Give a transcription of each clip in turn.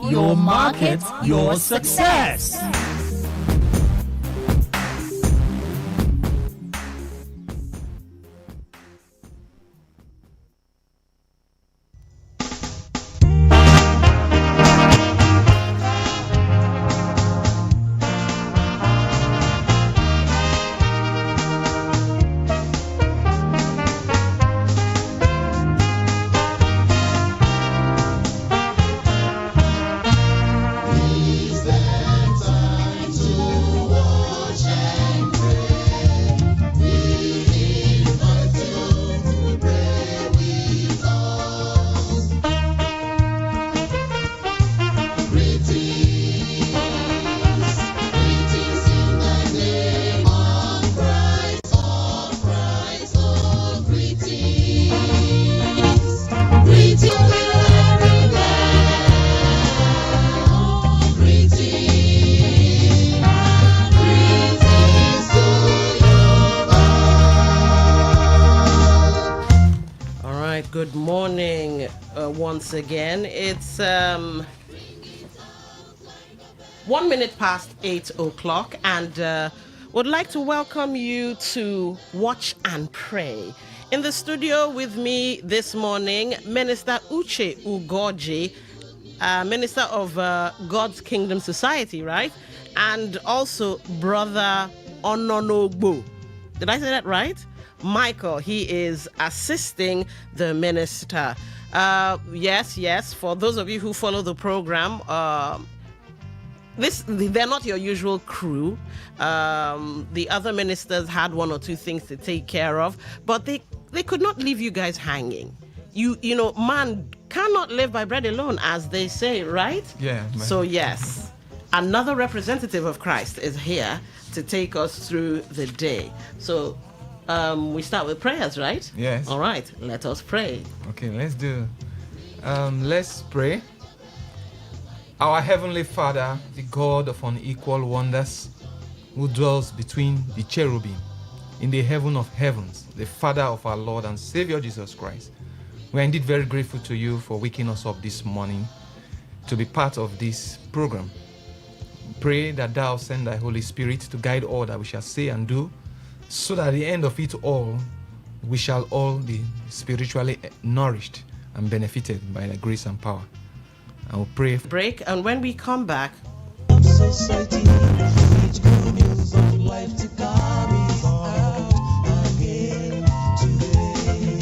your market, your success. Good morning once again. It's 1 minute past 8 o'clock, and would like to welcome you to Watch and Pray. In the studio with me this morning, Minister Uche Ugoji, Minister of God's Kingdom Society, right? And also Brother Ononogbo. Did I say that right? Michael, he is assisting the minister. Yes, for those of you who follow the program, they're not your usual crew. The other ministers had one or two things to take care of, but they could not leave you guys hanging. You know, man cannot live by bread alone, as they say, right? Yeah. Man. So yes, another representative of Christ is here to take us through the day. So we start with prayers, right? Yes. All right, let us pray. Okay, let's do. Let's pray. Our Heavenly Father, the God of unequal wonders, who dwells between the cherubim in the heaven of heavens, the Father of our Lord and Savior Jesus Christ, we are indeed very grateful to you for waking us up this morning to be part of this program. Pray that thou send thy Holy Spirit to guide all that we shall say and do, so that at the end of it all, we shall all be spiritually nourished and benefited by thy grace and power. I will pray. Break, and when we come back, Society, each good news of life to carry forward again today.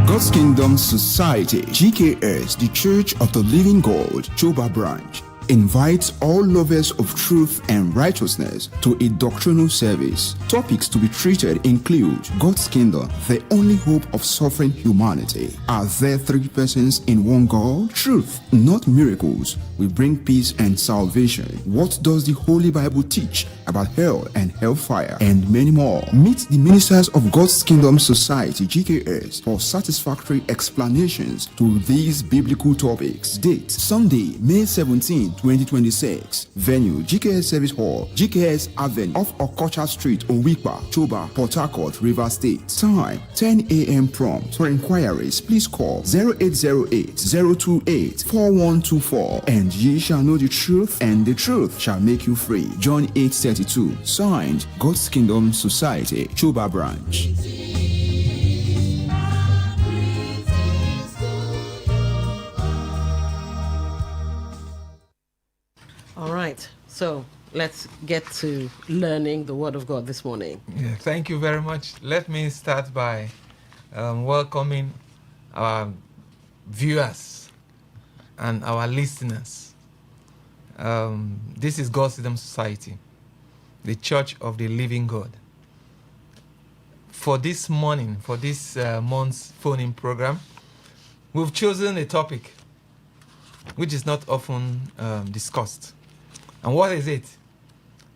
God's Kingdom Society, GKS, the Church of the Living God, Choba Branch, invites all lovers of truth and righteousness to a doctrinal service. Topics to be treated include God's kingdom, the only hope of suffering humanity. Are there three persons in one God? Truth, not miracles, will bring peace and salvation. What does the Holy Bible teach about hell and hellfire? And many more. Meet the ministers of God's Kingdom Society, GKS, for satisfactory explanations to these biblical topics. Date, Sunday, May 17, 2026. Venue, GKS Service Hall, GKS Avenue, off Okocha Street, Owikpa, Choba, Port Harcourt, River State. Time, 10 a.m. prompt. For inquiries, please call 0808-028-4124. And ye shall know the truth, and the truth shall make you free. John 8:32. Signed, God's Kingdom Society, Choba Branch. all right. So let's get to learning the Word of God this morning. Yeah, thank you very much. Let me start by welcoming our viewers and our listeners. This is God's Kingdom Society, the Church of the Living God. For this morning, for this month's phone-in program, we've chosen a topic which is not often discussed. And what is it?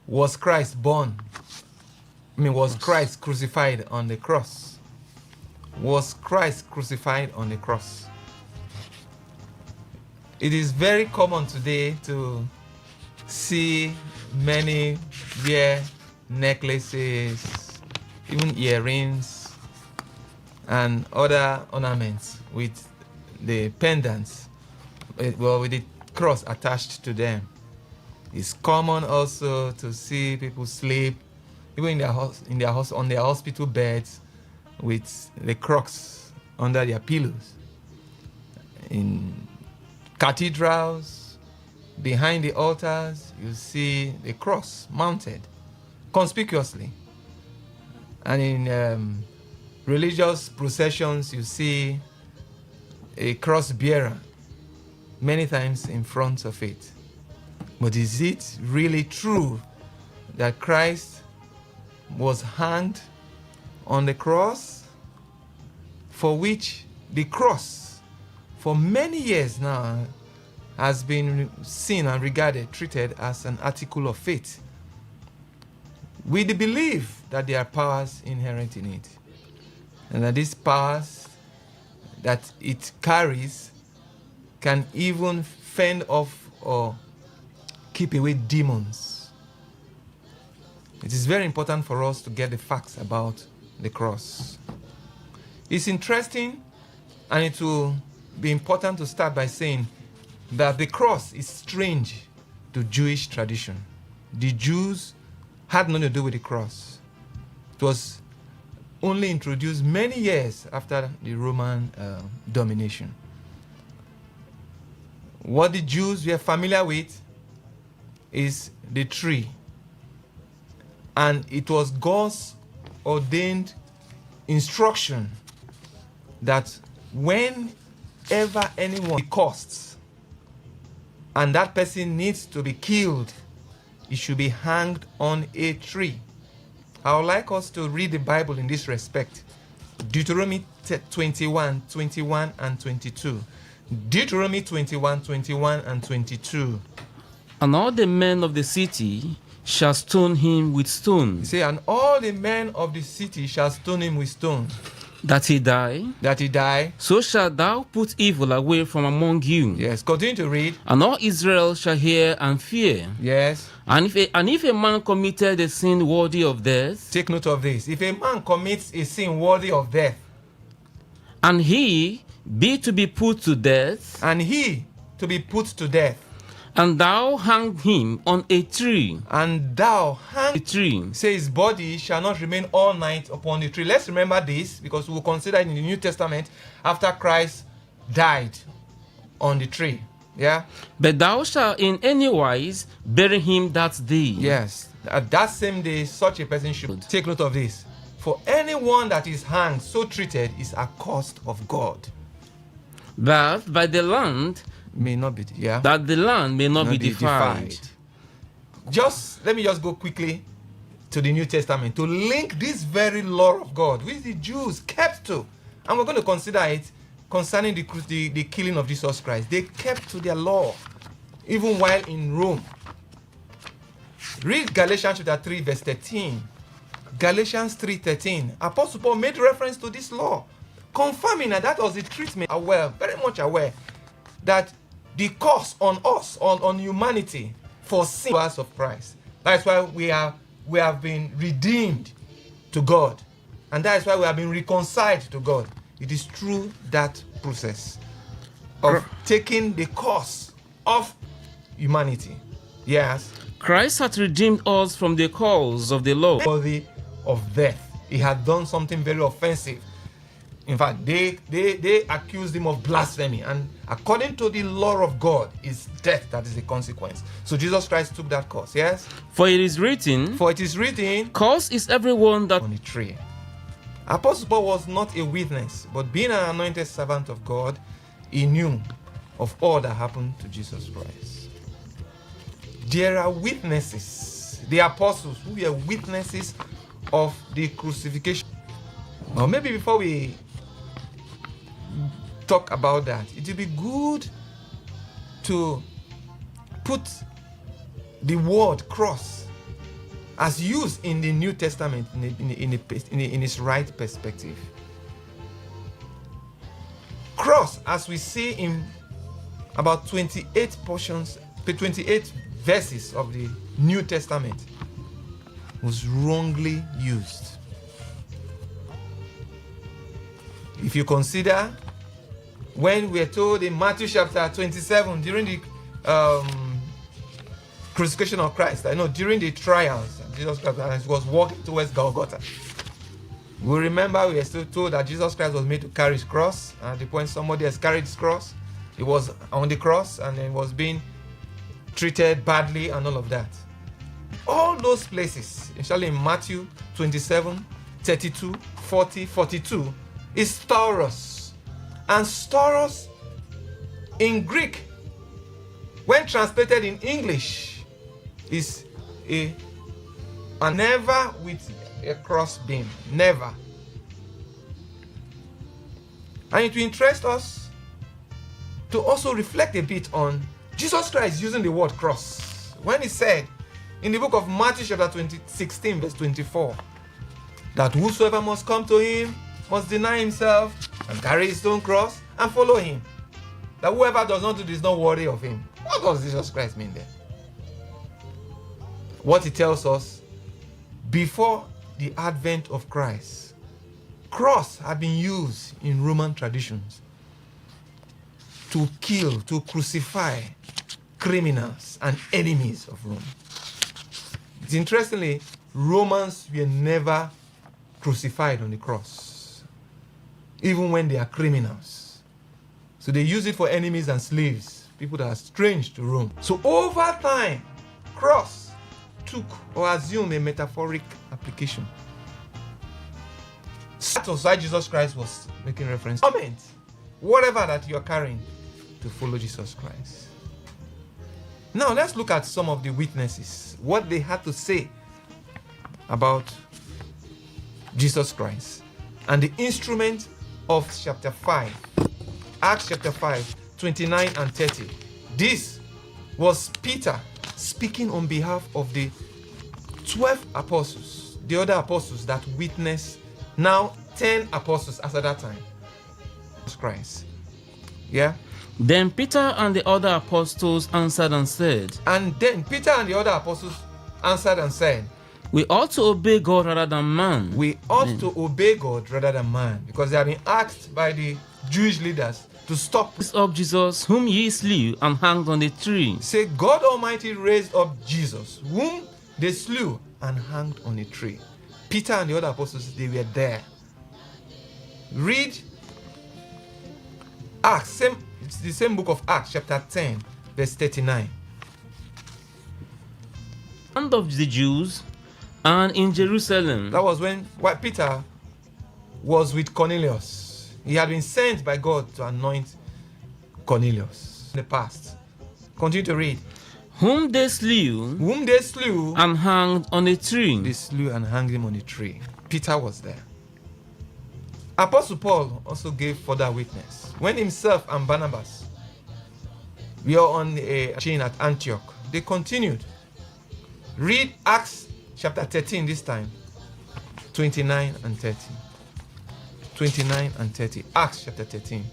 Was Christ born? Was Christ crucified on the cross? Was Christ crucified on the cross? It is very common today to see many wear necklaces, even earrings, and other ornaments with the pendants, with the cross attached to them. It's common also to see people sleep, even on their hospital beds, with the cross under their pillows. In cathedrals, behind the altars, you see the cross mounted conspicuously. And in religious processions, you see a cross bearer many times in front of it. But is it really true that Christ was hanged on the cross, for which the cross for many years now has been seen and treated as an article of faith? We believe that there are powers inherent in it, and that these powers that it carries can even fend off or keep away demons. It is very important for us to get the facts about the cross. It's interesting, and it will be important to start by saying that the cross is strange to Jewish tradition. The Jews had nothing to do with the cross. It was only introduced many years after the Roman domination. What the Jews were familiar with is the tree. And it was God's ordained instruction that whenever anyone is cursed and that person needs to be killed, it should be hanged on a tree. I would like us to read the Bible in this respect. Deuteronomy 21 and 22. Deuteronomy 21 and 22. And all the men of the city shall stone him with stones. Say, and all the men of the city shall stone him with stones. That he die. That he die. So shalt thou put evil away from among you. Yes, continue to read. And all Israel shall hear and fear. Yes. And if a man committed a sin worthy of death. Take note of this. If a man commits a sin worthy of death. And he be to be put to death. And he to be put to death. And thou hang him on a tree. And thou hang a tree. Say his body shall not remain all night upon the tree. Let's remember this, because we will consider it in the New Testament after Christ died on the tree. Yeah. But thou shalt in any wise bury him that day. Yes. That same day, such a person should take note of this. For anyone that is hanged, so treated, is accursed of God. That by the land may not be, yeah. That the land may not be defiled. Let me go quickly to the New Testament to link this very law of God, which the Jews kept to, and we're going to consider it concerning the killing of Jesus Christ. They kept to their law, even while in Rome. Read Galatians chapter 3, verse 13. Galatians 3:13. Apostle Paul made reference to this law, confirming that was the treatment. Very much aware that the curse on us, on humanity, for sin of Christ. That's why we have been redeemed to God, and that is why we have been reconciled to God. It is through that process of taking the curse of humanity. Yes. Christ had redeemed us from the curse of the law. Worthy of death. He had done something very offensive. In fact, they accused him of blasphemy, and according to the law of God, it's death that is the consequence. So Jesus Christ took that curse. Yes. For it is written. Cursed is everyone that on a tree. Apostle Paul was not a witness, but being an anointed servant of God, he knew of all that happened to Jesus Christ. There are witnesses, the apostles, who were witnesses of the crucifixion. Or maybe before we talk about that, it would be good to put the word cross as used in the New Testament in its right perspective. Cross, as we see in about 28 verses of the New Testament, was wrongly used. If you consider when we are told in Matthew chapter 27, during the crucifixion of Christ, during the trials, Jesus Christ was walking towards Golgotha. We remember we are still told that Jesus Christ was made to carry his cross. At the point somebody has carried his cross, he was on the cross and he was being treated badly and all of that. All those places, especially in Matthew 27, 32, 40, 42, is stauros. And stauros in Greek, when translated in English, is a never with a cross beam. Never. And it will interest us to also reflect a bit on Jesus Christ using the word cross. When he said in the book of Matthew chapter 16 verse 24, that whosoever must come to him must deny himself and carry his own cross and follow him. That whoever does not do this is not worthy of him. What does Jesus Christ mean there? What he tells us, before the advent of Christ, cross had been used in Roman traditions to kill, to crucify criminals and enemies of Rome. Interestingly, Romans were never crucified on the cross, even when they are criminals. So they use it for enemies and slaves, people that are strange to Rome. So over time, cross took or assumed a metaphoric application. That was why Jesus Christ was making reference. Comment whatever that you're carrying to follow Jesus Christ. Now let's look at some of the witnesses, what they had to say about Jesus Christ and the instrument of chapter 5, Acts chapter 5, 29 and 30. This was Peter speaking on behalf of the 12 apostles, the other apostles that witnessed, now 10 apostles as at that time. Jesus Christ. Yeah? Then Peter and the other apostles answered and said, And then Peter and the other apostles answered and said, we ought to obey God rather than man. we ought to obey God rather than man, because they have been asked by the Jewish leaders to stop. Raise up Jesus, whom ye slew and hanged on a tree. Say, God Almighty raised up Jesus, whom they slew and hanged on a tree. Peter and the other apostles, they were there. Read Acts, it's the same book of Acts, chapter 10, verse 39. And of the Jews, and in Jerusalem. That was when Peter was with Cornelius. He had been sent by God to anoint Cornelius in the past. Continue to read. Whom they slew And hanged on a tree. they slew and hanged him on a tree. Peter was there. Apostle Paul also gave further witness. When himself and Barnabas were on a chain at Antioch, they continued. Read Acts chapter 13 this time, 29 and 30. 29 and 30. Acts chapter 13.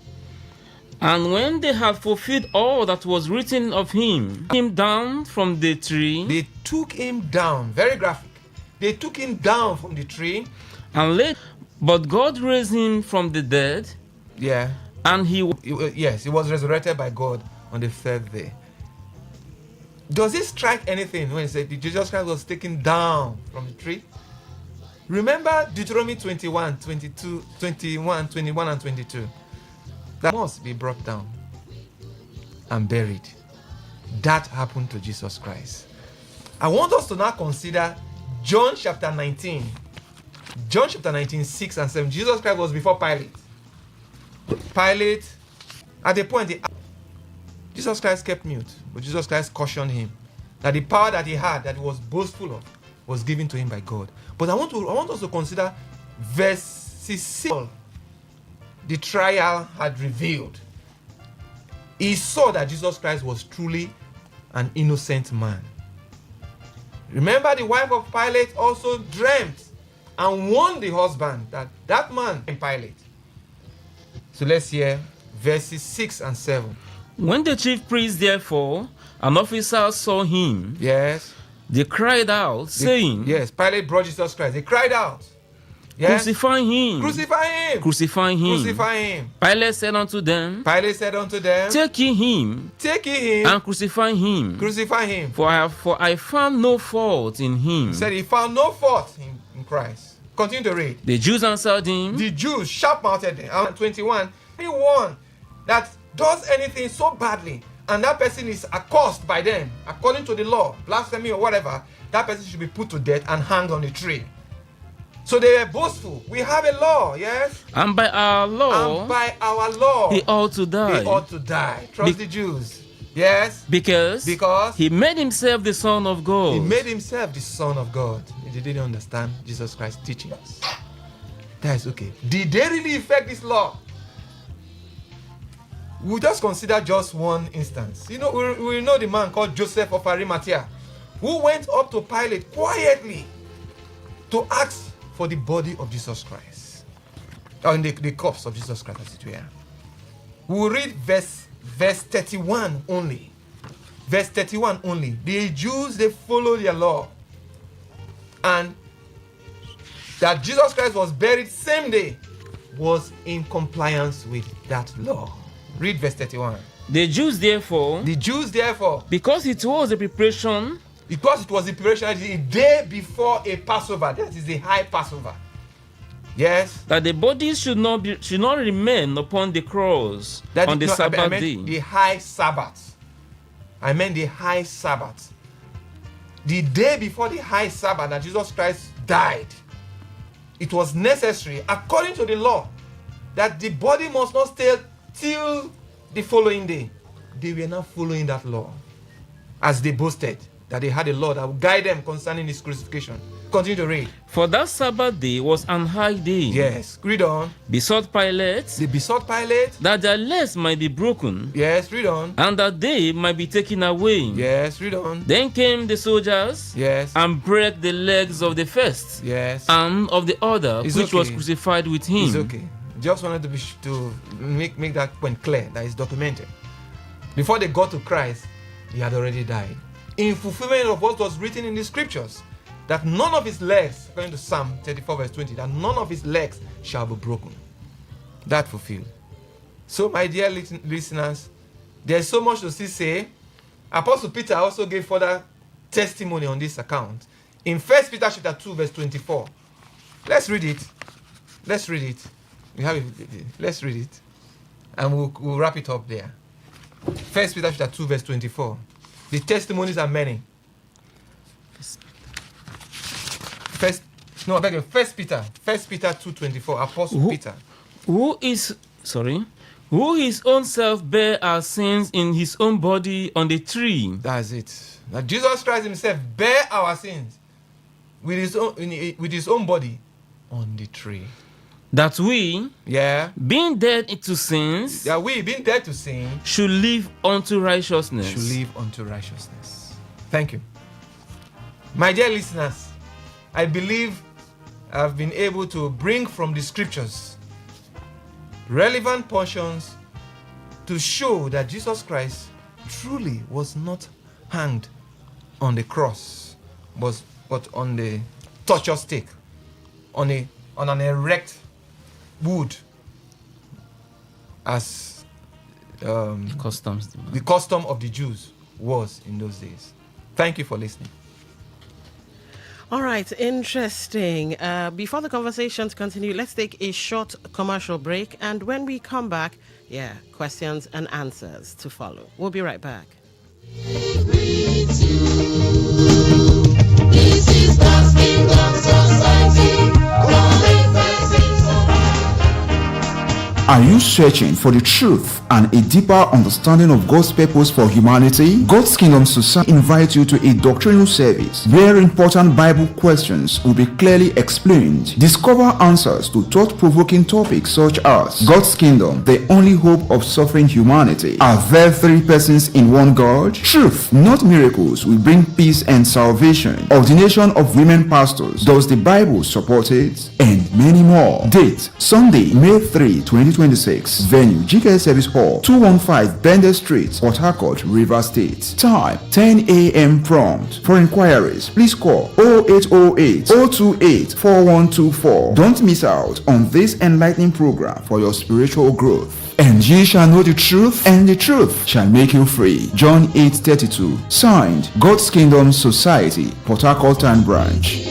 And when they had fulfilled all that was written of him down from the tree, They took him down, very graphic. They took him down from the tree. and laid. But God raised him from the dead, Yeah. and he Yes, he was resurrected by God on the third day. Does it strike anything when he said Jesus Christ was taken down from the tree? Remember Deuteronomy 21, 22, 21, 21 and 22. That must be brought down and buried. That happened to Jesus Christ. I want us to now consider John chapter 19. John chapter 19, 6 and 7. Jesus Christ was before Pilate. Pilate, at the point, Jesus Christ kept mute, but Jesus Christ cautioned him that the power that he had, that he was boastful of, was given to him by God. But I want us to consider verse 6. The trial had revealed. He saw that Jesus Christ was truly an innocent man. Remember, the wife of Pilate also dreamt and warned the husband that man is Pilate. So let's hear verses 6 and 7. When the chief priest therefore and officers saw him, Yes. they cried out, saying, Yes, Pilate brought Jesus Christ. They cried out. Yes? Crucify him. Crucify him. Crucify him. Crucify him. Pilate said unto them, Pilate said unto them, Take ye him Take ye him and crucify him. Crucify him. For I found no fault in him. He said he found no fault in Christ. Continue to read. The Jews answered him, The Jews sharp-mouthed them. And 21, anyone that does anything so badly and that person is accursed by them, according to the law, blasphemy or whatever, that person should be put to death and hanged on a tree. So they were boastful. We have a law, yes? and by our law, He ought to die. He ought to die. Trust the Jews. Yes? Because he made himself the Son of God. He made himself the Son of God. They didn't understand Jesus Christ's teachings. That is okay. Did they really effect this law? We'll just consider just one instance. You know, we know the man called Joseph of Arimathea, who went up to Pilate quietly to ask for the body of Jesus Christ. Or the corpse of Jesus Christ, as it were. We'll read verse 31 only. Verse 31 only. The Jews, they follow their law. And that Jesus Christ was buried same day was in compliance with that law. Read verse 31. The Jews therefore, because because it was the preparation a day before a Passover, that is the high Passover. Yes. That the bodies should not remain upon the cross on the Sabbath day. The high Sabbath. I meant the high Sabbath. The day before the high Sabbath that Jesus Christ died, it was necessary, according to the law, that the body must not stay till the following day. They were not following that law, as they boasted that they had a law that would guide them concerning his crucifixion. Continue to read. For that Sabbath day was an high day. Yes, read on. Besought Pilate. They besought Pilate that their legs might be broken. Yes, read on. And that they might be taken away. Yes, read on. Then came the soldiers. Yes. And brake the legs of the first. Yes. And of the other, which was crucified with him. It's okay. Just wanted to make that point clear, that is documented. Before they got to Christ, he had already died. In fulfillment of what was written in the scriptures, that none of his legs, according to Psalm 34 verse 20, that none of his legs shall be broken. That fulfilled. So, my dear listeners, there's so much to still say. Apostle Peter also gave further testimony on this account. In 1 Peter chapter 2 verse 24. Let's read it. We have it. Let's read it. And we'll wrap it up there. 1 Peter chapter 2 verse 24. The testimonies are many. 1 Peter 2:24. Apostle Peter. Who his own self bare our sins in his own body on the tree. That's it. That Jesus Christ himself bare our sins with his own body on the tree. That we, being dead to sin, should live unto righteousness. Thank you. My dear listeners, I believe I've been able to bring from the scriptures relevant portions to show that Jesus Christ truly was not hanged on the cross, but on the torture stake, on an erect wood, as the custom of the Jews was in those days. Thank you for listening. All right, interesting. Before the conversations continue, let's take a short commercial break. And when we come back, questions and answers to follow. We'll be right back. This is God's Kingdom Society. Are you searching for the truth and a deeper understanding of God's purpose for humanity? God's Kingdom Society invites you to a doctrinal service where important Bible questions will be clearly explained. Discover answers to thought-provoking topics such as God's Kingdom, the only hope of suffering humanity. Are there three persons in one God? Truth, not miracles, will bring peace and salvation. Ordination of women pastors, does the Bible support it? And many more. Date, Sunday, May 3, 2020. 2026. Venue GKS Service Hall, 215 Bender Street, Port Harcourt, River State. Time 10 a.m. prompt. For inquiries, please call 0808 028 4124. Don't miss out on this enlightening program for your spiritual growth. And ye shall know the truth, and the truth shall make you free. John 8:32. Signed, God's Kingdom Society, Port Harcourt and Branch.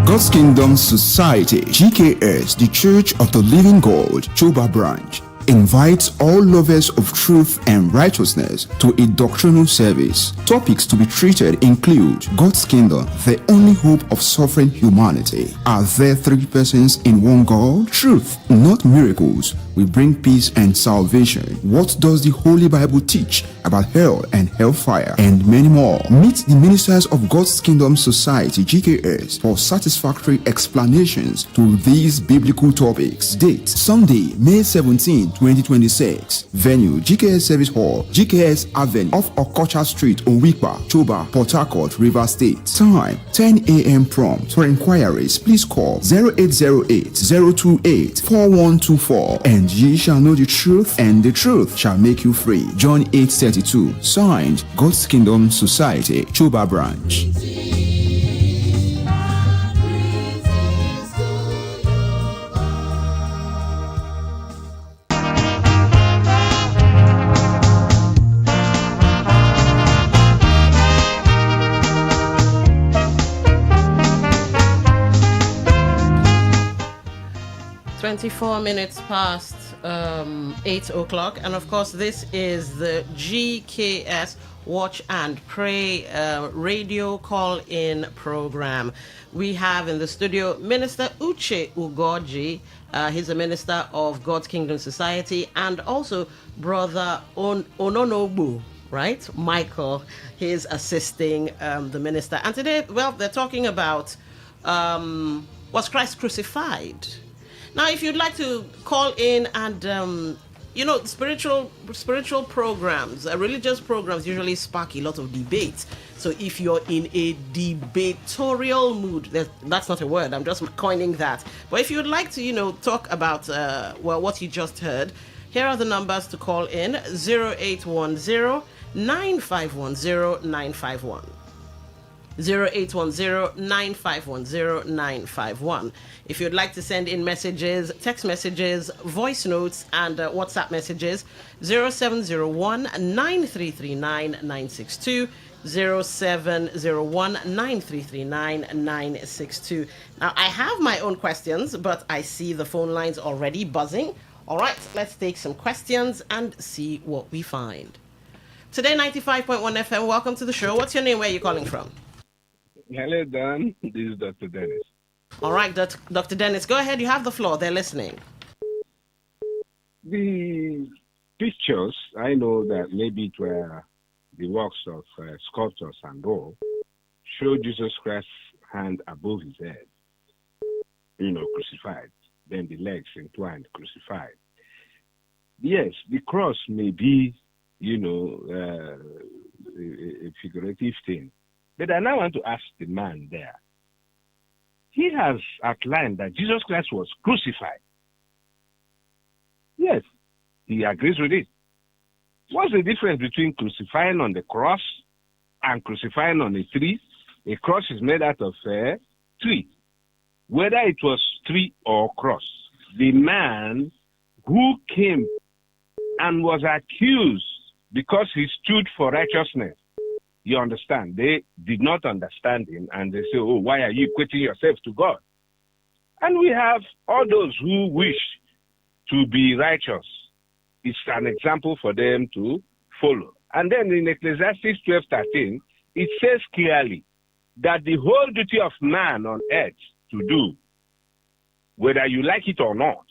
God's Kingdom Society, GKS, the Church of the Living God, Choba Branch, invites all lovers of truth and righteousness to a doctrinal service. Topics to be treated include God's kingdom, the only hope of suffering humanity. Are there three persons in one God? Truth, not miracles, will bring peace and salvation. What does the Holy Bible teach about hell and hellfire? And many more. Meet the ministers of God's Kingdom Society, GKS, for satisfactory explanations to these biblical topics. Date, Sunday, May 17, 2026. Venue, GKS Service Hall, GKS Avenue, off Okocha Street, Owikpa, Choba, Port Harcourt, River State. Time, 10 a.m. prompt. For inquiries, please call 0808 028 4124. And ye shall know the truth, and the truth shall make you free. John 8:32. Signed, God's Kingdom Society, Choba Branch. 24 minutes past 8 o'clock, and of course this is the GKS Watch and Pray radio call-in program. We have in the studio Minister Uche Ugoji. He's a minister of God's Kingdom Society, and also Brother Ononobu, right? Michael. He's assisting the minister. And today, well, they're talking about was Christ crucified? Now, if you'd like to call in and, spiritual programs, religious programs usually spark a lot of debate. So if you're in a debatorial mood, that's not a word, I'm just coining that. But if you'd like to, talk about, what you just heard, here are the numbers to call in: 0810 9510 951. 0810-9510-951. If you'd like to send in messages, text messages, voice notes, and WhatsApp messages, 0701-9339-962, 0701-9339-962. Now, I have my own questions, but I see the phone lines already buzzing. All right, let's take some questions and see what we find. Today, 95.1 FM, welcome to the show. What's your name? Where are you calling from? Hello, Dan. This is Dr. Dennis. All right, Dr. Dennis, go ahead. You have the floor. They're listening. The pictures, I know that maybe it were the works of sculptors and all, show Jesus Christ's hand above his head, crucified. Then the legs entwined, crucified. Yes, the cross may be, a figurative thing. But I now want to ask the man there. He has outlined that Jesus Christ was crucified. Yes, he agrees with it. What's the difference between crucifying on the cross and crucifying on a tree? A cross is made out of tree. Whether it was tree or cross, the man who came and was accused because he stood for righteousness, you understand, they did not understand him, and they say, oh, why are you equating yourself to God? And we have all those who wish to be righteous. It's an example for them to follow. And then in Ecclesiastes 12:13, it says clearly that the whole duty of man on earth to do, whether you like it or not,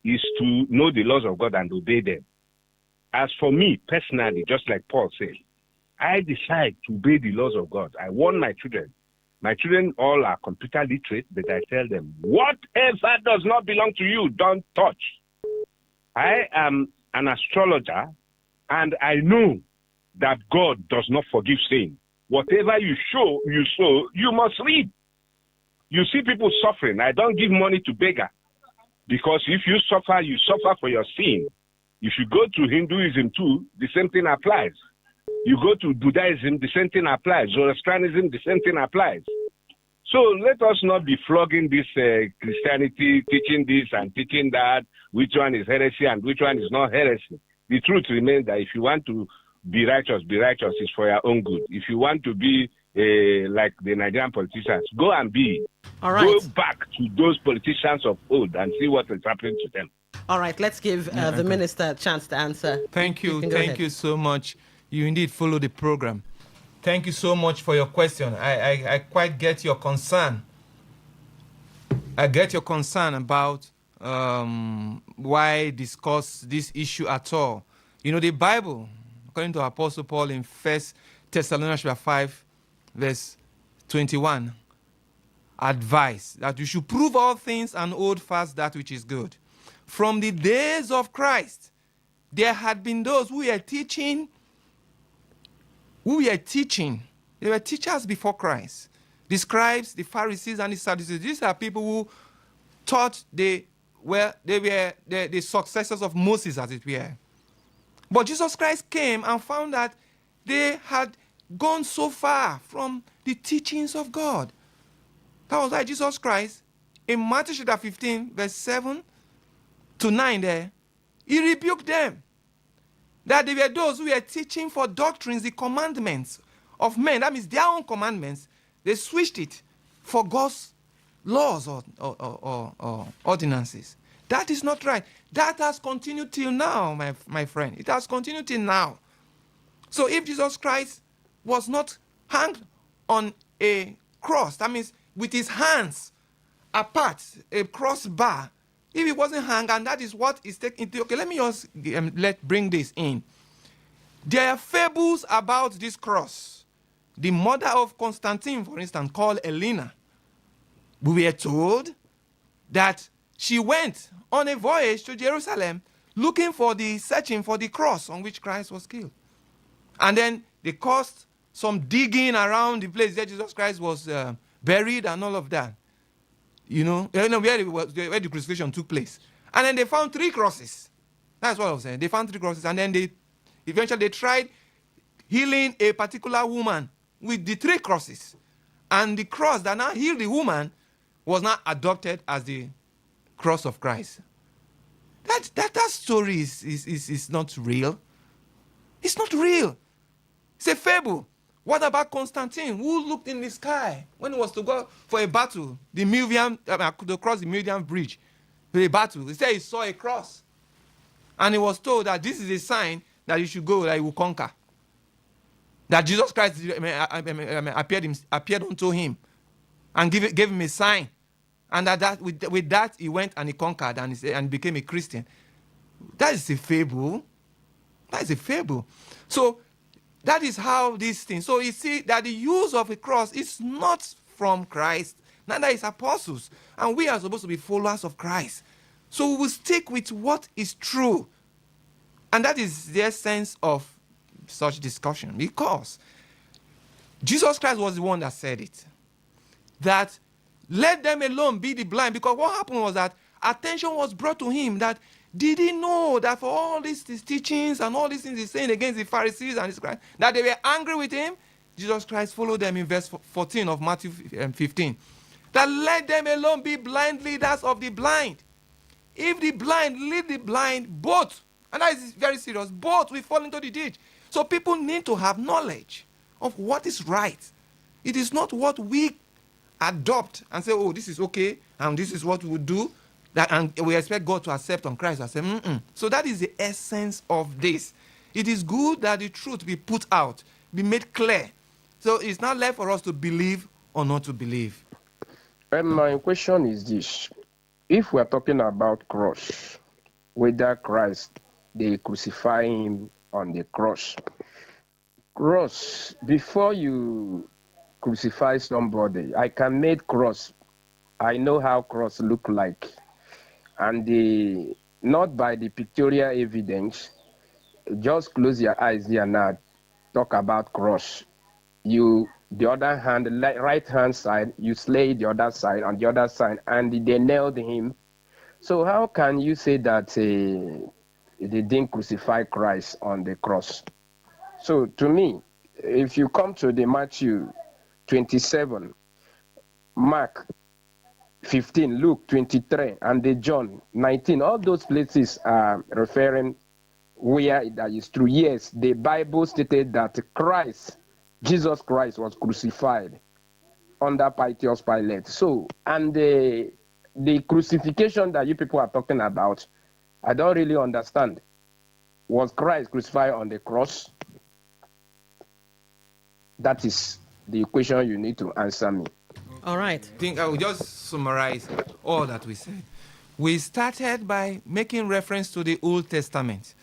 is to know the laws of God and obey them. As for me, personally, just like Paul said, I decide to obey the laws of God. I warn my children. My children all are computer literate, but I tell them, whatever does not belong to you, don't touch. I am an astrologer, and I know that God does not forgive sin. Whatever you sow, you must reap. You see people suffering. I don't give money to beggar, because if you suffer for your sin. If you go to Hinduism too, the same thing applies. You go to Buddhism, the same thing applies. Zoroastrianism, the same thing applies. So let us not be flogging this Christianity, teaching this and teaching that, which one is heresy and which one is not heresy. The truth remains that if you want to be righteous is for your own good. If you want to be like the Nigerian politicians, go and be. All right. Go back to those politicians of old and see what is happening to them. All right, let's give the minister a chance to answer. Thank you. can Thank you so much. You indeed follow the program. Thank you so much for your question. I quite get your concern. I get your concern about why discuss this issue at all. You know, the Bible, according to Apostle Paul in 1 Thessalonians 5, verse 21, advise that you should prove all things and hold fast that which is good. From the days of Christ, there had been those who were teaching. They were teachers before Christ. The scribes, the Pharisees, and the Sadducees. These are people who thought they were the successors of Moses, as it were. But Jesus Christ came and found that they had gone so far from the teachings of God. That was why Jesus Christ, in Matthew chapter 15, verse 7 to 9 there, he rebuked them. That they were those who were teaching for doctrines, the commandments of men. That means their own commandments. They switched it for God's laws or ordinances. That is not right. That has continued till now, my friend. It has continued till now. So if Jesus Christ was not hanged on a cross, that means with his hands apart, a crossbar, if he wasn't hung, and that is what is taken into. Okay, let me just bring this in. There are fables about this cross. The mother of Constantine, for instance, called Helena, we were told that she went on a voyage to Jerusalem searching for the cross on which Christ was killed. And then they caused some digging around the place where Jesus Christ was buried and all of that. You know where the crucifixion took place. And then they found 3 crosses. That's what I was saying. They found 3 crosses, and then they eventually tried healing a particular woman with the 3 crosses. And the cross that now healed the woman was not adopted as the cross of Christ. That story is not real. It's not real. It's a fable. What about Constantine, who looked in the sky when he was to go for a battle, to cross the Milvian Bridge for a battle? He said he saw a cross. And he was told that this is a sign that you should go, that you will conquer. That Jesus Christ appeared unto him and gave him a sign. And with that, he went and he conquered and became a Christian. That is a fable. That is a fable. So that is how these things. So you see that the use of a cross is not from Christ, neither is apostles. And we are supposed to be followers of Christ. So we will stick with what is true. And that is the essence of such discussion. Because Jesus Christ was the one that said it. That let them alone be the blind. Because what happened was that attention was brought to him that did he know that for all these teachings and all these things he's saying against the Pharisees and the scribes, that they were angry with him? Jesus Christ followed them in verse 14 of Matthew 15. That let them alone be blind leaders of the blind. If the blind lead the blind, both, and that is very serious, both will fall into the ditch. So people need to have knowledge of what is right. It is not what we adopt and say, oh, this is okay, and this is what we would do. And we expect God to accept on Christ. I say, So that is the essence of this. It is good that the truth be put out, be made clear. So it's not left for us to believe or not to believe. And my question is this. If we are talking about cross, whether Christ, they crucify him on the cross. Cross, before you crucify somebody, I can make cross. I know how cross look like. And not by the pictorial evidence, just close your eyes there now. talk about cross, the other hand, the right hand side, you slay the other side on the other side, and they nailed him. So how can you say that they didn't crucify Christ on the cross? So to me, if you come to the Matthew 27, Mark 15, Luke 23, and the John 19, all those places are referring where that is true. Yes, the Bible stated that Jesus Christ was crucified under Pontius Pilate. So, and the crucifixion that you people are talking about, I don't really understand. Was Christ crucified on the cross? That is the question you need to answer me. All right. I think I will just summarize all that we said. We started by making reference to the Old Testament,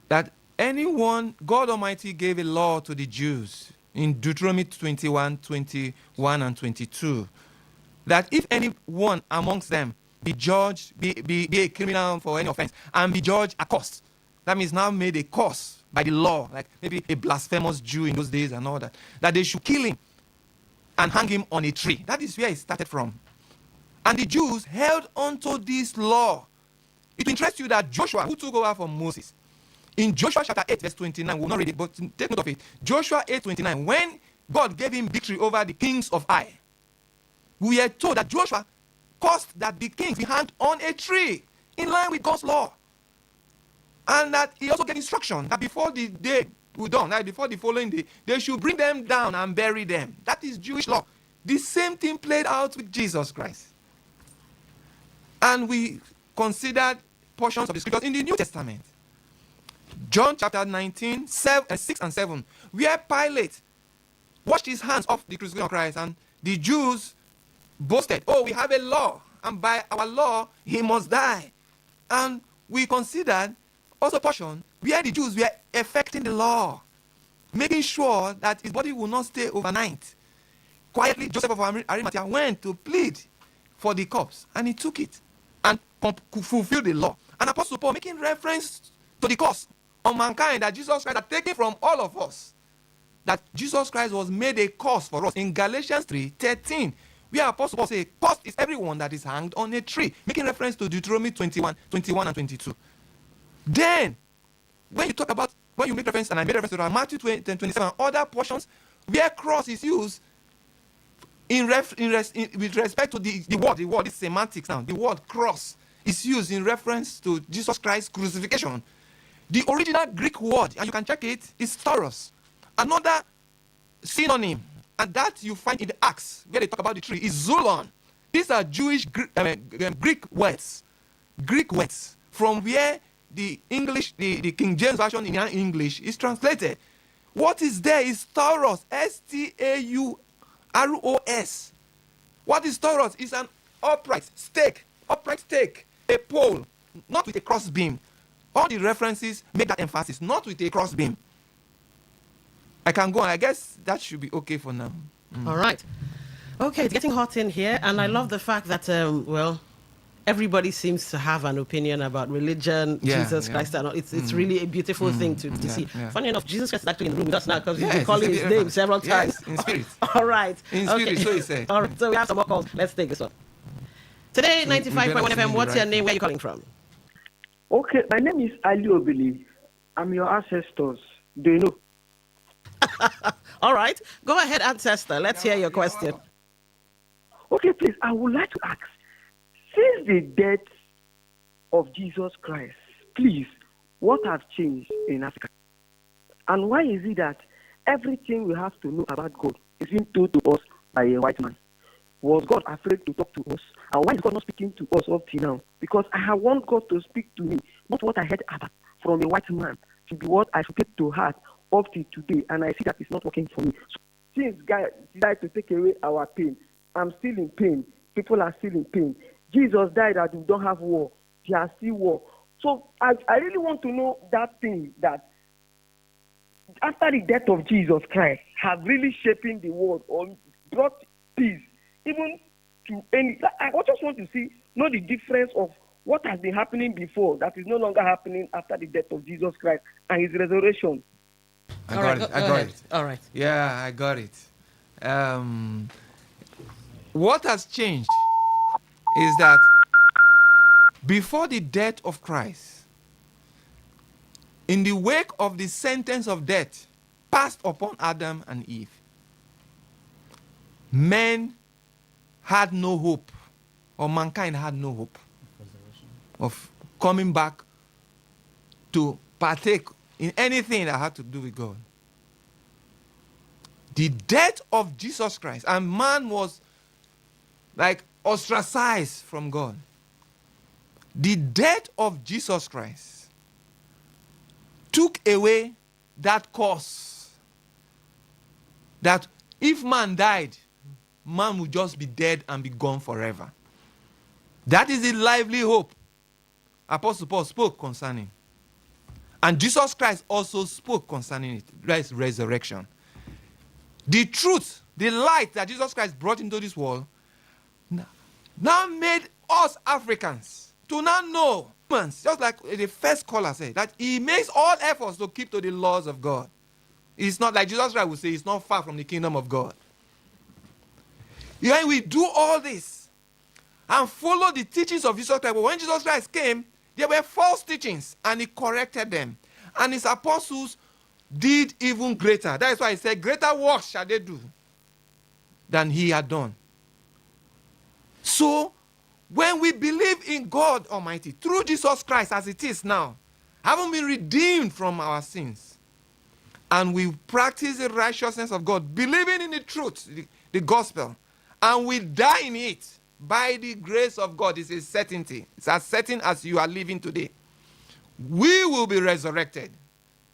that God Almighty gave a law to the Jews in Deuteronomy 21, 21 and 22, that if anyone amongst them be judged, be a criminal for any offense, and be judged accursed, that means now made a curse by the law, like maybe a blasphemous Jew in those days and all that, that they should kill him and hang him on a tree. That is where it started from. And the Jews held onto this law. It interests you that Joshua, who took over from Moses, in Joshua chapter 8, verse 29, we will not read it, but take note of it. Joshua 8:29, when God gave him victory over the kings of Ai, we are told that Joshua caused that the kings be hanged on a tree in line with God's law. And that he also gave instruction that before the day we done, like before the following day, they should bring them down and bury them. That is Jewish law. The same thing played out with Jesus Christ. And we considered portions of the scriptures in the New Testament. John chapter 19, 6 and 7, where Pilate washed his hands off the crucifixion of Christ, and the Jews boasted, oh, we have a law, and by our law, he must die. And we considered also portion where the Jews were effecting the law, making sure that his body will not stay overnight. Quietly, Joseph of Arimathea went to plead for the corpse, and he took it and fulfilled the law. And Apostle Paul making reference to the curse on mankind that Jesus Christ had taken from all of us, that Jesus Christ was made a curse for us in Galatians 3:13, where Apostle Paul says, cursed is everyone that is hanged on a tree, making reference to Deuteronomy 21 and 22. Then, when you make reference, and I made reference to Matthew 27, other portions where cross is used with respect to the word is semantics now. The word cross is used in reference to Jesus Christ's crucifixion. The original Greek word, and you can check it, is stauros. Another synonym, and that you find in the Acts, where they talk about the tree, is zulon. These are Jewish Greek words. Greek words from where the English, the King James Version in English is translated. What is there is stauros, S-T-A-U-R-O-S. What is stauros? Is an upright stake, a pole, not with a cross beam. All the references make that emphasis, not with a cross beam. I can go on. I guess that should be okay for now. All right. Okay, it's getting hot in here, and I love the fact that, everybody seems to have an opinion about religion, Jesus Christ, and all. It's really a beautiful thing to see. Yeah. Funny enough, Jesus Christ is actually in the room with us now because we've been calling his name several times. Yes, in spirit. All right. In spirit, so he said. All right, so we have some more calls. Let's take this one. Today, 95.1 FM, what's your name? Where are you calling from? Okay, my name is Ali Obili. I'm your ancestors. Do you know? All right. Go ahead, ancestor. Let's hear your question. Okay, please, I would like to ask, since the death of Jesus Christ, please, what has changed in Africa? And why is it that everything we have to know about God is being told to us by a white man? Was God afraid to talk to us? And why is God not speaking to us up till now? Because I want God to speak to me, not what I heard about from a white man, to be what I should take to heart up till today. And I see that it's not working for me. So, since God died to take away our pain, I'm still in pain. People are still in pain. Jesus died that we don't have war. There are still war. So I really want to know that thing that after the death of Jesus Christ have really shaping the world or brought peace even to any. I just want to know the difference of what has been happening before that is no longer happening after the death of Jesus Christ and his resurrection. I got it. I got it. All right. Yeah, I got it. What has changed is that before the death of Christ, in the wake of the sentence of death passed upon Adam and Eve, men had no hope, or mankind had no hope of coming back to partake in anything that had to do with God. The death of Jesus Christ, and man was like ostracized from God. The death of Jesus Christ took away that curse that if man died, man would just be dead and be gone forever. That is the lively hope Apostle Paul spoke concerning. And Jesus Christ also spoke concerning it, that's resurrection. The truth, the light that Jesus Christ brought into this world now made us Africans to now know, just like the first caller said, that he makes all efforts to keep to the laws of God. It's not like Jesus Christ would say, it's not far from the kingdom of God. When we do all this and follow the teachings of Jesus Christ, but when Jesus Christ came, there were false teachings and he corrected them. And his apostles did even greater. That is why he said, greater works shall they do than he had done. So, when we believe in God Almighty through Jesus Christ as it is now, having been redeemed from our sins, and we practice the righteousness of God, believing in the truth, the gospel, and we die in it by the grace of God, it's a certainty. It's as certain as you are living today. We will be resurrected.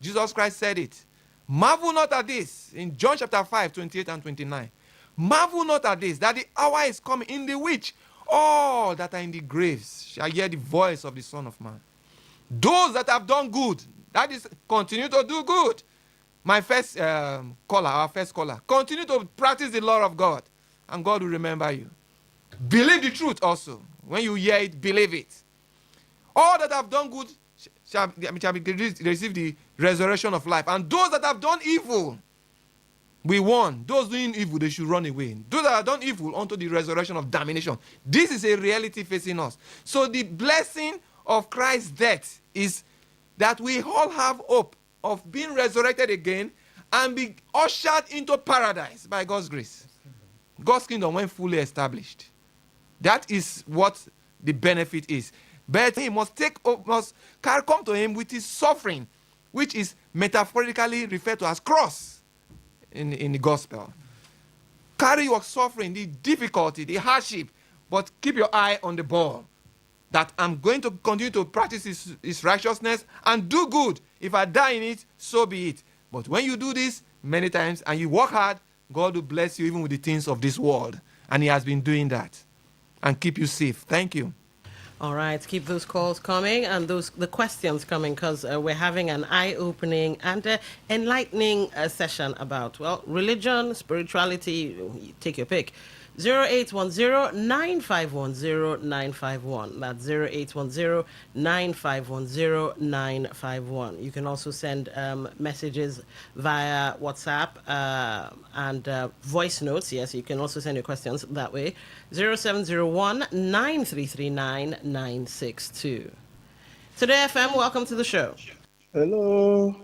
Jesus Christ said it. Marvel not at this in John chapter 5, 28 and 29. Marvel not at this, that the hour is coming in the which all that are in the graves shall hear the voice of the Son of Man. Those that have done good, that is, continue to do good. My first caller, our first caller, continue to practice the law of God, and God will remember you. Believe the truth also. When you hear it, believe it. All that have done good shall receive the resurrection of life. And those that have done evil, we warn, those doing evil, they should run away. Those that have done evil unto the resurrection of damnation. This is a reality facing us. So the blessing of Christ's death is that we all have hope of being resurrected again and be ushered into paradise by God's grace. God's kingdom when fully established. That is what the benefit is. But he must come to him with his suffering, which is metaphorically referred to as cross in the gospel. Carry your suffering, the difficulty, the hardship, but keep your eye on the ball. That I'm going to continue to practice his righteousness and do good. If I die in it, so be it. But when you do this many times and you work hard, God will bless you even with the things of this world. And he has been doing that. And keep you safe. Thank you. All right, keep those calls coming and the questions coming, because we're having an eye-opening and enlightening session about, well, religion, spirituality, take your pick. 0810-9510-951. That's 0810-9510-951. You can also send messages via WhatsApp and voice notes. Yes, you can also send your questions that way. 0701-9339-962. Today FM, welcome to the show. Hello,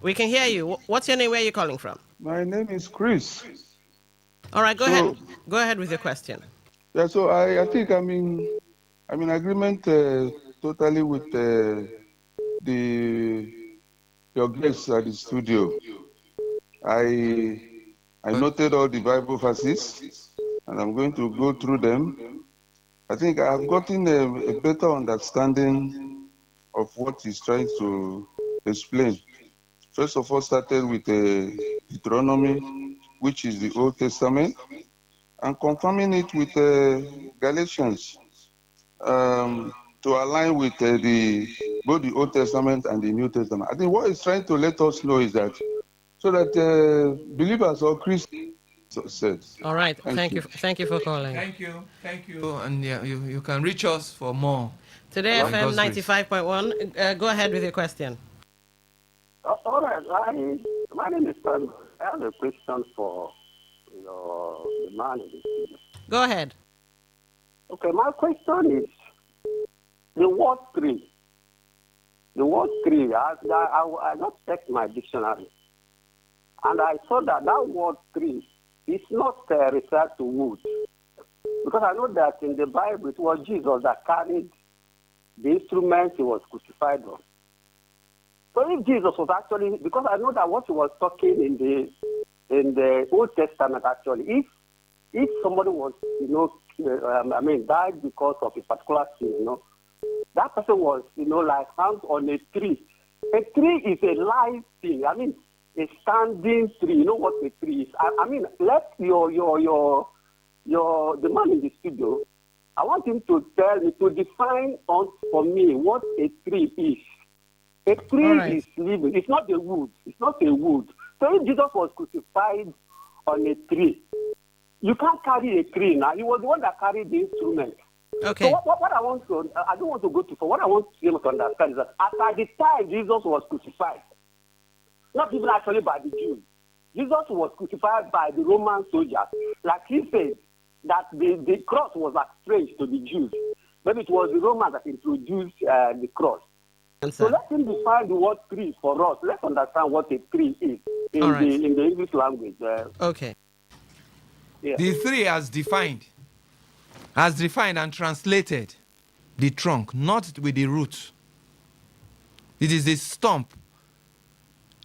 We can hear you. What's your name? Where are you calling from? my name is Chris. All right, go ahead. Go ahead with your question. Yeah, so I think I'm in agreement totally with your guests at the studio. I noted all the Bible verses, and I'm going to go through them. I think I've gotten a better understanding of what he's trying to explain. First of all, started with Deuteronomy, which is the Old Testament, and confirming it with Galatians to align with both the Old Testament and the New Testament. I think what he's trying to let us know is that so that believers or Christians said. All right, thank you for calling. Thank you. And yeah, you can reach us for more. Today FM 95.1. Go ahead with your question. All right. My name is Sam. I have a question for the man in the studio. Go ahead. Okay, my question is the word tree. The word tree, I just checked my dictionary, and I saw that word tree is not referred to wood. Because I know that in the Bible, it was Jesus that carried the instrument he was crucified on. So if Jesus was actually, because I know that what he was talking in the Old Testament actually, if somebody was, died because of a particular sin, that person was, like hung on a tree. A tree is a live thing. I mean, a standing tree. You know what a tree is? Let the man in the studio, I want him to tell me, to define for me what a tree is. A tree is living. It's not a wood. It's not a wood. So if Jesus was crucified on a tree, you can't carry a tree now. He was the one that carried the instrument. Okay. So what I want to, I don't want to go to, for what I want you to understand is that at the time Jesus was crucified, not even actually by the Jews, Jesus was crucified by the Roman soldiers. Like he said, that the cross was strange to the Jews. Maybe it was the Romans that introduced the cross. So let him define the word tree for us. Let's understand what a tree is in the English language. Okay. Yeah. The three as defined and translated the trunk, not with the root. It is the stump.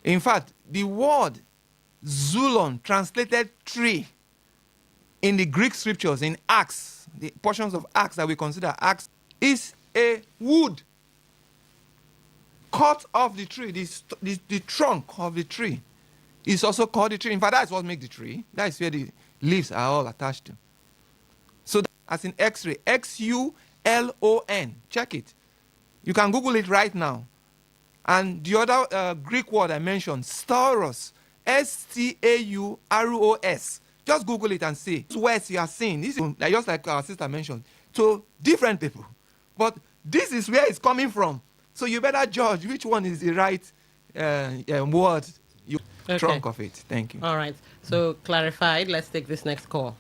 In fact, the word zulon, translated tree, in the Greek scriptures, in Acts, the portions of Acts that we consider Acts, is a wood cut off the tree. The trunk of the tree is also called the tree. In fact, that's what makes the tree. That is where the leaves are all attached to. So as in X-ray, X-U-L-O-N. Check it. You can Google it right now. And the other Greek word I mentioned, stauros, S-T-A-U-R-O-S. Just Google it and see. These words you are seeing, this is just like our sister mentioned, to different people. But this is where it's coming from. So you better judge which one is the right word, trunk of it. Thank you. All right. So clarified. Let's take this next call.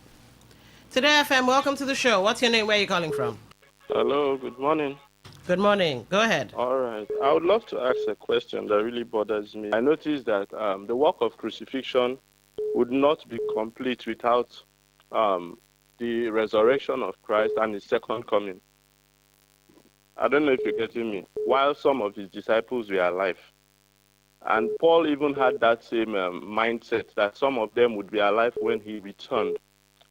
Today FM, welcome to the show. What's your name? Where are you calling from? Hello, good morning. Good morning. Go ahead. All right. I would love to ask a question that really bothers me. I noticed that the work of crucifixion would not be complete without the resurrection of Christ and his second coming. I don't know if you're getting me. While some of his disciples were alive. And Paul even had that same mindset that some of them would be alive when he returned.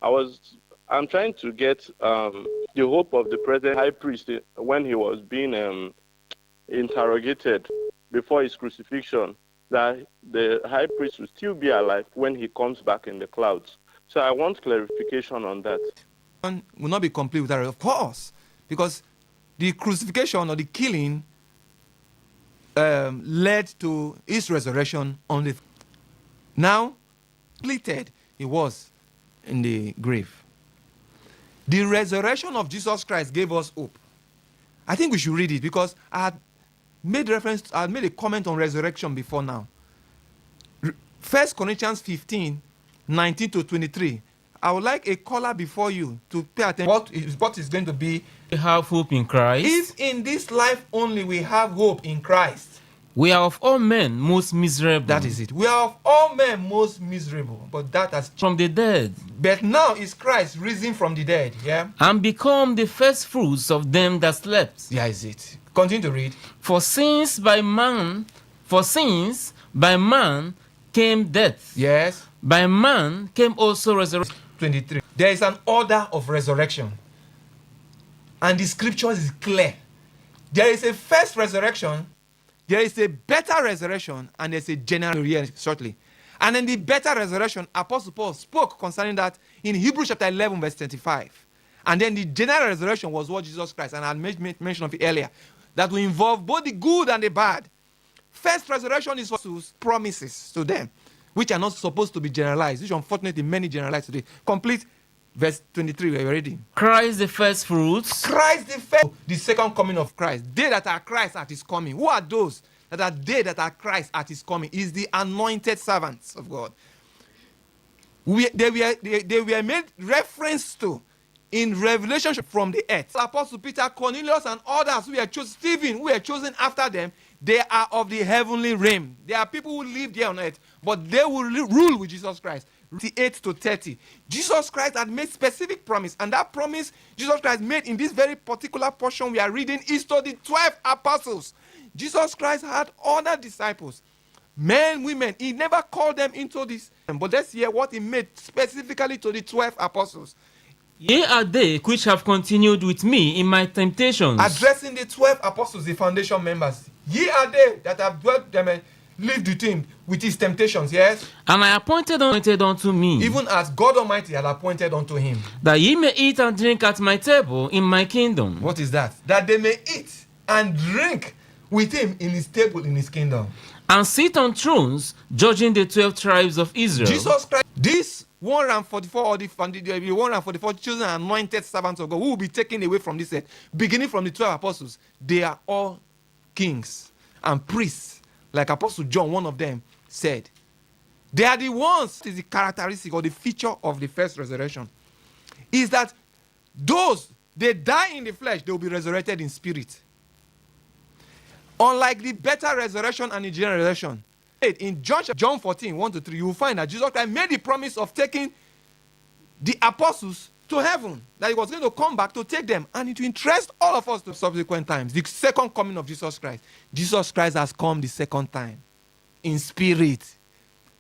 I'm trying to get the hope of the present high priest when he was being interrogated before his crucifixion, that the high priest will still be alive when he comes back in the clouds. So I want clarification on that. Will not be complete with that, of course, because the crucifixion or the killing led to his resurrection on the now completed. He was in the grave. The resurrection of Jesus Christ gave us hope. I think we should read it because I had made a comment on resurrection before now. 1 Corinthians 15, 19 to 23. I would like a caller before you to pay attention. What is going to be? We have hope in Christ. If in this life only we have hope in Christ, we are of all men most miserable. That is it. We are of all men most miserable. But that has from the dead. But now is Christ risen from the dead, yeah? And become the first fruits of them that slept. Yeah, is it. Continue to read. For since by man came death. Yes. By man came also resurrection. 23. There is an order of resurrection. And the scriptures is clear. There is a first resurrection, there is a better resurrection, and there's a general here shortly. And in the better resurrection, Apostle Paul spoke concerning that in Hebrews chapter 11, verse 25. And then the general resurrection was what Jesus Christ, and I made mention of it earlier, that will involve both the good and the bad. First resurrection is promises to them, which are not supposed to be generalized, which unfortunately many generalize today. Complete verse 23, we are reading. Christ the first fruits. Christ the first, the second coming of Christ. They that are Christ at his coming. Who are those? that are they that are Christ at his coming. Is the anointed servants of God. They were made reference to in Revelation from the earth. Apostle Peter, Cornelius, and others who were chosen, Stephen, who were chosen after them, they are of the heavenly realm. They are people who live there on earth, but they will rule with Jesus Christ. 28 to 30. Jesus Christ had made specific promise, and that promise Jesus Christ made in this very particular portion we are reading is to the 12 apostles. Jesus Christ had other disciples, men, women. He never called them into this. But let's hear what he made specifically to the 12 apostles. Ye are they which have continued with me in my temptations. Addressing the 12 apostles, the foundation members. Ye are they that have dwelt them and lived with him with his temptations, yes? And I appointed unto me, even as God Almighty had appointed unto him, that ye may eat and drink at my table in my kingdom. What is that? That they may eat and drink with him in his table in his kingdom. And sit on thrones, judging the 12 tribes of Israel. Jesus Christ, this 144 or the 144 chosen and anointed servants of God who will be taken away from this earth, beginning from the 12 apostles, they are all kings and priests, like Apostle John, one of them, said. They are the ones, is the characteristic or the feature of the first resurrection, is that those, they die in the flesh, they will be resurrected in spirit. Unlike the better resurrection and the general resurrection. In John 14, 1-3, you will find that Jesus Christ made the promise of taking the apostles to heaven, that he was going to come back to take them, and it will interest all of us to subsequent times. The second coming of Jesus Christ. Jesus Christ has come the second time in spirit.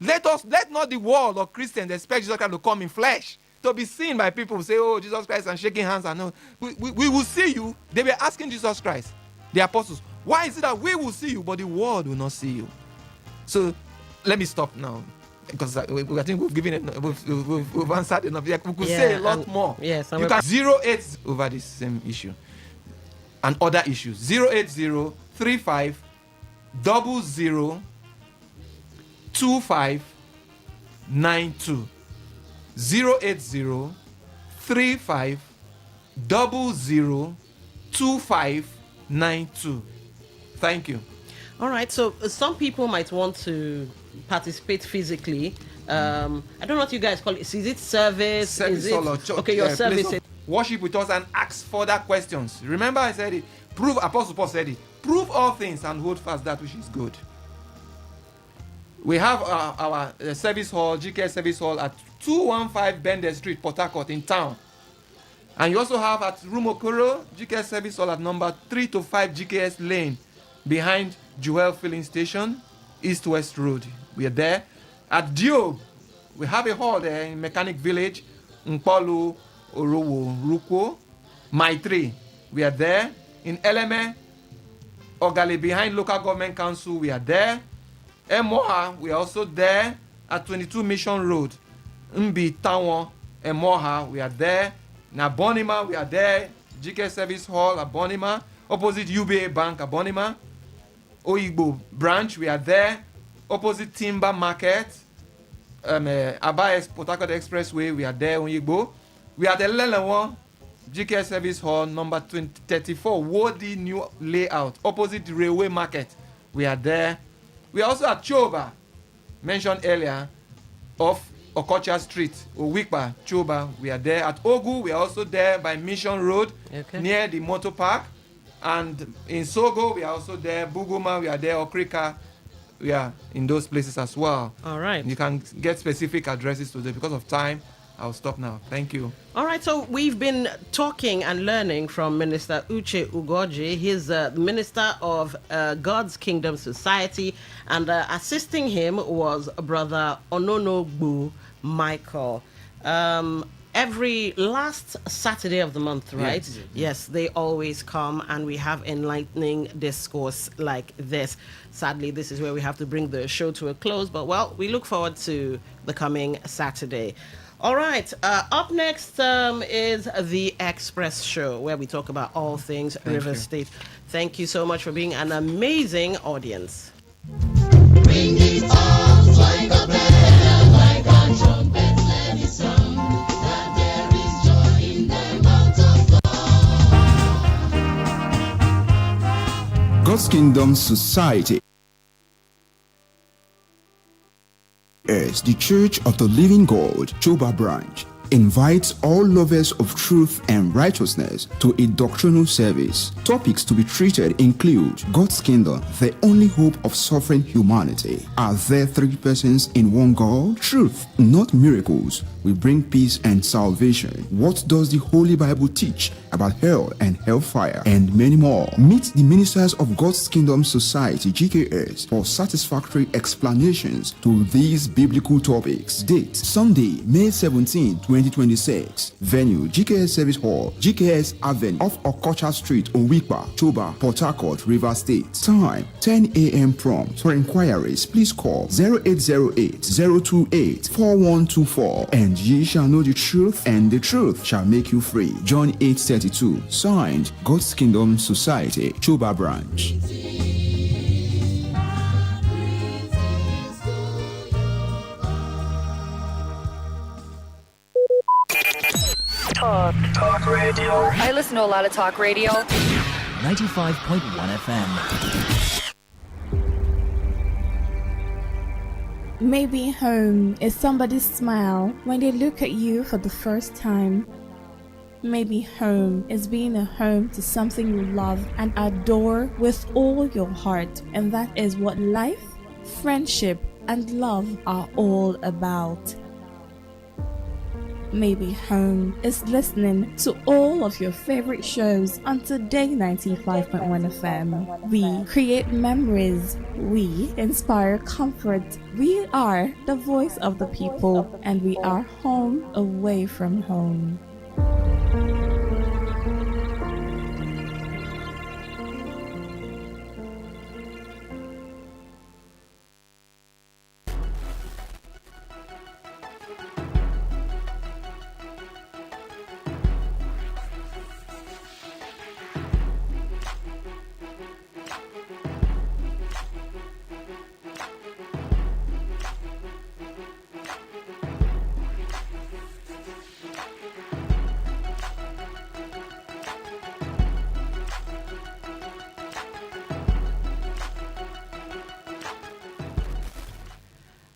Let not the world or Christians expect Jesus Christ to come in flesh, to be seen by people who say, oh, Jesus Christ, and shaking hands. And no. We will see you. They were asking Jesus Christ, the apostles, why is it that we will see you, but the world will not see you? So let me stop now, because I think we've given it, we've answered enough. We could say a lot more. Yes, you can 08 over this same issue and other issues. 080 35 00 2592. 080 35 00 2592. Thank you. All right, so some people might want to participate physically. I don't know what you guys call it. Is it service? Service is it, or church, okay, your service. Worship with us and ask further questions. Remember I said it. Apostle Paul said it. Prove all things and hold fast that which is good. We have our service hall, GKS service hall at 215 Bender Street, Port Harcourt in town. And you also have at Rumokoro, GKS service hall at number 3 to 5 GKS Lane, behind Jewel Filling Station, East-West Road. We are there. At Dio, we have a hall there in Mechanic Village, Nkpolu, Orowo, Ruko, Maitri. We are there. In Eleme, Ogale, behind Local Government Council, we are there. Emoha, we are also there. At 22 Mission Road, Mbi Tawon, Emoha, we are there. Na Bonima, we are there. GK Service Hall at Bonima, opposite UBA Bank at Bonima. Oyigbo branch, we are there. Opposite Timber Market, Abayes Port Harcourt Expressway, we are there. Oyigbo. We are at Elelewo, GK Service Hall, number 34, Wodi New Layout, opposite the Railway Market. We are there. We are also at Choba, mentioned earlier, off Okocha Street, Owikpa, Choba. We are there. At Ogu, we are also there by Mission Road, near the Motor Park. And in Sogo, we are also there. Buguma, we are there. Okrika, we are in those places as well. All right. You can get specific addresses today. Because of time, I'll stop now. Thank you. All right, so we've been talking and learning from Minister Uche Ugoji. He's the Minister of God's Kingdom Society, and assisting him was Brother Ononogbu Michael. Every last Saturday of the month, right? Yes. Yes, they always come and we have enlightening discourse like this. Sadly, this is where we have to bring the show to a close, but well, we look forward to the coming Saturday. All right, up next is the Express Show, where we talk about all things River State. Thank you so much for being an amazing audience. Bring it on like a bell, like a trumpet, let it sound, that there is joy in the mouth of God. God's Kingdom Society. GKS, the Church of the Living God, Choba Branch, invites all lovers of truth and righteousness to a doctrinal service. Topics to be treated include God's kingdom, the only hope of suffering humanity. Are there three persons in one God? Truth, not miracles, will bring peace and salvation. What does the Holy Bible teach about hell and hellfire? And many more. Meet the ministers of God's Kingdom Society, GKS, for satisfactory explanations to these biblical topics. Date, Sunday, May 17, 2026. Venue, GKS Service Hall, GKS Avenue, off Okocha Street, Owikpa, Choba, Port Harcourt, Rivers State. Time, 10 a.m. prompt. For inquiries, please call 0808-028-4124. And ye shall know the truth, and the truth shall make you free. John 8:32. Signed, God's Kingdom Society, Choba Branch. Talk radio. I listen to a lot of talk radio. 95.1 FM. Maybe home is somebody's smile when they look at you for the first time. Maybe home is being a home to something you love and adore with all your heart. And that is what life, friendship, and love are all about. Maybe home is listening to all of your favorite shows on Today 95.1 FM. We create memories. We inspire comfort. We are the voice of the people, and we are home away from home.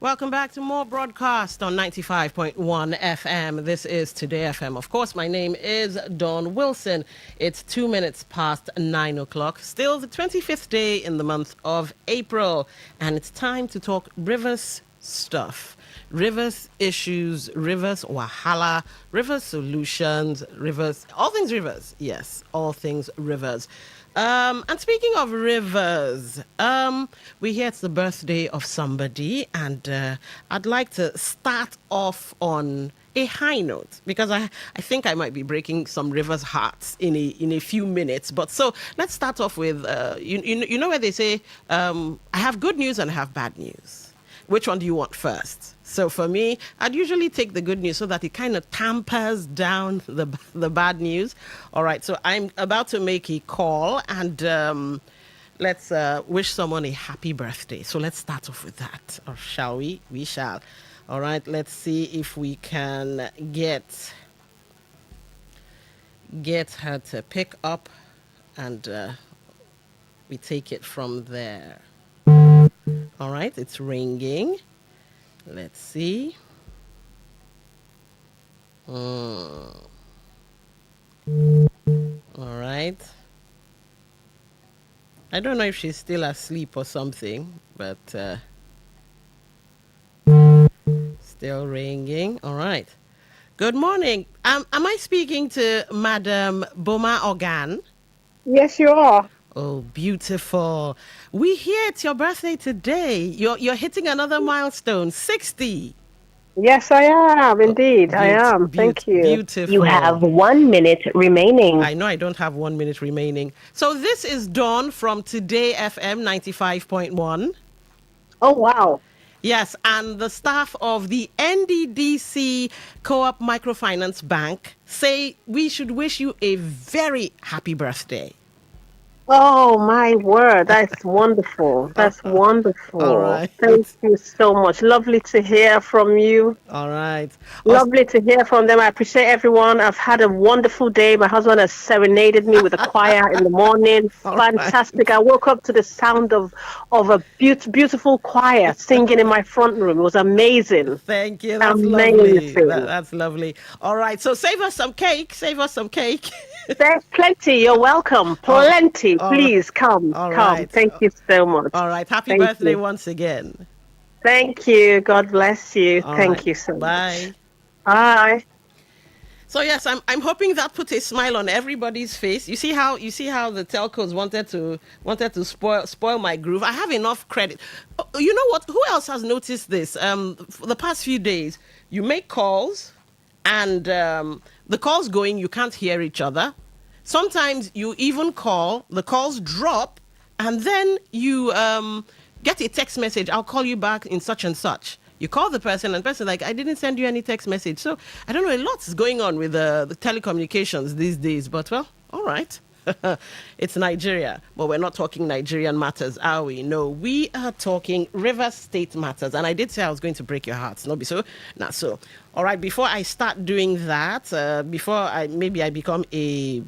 Welcome back to more broadcast on 95.1 FM. This is Today FM. Of course, my name is Dawn Wilson. It's 2 minutes past 9 o'clock. Still the 25th day in the month of April. And it's time to talk Rivers stuff. Rivers issues, Rivers wahala, Rivers solutions, Rivers, all things Rivers. Yes, all things Rivers. And speaking of rivers, we hear it's the birthday of somebody, and I'd like to start off on a high note because I think I might be breaking some rivers' hearts in a few minutes. But so let's start off with you know where they say I have good news and I have bad news. Which one do you want first? So for me, I'd usually take the good news so that it kind of tampers down the bad news. All right, so I'm about to make a call, and let's wish someone a happy birthday. So let's start off with that, or shall we? We shall. All right, let's see if we can get her to pick up, and we take it from there. All right, it's ringing. Let's see. All right. I don't know if she's still asleep or something, but still ringing. All right. Good morning. Am I speaking to Madam Boma Organ? Yes, you are. Oh, beautiful. We hear it's your birthday today. You're hitting another milestone, 60. Yes, I am. Indeed, I am. Thank you. Beautiful. You have 1 minute remaining. I know I don't have 1 minute remaining. So this is Dawn from Today FM 95.1. Oh, wow. Yes, and the staff of the NDDC Co-op Microfinance Bank say we should wish you a very happy birthday. Oh my word, that's wonderful. That's All wonderful. right. Thank you so much. Lovely to hear from you. All right. Lovely to hear from them. I appreciate everyone. I've had a wonderful day. My husband has serenaded me with a choir in the morning. All right. Fantastic. I woke up to the sound of a beautiful choir singing in my front room. It was amazing. Thank you. That's lovely. Amazing. That's lovely. All right. So save us some cake. Save us some cake. There's plenty. You're welcome. all, Plenty. all, Please come. all Come. right. Thank you so much. All right. Happy Thank birthday you. once again. Thank you. God bless you. All Thank right. you so Bye. much. Bye. So yes, I'm hoping that put a smile on everybody's face. You see how the telcos wanted to spoil my groove. I have enough credit. Oh, you know what? Who else has noticed this? For the past few days, you make calls, and the calls going, you can't hear each other. Sometimes you even call, the calls drop, and then you get a text message. I'll call you back in such and such. You call the person, and the person like, I didn't send you any text message. So I don't know, a lot is going on with the telecommunications these days. But well, all right. It's Nigeria, but we're not talking Nigerian matters, are we? No, we are talking River State matters. And I did say I was going to break your hearts. Not be so, not so. All right, before I start doing that, before I become a,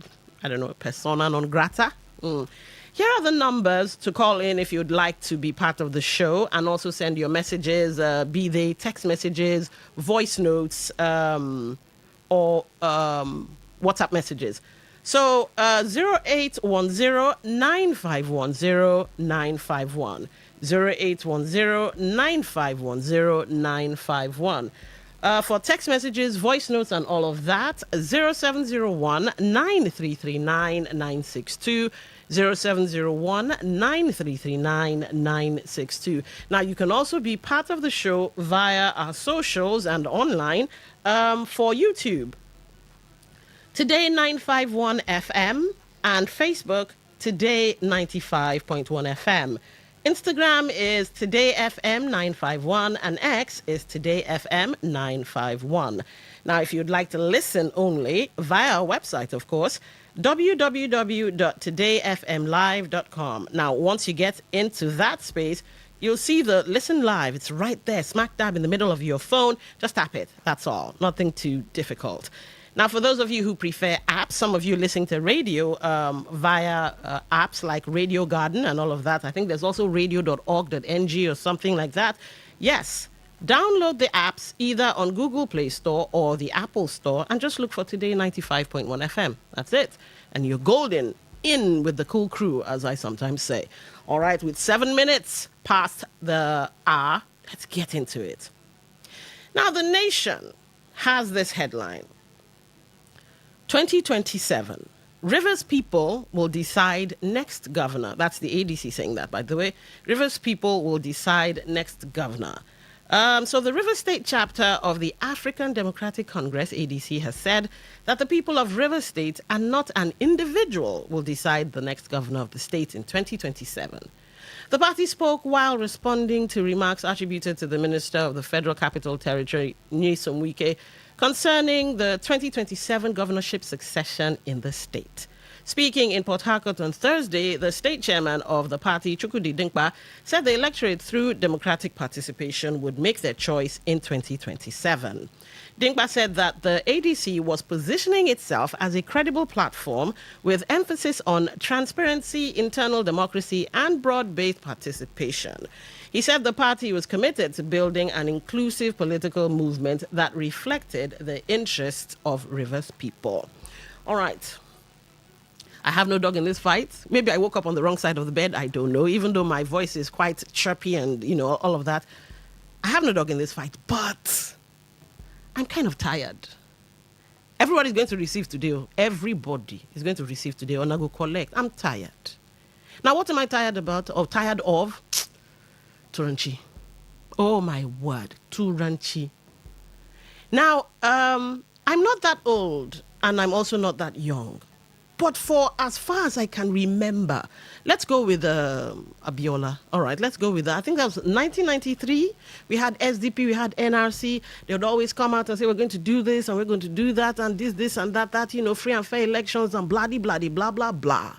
I don't know, a persona non grata. Here are the numbers to call in if you'd like to be part of the show and also send your messages, be they text messages, voice notes, or WhatsApp messages. So 0810-951-0951. 0810-951-0951. For text messages, voice notes, and all of that, 0701-9339-962. 0701-9339-962. Now, you can also be part of the show via our socials and online for YouTube. Today951FM and Facebook, Today95.1 FM. Instagram is TodayFM951 and X is TodayFM951. Now, if you'd like to listen only via our website, of course, www.todayfmlive.com. Now, once you get into that space, you'll see the listen live. It's right there, smack dab in the middle of your phone. Just tap it. That's all. Nothing too difficult. Now, for those of you who prefer apps, some of you listening to radio via apps like Radio Garden and all of that. I think there's also radio.org.ng or something like that. Yes, download the apps either on Google Play Store or the Apple Store and just look for Today 95.1 FM. That's it. And you're golden, in with the cool crew, as I sometimes say. All right, with 7 minutes past the hour, let's get into it. Now, The Nation has this headline. 2027, Rivers people will decide next governor. That's the ADC saying that, by the way. Rivers people will decide next governor. So the Rivers State chapter of the African Democratic Congress, ADC, has said that the people of Rivers State and not an individual will decide the next governor of the state in 2027. The party spoke while responding to remarks attributed to the Minister of the Federal Capital Territory, Nyesom Wike, concerning the 2027 governorship succession in the state. Speaking in Port Harcourt on Thursday, the state chairman of the party, Chukwudi Dinkpa, said the electorate through democratic participation would make their choice in 2027. Dinkpa said that the ADC was positioning itself as a credible platform with emphasis on transparency, internal democracy, and broad-based participation. He said the party was committed to building an inclusive political movement that reflected the interests of Rivers people. All right. I have no dog in this fight. Maybe I woke up on the wrong side of the bed. I don't know. Even though my voice is quite chirpy and, you know, all of that. I have no dog in this fight, but I'm kind of tired. Everybody's going to receive today. Everybody is going to receive today. And I go collect. I'm tired. Now, what am I tired about or tired of? Turanchi. Oh my word, Turanchi. Now, I'm not that old and I'm also not that young. But for as far as I can remember, let's go with Abiola. All right, let's go with that. I think that was 1993. We had SDP, we had NRC. They would always come out and say, we're going to do this and we're going to do that and this and that, you know, free and fair elections and blah, blah, blah, blah, blah.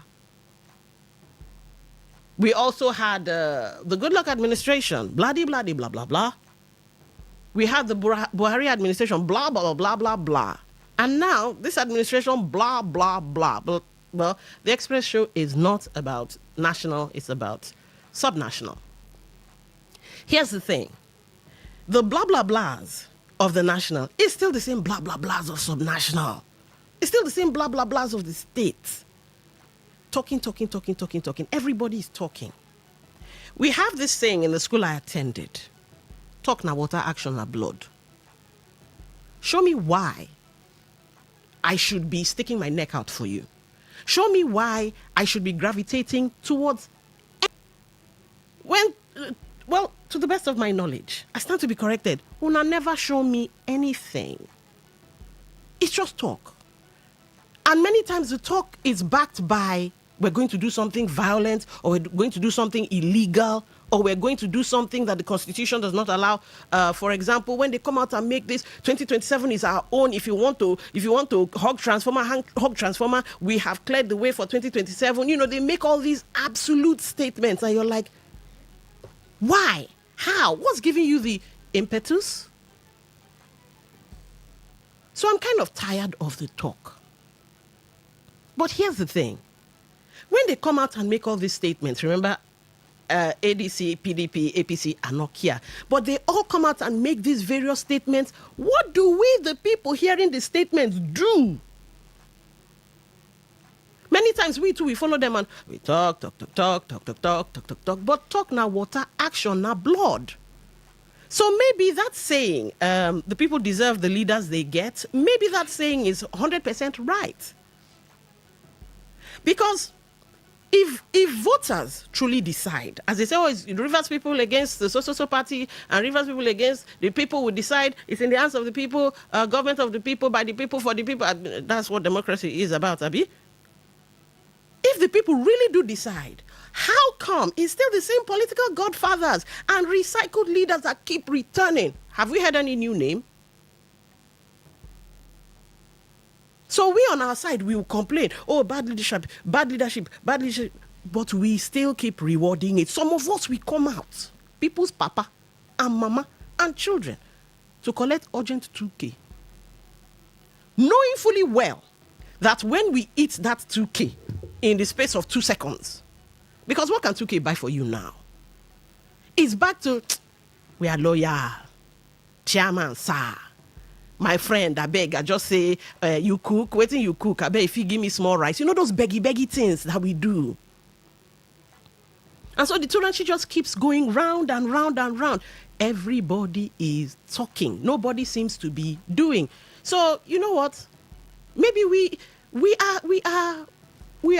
We also had the Goodluck administration, blah, blah, blah, blah, blah, blah. We had the Buhari administration, blah, blah, blah, blah, blah. And now, this administration, blah, blah, blah. But, well, the Express show is not about national, it's about subnational. Here's the thing. The blah, blah, blahs of the national is still the same blah, blah, blahs of subnational. It's still the same blah, blah, blahs of the state. Talking. Everybody is talking. We have this saying in the school I attended. Talk na water, action na blood. Show me why I should be sticking my neck out for you. Show me why I should be gravitating towards well, to the best of my knowledge, I stand to be corrected. Una never show me anything. It's just talk. And many times the talk is backed by we're going to do something violent, or we're going to do something illegal, or we're going to do something that the Constitution does not allow. For example, when they come out and make this 2027 is our own. If you want to hog transformer, we have cleared the way for 2027. You know, they make all these absolute statements, and you're like, why? How? What's giving you the impetus? So I'm kind of tired of the talk. But here's the thing. When they come out and make all these statements, remember, ADC, PDP, APC are not here, but they all come out and make these various statements. What do we, the people hearing the statements, do? Many times we too, we follow them and we talk, but talk now water, action now blood. So maybe that saying, the people deserve the leaders they get, maybe that saying is 100% right. Because if voters truly decide, as they say, oh, it's Rivers people against the so party, and Rivers people against the people will decide, it's in the hands of the people, government of the people, by the people, for the people. That's what democracy is about, Abi. If the people really do decide, how come it's still the same political godfathers and recycled leaders that keep returning? Have we had any new name? So we on our side, we will complain, oh, bad leadership, but we still keep rewarding it. Some of us, we come out, people's papa and mama and children, to collect urgent 2K. Knowing fully well that when we eat that 2K in the space of 2 seconds, because what can 2K buy for you now? It's back to, we are loyal, chairman, sir. My friend, I beg, I just say, you cook, waiting you cook, I beg if you give me small rice. You know those beggy things that we do. And so the Turanchi just keeps going round and round and round. Everybody is talking. Nobody seems to be doing. So, you know what? Maybe we are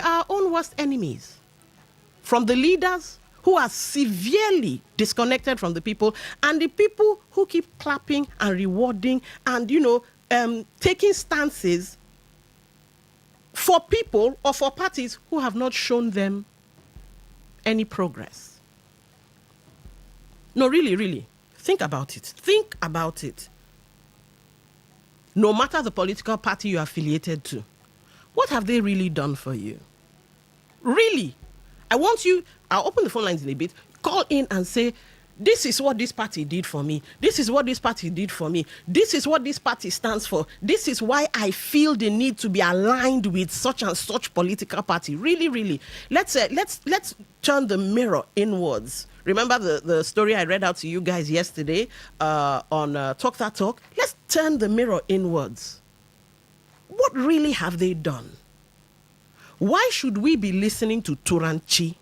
our own worst enemies. From the leaders who are severely disconnected from the people, and the people who keep clapping and rewarding and, taking stances for people or for parties who have not shown them any progress. No, really, think about it. Think about it. No matter the political party you're affiliated to, what have they really done for you? Really? I'll open the phone lines in a bit, call in and say, this is what this party did for me. This is what this party did for me. This is what this party stands for. This is why I feel the need to be aligned with such and such political party. Really. Let's turn the mirror inwards. Remember the story I read out to you guys yesterday on Talk That Talk? Let's turn the mirror inwards. What really have they done? Why should we be listening to Turanchi?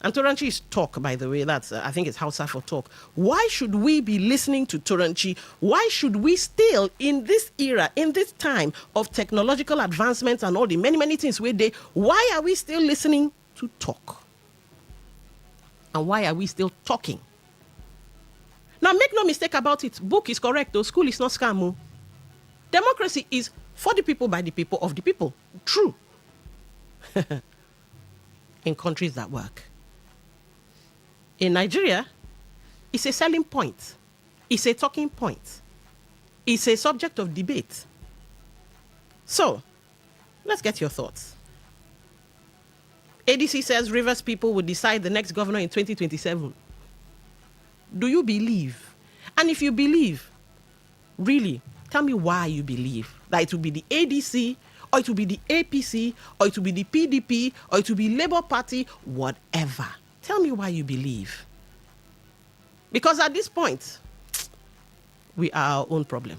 And Turanchi is talk, by the way. That's I think it's Hausa for talk. Why should we be listening to Turanchi? Why should we still, in this era, in this time of technological advancements and all the many things we do, why are we still listening to talk? And why are we still talking? Now, make no mistake about it. Book is correct, though. School is not scam. Democracy is for the people, by the people, of the people. True. In countries that work. In Nigeria, it's a selling point. It's a talking point. It's a subject of debate. So, let's get your thoughts. ADC says Rivers people will decide the next governor in 2027. Do you believe? And if you believe, really, tell me why you believe that it will be the ADC, or it will be the APC, or it will be the PDP, or it will be Labour Party, whatever. Tell me why you believe. Because at this point, we are our own problem.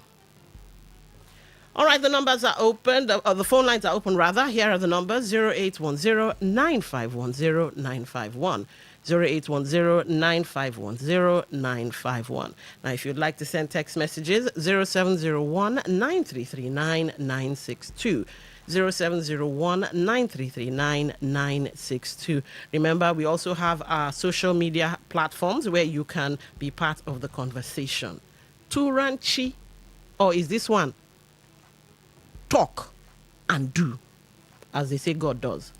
All right, the numbers are open. The phone lines are open, rather. Here are the numbers: 0810-9510-951. 0810-9510-951. Now, if you'd like to send text messages, 0701-9339-962. 0701-9339-962. Remember, we also have our social media platforms where you can be part of the conversation. Turanchi, or is this one? Talk and do, as they say God does.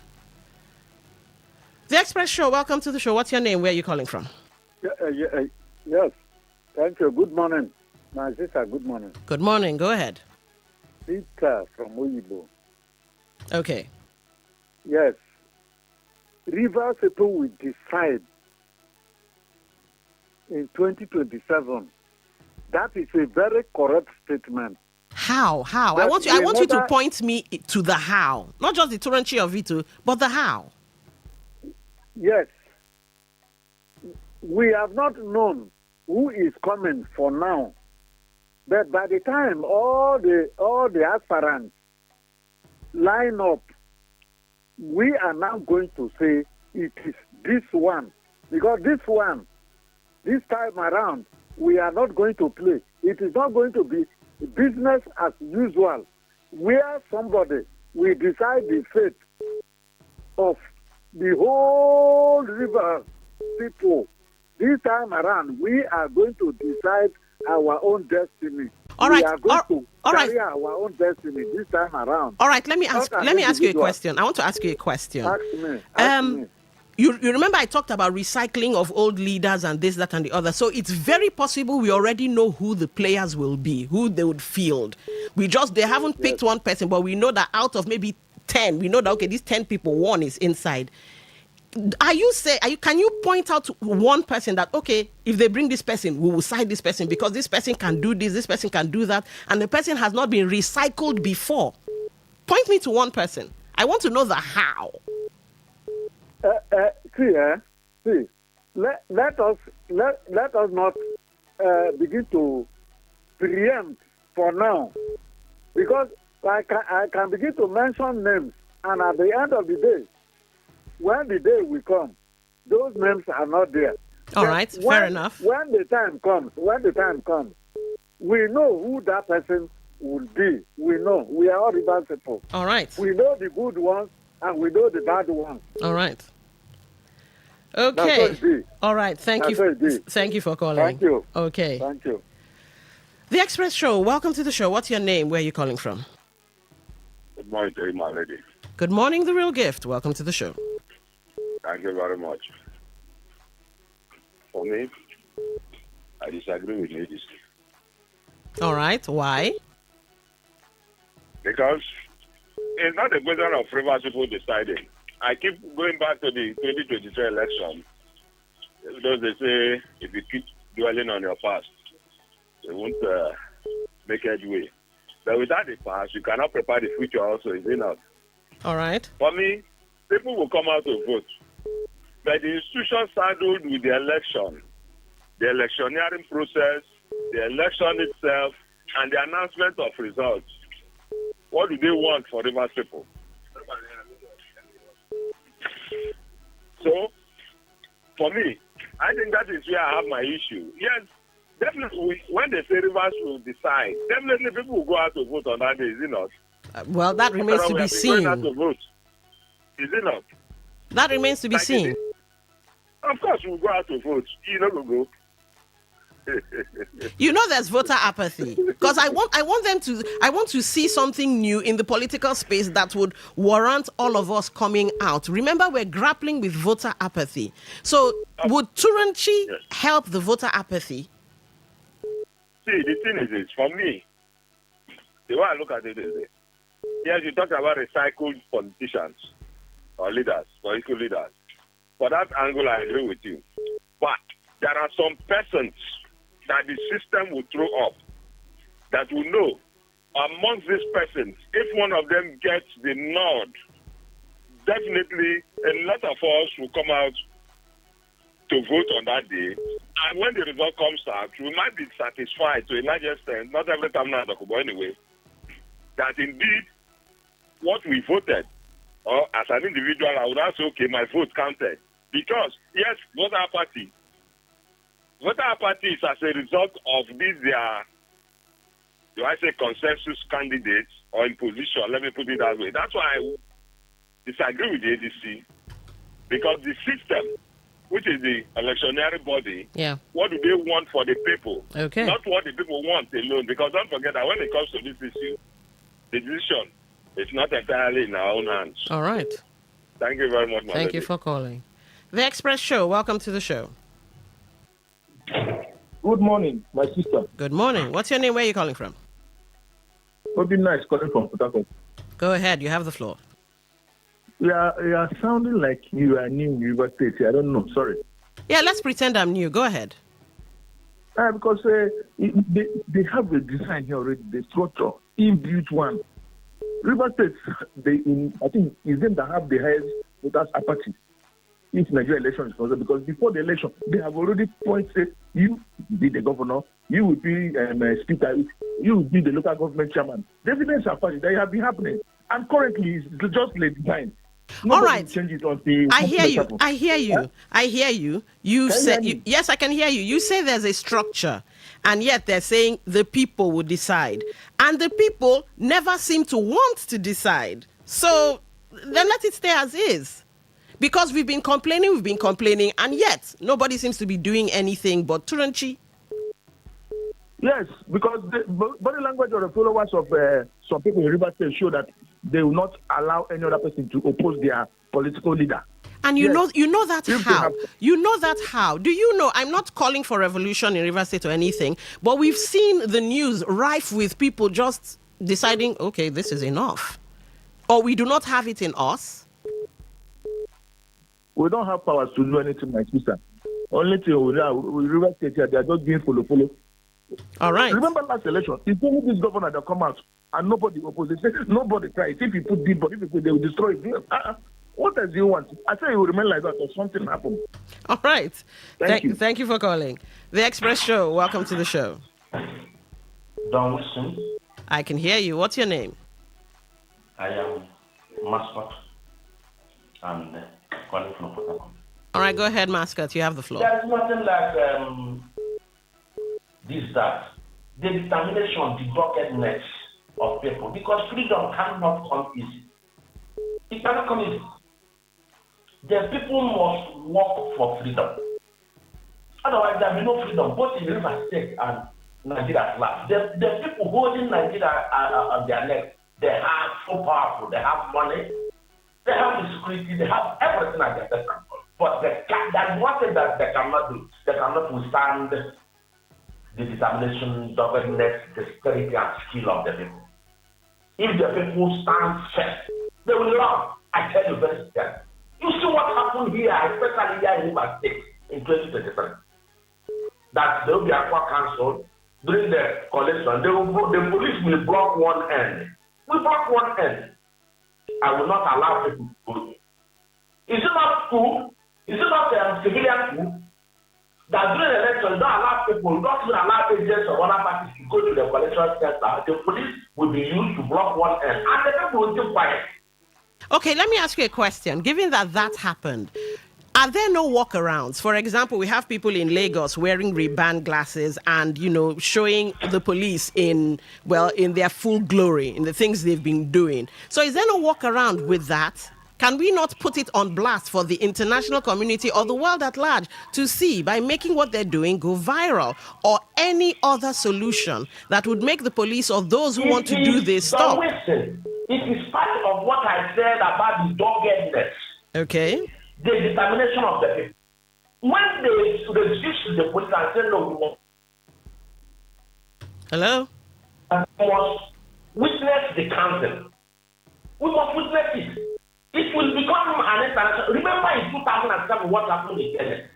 The Express Show, welcome to the show. What's your name? Where are you calling from? Yes, thank you. Good morning. My sister, good morning. Good morning. Go ahead. Peter from Oyibo. Okay. Yes. Rivers people will decide in 2027. That is a very correct statement. How? I want you to point me to the how. Not just the Turanchi of it, but the how. Yes. We have not known who is coming for now. But by the time all the aspirants line up, we are now going to say it is this one. Because this one, this time around, we are not going to play. It is not going to be business as usual, where somebody will decide the fate of the whole river people. This time around, we are going to decide our own destiny. All right. We are going to carry our own destiny this time around. All right. Let me ask you a question. I want to ask you a question. Ask me. You remember I talked about recycling of old leaders and this, that, and the other. So it's very possible we already know who the players will be, who they would field. They haven't picked one person, but we know that out of maybe 10, we know that, okay, these 10 people, one is inside. Can you point out one person that, okay, if they bring this person, we will side this person because this person can do this person can do that, and the person has not been recycled before? Point me to one person. I want to know the how. See, let us not begin to preempt for now, because I can begin to mention names, and at the end of the day, when the day will come, those names are not there. All right, fair enough. When the time comes, we know who that person will be. We know. We are all Rivers people. All right. We know the good ones and we know the bad ones. All right. Okay. All right. Thank you for calling. Thank you. Okay. Thank you. The Express Show. Welcome to the show. What's your name? Where are you calling from? Good morning to you, my lady. Good morning, The Real Gift. Welcome to the show. Thank you very much. For me, I disagree with ladies. All right. Why? Because it's not a question of Rivers people deciding. I keep going back to the 2023 election. Those they say, if you keep dwelling on your past, they won't make headway. But without the past, you cannot prepare the future also, is it not? All right. For me, people will come out to vote. But the institution saddled with the election, the electioneering process, the election itself, and the announcement of results. What do they want for Rivers people? So, for me, I think that is where I have my issue. Yes, definitely, when they say Rivers will decide, definitely people will go out to vote on that day, is it not? Well, that remains to be seen. Going out to vote. Is it not? That remains to be seen. Of course, we'll go out to vote. You know, we'll go. You know, there's voter apathy because I want to see something new in the political space that would warrant all of us coming out. Remember, we're grappling with voter apathy. So, would Turanchi help the voter apathy? See, the thing is this, for me, the way I look at it is this. Yes, you talk about recycled politicians. or leaders, political leaders. For that angle, I agree with you. But there are some persons that the system will throw up that will know amongst these persons, if one of them gets the nod, definitely a lot of us will come out to vote on that day. And when the result comes out, we might be satisfied to a large extent, not every time now, but anyway, that indeed what we voted, or as an individual, I would say, okay, my vote counted. Because, yes, voter apathy is as a result of these, do I say consensus candidates or imposition? Let me put it that way. That's why I disagree with the ADC, because the system, which is the electionary body, what do they want for the people? Okay. Not what the people want alone. Because don't forget that when it comes to this issue, the decision is not entirely in our own hands. All right. Thank you very much, my Thank lady. you for calling. The Express Show, welcome to the show. Good morning, my sister. Good morning. What's your name? Where are you calling from? Would be nice calling from Port Harcourt. Go ahead, you have the floor. You are sounding like you are new in River State. I don't know, sorry. Yeah, let's pretend I'm new. Go ahead. Because they have a design here already, the structure, inbuilt one. River State, I think, is them that have the highest voters apathy if Nigeria election is concerned, because before the election, they have already pointed, you be the governor, you will be speaker, you will be the local government chairman. The evidence apathy, they have been happening. And currently, it's just late design. All right. I hear you. Happen. I hear you. Huh? I hear you. You Can said you hear me? yes, I can hear you. You say there's a structure, and yet they're saying the people will decide, and the people never seem to want to decide. So then let it stay as is, because we've been complaining, and yet nobody seems to be doing anything but Turanchi. Yes, because the body language of the followers of some people in River State show that they will not allow any other person to oppose their political leader. And you Yes. know that If they how? have- You know that how? Do you know? I'm not calling for revolution in River State or anything, but we've seen the news rife with people just deciding, okay, this is enough, or we do not have it in us. We don't have powers to do anything, my sister. Only thing we River State here, they are just being follow. All right. Remember last election, it's only this governor that come out and nobody opposes. They say nobody tries. If you put deep, but if you put, they will destroy it. What does you want? I say you will remain like that or something happen. All right. Thank you. Thank you for calling. The Express Show, welcome to the show. Don Wilson. I can hear you. What's your name? I am Mascot and calling from Port Harcourt. All right, go ahead, Mascot. You have the floor. There is nothing like that. The determination, the doggedness of people, because freedom cannot come easy. It cannot come easy. The people must work for freedom. Otherwise, there will be no freedom, both in River State and Nigeria at large. The people holding Nigeria on their neck, they are so powerful. They have money, they have the security, they have everything at their disposal. But there's one thing that they cannot do. They cannot withstand the determination, doggedness, dexterity, and skill of the people. If the people stand first, they will learn. I tell you very clearly. You see what happened here, especially here in River State in 2023. That there will be a court council during the coalition. The police will block one end. We block one end. I will not allow people to go. Is it not cool? Is it not civilian coup? That during the election, you don't allow people, you don't even allow agents or other parties to go to the collection center. The police will be used to block one end, and the people will keep quiet. Okay, let me ask you a question. Given that happened, are there no workarounds? For example, we have people in Lagos wearing Ray-Ban glasses and, showing the police in their full glory, in the things they've been doing. So is there no workaround with that? Can we not put it on blast for the international community or the world at large to see by making what they're doing go viral, or any other solution that would make the police or those who want to do this stop? Listen, it is part of what I said about the doggedness. Okay. The determination of the people. When they resist the police and say, no, we must. Hello? We must witness the council. We must witness it. it will become an international. Remember in 2007 what happened in Kenya?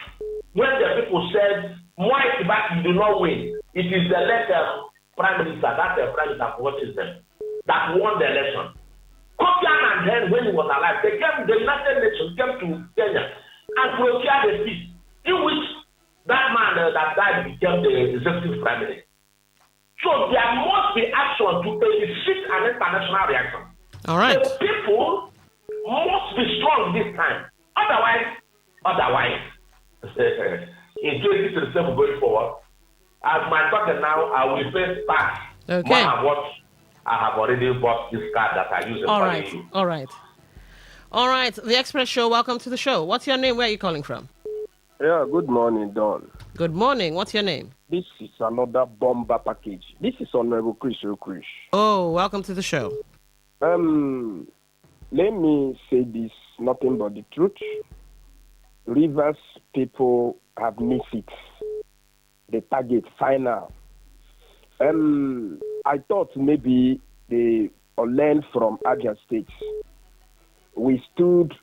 When the people said, Mwai Kibaki did not win, it is the later prime minister, that's the prime minister, what is them, that won the election. Kofi Annan then, when he was alive, the United Nations came to Kenya and procured a peace in which that man that died became the executive prime minister. So there must be action to elicit an international reaction. All right. The people must be strong this time. Otherwise, in 2027 going forward, as my talking now, I will face tax more than what I have already bought this card that I use. All right. The Express Show, welcome to the show. What's your name? Where are you calling from? Yeah, good morning, Don. Good morning. What's your name? This is another bomber package. This is Honorable Chris Okrish. Oh, welcome to the show. Let me say this, nothing but the truth. Rivers people have missed it. The target final. I thought maybe they learned from Abia State. We stood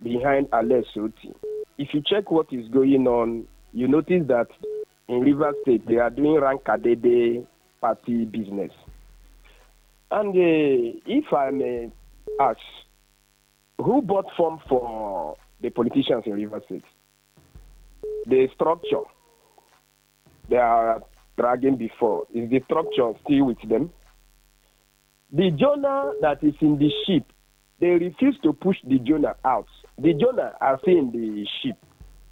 behind Alessoti. If you check what is going on, you notice that in Rivers State they are doing Rankadede party business. And if I may ask, who bought form for the politicians in Rivers State? The structure they are dragging before, is the structure still with them? The Jonah that is in the ship, they refuse to push the Jonah out. The Jonah are still in the ship.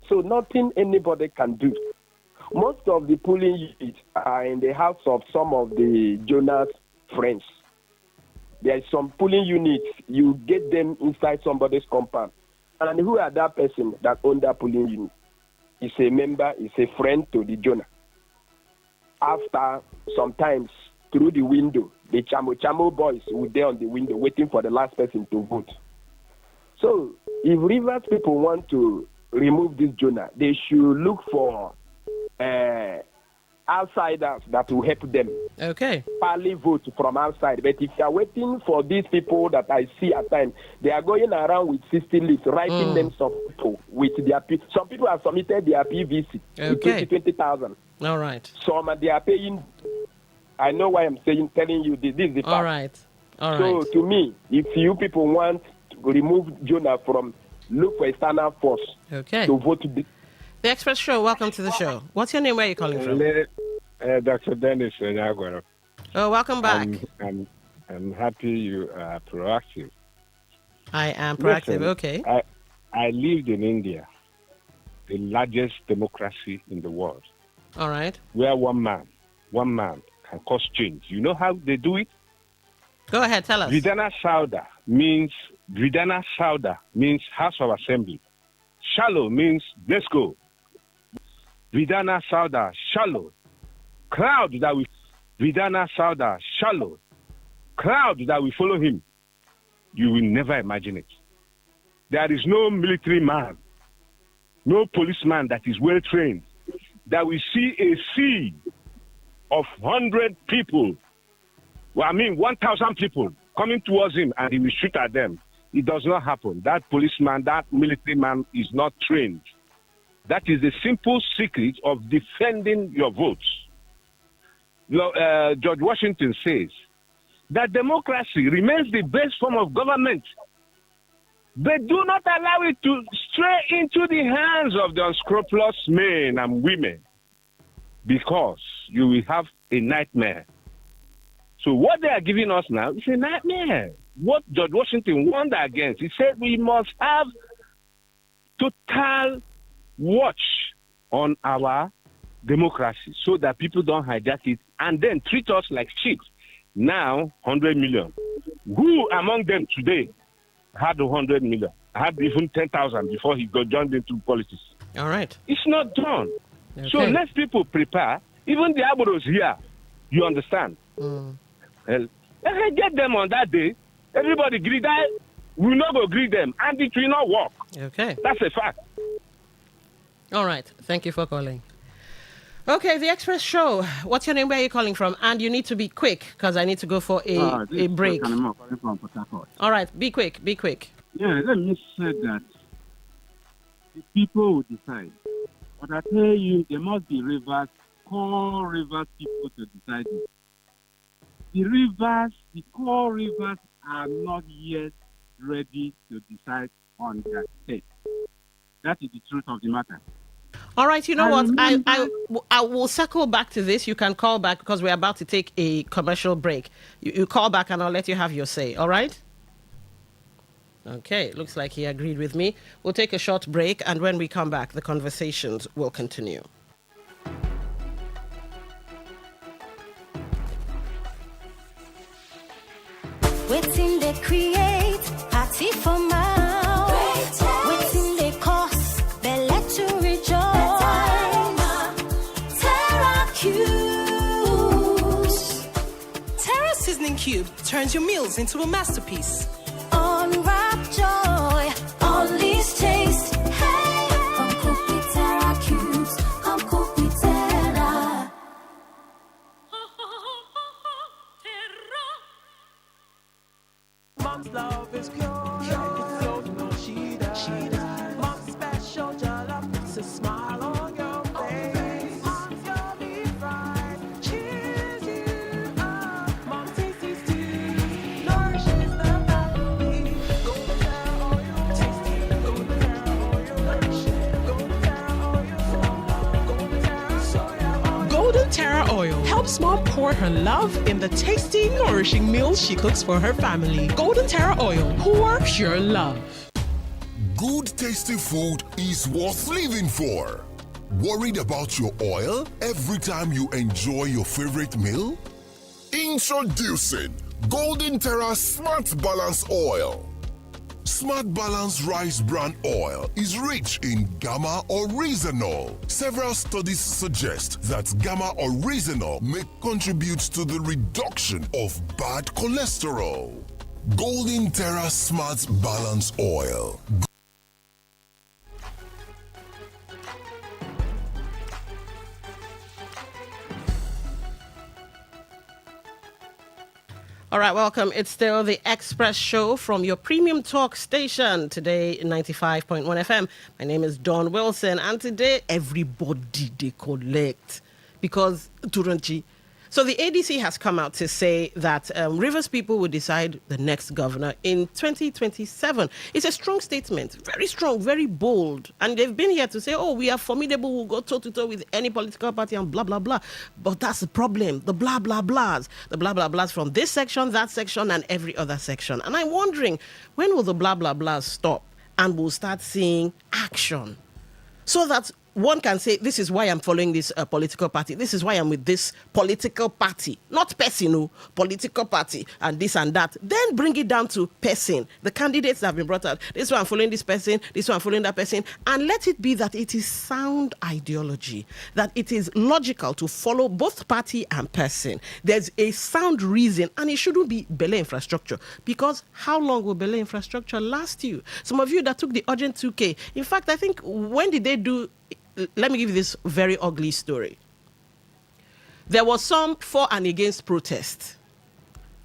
So nothing anybody can do. Most of the polling units are in the house of some of the Jonah's friends. There is some polling units, you get them inside somebody's compound. And who are that person that own that polling unit? It's a member, it's a friend to the Jonah. After sometimes through the window, the Chamo boys will be on the window waiting for the last person to vote. So if Rivers people want to remove this Jonah, they should look for outsiders that will help them. Okay. Partly vote from outside. But if you are waiting for these people that I see at times, they are going around with 60 lists, writing names of people with their some people have submitted their PVC with 20,000. All right. Some they are paying. I know why I'm telling you this is the fact. All right. So to me, if you people want to remove Jonah from, look for external force to vote. The Express Show, welcome to the show. What's your name? Where are you calling from? Dr. Dennis Onyagwaro. Oh, welcome back. I'm happy you are proactive. I am proactive, Listen, okay. I lived in India, the largest democracy in the world. All right. Where one man can cause change. You know how they do it? Go ahead, tell us. Vidana Sauda means House of Assembly. Shallow means let's go. Vidana Sauda, shallow. Crowd that will follow him. You will never imagine it. There is no military man, no policeman that is well trained that will see a sea of 100 people, 1,000 people coming towards him and he will shoot at them. It does not happen. That policeman, that military man is not trained. That is the simple secret of defending your votes. George Washington says that democracy remains the best form of government, but do not allow it to stray into the hands of the unscrupulous men and women, because you will have a nightmare. So what they are giving us now is a nightmare. What George Washington warned against, he said we must have total watch on our democracy so that people don't hijack it and then treat us like chicks. Now, 100 million. Who among them today had 100 million? Had even 10,000 before he got joined into politics? All right. It's not done. Okay. So let people prepare. Even the Aboros here, you understand? Well, let's get them on that day. Everybody agree that we not go agree them, and it will not work. Okay. That's a fact. All right. Thank you for calling. Okay, the Express Show. What's your name? Where are you calling from? And you need to be quick because I need to go for a break. All right, be quick. let me say that the people will decide. But I tell you, there must be core rivers people to decide it. The core rivers are not yet ready to decide on their state. That is the truth of the matter. All right, you know what? remember- I will circle back to this. You can call back because we're about to take a commercial break. You call back and I'll let you have your say, all right? Okay, looks like he agreed with me. We'll take a short break, and when we come back, the conversations will continue. Waiting they create, party for mouth. Waiting they cause, they let you rejoice. Terra Cubes. Terra Seasoning Cube turns your meals into a masterpiece. Unwrap joy, unleash taste. Hey, come cook with Terra Cubes. Come cook with Terra. Mom's love is pure. It's so no she does. Mom's special jollof puts a smile on your face. Mom's your beef fries cheers you up. Mom's tasty stew nourishes the family. Golden Terra oil, tasty. Golden Terra oil, nourishing. Golden Terra oil, Golden Terra soya oil. Golden Terra Oil helps mom pour her love in the tasty, nourishing meals she cooks for her family. Golden Terra Oil, pour pure love. Good tasty food is worth living for. Worried about your oil every time you enjoy your favorite meal? Introducing Golden Terra Smart Balance Oil. Smart Balance Rice Bran Oil is rich in gamma oryzanol. Several studies suggest that gamma oryzanol may contribute to the reduction of bad cholesterol. Golden Terra Smart Balance Oil. All right, welcome. It's still the Express Show from your premium talk station, Today 95.1 FM. My name is Dawn Wilson, and today everybody they collect because Turanchi. So the ADC has come out to say that Rivers people will decide the next governor in 2027. It's a strong statement, very strong, very bold. And they've been here to say, oh, we are formidable, we'll go toe-to-toe with any political party and blah, blah, blah. But that's the problem, the blah, blah, blahs. The blah, blah, blahs from this section, that section, and every other section. And I'm wondering, when will the blah, blah, blahs stop and we'll start seeing action? So that one can say, this is why I'm following this political party. This is why I'm with this political party. Not person, no, political party and this and that. Then bring it down to person. The candidates that have been brought out. This one I'm following this person. This one I'm following that person. And let it be that it is sound ideology. That it is logical to follow both party and person. There's a sound reason. And it shouldn't be Bele infrastructure. Because how long will Bele infrastructure last you? Some of you that took the urgent 2K. In fact, I think, when did they do... Let me give you this very ugly story. There was some for and against protest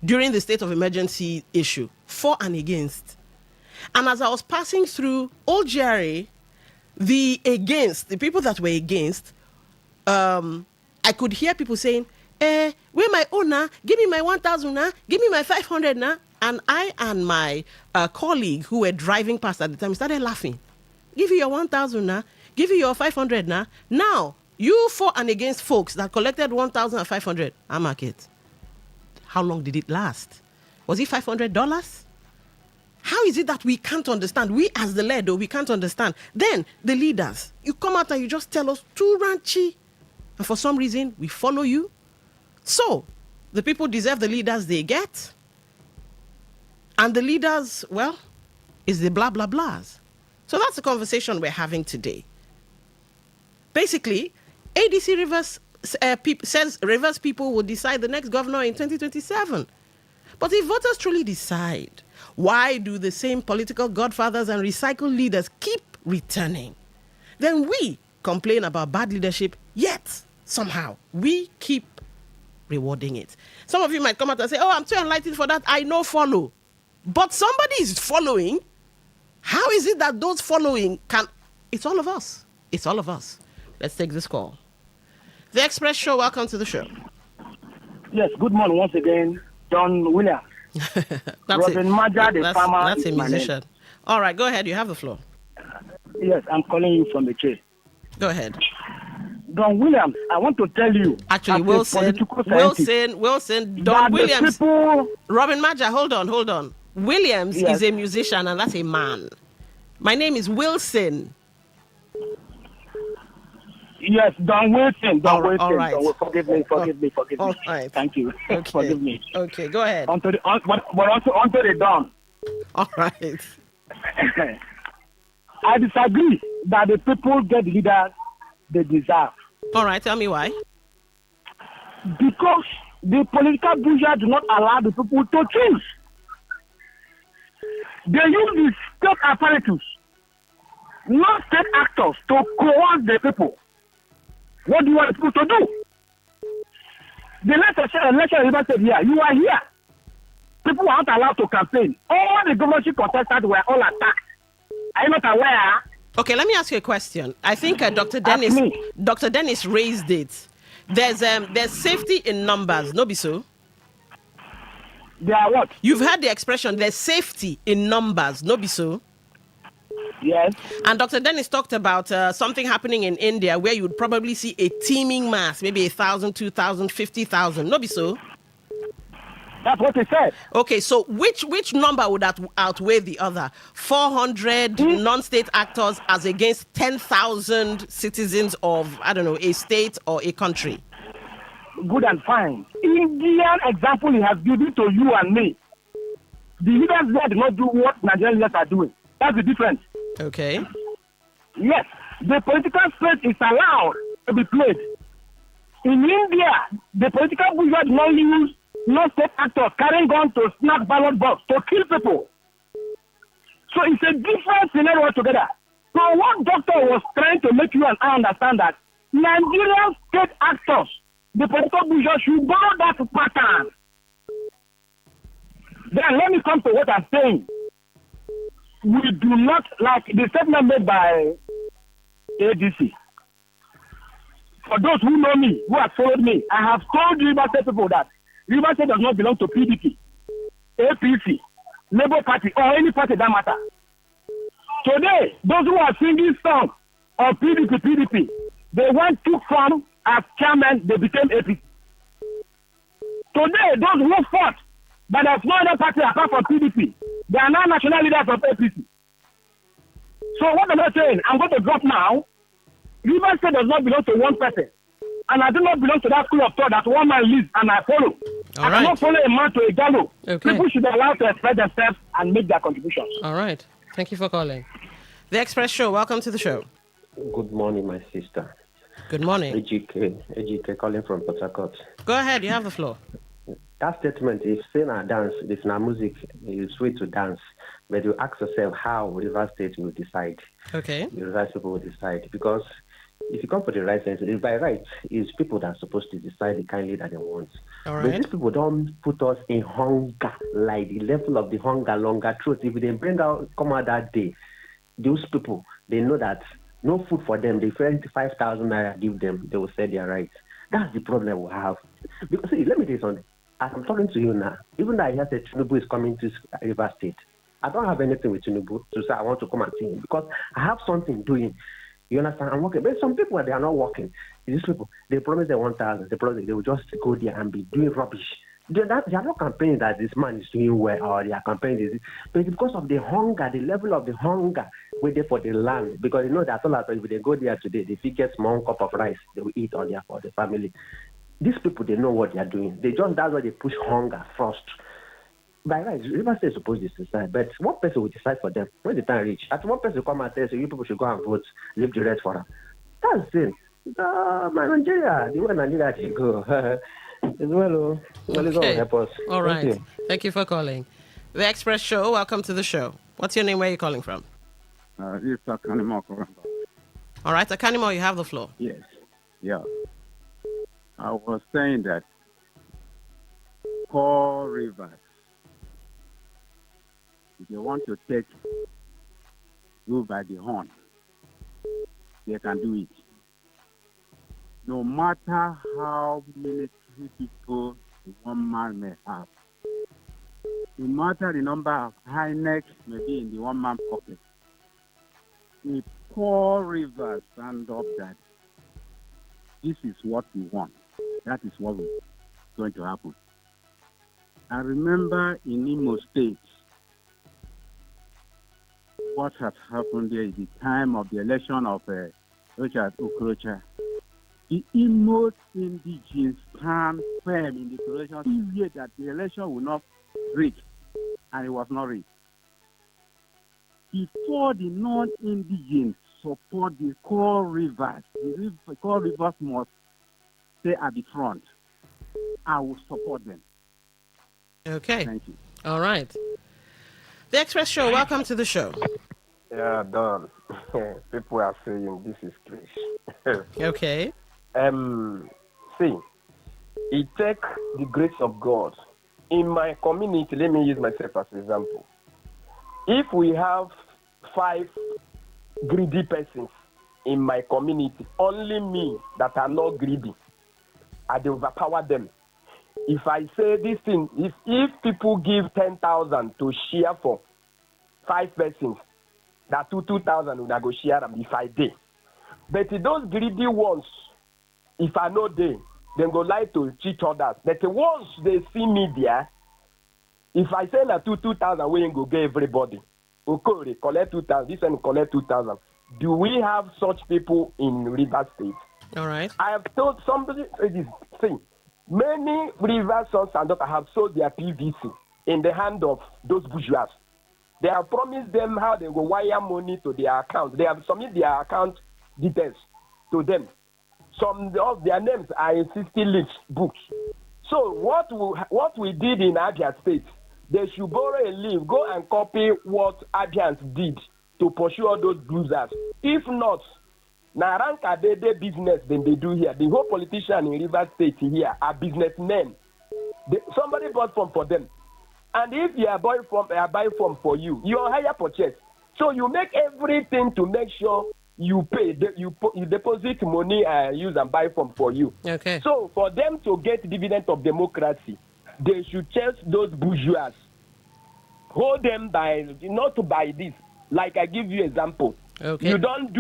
during the state of emergency issue. For and against. And as I was passing through Old GRA, the people that were against, I could hear people saying, where my owner, give me my 1,000 now, give me my 500 now. And I and my colleague who were driving past at the time started laughing. Give you your 1,000 now. Give you your 500 now. Now, you for and against folks that collected 1,500. I mark it. How long did it last? Was it $500? How is it that we can't understand? We as the leader, we can't understand. Then, the leaders, you come out and you just tell us, too ranchy. And for some reason, we follow you. So, the people deserve the leaders they get. And the leaders, well, is the blah, blah, blahs. So that's the conversation we're having today. Basically, ADC Rivers says Rivers people will decide the next governor in 2027. But if voters truly decide, why do the same political godfathers and recycled leaders keep returning? Then we complain about bad leadership, yet somehow we keep rewarding it. Some of you might come out and say, oh, I'm too enlightened for that. I know follow. But somebody is following. How is it that those following can... It's all of us. It's all of us. Let's take this call. The Express Show, welcome to the show. Yes, good morning once again, John Williams. Robin Maja, the farmer. That's a musician. All right, go ahead. You have the floor. Yes, I'm calling you from the chair. Go ahead. Don Williams, I want to tell you. Actually, Wilson, Don Williams. Robin Maja, hold on. Williams is a musician, and that's a man. My name is Wilson. Yes, Don Wilson. All right. Forgive me. All right. Thank you. Okay. Forgive me. Okay, go ahead. But also onto the Don. All right. I disagree that the people get the leaders they deserve. All right, tell me why. Because the political bourgeois do not allow the people to choose. They use the state apparatus, not state actors, to coerce the people. What do you want the people to do? The election River said here, you are here. People were not allowed to campaign. All the governorship contestants were all attacked. Are you not aware? Okay, let me ask you a question. I think Dr. Dennis raised it. There's safety in numbers, no be so? There are what? You've heard the expression, there's safety in numbers, no be so? Yes. And Dr. Dennis talked about something happening in India where you'd probably see a teeming mass, maybe 1,000, 2,000, 50,000, no be so? That's what he said. Okay, so which number would that outweigh the other? 400 non-state actors as against 10,000 citizens of, I don't know, a state or a country? Good and fine. Indian example he has given to you and me. The leaders there do not do what Nigerian leaders are doing. That's the difference. Okay. Yes, the political space is allowed to be played. In India, the political bourgeois do not use non-state actors carrying guns to snap ballot box to kill people. So it's a different scenario altogether. So what doctor was trying to make you and I understand that Nigerian state actors, the political bourgeois should borrow that pattern. Then let me come to what I'm saying. We do not, like the statement made by ADC. For those who know me, who have followed me, I have told River State people that River State does not belong to PDP, APC, Labour Party, or any party that matter. Today, those who are singing songs of PDP, they went too far as chairman, they became APC. Today, those who fought, but there's no other party apart from PDP, they are now national leaders of APC. So what am I saying? I'm going to drop now. River State does not belong to one person. And I do not belong to that school of thought that one man leads and I follow. I cannot follow a man to a gallows. Okay. People should be allowed to express themselves and make their contributions. All right. Thank you for calling. The Express Show, welcome to the show. Good morning, my sister. Good morning. AGK calling from Port Harcourt. Go ahead, you have the floor. That statement is saying our dance, it's not music, it's sweet to dance. But you ask yourself how River State will decide. Okay. The River people will decide. Because if you come for the right sense, by right, it's people that are supposed to decide the kind leader they want. All But right. these people don't put us in hunger, like the level of the longer truth. If they come out that day, those people, they know that no food for them, the 25,000 naira give them, they will say they are right. That's the problem we have. Because see, let me tell you something. As I'm talking to you now, even though I hear that Tinubu is coming to River State, I don't have anything with Tinubu to say I want to come and see him because I have something doing. You understand? I'm working. But some people, they are not working. These people, they promise they 1,000. They promise they will just go there and be doing rubbish. They are not campaigning that this man is doing well or they are campaigning this. But it's because of the hunger, the level of the hunger waiting for the land. Because you know that all if they go there today, they get small cup of rice they will eat on there for the family. These people, they know what they are doing. That's why they push hunger first. By right, River State is supposed to decide, but one person will decide for them when the time reach. At one person come and say, so you people should go and vote, leave the rest for them. That's the thing. My Nigeria, the way Nigeria should go. As well, it's all help us. All right. Thank you for calling. The Express Show, welcome to the show. What's your name? Where are you calling from? It's Akanimo. All right, Akanimo, you have the floor. Yes. Yeah. I was saying that Paul Rivers, if you want to take go by the horn, they can do it. No matter how military people one man may have, no matter the number of high necks may be in the one man pocket, a poor river stand up that this is what we want. That is what is going to happen. I remember in Imo State, what had happened there at the time of the election of Richard Okrocha. The Imo indigenes stand firm in the election, yet that the election will not reach, and it was not reached. Before the non-indigenes support the core rivers, the core rivers must stay at the front. I will support them. Okay. Thank you. All right. The Express Show, welcome to the show. Yeah, done. People are saying this is Chris. Okay. See, it takes the grace of God. In my community, let me use myself as an example. If we have 5 greedy persons in my community, only me that are not greedy, I will overpower them. If I say this thing, if people give 10,000 to share for 5 persons, that 2,000 will go share them if I did. But those greedy ones, if I know they go lie to cheat others. But once they see me there, if I say that 2,000, we ain't go get everybody. Okay, collect 2,000. This one collect 2,000. Do we have such people in River State? All right. I have told somebody this. See, many river sons and daughters have sold their PVC in the hand of those bourgeois. They have promised them how they will wire money to their account. They have submitted their account details to them. Some of their names are in 60 leaves books. So what we did in Abia State, they should borrow a leaf, go and copy what Abians did to pursue all those bruisers. If not, Naranka they business than they do here. The whole politician in River State here are businessmen. Somebody bought from for them. And if you are buying from for you, you are higher purchase. So you make everything to make sure you pay, you deposit money and use and buy from for you. Okay. So for them to get dividend of democracy, they should chase those bourgeois. Hold them by, not to buy this. Like I give you example. Okay. You don't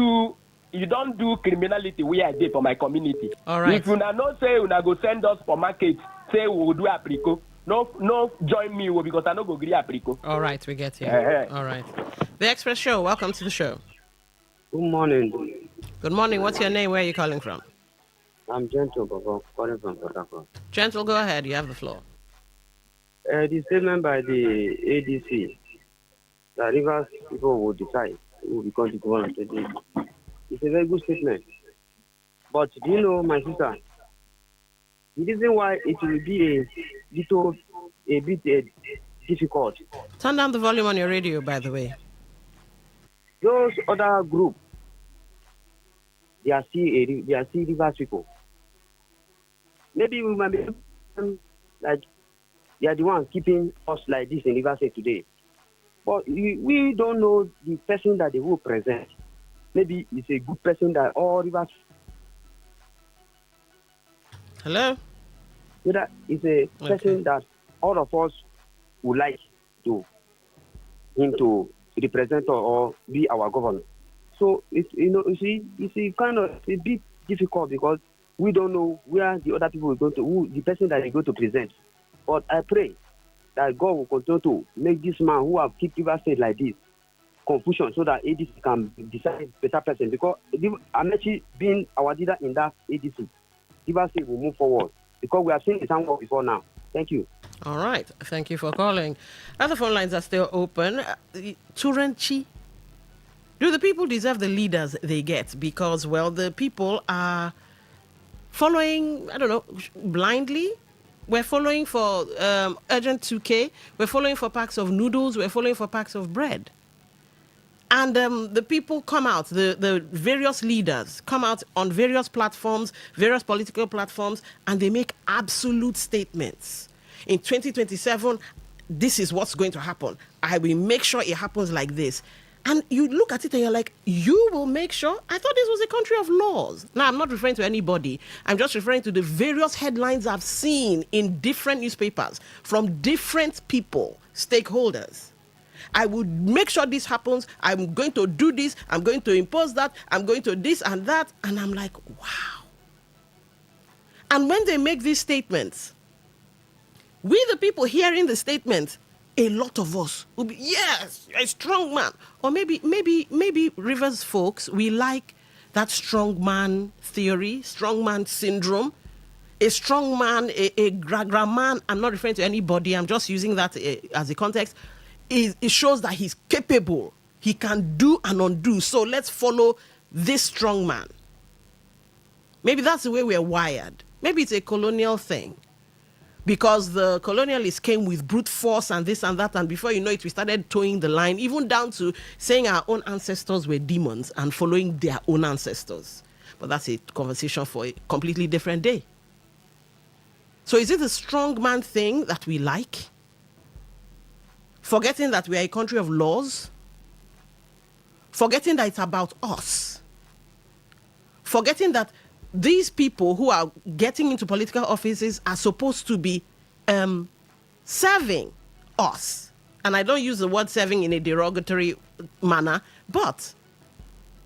do criminality where I did for my community. All right. If you not say you go send us for market, say we will do apricot. No, join me because I no go agree apricot. All right, we get you. All right. The Express Show, welcome to the show. Good morning. Good morning. What's your name? Where are you calling from? I'm Gentle, calling from Port Harcourt. Gentle, go ahead. You have the floor. The statement by the ADC that Rivers people will decide who will become the governor today. It's a very good statement. But do you know, my sister, the reason why it will be a bit difficult. Turn down the volume on your radio, by the way. Those other groups, they are still Rivers people. Maybe we might be like they are the ones keeping us like this in Rivers State today. But we don't know the person that they will present. Maybe it's a good person that all Rivers. Hello? Whether it's a person that all of us would like him to represent or be our governor. So it's a kind of a bit difficult because we don't know where the other people are going to, who the person that is going to present. But I pray that God will continue to make this man who have kept River State like this confusion so that ADC can decide better person. Because Amechi being our leader in that ADC, River State will move forward. Because we have seen it somewhere before now. Thank you. All right. Thank you for calling. Other phone lines are still open. Turanchi, do the people deserve the leaders they get? Because, well, the people are following, I don't know, blindly. We're following for urgent 2K. We're following for packs of noodles. We're following for packs of bread. And the people come out, the various leaders come out on various platforms, various political platforms, and they make absolute statements. In 2027, this is what's going to happen. I will make sure it happens like this. And you look at it and you're like, you will make sure? I thought this was a country of laws. Now, I'm not referring to anybody. I'm just referring to the various headlines I've seen in different newspapers from different people, stakeholders. I would make sure this happens. I'm going to do this. I'm going to impose that. I'm going to this and that. And I'm like, wow. And when they make these statements, we the people hearing the statement, a lot of us will be, yes, a strong man. Or maybe Rivers folks, we like that strong man theory, strong man syndrome. A strong man, a gra man, I'm not referring to anybody, I'm just using that as a context. It shows that he's capable. He can do and undo. So let's follow this strong man. Maybe that's the way we're wired. Maybe it's a colonial thing. Because the colonialists came with brute force and this and that, and before you know it, we started towing the line, even down to saying our own ancestors were demons and following their own ancestors. But that's a conversation for a completely different day. So is it a strong man thing that we like? Forgetting that we are a country of laws? Forgetting that it's about us? Forgetting that these people who are getting into political offices are supposed to be serving us. And I don't use the word serving in a derogatory manner, but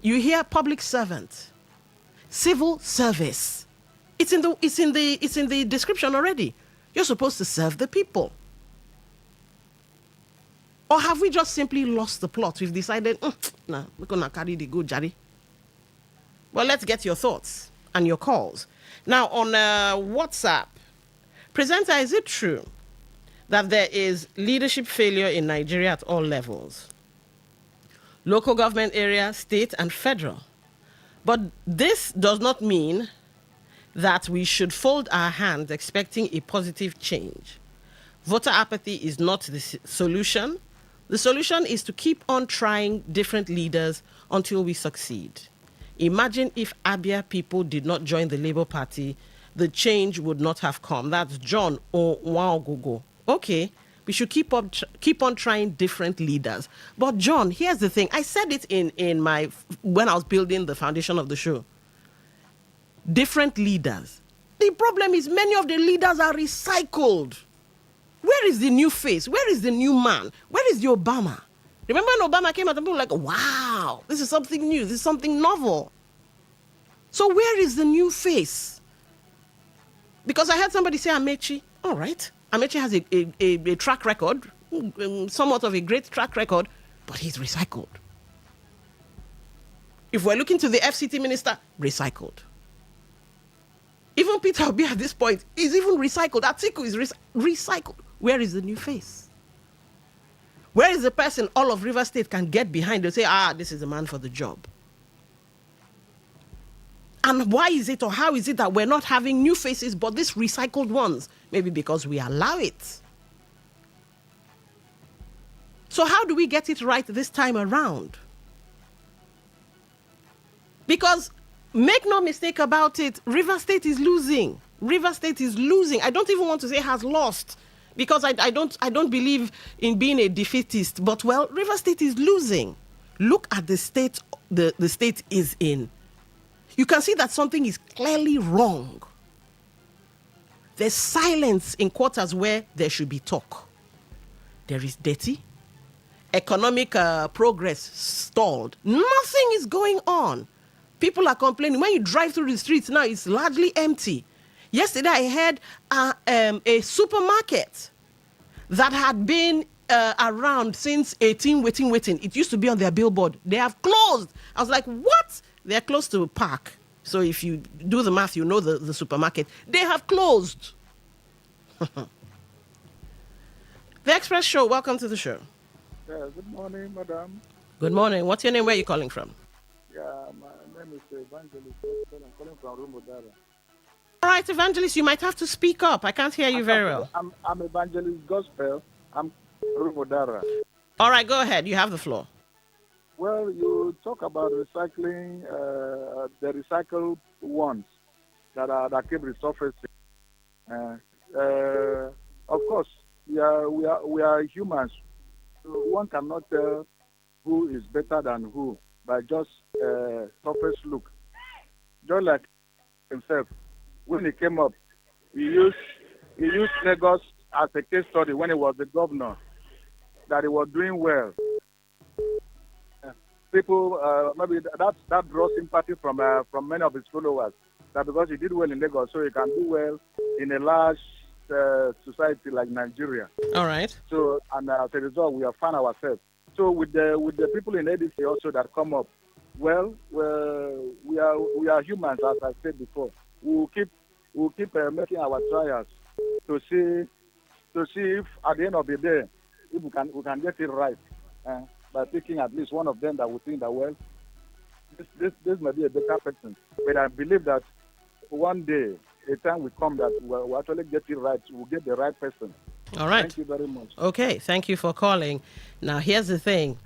you hear public servant, civil service. It's in the description already. You're supposed to serve the people. Or have we just simply lost the plot? We've decided, nah, we're gonna carry the good, Jari. Well, let's get your thoughts and your calls. Now, on WhatsApp, presenter, is it true that there is leadership failure in Nigeria at all levels? Local government area, state, and federal. But this does not mean that we should fold our hands expecting a positive change. Voter apathy is not the solution. The solution is to keep on trying different leaders until we succeed. Imagine if Abia people did not join the Labour Party, the change would not have come. That's John Owaogogo. Okay, we should keep on trying different leaders. But John, here's the thing. I said it when I was building the foundation of the show. Different leaders. The problem is many of the leaders are recycled. Where is the new face? Where is the new man? Where is the Obama? Remember when Obama came out and people were like, wow, this is something new. This is something novel. So where is the new face? Because I heard somebody say Amechi. All right. Amechi has a track record, somewhat of a great track record, but he's recycled. If we're looking to the FCT minister, recycled. Even Peter Obi at this point is even recycled. Atiku is recycled. Where is the new face? Where is the person all of River State can get behind and say, this is the man for the job? And why is it or how is it that we're not having new faces but these recycled ones? Maybe because we allow it. So how do we get it right this time around? Because make no mistake about it, River State is losing. River State is losing. I don't even want to say has lost because I don't believe in being a defeatist. But well, River State is losing. Look at the state the state is in. You can see that something is clearly wrong. There's silence in quarters where there should be talk. There is dirty. Economic progress stalled. Nothing is going on. People are complaining. When you drive through the streets now, it's largely empty. Yesterday, I heard a supermarket that had been around since 18 waiting. It used to be on their billboard. They have closed. I was like, what? They're close to a park. So if you do the math, you know the supermarket. They have closed. The Express Show, welcome to the show. Yeah, good morning, madam. Good morning. What's your name? Where are you calling from? Yeah, my name is Evangelist. I'm calling from Rumodara. All right, Evangelist, you might have to speak up. I can't hear you very well. I'm Evangelist Gospel. I'm Rumodara. All right, go ahead. You have the floor. Well, you talk about recycling, the recycled ones that keep resurfacing. Of course, we are humans. So one cannot tell who is better than who by just surface look. Just like himself, when he came up, he used Lagos as a case study when he was the governor, that he was doing well. People, maybe that draws sympathy from many of his followers, that because he did well in Lagos, so he can do well in a large society like Nigeria. All right. So, and as a result, we have found ourselves. So with the people in ADC also that come up, well, we are humans, as I said before. We'll keep making our trials to see if at the end of the day, if we can get it right, by picking at least one of them that we think that, well, this may be a better person. But I believe that one day, a time will come that we'll actually get it right. We'll get the right person. All right. Thank you very much. Okay, thank you for calling. Now, here's the thing.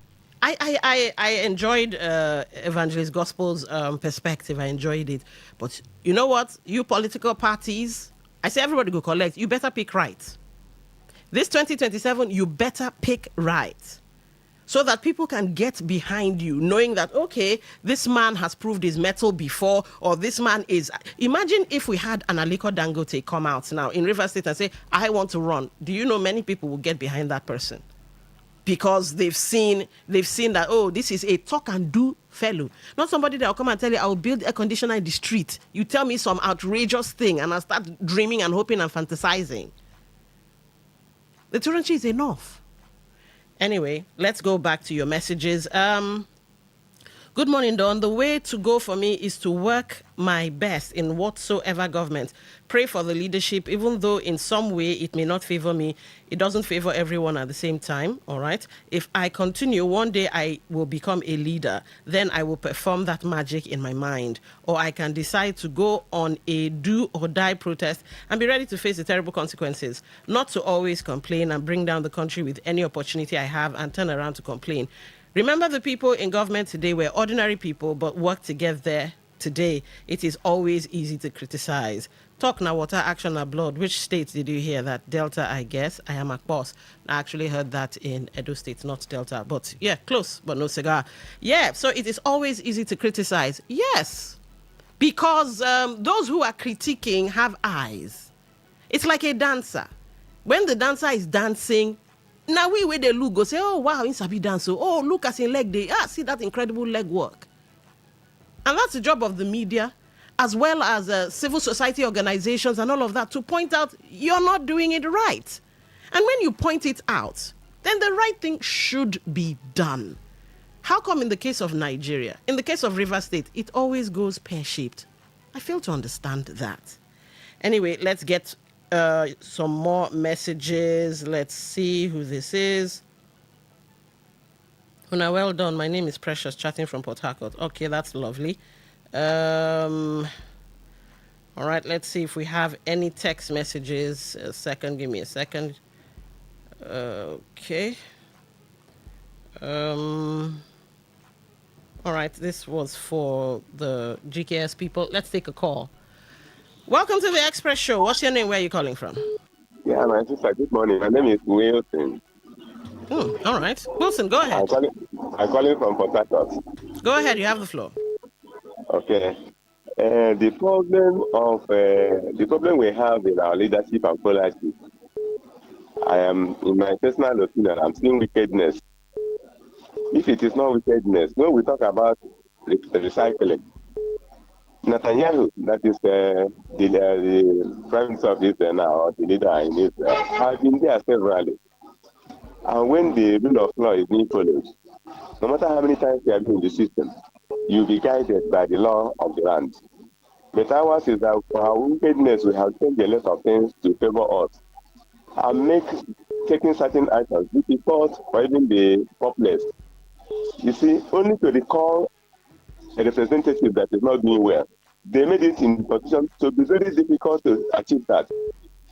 I enjoyed Evangelist Gospel's perspective. I enjoyed it. But you know what? You political parties, I say everybody go collect. You better pick right. This 2027, you better pick right. So that people can get behind you, knowing that, okay, this man has proved his mettle before, or this man is... Imagine if we had an Aliko Dangote come out now in Rivers State and say, I want to run. Do you know many people will get behind that person? Because they've seen that, oh, this is a talk and do fellow. Not somebody that will come and tell you, I will build a conditioner in the street. You tell me some outrageous thing and I'll start dreaming and hoping and fantasizing. The Turanchi is enough. Anyway, let's go back to your messages. Good morning, Don. The way to go for me is to work my best in whatsoever government. Pray for the leadership, even though in some way it may not favor me. It doesn't favor everyone at the same time, all right? If I continue, one day I will become a leader. Then I will perform that magic in my mind. Or I can decide to go on a do or die protest and be ready to face the terrible consequences. Not to always complain and bring down the country with any opportunity I have and turn around to complain. Remember, the people in government today were ordinary people, but work together today. It is always easy to criticize. Talk now, water, action now, blood. Which state did you hear that? Delta, I guess. I am a boss. I actually heard that in Edo State, not Delta. But yeah, close, but no cigar. Yeah, so it is always easy to criticize. Yes, because those who are critiquing have eyes. It's like a dancer. When the dancer is dancing, now we where they look go say, oh wow, in Sabi dance. Oh, look at his leg day. See that incredible leg work. And that's the job of the media, as well as civil society organizations and all of that, to point out you're not doing it right. And when you point it out, then the right thing should be done. How come in the case of Nigeria, in the case of Rivers State, it always goes pear-shaped? I fail to understand that. Anyway, let's get some more messages. Let's see who this is. Una, well done. My name is Precious, chatting from Port Harcourt. Okay, that's lovely. All right, let's see if we have any text messages. A second, give me a second. Okay. All right, this was for the GKS people. Let's take a call. Welcome to the Express Show. What's your name? Where are you calling from? Yeah, my sister, good morning. My name is Wilson. All right. Wilson, go ahead. I'm calling from Port Harcourt. Go ahead, you have the floor. Okay. The problem we have in our leadership and policy, I am, in my personal opinion, I'm seeing wickedness. If it is not wickedness, no, we talk about recycling. Netanyahu, that is the Prime Minister of Israel now, or the leader in Israel, has been there severally. And when the rule of law is being followed, no matter how many times you have been in the system, you'll be guided by the law of the land. But ours is that for our wickedness, we have changed a lot of things to favor us and taking certain items difficult for even the populace. You see, only to recall a representative that is not doing well, they made it in position to be very difficult to achieve that.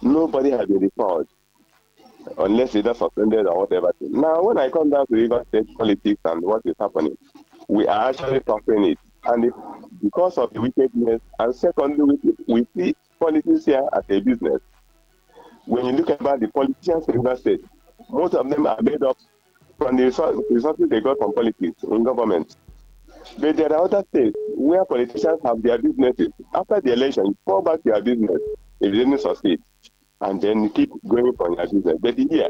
Nobody has been recalled unless either suspended or whatever. Now, when I come down to River State politics and what is happening, we are actually suffering it. And because of the wickedness, and secondly, we see politics here as a business. When you look about the politicians in River State, most of them are made up from the resources they got from politics in government. But there are other states where politicians have their businesses. After the election, you fall back to your business if you didn't succeed, and then you keep going from your business. But here,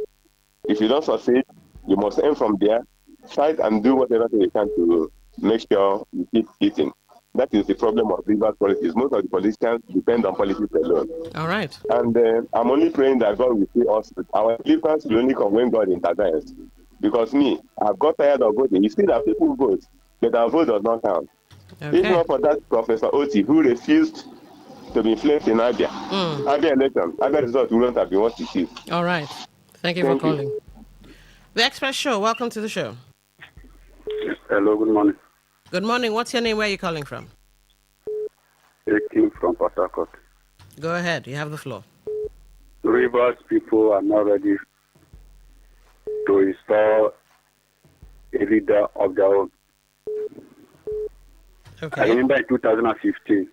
if you don't succeed, you must aim from there, fight and do whatever you can to make sure you keep eating. That is the problem of Rivers politics. Most of the politicians depend on politics alone. All right. And I'm only praying that God will see us. Our deliverance will only come when God intervenes. Because me, I've got tired of voting. You see that people vote, but our vote does not count. Okay. If not for that Professor Oti, who refused to be influenced in Abia, Abia election, Abia result wouldn't have been what it is. All right. Thank you for calling. The Express Show, welcome to the show. Hello, good morning. Good morning. What's your name? Where are you calling from? Akin from Port Harcourt. Go ahead. You have the floor. Rivers people are not ready to install a leader of their own. Okay. I remember in 2015,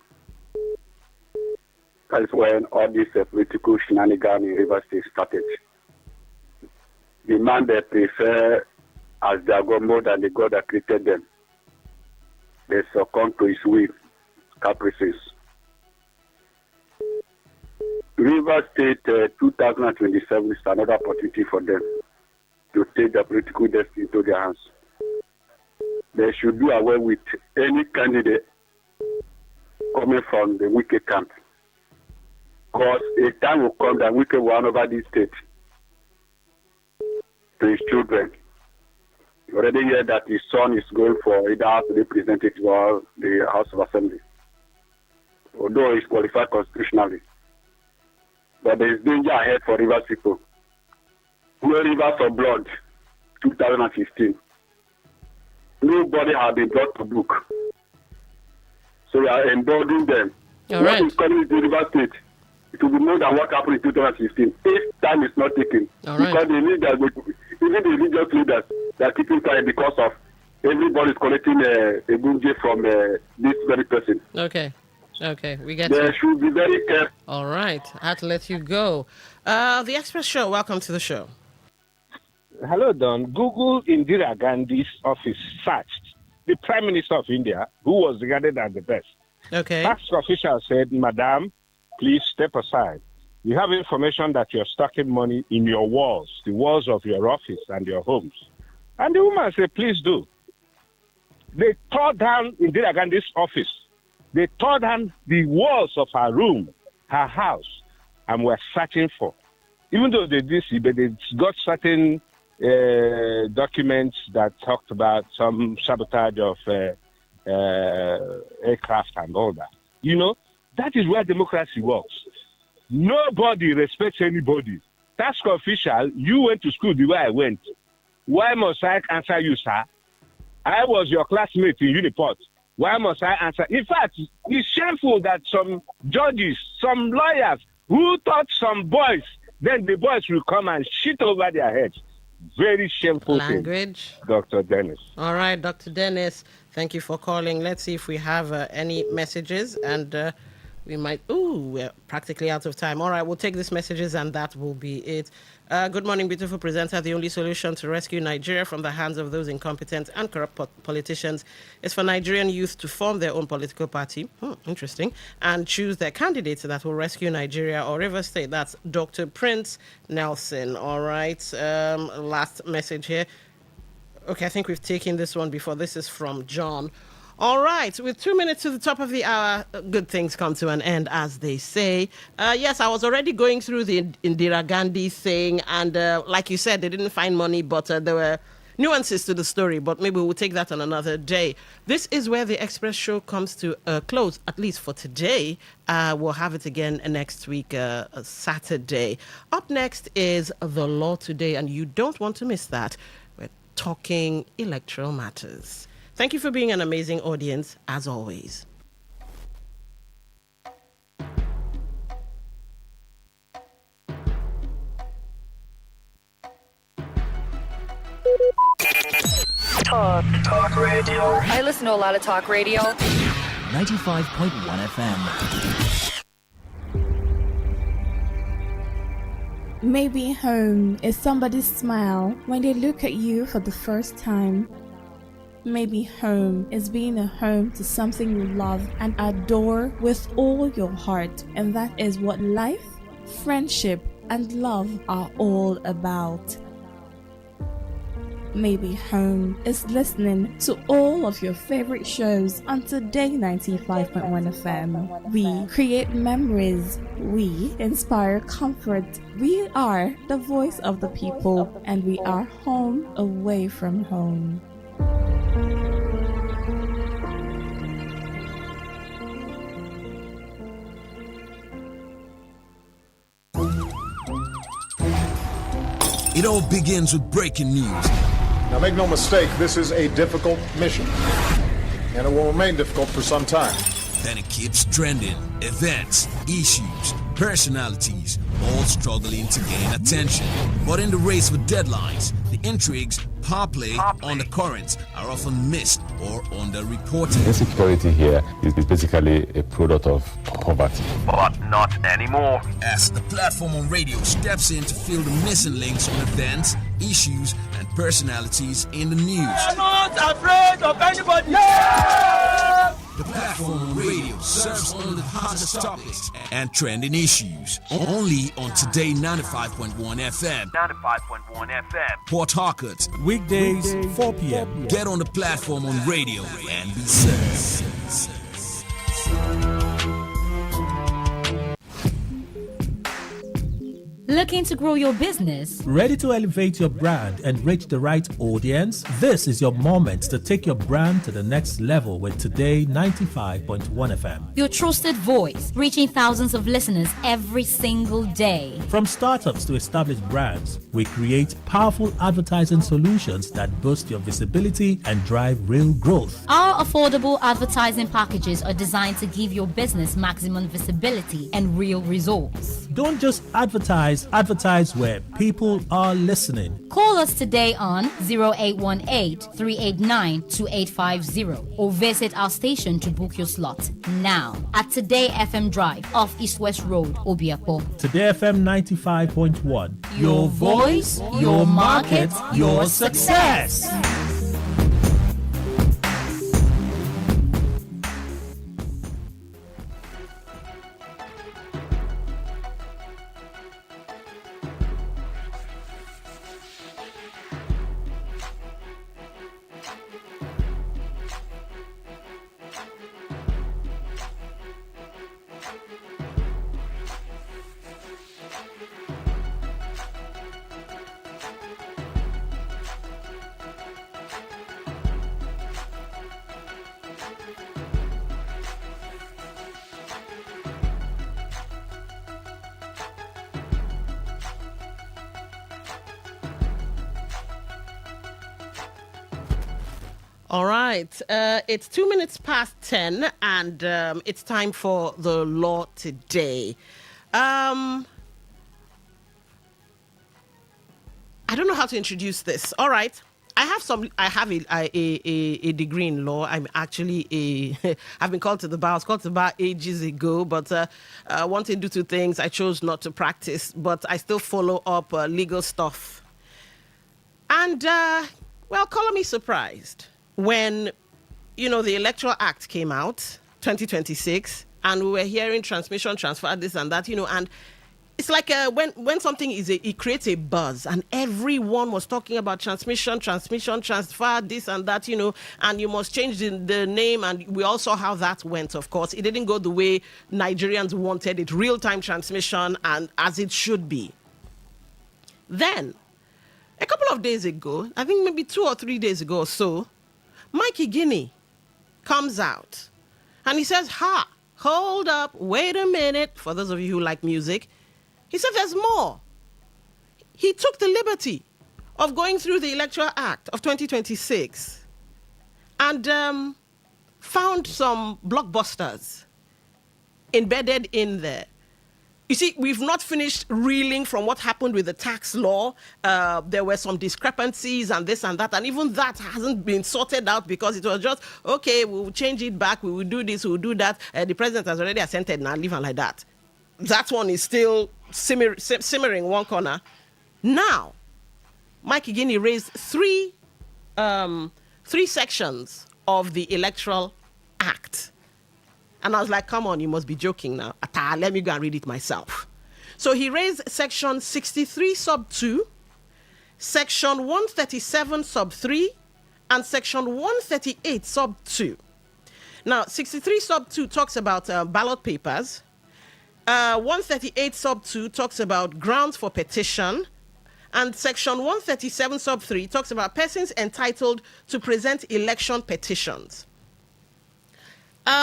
that is when all this political shenanigans in Rivers State started. The man they prefer as their God more than the God that created them. They succumb to his will, caprices. Rivers State 2027 is another opportunity for them to take their political destiny into their hands. They should do away with any candidate coming from the wicked camp. Because a time will come that wicked will hand over this state to his children. You already hear that his son is going for either House of Representatives or the House of Assembly. Although he's qualified constitutionally. But there is danger ahead for Rivers people. No Rivers of Blood, 2015. Nobody has been brought to book. So we are indulging them. What is coming to Rivers State? It will be more than what happened in 2016 if time is not taken. Because the leaders, even the religious leaders, they are keeping quiet because of everybody is collecting a gunje from this very person. Okay. Okay, we get They should be very careful. All right. I had to let you go. The Express Show, welcome to the show. Hello, Don. Google Indira Gandhi's office searched the Prime Minister of India, who was regarded as the best. Okay. Tax official said, Madam, please step aside. You have information that you're stocking money in your walls, the walls of your office and your homes. And the woman said, please do. They tore down Indira Gandhi's office. They tore down the walls of her room, her house, and were searching for. Even though they did see, but they got certain documents that talked about some sabotage of aircraft and all that. You know, that is where democracy works. Nobody respects anybody. Tax official, you went to school the way I went. Why must I answer you, sir? I was your classmate in Uniport. Why must I answer? In fact, it's shameful that some judges, some lawyers who taught some boys, then the boys will come and shit over their heads. Very shameful language. Thing, Dr. Dennis. All right, Dr. Dennis, thank you for calling. Let's see if we have any messages, and we might... we're practically out of time. All right, we'll take these messages, and that will be it. Good morning, beautiful presenter. The only solution to rescue Nigeria from the hands of those incompetent and corrupt politicians is for Nigerian youth to form their own political party. Interesting. And choose their candidates that will rescue Nigeria or Rivers State. That's Dr. Prince Nelson. All right. Last message here. Okay, I think we've taken this one before. This is from John. All right, with 2 minutes to the top of the hour, good things come to an end, as they say. Yes, I was already going through the Indira Gandhi thing, and like you said, they didn't find money, but there were nuances to the story, but maybe we'll take that on another day. This is where the Express Show comes to a close, at least for today. We'll have it again next week, Saturday. Up next is The Law Today, and you don't want to miss that. We're talking electoral matters. Thank you for being an amazing audience, as always. Talk radio. I listen to a lot of talk radio. 95.1 FM. Maybe home is somebody's smile when they look at you for the first time. Maybe home is being a home to something you love and adore with all your heart, and that is what life, friendship, and love are all about. Maybe home is listening to all of your favorite shows on Today 95.1 FM. We create memories. We inspire comfort. We are the voice of the people, and we are home away from home. It all begins with breaking news. Now make no mistake, this is a difficult mission, and it will remain difficult for some time. Then it keeps trending. Events, issues, personalities, all struggling to gain attention. But in the race for deadlines, the intrigues, power play on the currents are often missed or underreported. Insecurity here is basically a product of poverty. But not anymore. As the platform on radio steps in to fill the missing links on events, issues, and personalities in the news. I'm not afraid of anybody. Yeah! The platform on radio serves only the hottest topics and trending issues. Only on Today 95.1 FM. 95.1 FM. Port Harcourt. Weekdays, 4 p.m. Get on the platform on radio and be served. Looking to grow your business? Ready to elevate your brand and reach the right audience? This is your moment to take your brand to the next level with Today 95.1 FM. Your trusted voice, reaching thousands of listeners every single day. From startups to established brands, we create powerful advertising solutions that boost your visibility and drive real growth. Our affordable advertising packages are designed to give your business maximum visibility and real results. Don't just advertise where people are listening. Call us today on 0818-389-2850 or visit our station to book your slot now at Today FM Drive off East West Road, Obiapo. Today FM 95.1. Your voice, your market, your success. All right. It's 2 minutes past 10, and it's time for the law today. I don't know how to introduce this. All right. I have a degree in law. I'm actually I've been called to the bar. I was called to the bar ages ago, but wanted to do two things. I chose not to practice, but I still follow up legal stuff. And, well, color me surprised when, the Electoral Act came out, 2026, and we were hearing transmission, transfer, this and that, and it's like when something it creates a buzz, and everyone was talking about transmission, transfer, this and that, and you must change the name, and we all saw how that went, of course. It didn't go the way Nigerians wanted it, real-time transmission, and as it should be. Then, a couple of days ago, I think maybe 2 or 3 days ago or so, Mikey Guinea comes out and he says, hold up, wait a minute. For those of you who like music, he said there's more. He took the liberty of going through the Electoral Act of 2026 and found some blockbusters embedded in there. You see, we've not finished reeling from what happened with the tax law. There were some discrepancies and this and that. And even that hasn't been sorted out because it was just, okay, we'll change it back. We will do this, we'll do that. The president has already assented now, leave it like that. That one is still simmering one corner. Now, Mike Igini raised three sections of the Electoral Act. And I was like, come on, you must be joking now. Let me go and read it myself. So he raised section 63 sub 2, section 137 sub 3, and section 138 sub 2. Now, 63 sub 2 talks about ballot papers. 138 sub 2 talks about grounds for petition. And section 137 sub 3 talks about persons entitled to present election petitions.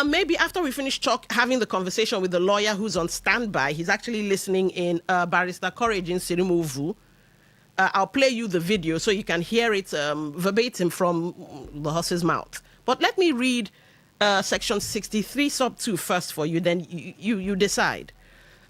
Maybe after we finish having the conversation with the lawyer who's on standby, he's actually listening in, Barrister Courage in Sirimuvu. I'll play you the video so you can hear it verbatim from the horse's mouth. But let me read section 63 sub 2 first for you, then you decide.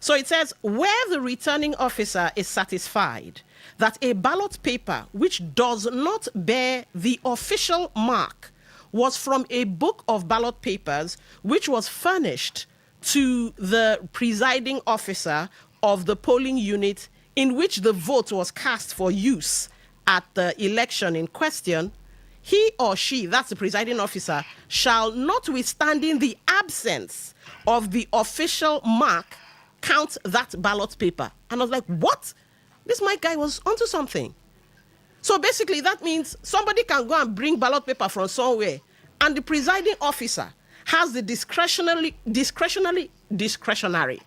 So it says, where the returning officer is satisfied that a ballot paper which does not bear the official mark was from a book of ballot papers which was furnished to the presiding officer of the polling unit in which the vote was cast for use at the election in question, he or she, that's the presiding officer, shall, notwithstanding the absence of the official mark, count that ballot paper. And I was like, what? This Mike guy was onto something. So basically that means somebody can go and bring ballot paper from somewhere, and the presiding officer has the discretionary,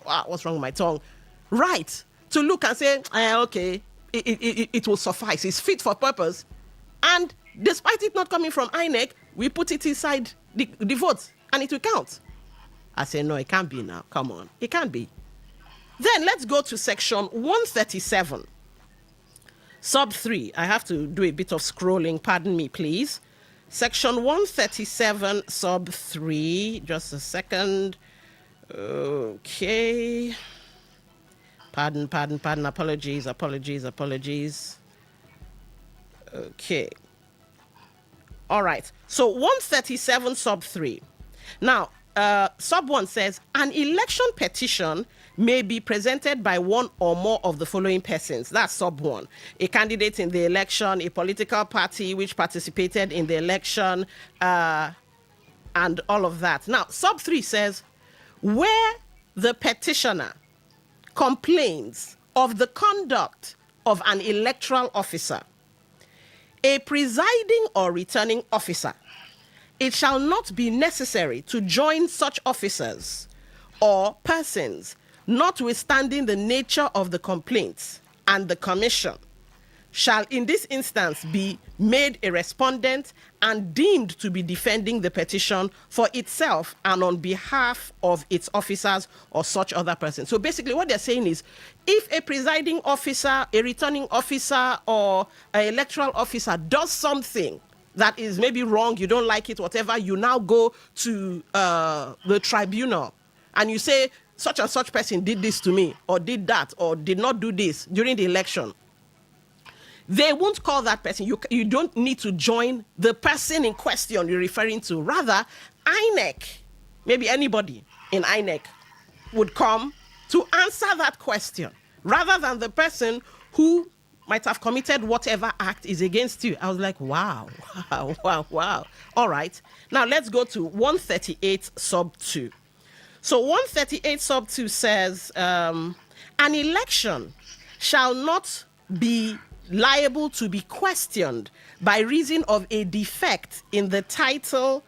wow, what's wrong with my tongue, right to look and say, okay, it will suffice, it's fit for purpose. And despite it not coming from INEC, we put it inside the vote and it will count. I say, no, it can't be now. Come on, it can't be. Then let's go to section 137. Sub 3. I have to do a bit of scrolling. Pardon me, please. Section 137, sub 3. Just a second. Okay. Pardon. Apologies. Okay. All right. So 137, sub 3. Now, sub 1 says, an election petition may be presented by one or more of the following persons. That's sub 1. A candidate in the election, a political party which participated in the election, and all of that. Now, sub 3 says, where the petitioner complains of the conduct of an electoral officer, a presiding or returning officer, it shall not be necessary to join such officers or persons, notwithstanding the nature of the complaints, and the commission shall in this instance be made a respondent and deemed to be defending the petition for itself and on behalf of its officers or such other person. So basically what they're saying is, if a presiding officer, a returning officer, or an electoral officer does something that is maybe wrong, you don't like it, whatever, you now go to the tribunal and you say, such and such person did this to me, or did that, or did not do this during the election. They won't call that person. You don't need to join the person in question you're referring to. Rather, INEC, maybe anybody in INEC, would come to answer that question, rather than the person who might have committed whatever act is against you. I was like, wow. All right. Now let's go to 138 sub 2. So 138 sub 2 says, an election shall not be liable to be questioned by reason of a defect in the title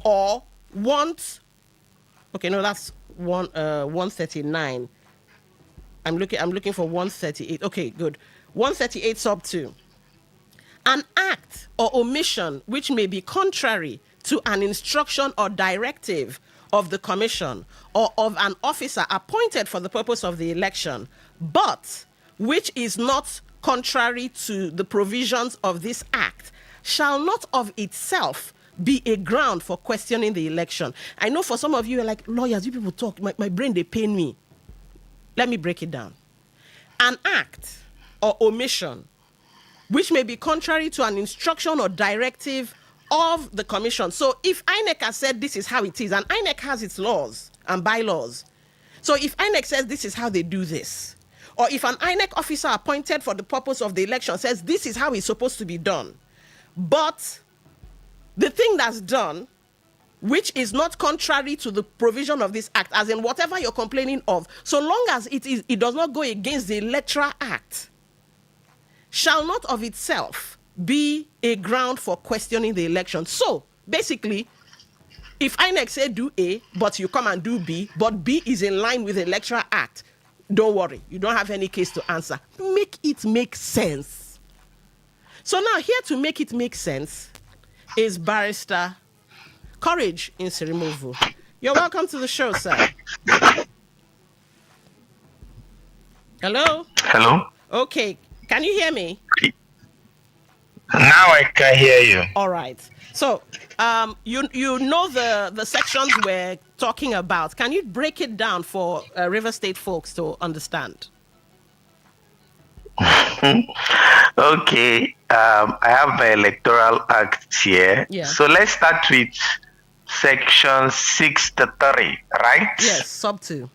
or want. Okay, no, that's 139. I'm looking for 138. Okay, good. 138 sub 2. An act or omission which may be contrary to an instruction or directive of the commission or of an officer appointed for the purpose of the election, but which is not contrary to the provisions of this act, shall not of itself be a ground for questioning the election. I know for some of you are like, lawyers, you people talk, my brain, they pain me. Let me break it down. An act or omission which may be contrary to an instruction or directive of the commission. So if INEC has said this is how it is, and INEC has its laws and bylaws. So if INEC says this is how they do this, or if an INEC officer appointed for the purpose of the election says this is how it's supposed to be done, but the thing that's done, which is not contrary to the provision of this act, as in whatever you're complaining of, so long as it does not go against the Electoral Act, shall not of itself be a ground for questioning the election. So basically, if INEC say do A, but you come and do B, but B is in line with the Electoral Act, don't worry, you don't have any case to answer. Make it make sense. So now here to make it make sense is Barrister Courage in Sirimovu. You're welcome to the show, sir. Hello? Hello? Okay, can you hear me? Now I can hear you. All right. So, you know the sections we're talking about. Can you break it down for River State folks to understand? Okay. I have my Electoral Act here. Yeah. So let's start with Section 63, right? Yes, sub 2.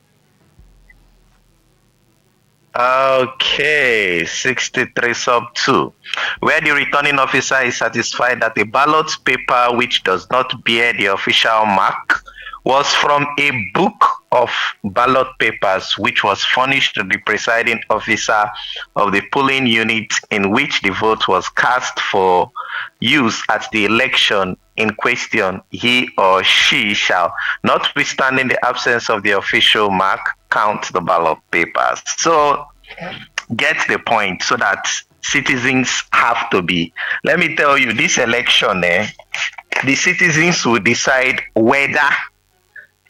Okay, 63 sub 2, where the returning officer is satisfied that a ballot paper which does not bear the official mark was from a book of ballot papers which was furnished to the presiding officer of the polling unit in which the vote was cast for use at the election in question, he or she shall, notwithstanding the absence of the official mark, count the ballot papers. So get the point, so that citizens have to be. Let me tell you, this election, the citizens will decide whether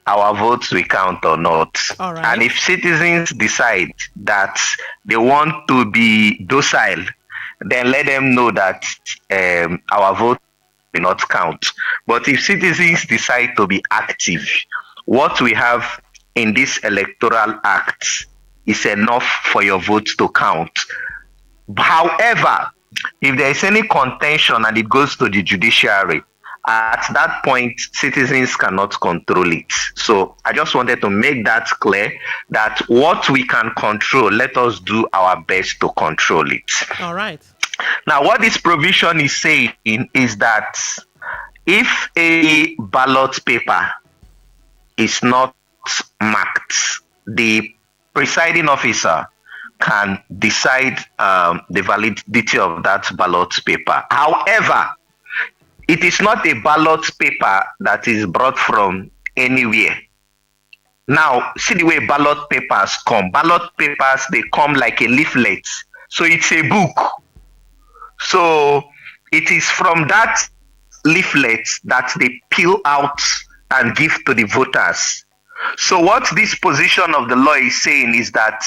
our votes will count or not. All right. And if citizens decide that they want to be docile, then let them know that our vote will not count. But if citizens decide to be active, what we have in this Electoral Act is enough for your vote to count. However, if there is any contention and it goes to the judiciary, at that point, citizens cannot control it. So I just wanted to make that clear, that what we can control, let us do our best to control it. All right. Now, what this provision is saying is that if a ballot paper is not marked, the presiding officer can decide the validity of that ballot paper. However, it is not a ballot paper that is brought from anywhere. Now, see the way ballot papers come. Ballot papers, they come like a leaflet. So it's a book. So it is from that leaflet that they peel out and give to the voters. So what this position of the law is saying is that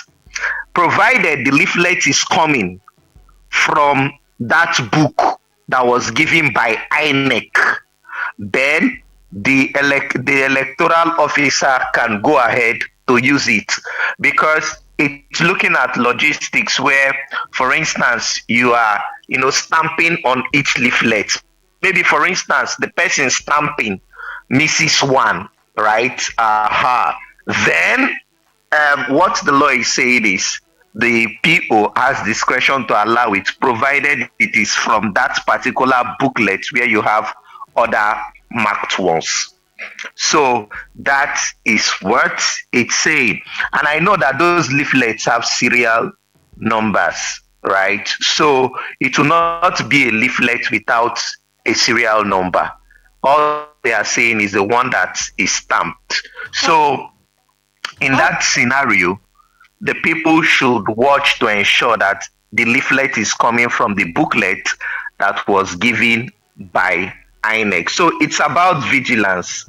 provided the leaflet is coming from that book that was given by INEC, then the electoral officer can go ahead to use it, because it's looking at logistics where, for instance, you are stamping on each leaflet. Maybe, for instance, the person stamping Mrs. 1, right? Then what the law is saying is the PO has discretion to allow it, provided it is from that particular booklet where you have other marked ones. So that is what it's saying. And I know that those leaflets have serial numbers, right? So it will not be a leaflet without a serial number. All they are saying is the one that is stamped. So in that scenario, the people should watch to ensure that the leaflet is coming from the booklet that was given by INEC. So it's about vigilance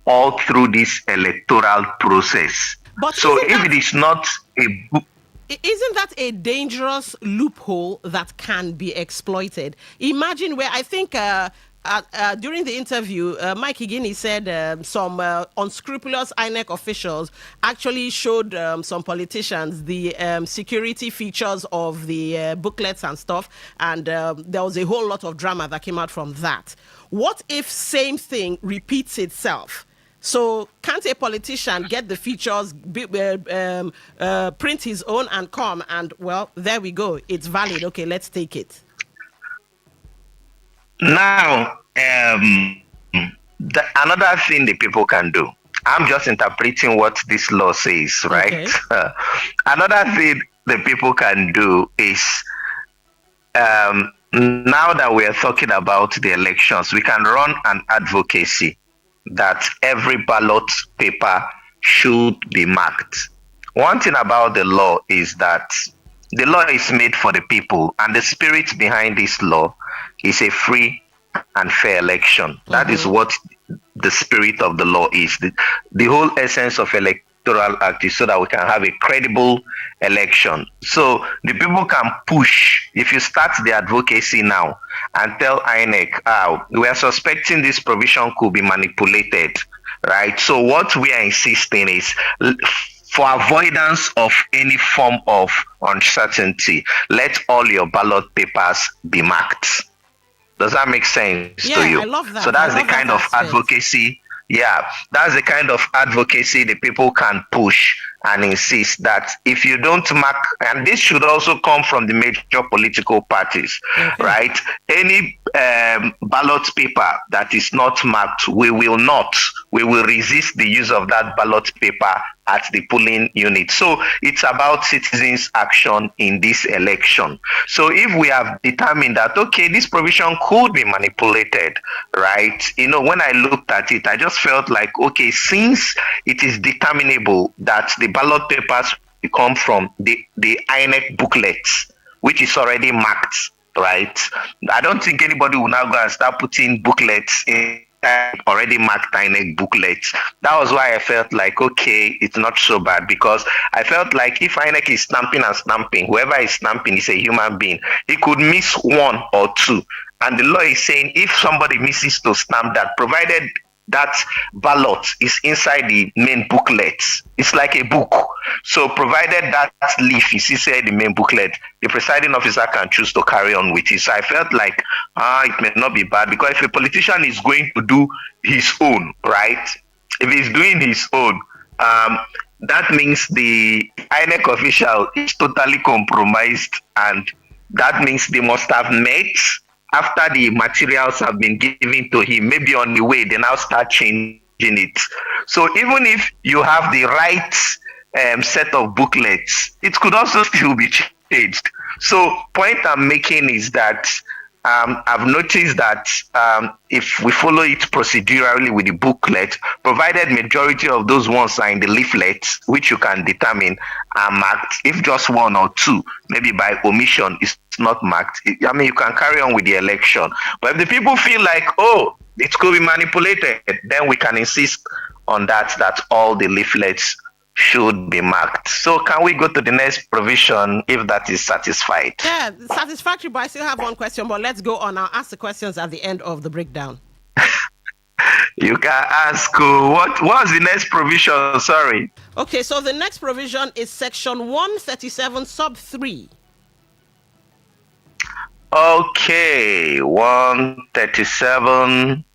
all through this electoral process. But so if it is not a book, isn't that a dangerous loophole that can be exploited? Imagine where I think during the interview, Mike Higini said some unscrupulous INEC officials actually showed some politicians the security features of the booklets and stuff, and there was a whole lot of drama that came out from that. What if same thing repeats itself? So can't a politician get the features, print his own and come and, well, there we go. It's valid. Okay, let's take it. Now, another thing the people can do. I'm just interpreting what this law says, right? Okay. Another thing the people can do is, now that we are talking about the elections, we can run an advocacy that every ballot paper should be marked. One thing about the law is that the law is made for the people, and the spirit behind this law is a free and fair election. Mm-hmm. That is what the spirit of the law is. The whole essence of electoral act is so that we can have a credible election. So the people can push. If you start the advocacy now and tell INEC, we are suspecting this provision could be manipulated, right? So what we are insisting is, for avoidance of any form of uncertainty, let all your ballot papers be marked. Does that make sense to you? I love that. So that's the kind of advocacy. Yeah, that's the kind of advocacy the people can push and insist that if you don't mark, and this should also come from the major political parties, right? Any ballot paper that is not marked, we will resist the use of that ballot paper at the polling unit. So it's about citizens' action in this election. So if we have determined that, okay, this provision could be manipulated, right? When I looked at it, I just felt like, okay, since it is determinable that the ballot papers come from the INEC booklets, which is already marked, right? I don't think anybody will now go and start putting booklets in already marked INEC booklets. That was why I felt like, okay, it's not so bad, because I felt like if INEC is stamping and stamping, whoever is stamping is a human being. He could miss one or two. And the law is saying if somebody misses to stamp that, provided that ballot is inside the main booklet, it's like a book. So provided that leaf is inside the main booklet, the presiding officer can choose to carry on with it. So I felt like it may not be bad, because if a politician is going to do his own, right? If he's doing his own, that means the INEC official is totally compromised, and that means they must have met after the materials have been given to him. Maybe on the way, they now start changing it. So even if you have the right set of booklets, it could also still be changed. So point I'm making is that I've noticed that if we follow it procedurally with the booklet, provided majority of those ones are in the leaflets, which you can determine are marked, if just one or two, maybe by omission, is not marked, you can carry on with the election. But if the people feel like, it could be manipulated, then we can insist on that all the leaflets should be marked. So can we go to the next provision if that is satisfied? Yeah, satisfactory, but I still have one question, but let's go on. I'll ask the questions at the end of the breakdown. You can ask, what's the next provision? Sorry. Okay, so the next provision is section 137 sub 3. Okay, 137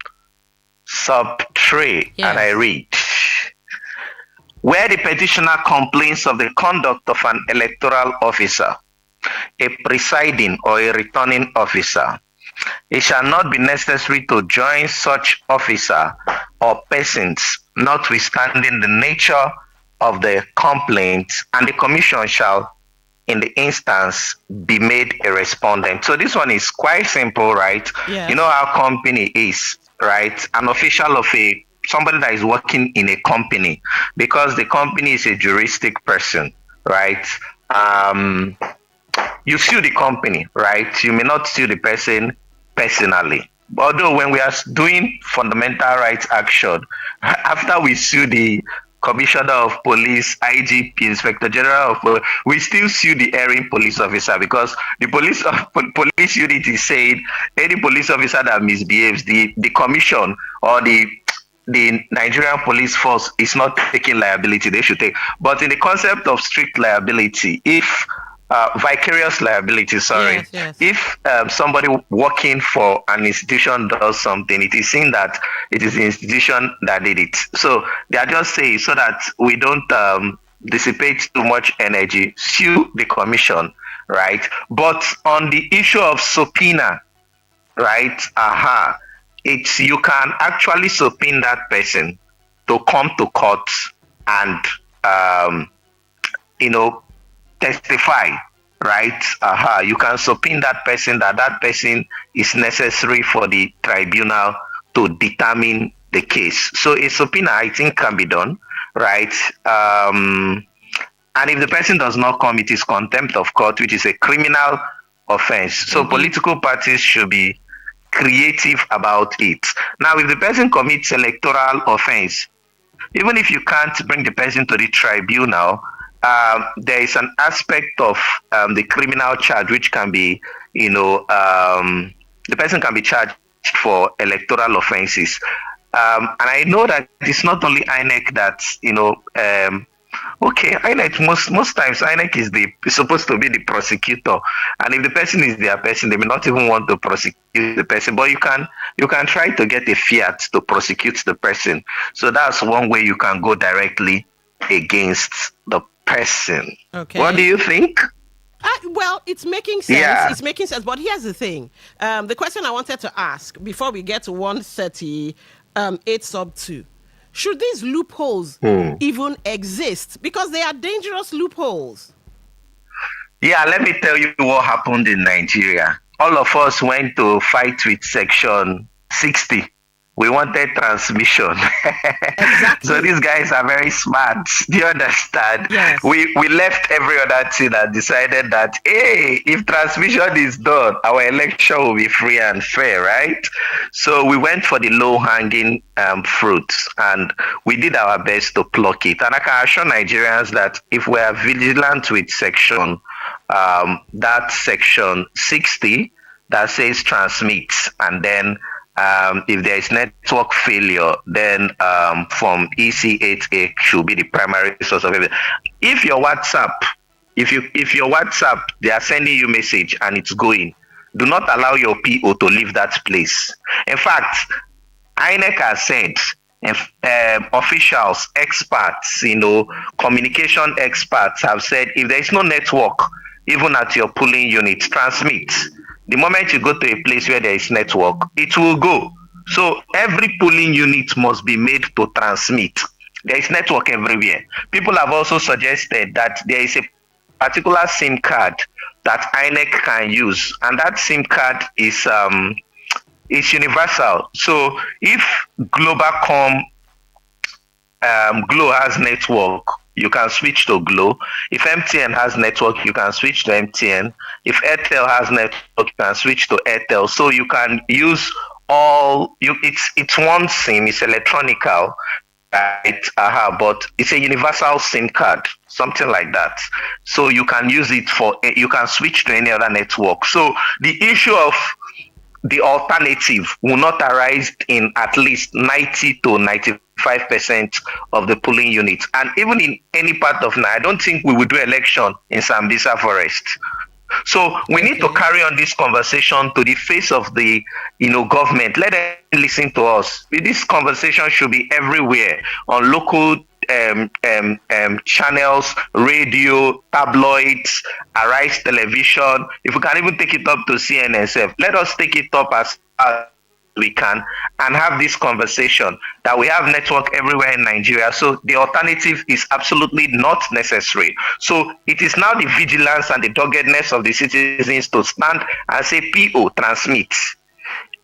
sub 3, yes. And I read, where the petitioner complains of the conduct of an electoral officer, a presiding or a returning officer, it shall not be necessary to join such officer or persons, notwithstanding the nature of the complaint, and the commission shall, in the instance, be made a respondent. So this one is quite simple, right? Yes. You know how company is, right? An official of somebody that is working in a company, because the company is a juristic person, right? You sue the company, right? You may not sue the person personally. Although when we are doing fundamental rights action, after we sue the Commissioner of Police, IGP, Inspector General of Police, we still sue the erring police officer, because the police unit is saying any police officer that misbehaves, the commission or the Nigerian police force is not taking liability. They should take. But in the concept of strict liability, if vicarious liability. Sorry, if somebody working for an institution does something, it is seen that it is the institution that did it. So they are just saying so that we don't dissipate too much energy, sue the commission, right? But on the issue of subpoena, right? It's you can actually subpoena that person to come to court and testify, right? You can subpoena that person that person is necessary for the tribunal to determine the case. So a subpoena, I think, can be done, right? And if the person does not come, it is contempt of court, which is a criminal offense. So political parties should be creative about it. Now, if the person commits electoral offense, even if you can't bring the person to the tribunal, there is an aspect of the criminal charge which can be, the person can be charged for electoral offenses. And I know that it's not only INEC that, INEC, most times INEC is supposed to be the prosecutor, and if the person is their person, they may not even want to prosecute the person, but you can try to get a fiat to prosecute the person. So that's one way you can go directly against the person. Okay. What do you think? Well, it's making sense. Yeah. It's making sense. But here's the thing. The question I wanted to ask before we get to 138 sub 2. Should these loopholes even exist? Because they are dangerous loopholes. Yeah, let me tell you what happened in Nigeria. All of us went to fight with Section 60. We wanted transmission. Exactly. So these guys are very smart. Do you understand? Yes. We left every other thing and decided that, hey, if transmission is done, our election will be free and fair, right? So we went for the low-hanging fruits, and we did our best to pluck it. And I can assure Nigerians that if we are vigilant with section 60 that says transmit, and then if there is network failure, then from EC8A should be the primary source of evidence. If your WhatsApp, they are sending you message and it's going, do not allow your PO to leave that place. In fact, INEC has said, officials, experts, communication experts have said, if there is no network, even at your polling unit, transmit. The moment you go to a place where there is network, it will go. So every polling unit must be made to transmit. There is network everywhere. People have also suggested that there is a particular SIM card that INEC can use, and that SIM card is universal. So if Globacom Glo has network, you can switch to Glo. If MTN has network, you can switch to MTN. If Airtel has network, you can switch to Airtel. So you can use it's one SIM, it's electronical, right? But it's a universal SIM card, something like that. So you can use it you can switch to any other network. So the issue of the alternative will not arise in at least 90 to 95% of the polling units. And even in any part of I don't think we will do election in Sambisa Forest. So we need to carry on this conversation to the face of the government. Let them listen to us. This conversation should be everywhere on local channels, radio, tabloids, Arise Television. If we can even take it up to CNSF, let us take it up as we can and have this conversation that we have network everywhere in Nigeria. So the alternative is absolutely not necessary. So it is now the vigilance and the doggedness of the citizens to stand and say, PO, transmit.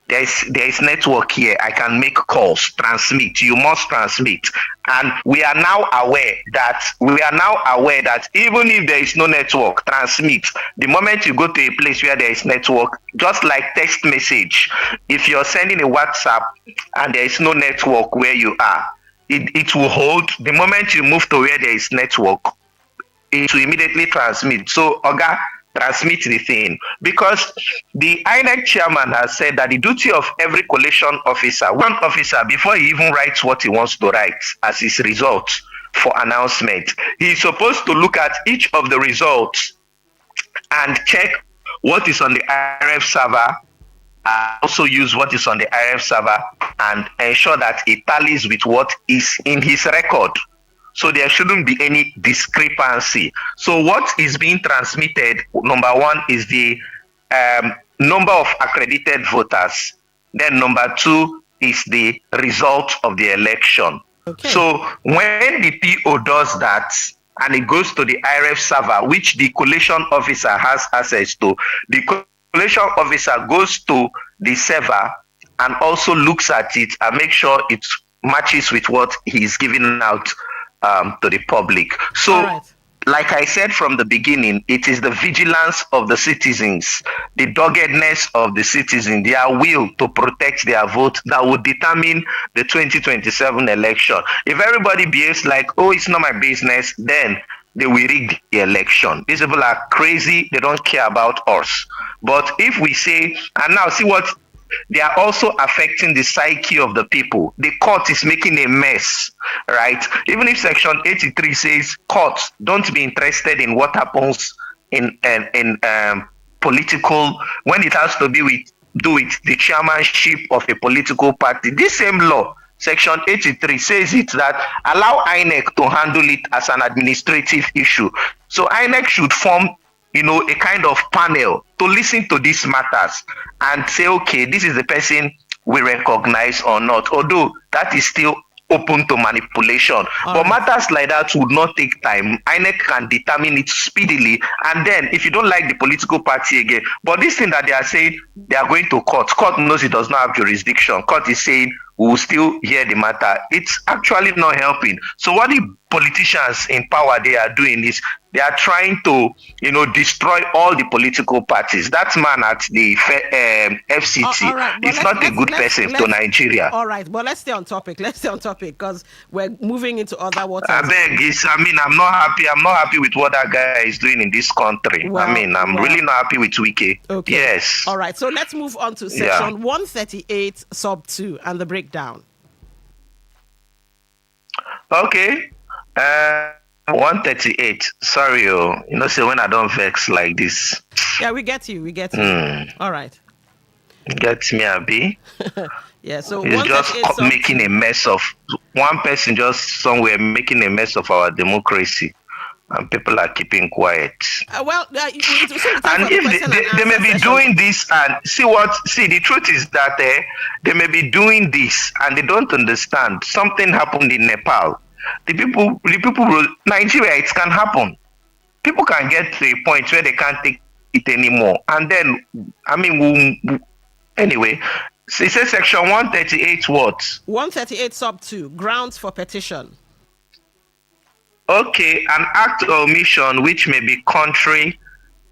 There is network here. I can make calls, transmit. You must transmit. And we are now aware that even if there is no network, transmit. The moment you go to a place where there is network, just like text message, if you're sending a WhatsApp and there is no network where you are, it will hold. The moment you move to where there is network, it will immediately transmit. So, Oga, transmit the thing, because the INEC chairman has said that the duty of every collation officer, one officer, before he even writes what he wants to write as his results for announcement, he is supposed to look at each of the results and check what is on the IRF server. Also use what is on the IRF server and ensure that it tallies with what is in his record. So there shouldn't be any discrepancy. So what is being transmitted, number one, is the number of accredited voters. Then number two is the result of the election. Okay. So when the PO does that and it goes to the IRF server, which the collation officer has access to, the collation officer goes to the server and also looks at it and makes sure it matches with what he's giving out to the public. So, like I said from the beginning, it is the vigilance of the citizens, the doggedness of the citizens, their will to protect their vote that will determine the 2027 election. If everybody behaves like, oh, it's not my business, then they will rig the election. These people are crazy. They don't care about us. But if we say, and now see what, they are also affecting the psyche of the people. The court is making a mess, right? Even if Section 83 says, courts, don't be interested in what happens in political, when it has to do with the chairmanship of a political party. This same law, Section 83, says it that allow INEC to handle it as an administrative issue. So INEC should form, a kind of panel to listen to these matters and say, okay, this is the person we recognize or not. Although that is still open to manipulation. But matters like that would not take time. INEC can determine it speedily. And then if you don't like the political party again, but this thing that they are saying, they are going to court. Court knows it does not have jurisdiction. Court is saying, we will still hear the matter. It's actually not helping. So what the politicians in power they are doing is they are trying to, destroy all the political parties. That man at the FCT is not a good person to Nigeria. All right, but let's stay on topic. Because we're moving into other waters. I'm not happy. I'm not happy with what that guy is doing in this country. I'm really not happy with Wike. Okay. Yes. All right, so let's move on to section 138 sub 2 and the breakdown. Okay. 138. Sorry, say when I don't vex like this. Yeah, we get you. All right. Get me, Abi. Yeah, so it's just making a mess of one person just somewhere making a mess of our democracy. And people are keeping quiet. And if they may be doing this and the truth is that they may be doing this and they don't understand. Something happened in Nepal. The people, Nigeria, it can happen. People can get to a point where they can't take it anymore. And then, anyway, so it says section 138 what? 138 sub 2, grounds for petition. Okay, an act or omission which may be contrary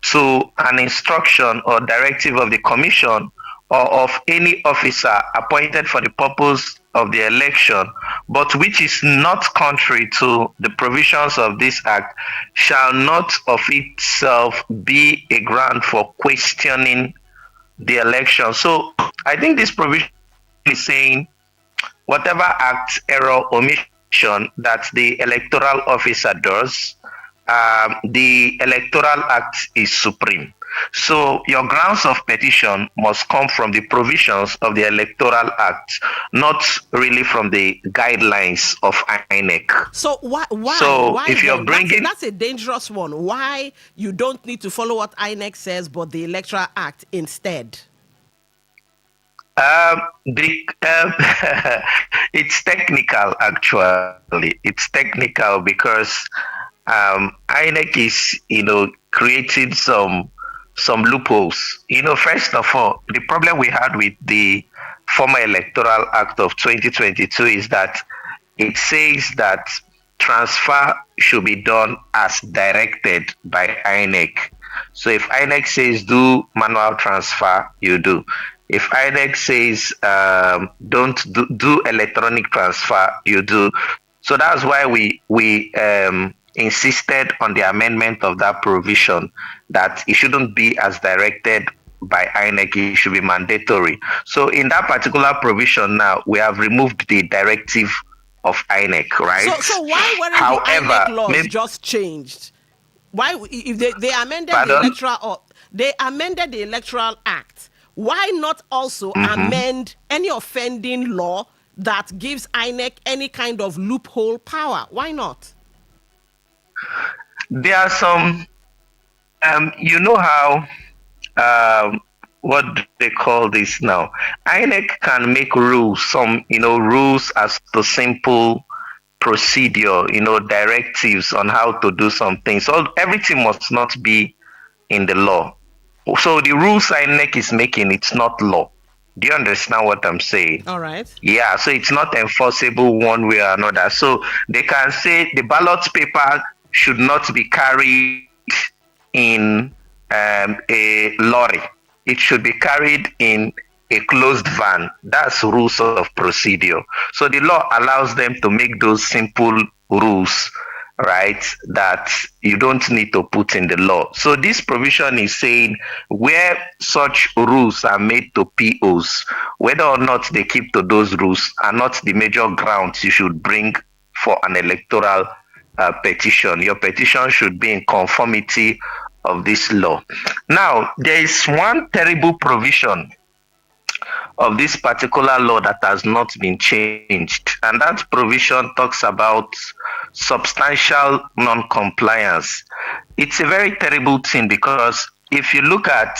to an instruction or directive of the commission or of any officer appointed for the purpose of the election, but which is not contrary to the provisions of this act, shall not of itself be a ground for questioning the election. So I think this provision is saying whatever act, error, omission that the electoral officer does, the electoral act is supreme. So your grounds of petition must come from the provisions of the Electoral Act, not really from the guidelines of INEC. So why? So if you're bringing... That's a dangerous one. Why you don't need to follow what INEC says, but the Electoral Act instead? It's technical, actually. It's technical because INEC is, creating some loopholes. First of all, the problem we had with the former Electoral Act of 2022 is that it says that transfer should be done as directed by INEC. So if INEC says do manual transfer, you do. If INEC says don't do electronic transfer, you do. So that's why we insisted on the amendment of that provision, that it shouldn't be as directed by INEC, it should be mandatory. So in that particular provision now, we have removed the directive of INEC, right? So why weren't the INEC laws just changed? Why, if they amended Pardon? they amended the Electoral Act, why not also amend any offending law that gives INEC any kind of loophole power? Why not? There are some, you know how, what do they call this now? INEC can make rules, some, rules as the simple procedure, directives on how to do something. So everything must not be in the law. So the rules INEC is making, it's not law. Do you understand what I'm saying? All right. Yeah, so it's not enforceable one way or another. So they can say the ballot paper should not be carried in a lorry. It should be carried in a closed van. That's rules of procedure. So the law allows them to make those simple rules, right, that you don't need to put in the law. So this provision is saying where such rules are made to POs, whether or not they keep to those rules are not the major grounds you should bring for an electoral petition. Your petition should be in conformity of this law. Now, there is one terrible provision of this particular law that has not been changed, and that provision talks about substantial non-compliance. It's a very terrible thing, because if you look at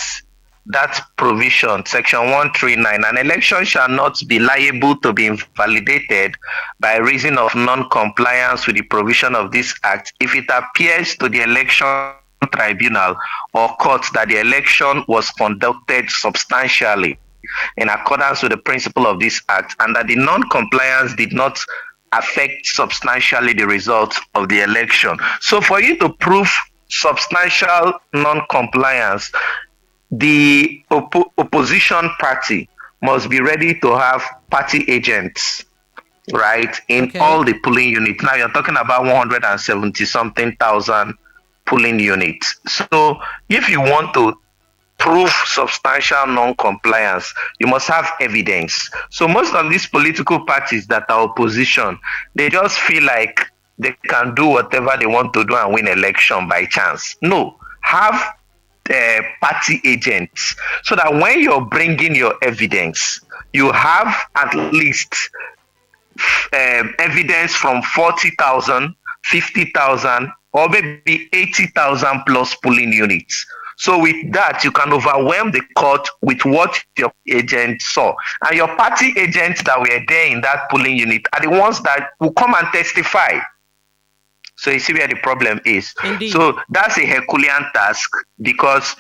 that provision, section 139, an election shall not be liable to be invalidated by reason of non-compliance with the provision of this act if it appears to the election tribunal or court that the election was conducted substantially in accordance with the principle of this act, and that the non-compliance did not affect substantially the result of the election. So for you to prove substantial non-compliance, the opposition party must be ready to have party agents, right, in all the polling units. Now you're talking about 170 something thousand polling units. So if you want to prove substantial non-compliance, you must have evidence. So most of these political parties that are opposition, they just feel like they can do whatever they want to do and win election by chance. No, have party agents, so that when you're bringing your evidence, you have at least evidence from 40,000, 50,000, or maybe 80,000 plus polling units. So with that, you can overwhelm the court with what your agent saw. And your party agents that were there in that polling unit are the ones that will come and testify. So you see where the problem is. Indeed. So that's a Herculean task, because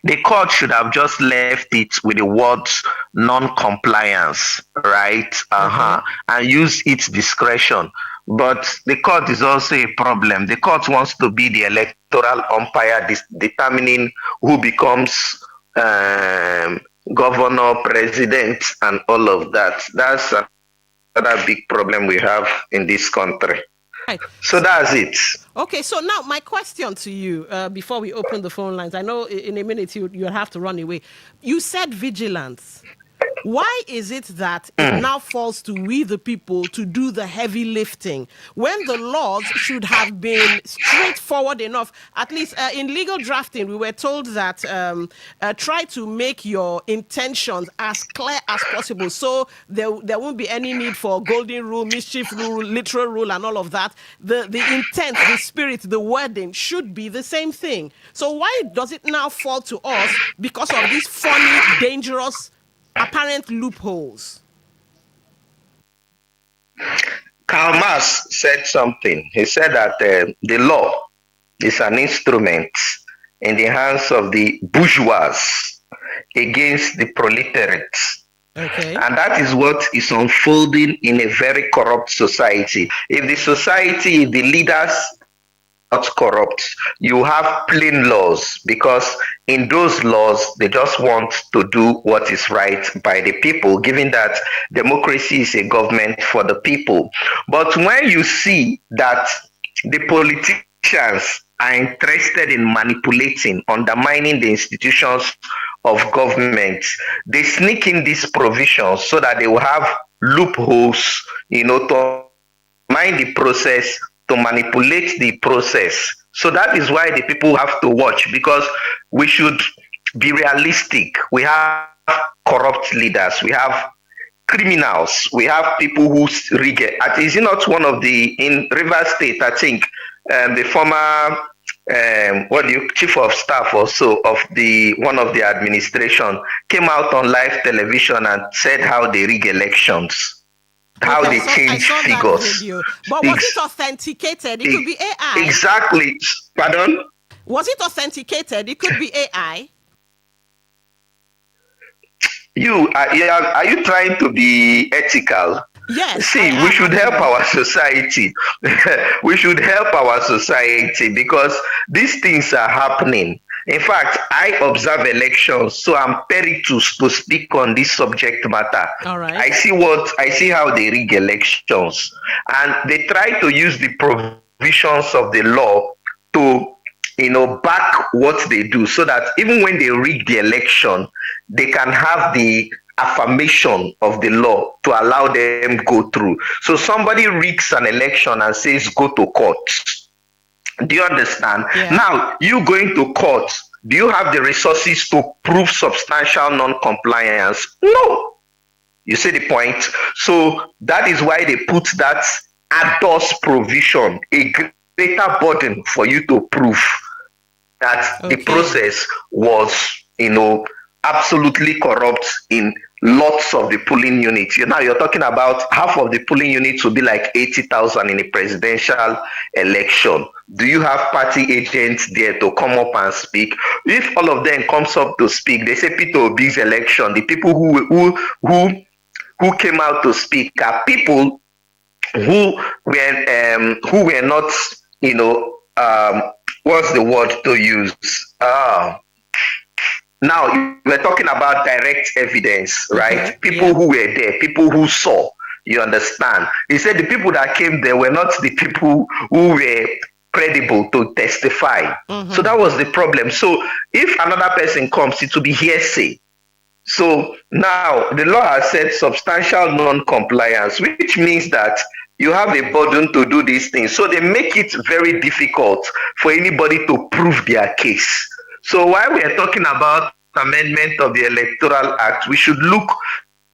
the court should have just left it with the words non-compliance, right? And use its discretion. But the court is also a problem. The court wants to be the electoral umpire, determining who becomes governor, president, and all of that. That's another big problem we have in this country. Right. So that's it. Okay, so now my question to you, before we open the phone lines, I know in a minute you'll have to run away. You said vigilance. Why is it that it now falls to we the people to do the heavy lifting when the laws should have been straightforward enough? At least in legal drafting, we were told that try to make your intentions as clear as possible, so there won't be any need for golden rule, mischief rule, literal rule, and all of that. The intent, the spirit, the wording should be the same thing. So why does it now fall to us because of these funny, dangerous, apparent loopholes? Karl Marx said something. He said that the law is an instrument in the hands of the bourgeois against the proletariat. Okay. And that is what is unfolding in a very corrupt society. If the leaders not corrupt, you have plain laws, because in those laws they just want to do what is right by the people, given that democracy is a government for the people. But when you see that the politicians are interested in manipulating, undermining the institutions of government, they sneak in these provisions so that they will have loopholes, to mind the process, to manipulate the process, So that is why the people have to watch, because we should be realistic. We have corrupt leaders, we have criminals, we have people who rig it. Is it not one of the, in Rivers State, I think, the former chief of staff or so of the one of the administration came out on live television and said how they rig elections, how they change figures. That video. But was it authenticated? It could be AI. Exactly. Pardon? Was it authenticated? It could be AI. Are you trying to be ethical? Yes. See, we should help our society. We should help our society because these things are happening. In fact, I observe elections, so I'm peritus to speak on this subject matter. All right. I see how they rig elections, and they try to use the provisions of the law to back what they do, so that even when they rig the election, they can have the affirmation of the law to allow them go through. So somebody rigs an election and says go to court. Do you understand? Yeah. Now, you going to court, do you have the resources to prove substantial non-compliance? No. You see the point? So that is why they put that ADOS provision, a greater burden for you to prove that the process was, absolutely corrupt in lots of the polling units. Now you're talking about half of the polling units will be like 80,000 in a presidential election. Do you have party agents there to come up and speak? If all of them comes up to speak, they say Peter Obi's election, the people who came out to speak are people who were not, what's the word to use? Now, we're talking about direct evidence, right? People who were there, people who saw, you understand? He said the people that came there were not the people who were credible to testify. So that was the problem. So if another person comes, it will be hearsay. So now the law has said substantial non-compliance, which means that you have a burden to do these things. So they make it very difficult for anybody to prove their case. So while we are talking about amendment of the Electoral Act, we should look,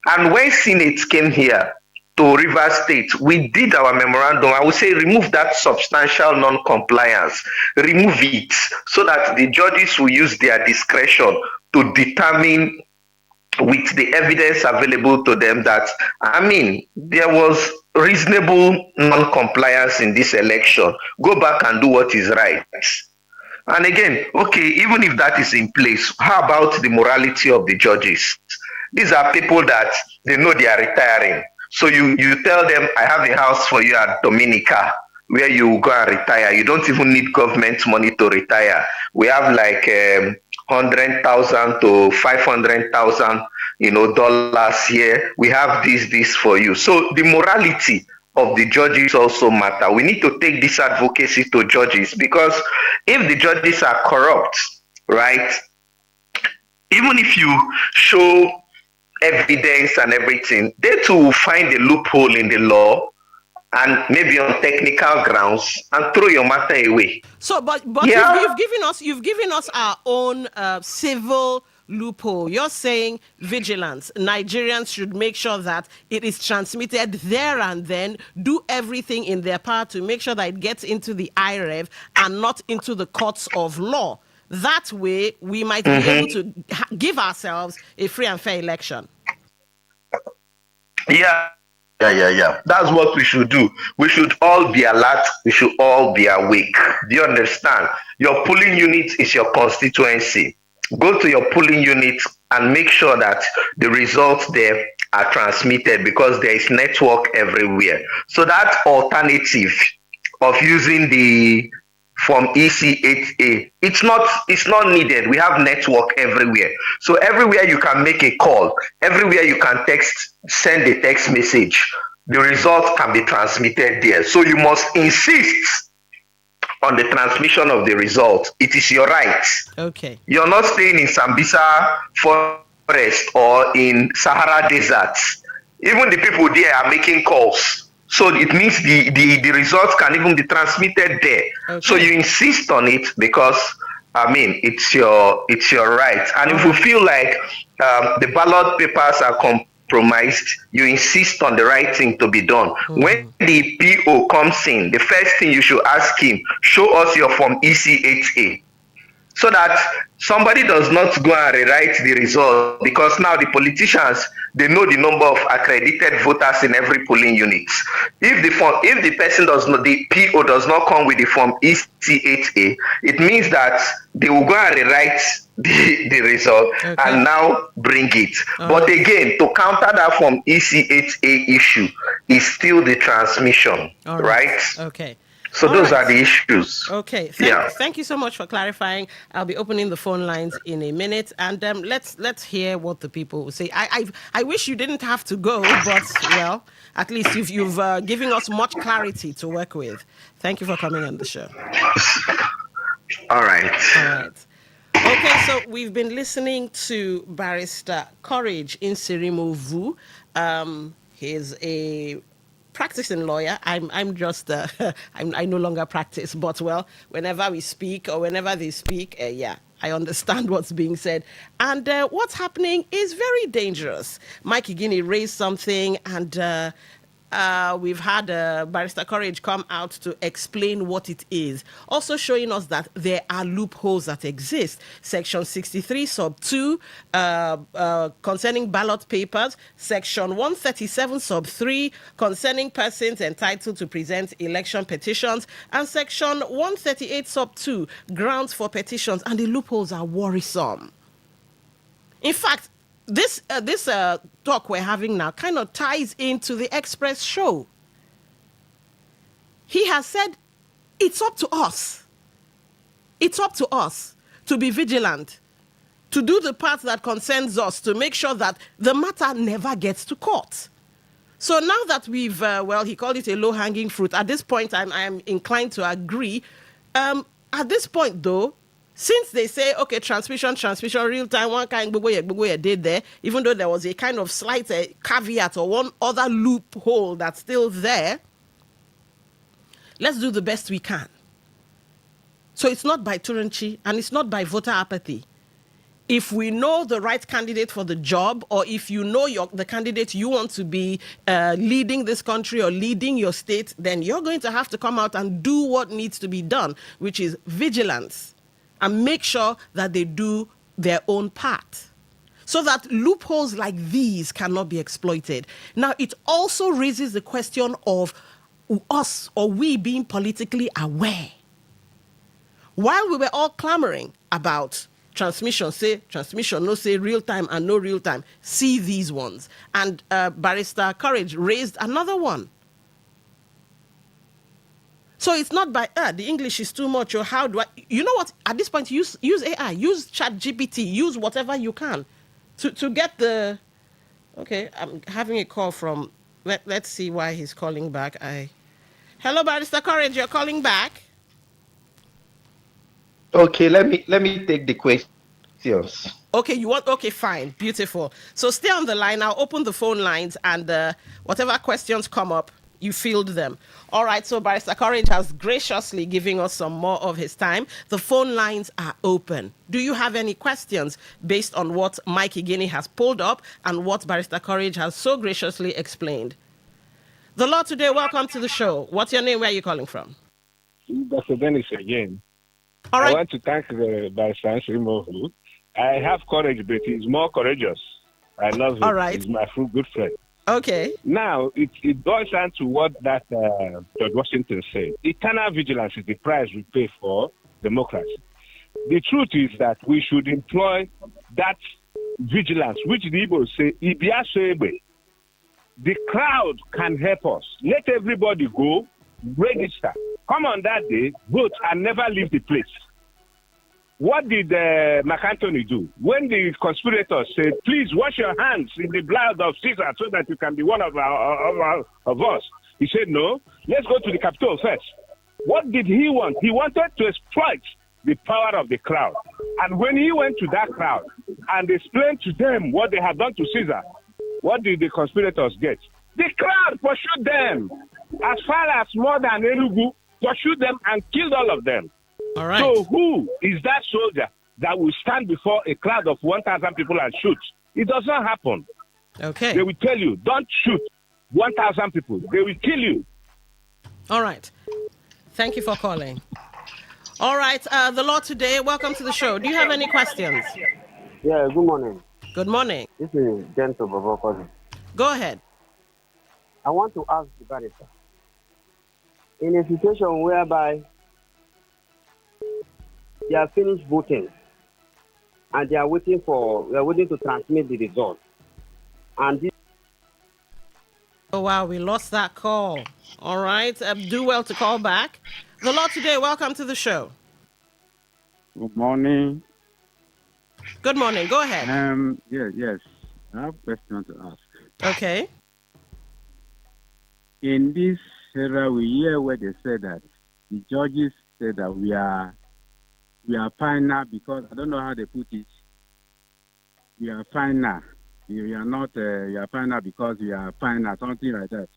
and when Senate came here to Rivers State, we did our memorandum. I would say remove that substantial non-compliance, remove it, so that the judges will use their discretion to determine with the evidence available to them that, there was reasonable non-compliance in this election. Go back and do what is right. And again, okay, even if that is in place, how about the morality of the judges? These are people that they know they are retiring. So you tell them, I have a house for you at Dominica where you go and retire. You don't even need government money to retire. We have like 100,000 to 500,000, dollars here. We have this for you. So the morality of the judges also matter. We need to take this advocacy to judges, because if the judges are corrupt, right, even if you show evidence and everything, they too will find a loophole in the law and maybe on technical grounds and throw your matter away. So, but you've given us our own civil loophole. You're saying vigilance. Nigerians should make sure that it is transmitted there and then, do everything in their power to make sure that it gets into the IREV and not into the courts of law. That way, we might be able to give ourselves a free and fair election. Yeah. That's what we should do. We should all be alert. We should all be awake. Do you understand? Your polling unit is your constituency. Go to your polling unit and make sure that the results there are transmitted, because there is network everywhere. So that alternative of using the Form EC8A, it's not needed. We have network everywhere. So everywhere you can make a call, everywhere you can send a text message, the results can be transmitted there. So you must insist on the transmission of the result. It is your right. Okay. You're not staying in Sambisa forest or in Sahara Desert. Even the people there are making calls. So it means the results can even be transmitted there. So you insist on it because I mean it's your right. And if you feel like the ballot papers are compromised, you insist on the right thing to be done. When the PO comes in, the first thing you should ask him, show us your form EC8A. So that somebody does not go and rewrite the result, because now the politicians, they know the number of accredited voters in every polling unit. If the person does not, the PO does not come with the form EC8A, it means that they will go and rewrite the result and now bring it. But again, to counter that form EC8A issue is still the transmission, right? Okay. So those are the issues. Okay. Thank you so much for clarifying. I'll be opening the phone lines in a minute, and let's hear what the people will say. I wish you didn't have to go, but well, at least you've given us much clarity to work with. Thank you for coming on the show. All right. Okay, so we've been listening to Barrister Courage Insirimovu. He's a practicing lawyer. I'm just I no longer practice, but well, whenever we speak or whenever they speak, I understand what's being said. And what's happening is very dangerous. Mike Igini raised something, and we've had Barrister Courage come out to explain what it is, also showing us that there are loopholes that exist. Section 63 sub 2 concerning ballot papers, section 137 sub 3 concerning persons entitled to present election petitions, and section 138 sub 2 grounds for petitions, and the loopholes are worrisome. In fact, this talk we're having now kind of ties into the Express show. He has said it's up to us. It's up to us to be vigilant, to do the part that concerns us, to make sure that the matter never gets to court. So now that we've, he called it a low-hanging fruit. At this point, I'm inclined to agree. At this point, though, since they say, okay, transmission, real time, one kind of did there, even though there was a kind of slight caveat or one other loophole that's still there, let's do the best we can. So it's not by Turanchi and it's not by voter apathy. If we know the right candidate for the job, or if you know the candidate you want to be leading this country or leading your state, then you're going to have to come out and do what needs to be done, which is vigilance, and make sure that they do their own part, so that loopholes like these cannot be exploited. Now, it also raises the question of us or we being politically aware. While we were all clamoring about transmission, no say real time and no real time, see these ones. And Barrister Courage raised another one. So it's not by, the English is too much, or how do I, you know what, at this point, use AI, use ChatGPT, use whatever you can to get the, okay, I'm having a call from, let's see why he's calling back. Hello, Barrister Courage, you're calling back? Okay, let me take the questions. Okay, fine, beautiful. So stay on the line, I'll open the phone lines, and whatever questions come up, you field them. All right, so Barrister Courage has graciously given us some more of his time. The phone lines are open. Do you have any questions based on what Mike Igini has pulled up and what Barrister Courage has so graciously explained? The Lord today, welcome to the show. What's your name? Where are you calling from? Dr. Dennis again. All right. I want to thank Barrister Nsirimovu. I have courage, but he's more courageous. I love him. All right. He's my good friend. Okay. Now, it boils down to what that George Washington said. Eternal vigilance is the price we pay for democracy. The truth is that we should employ that vigilance, which the Igbos say, Ibiasebe. The crowd can help us. Let everybody go, register, come on that day, vote, and never leave the place. What did McAntony do? When the conspirators said, please wash your hands in the blood of Caesar so that you can be one of us, he said, no, let's go to the Capitol first. What did he want? He wanted to exploit the power of the crowd. And when he went to that crowd and explained to them what they had done to Caesar, what did the conspirators get? The crowd pursued them as far as more than Enugu, pursued them and killed all of them. All right. So who is that soldier that will stand before a crowd of 1,000 people and shoot? It does not happen. Okay. They will tell you, don't shoot 1,000 people. They will kill you. All right. Thank you for calling. All right. The Lord today, welcome to the show. Do you have any questions? Yeah, good morning. Good morning. This is Gentle Bobo calling. Go ahead. I want to ask the barrister. In a situation whereby they are finished voting and they are waiting to transmit the result, and this Oh, wow, we lost that call. All right. Do well to call back. The Lord today, welcome to the show. Good morning. Good morning. Go ahead. Yes. I have a question to ask. Okay. In this era, we hear where they say that the judges say that we are final because I don't know how they put it. We are final. We are not. We are final because we are final. Something like that.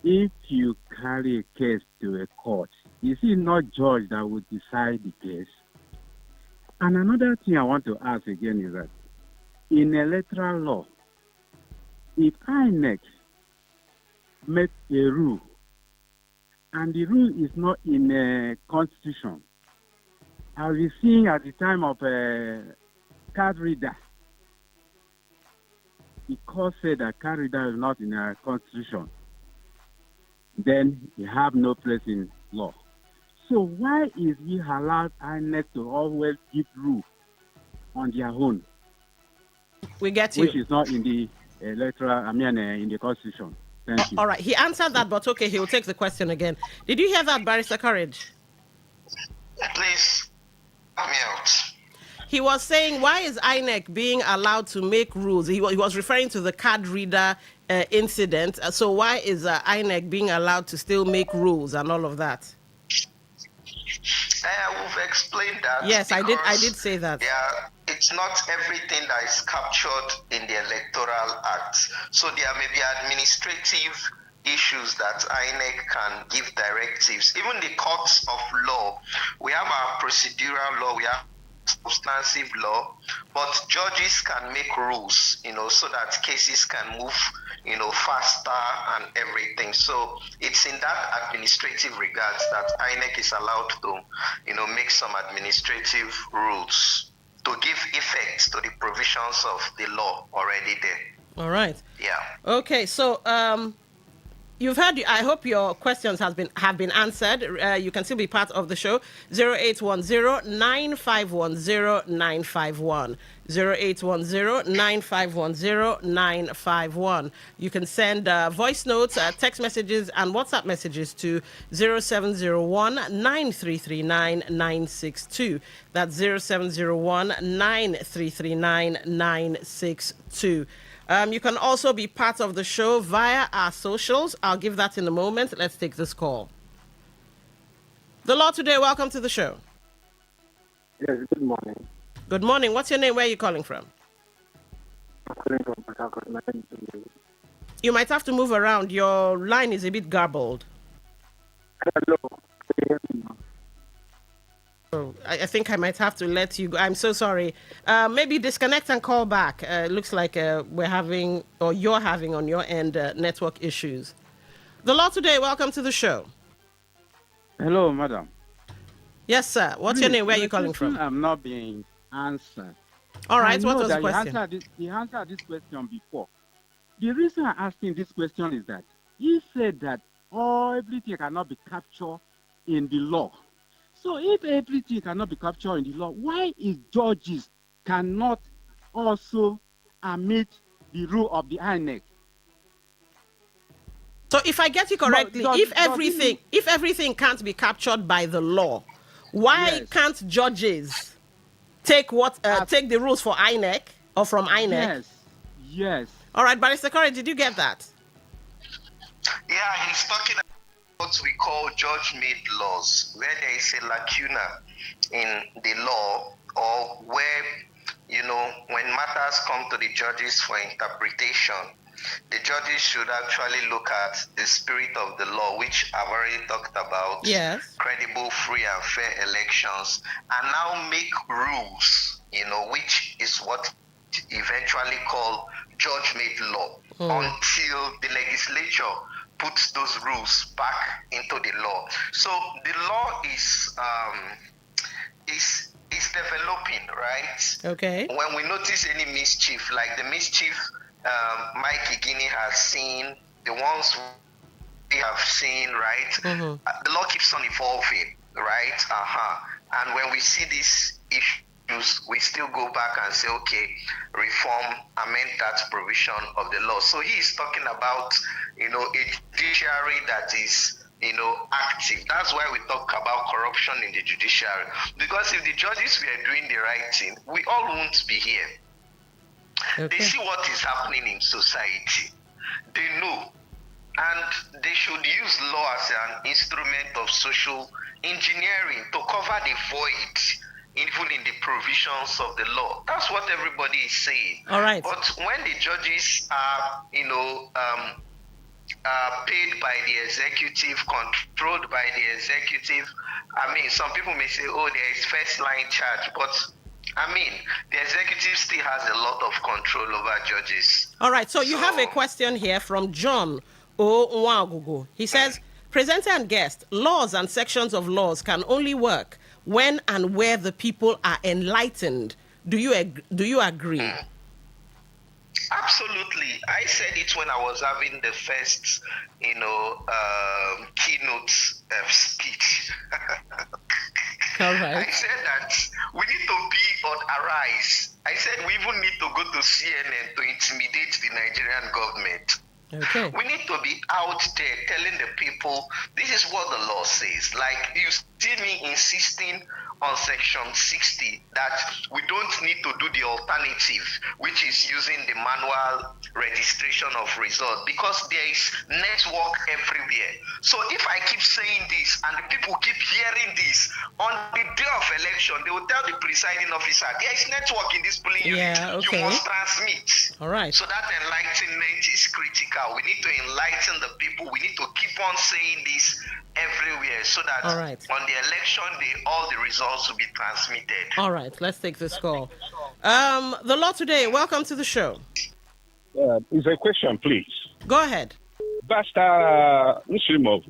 If you carry a case to a court, is it not judge that would decide the case? And another thing I want to ask again is that in electoral law, if INEC make a rule and the rule is not in a constitution, I was seeing at the time of a card reader, the court said that card reader is not in a constitution, then you have no place in law. So why is we allowed INEC to always give rule on their own? We get you. Which is not in the electoral, in the constitution. Thank you. All right. He answered that, but okay, he'll take the question again. Did you hear that, Barrister Courage? Please, help me out. He was saying, why is INEC being allowed to make rules? He was referring to the card reader incident. So why is INEC being allowed to still make rules and all of that? We've explained that. Yes, I did say that. Yeah, it's not everything that is captured in the Electoral Act. So there may be administrative issues that INEC can give directives. Even the courts of law, we have our procedural law, we have substantive law, but judges can make rules, so that cases can move, faster and everything. So it's in that administrative regards that INEC is allowed to, make some administrative rules to give effect to the provisions of the law already there. All right. Yeah. Okay, so you've heard. I hope your questions have been answered. You can still be part of the show. 0810-9510-951. 0810-9510-951. You can send voice notes, text messages, and WhatsApp messages to 0701-9339-962. That's 0701-9339-962. You can also be part of the show via our socials. I'll give that in a moment. Let's take this call. The Lord today, welcome to the show. Yes, good morning. Good morning. What's your name? Where are you calling from? I'm calling from Port Harcourt. You might have to move around. Your line is a bit garbled. Hello. Oh, I think I might have to let you go. I'm so sorry. Maybe disconnect and call back. Looks like we're having, or you're having on your end, network issues. The Lord today, welcome to the show. Hello, madam. Yes, sir. What's your name? Where are you calling from? I'm not being answered. All right. What was the question? He answered this question before. The reason I'm asking this question is that he said that everything cannot be captured in the law. So if everything cannot be captured in the law, why is judges cannot also admit the rule of the INEC? So if I get you correctly, if everything can't be captured by the law, why can't judges take the rules for INEC or from INEC? Yes. All right, Barrister Corey, did you get that? Yeah, he's talking about what we call judge-made laws, where there is a lacuna in the law, or where, when matters come to the judges for interpretation, the judges should actually look at the spirit of the law, which I've already talked about. Yes. Credible, free, and fair elections, and now make rules, which is what eventually called judge-made law, until the legislature puts those rules back into the law. So the law is developing, right? Okay. When we notice any mischief, like the mischief Mike Guinea has seen, the ones we have seen, right? The law keeps on evolving, right? And when we see these issues, we still go back and say, okay, reform, amend that provision of the law. So he is talking about, a judiciary that is, active. That's why we talk about corruption in the judiciary. Because if the judges were doing the right thing, we all won't be here. Okay. They see what is happening in society. They know. And they should use law as an instrument of social engineering to cover the void, even in the provisions of the law. That's what everybody is saying. All right. But when the judges are, paid by the executive, controlled by the executive, some people may say, oh, there is first line charge, but the executive still has a lot of control over judges. All right, so you have a question here from John O. Nwagugu. He says, presenter and guest, laws and sections of laws can only work when and where the people are enlightened. Do you agree? Absolutely. I said it when I was having the first, keynote speech. All right. I said that we need to be on arise. I said we even need to go to CNN to intimidate the Nigerian government. Okay. We need to be out there telling the people this is what the law says. Like you see me insisting on section 60 that we don't need to do the alternative, which is using the manual registration of result, because there is network everywhere. So if I keep saying this and the people keep hearing this, on the day of election, they will tell the presiding officer, there is network in this polling unit. Okay. You must transmit. All right. So that enlightenment is critical. We need to enlighten the people. We need to keep on saying this everywhere so that all right, on the election day, all the results will be transmitted. All right, let's take this call. The law today, welcome to the show. Is a question, please. Go ahead. Pastor Nshimov,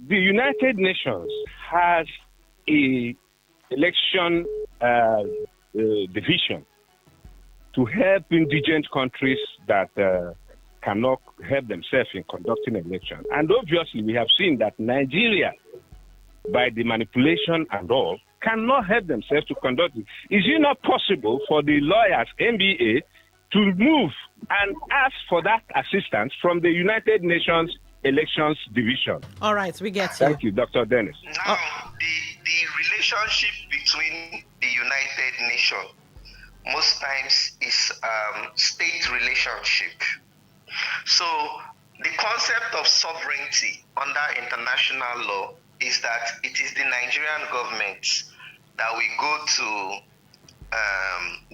the United Nations has a election division to help indigent countries that cannot help themselves in conducting elections. And obviously, we have seen that Nigeria, by the manipulation and all, cannot help themselves to conduct it. Is it not possible for the lawyers, NBA, to move and ask for that assistance from the United Nations Elections Division? All right, we get you. Thank you, Dr. Dennis. Now, the relationship between the United Nations most times is state relationship. So the concept of sovereignty under international law is that it is the Nigerian government that we go to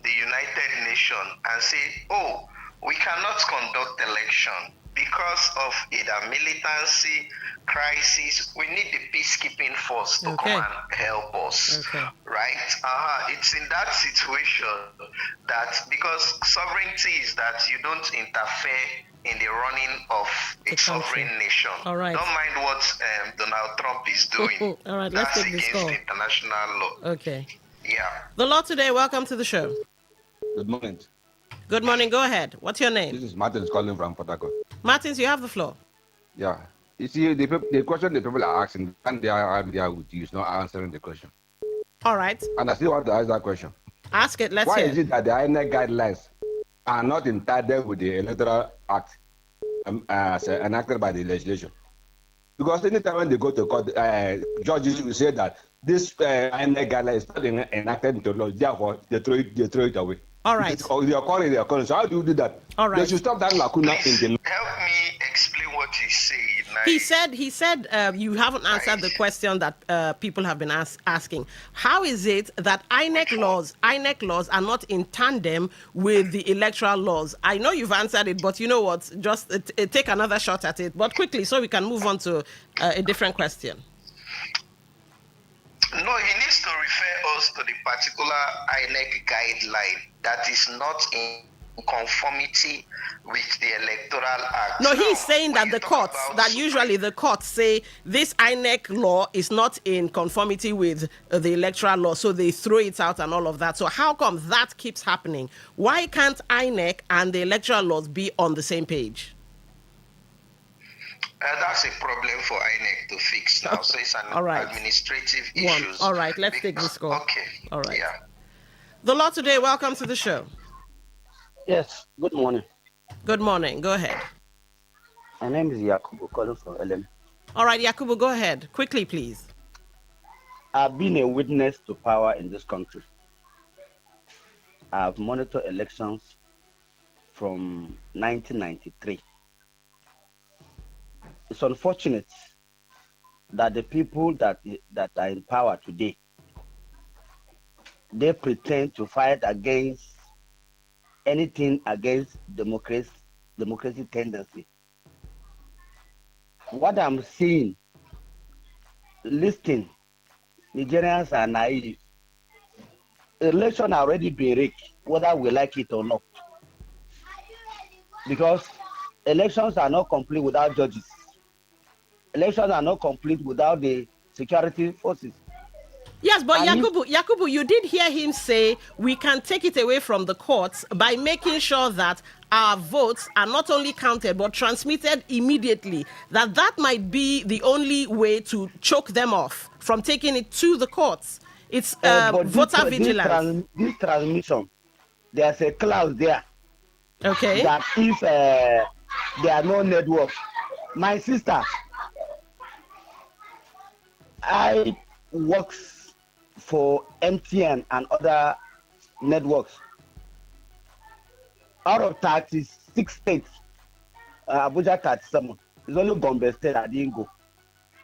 the United Nations and say, oh, we cannot conduct election because of either militancy, crisis. We need the peacekeeping force to come and help us, right? It's in that situation that, because sovereignty is that you don't interfere in the running of a sovereign nation. All right. Don't mind what Donald Trump is doing. All right, let's take this call. That's against international law. Okay. Yeah. The law today, welcome to the show. Good morning. Good morning, go ahead. What's your name? This is Martin calling from Port Harcourt. Martins, you have the floor. Yeah. You see, the question the people are asking, and they are there with you, is not answering the question. All right. And I still want to ask that question. Ask it, let's Why hear. is it that the INEC guidelines are not in tandem with the Electoral Act as enacted by the legislation? Because anytime when they go to court, judges will say that this INEC guideline is not enacted into law, therefore they throw it away. All right. They are calling their calling. So how do you do that? All right. They should stop that lacuna in the law. Help me explain what he's saying. He said you haven't answered the question that people have been asking. How is it that INEC laws are not in tandem with the electoral laws? I know you've answered it, but you know what? Just take another shot at it, but quickly so we can move on to a different question. No, he needs to refer us to the particular INEC guideline that is not in conformity with the Electoral Act. No, he's saying that the courts, usually the courts say this INEC law is not in conformity with the electoral law, so they throw it out and all of that. So how come that keeps happening? Why can't INEC and the electoral laws be on the same page? That's a problem for INEC to fix now. So it's an administrative issue. All right, let's take this call. Okay. All right. Yeah. The Law Today, welcome to the show. Yes, good morning. Good morning. Go ahead. My name is Yakubu, calling from LM. All right, Yakubu, go ahead. Quickly, please. I've been a witness to power in this country. I've monitored elections from 1993. It's unfortunate that the people that are in power today, they pretend to fight against anything against democracy tendency. What I'm seeing, listening, Nigerians are naive. Election already been rigged, whether we like it or not. Because elections are not complete without judges. Elections are not complete without the security forces. Yes, but Yakubu, you did hear him say we can take it away from the courts by making sure that our votes are not only counted but transmitted immediately. That might be the only way to choke them off from taking it to the courts. It's voter vigilance. This transmission, there's a clause there. Okay. That if there are no networks, my sister, I works for MTN and other networks. Out of 36 states, Abuja 37, it's only Gombe State I didn't go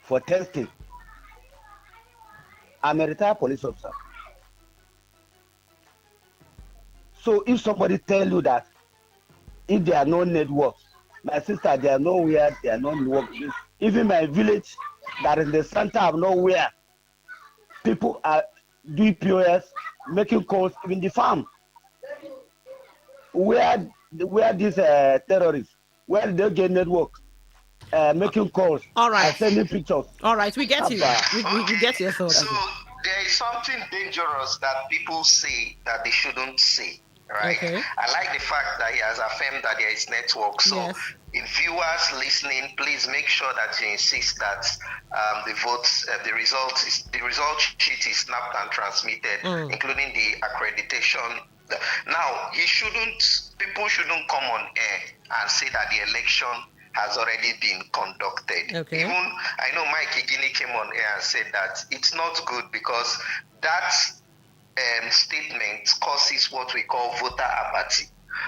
for testing. I'm a retired police officer. So if somebody tell you that if there are no networks, my sister, there are nowhere, there are no networks. Even my village that is in the center of nowhere, people are doing POS, making calls, even the farm. Where these terrorists, where they get network, making calls, all right, sending pictures. All right, we get you. We get your thoughts. So there is something dangerous that people say that they shouldn't say, right? Okay. I like the fact that he has affirmed that there is network. So if viewers listening, please make sure that you insist that the result sheet is snapped and transmitted, including the accreditation. Now, people shouldn't come on air and say that the election has already been conducted. Okay. Even, I know Mike Igini came on air and said that it's not good because that statement causes what we call voter apathy.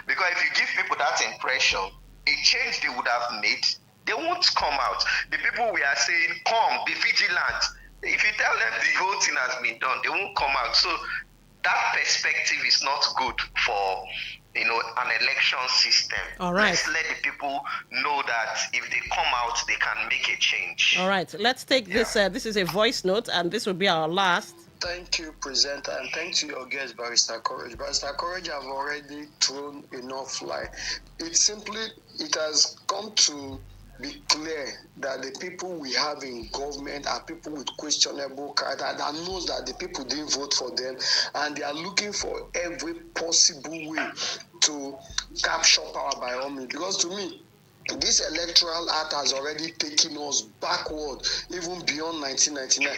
Because if you give people that impression, a change they would have made, they won't come out. The people we are saying, come, be vigilant. If you tell them the whole thing has been done, they won't come out. So that perspective is not good for an election system. All right. Let's let the people know that if they come out, they can make a change. All right. Let's take this. This is a voice note, and this will be our last. Thank you, presenter, and thanks to your guest, Barrister Courage. Barrister Courage have already thrown enough light. It has come to be clear that the people we have in government are people with questionable character that knows that the people didn't vote for them, and they are looking for every possible way to capture power by all means. Because to me, this electoral act has already taken us backward, even beyond 1999.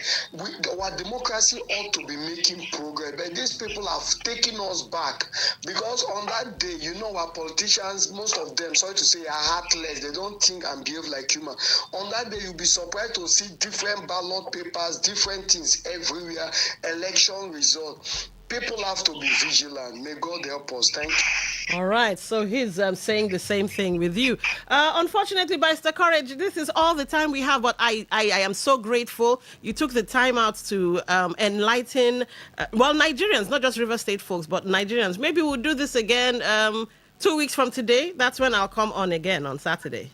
Our democracy ought to be making progress, but these people have taken us back. Because on that day, our politicians, most of them, sorry to say, are heartless. They don't think and behave like human. On that day, you'll be surprised to see different ballot papers, different things everywhere, election results. People have to be vigilant. May God help us. Thank you. All right, so he's saying the same thing with you. Unfortunately, Barrister Courage, this is all the time we have, but I am so grateful you took the time out to enlighten, Nigerians, not just River State folks, but Nigerians. Maybe we'll do this again 2 weeks from today. That's when I'll come on again on Saturday.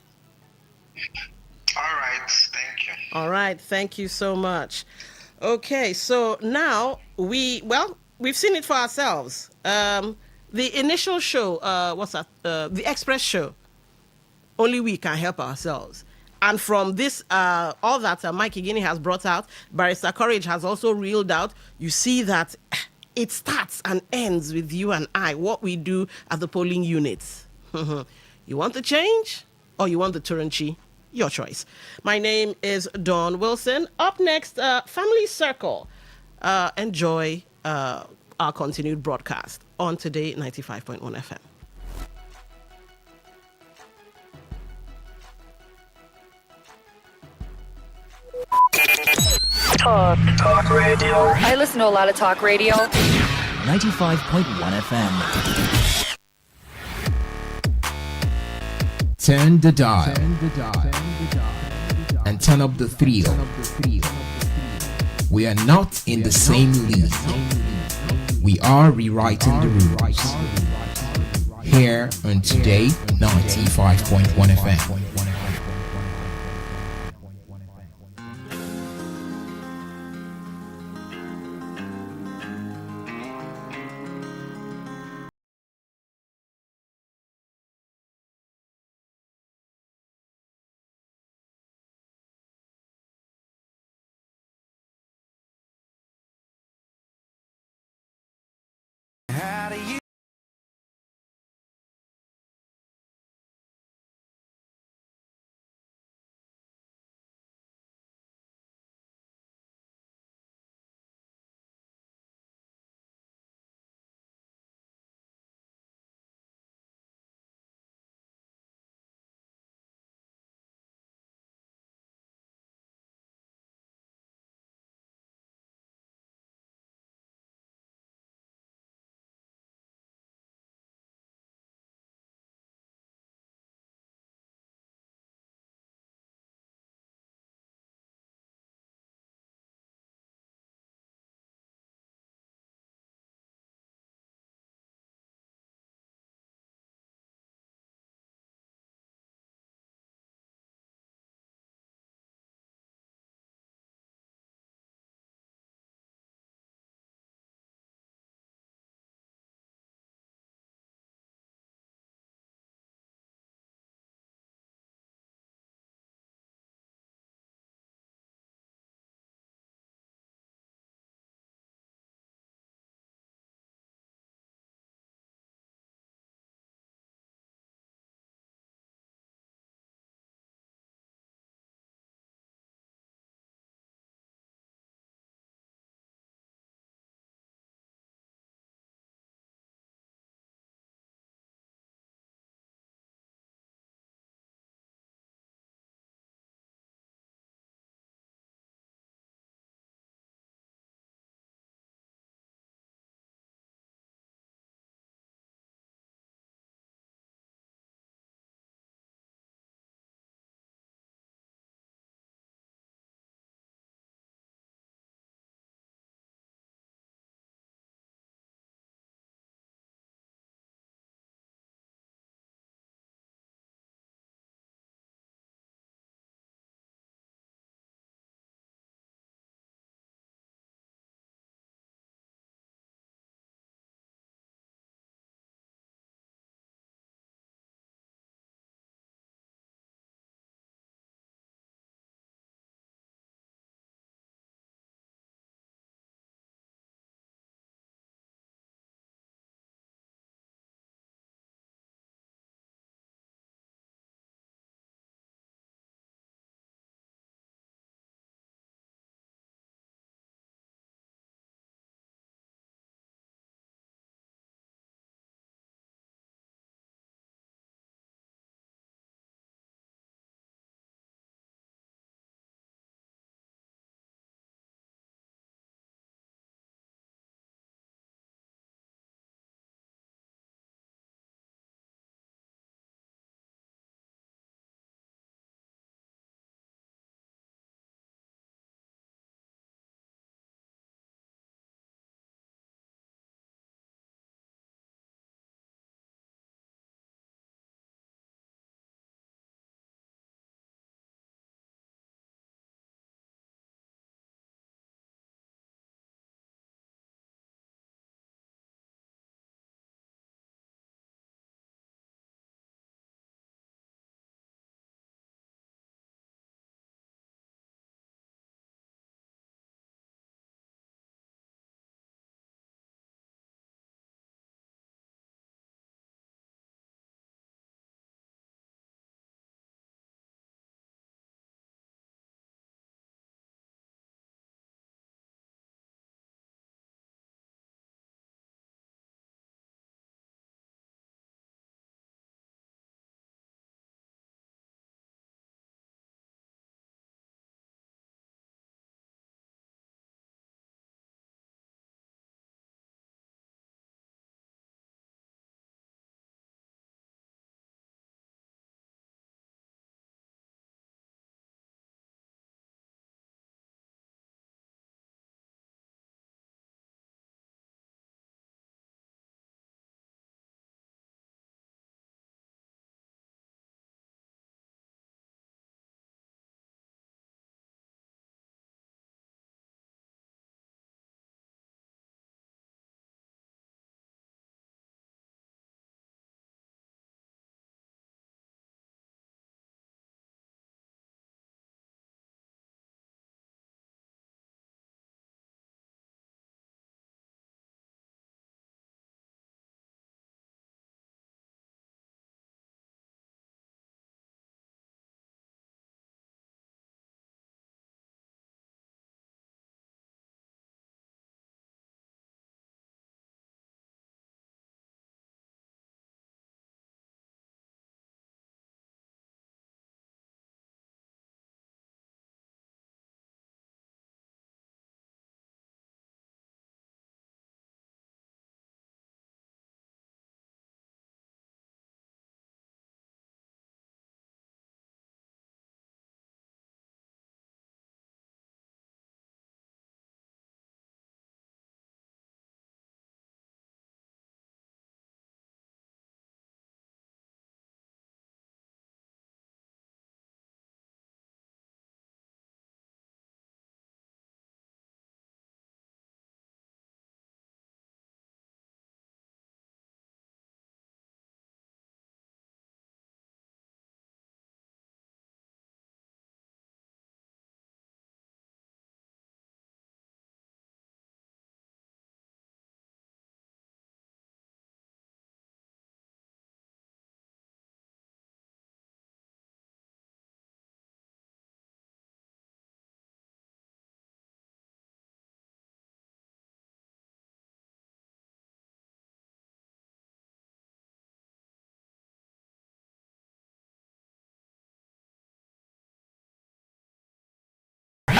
All right, thank you. All right, thank you so much. Okay, so now we've seen it for ourselves. The initial show, the Express show, only we can help ourselves. And from this, all that Mike Igini has brought out, Barrister Courage has also reeled out, you see that it starts and ends with you and I, what we do at the polling units. You want the change or you want the Turanchi? Your choice. My name is Dawn Wilson. Up next, Family Circle. Enjoy our continued broadcast on Today 95.1 FM. Talk radio. I listen to a lot of talk radio. 95.1 FM. Turn the dial and turn up the thrill. We are not in the same league. We are rewriting the rules. Here on Today 95.1 FM.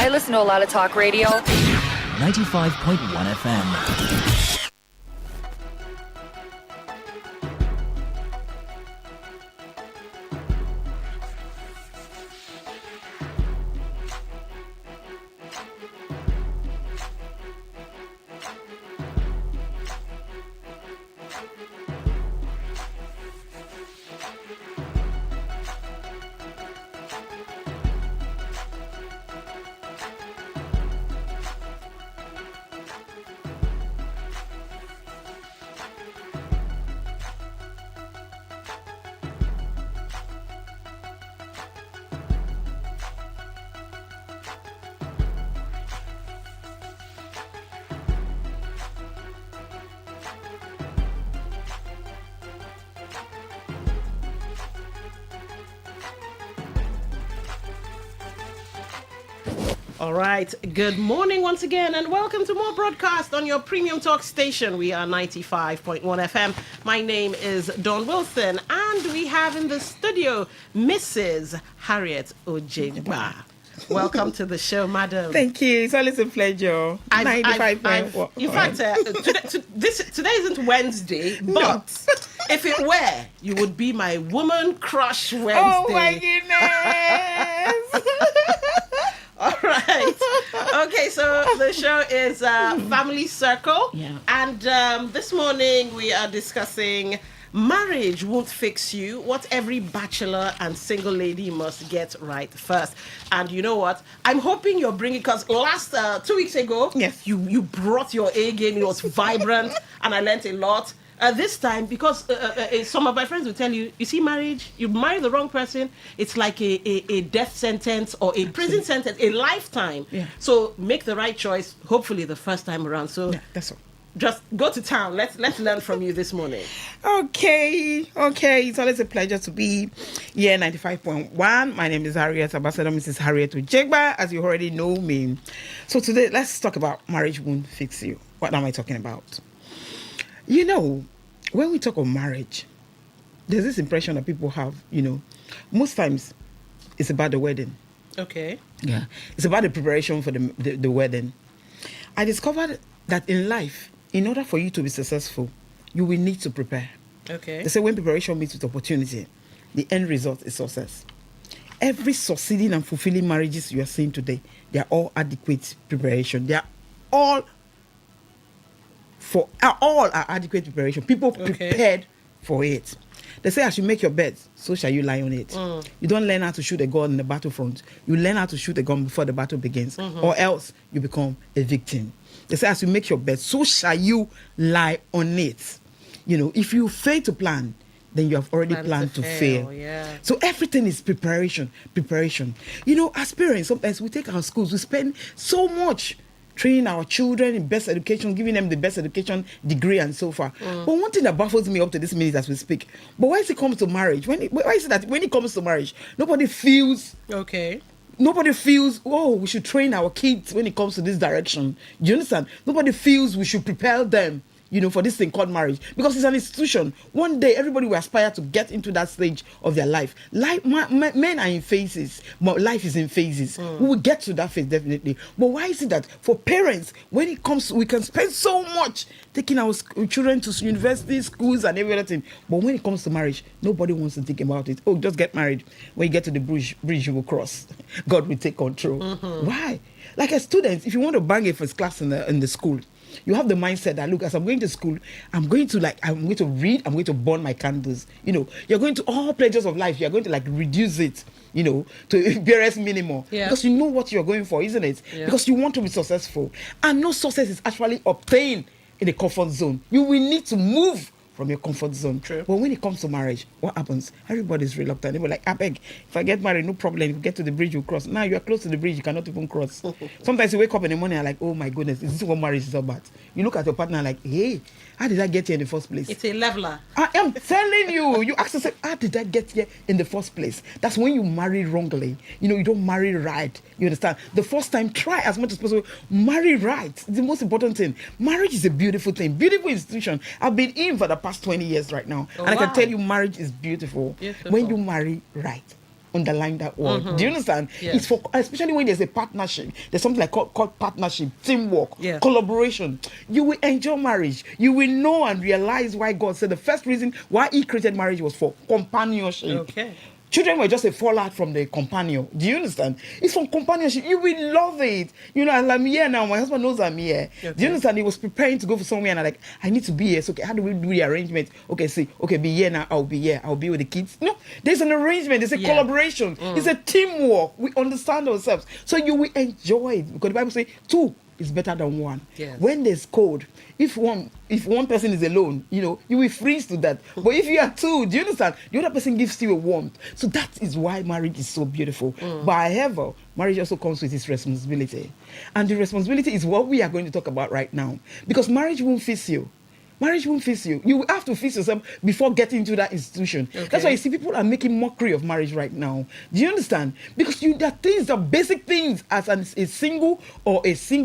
I listen to a lot of talk radio. 95.1 FM. All right. Good morning once again, and welcome to more broadcast on your premium talk station. We are 95.1 FM. My name is Dawn Wilson, and we have in the studio Mrs. Harriet Ojegba. Welcome to the show, madam. Thank you. It's always a pleasure. 95.1. In fact, today isn't Wednesday, but if it were, you would be my woman crush Wednesday. Oh my goodness. All right. Okay, so the show is Family Circle. Yeah. And this morning we are discussing marriage won't fix you, what every bachelor and single lady must get right first. And you know what? I'm hoping you're bringing, because last 2 weeks ago, yes, you brought your A game. It was vibrant and I learned a lot. This time, because some of my friends will tell you, you see, marriage, you marry the wrong person, it's like a death sentence or a prison sentence, a lifetime. Yeah. So make the right choice, hopefully the first time around. So yeah, that's all. Just go to town. Let's learn from you this morning. Okay. It's always a pleasure to be here, 95.1. My name is Harriet, Ambassador Mrs. Harriet Ojegba, as you already know me. So today, let's talk about marriage won't fix you. What am I talking about? You know, when we talk of marriage, there's this impression that people have, most times it's about the wedding. Okay. Yeah. It's about the preparation for the wedding. I discovered that in life, in order for you to be successful, you will need to prepare. Okay. They say when preparation meets with opportunity, the end result is success. Every succeeding and fulfilling marriages you are seeing today, they are all adequate preparation. They are all are adequate preparation. People prepared for it. They say as you make your bed, so shall you lie on it. You don't learn how to shoot a gun in the battlefront. You learn how to shoot a gun before the battle begins, or else you become a victim. They say as you make your bed, so shall you lie on it. If you fail to plan, then you have already planned to fail. Yeah. So everything is preparation. As parents, sometimes we take our schools, we spend so much training our children in best education, giving them the best education degree and so far. But one thing that baffles me up to this minute as we speak, but why is it comes to marriage? Why is it that when it comes to marriage, nobody feels, oh, we should train our kids when it comes to this direction. Do you understand? Nobody feels we should prepare them, for this thing called marriage, because it's an institution. One day, everybody will aspire to get into that stage of their life. Men are in phases, but life is in phases. We will get to that phase definitely. But why is it that for parents, when it comes, we can spend so much taking our children to university, schools, and everything, but when it comes to marriage, nobody wants to think about it. Oh, just get married. When you get to the bridge you will cross. God will take control. Why? Like a student, if you want to bang a first class in the school, you have the mindset that, look, as I'm going to school, I'm going to read, I'm going to burn my candles. You're going to all pleasures of life. You're going to reduce it, to barest minimum. Yeah. Because you know what you're going for, isn't it? Yeah. Because you want to be successful. And no success is actually obtained in a comfort zone. You will need to move from your comfort zone. True. But when it comes to marriage, what happens? Everybody's reluctant. They're like, I beg, if I get married, no problem. If you get to the bridge, you cross. Now you are close to the bridge, you cannot even cross. Sometimes you wake up in the morning and like, oh my goodness, is this what marriage is about? You look at your partner like, hey, how did I get here in the first place? It's a leveler. I am telling you. You ask yourself, how did I get here in the first place? That's when you marry wrongly. You don't marry right. You understand? The first time, try as much as possible. Marry right. It's the most important thing. Marriage is a beautiful thing. Beautiful institution. I've been in for the past 20 years right now. Oh, and I wow. can tell you marriage is beautiful. Beautiful. When you marry right. underline that word. Do you understand? Yes. It's for, especially when there's a partnership. There's something like called partnership, teamwork, Yes. collaboration. You will enjoy marriage. You will know and realize why God said the first reason why He created marriage was for companionship. Okay. Children were just a fallout from the companion. Do you understand? It's from companionship. You will love it. You know, I'm here now. My husband knows I'm here. Okay. Do you understand? He was preparing to go for somewhere, and I'm like, I need to be here. So, okay, how do we do the arrangement? Okay, see, okay, be here now. I'll be here. I'll be with the kids. No, there's an arrangement. There's a collaboration. It's a teamwork. We understand ourselves. So you will enjoy it because the Bible says two is better than one. Yes. When there's code, if one person is alone, you know, you will freeze to that. But if you are two, do you understand? The other person gives you a warmth. So that is why marriage is so beautiful. But however, marriage also comes with its responsibility. And the responsibility is what we are going to talk about right now. Because marriage won't fix you. Marriage won't fix you. You will have to fix yourself before getting into that institution. Okay. That's why you see people are making mockery of marriage right now. Do you understand? Because there are things, the basic things as a single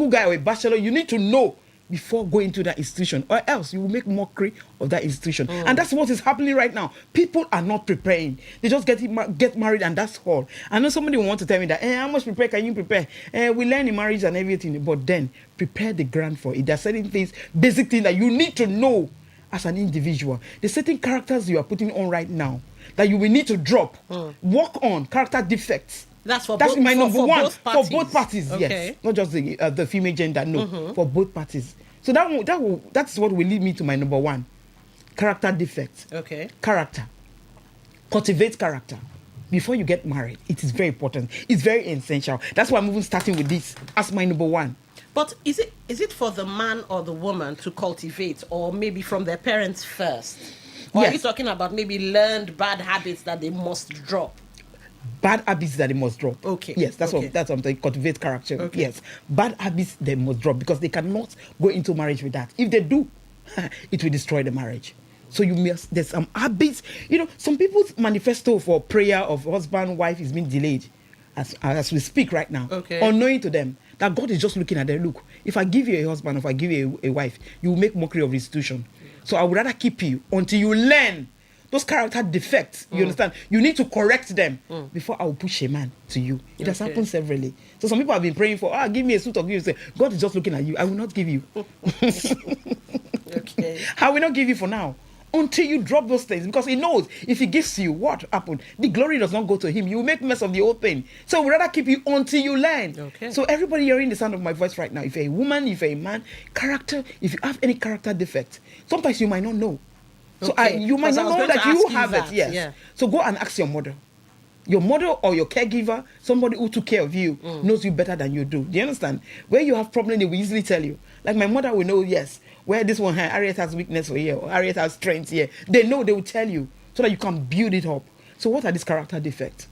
guy or a bachelor, you need to know before going to that institution, or else you will make mockery of that institution. And that's what is happening right now. People are not preparing. They just get married and that's all. I know somebody will want to tell me that, how much prepare can you prepare? We learn in marriage and everything, but then prepare the ground for it. There are certain things, basic things that you need to know as an individual. There's certain characters you are putting on right now that you will need to drop, work on, character defects. That's my number one both for both parties. Okay. Yes, not just the female gender. No, for both parties. So that's what will lead me to my number one: character defects. Okay. Character. Cultivate character before you get married. It is very important. It's very essential. That's why I'm even starting with this as my number one. But is it for the man or the woman to cultivate, or maybe from their parents first? Or are you talking about maybe learned bad habits that they must drop? Bad habits that they must drop. Okay. Yes, that's what I'm saying. Cultivate character. Okay. Yes. Bad habits they must drop because they cannot go into marriage with that. If they do, it will destroy the marriage. So there's some habits. You know, some people's manifesto for prayer of husband, wife is being delayed as we speak right now. Okay. Unknowing to them that God is just looking at them. Look, if I give you a husband, if I give you a wife, you will make mockery of the institution. So I would rather keep you until you learn those character defects. You understand? You need to correct them before I will push a man to you. It has happened severally. So some people have been praying for, give me a suit of you. Say, God is just looking at you. I will not give you. Okay. I will not give you for now. Until you drop those things. Because he knows if he gives you what happened, the glory does not go to him. You will make mess of the whole thing. So we'd rather keep you until you learn. Okay. So everybody hearing the sound of my voice right now, if you're a woman, if you're a man, character, if you have any character defect, sometimes you might not know. So you might not know that you have it. Yes. Yeah. So go and ask your mother. Your mother or your caregiver, somebody who took care of you, knows you better than you do. Do you understand? Where you have problem, they will easily tell you. Like my mother will know, yes, where this one, Harriet has weakness for here, or Harriet has strength here. They know, they will tell you, so that you can build it up. So what are these character defects?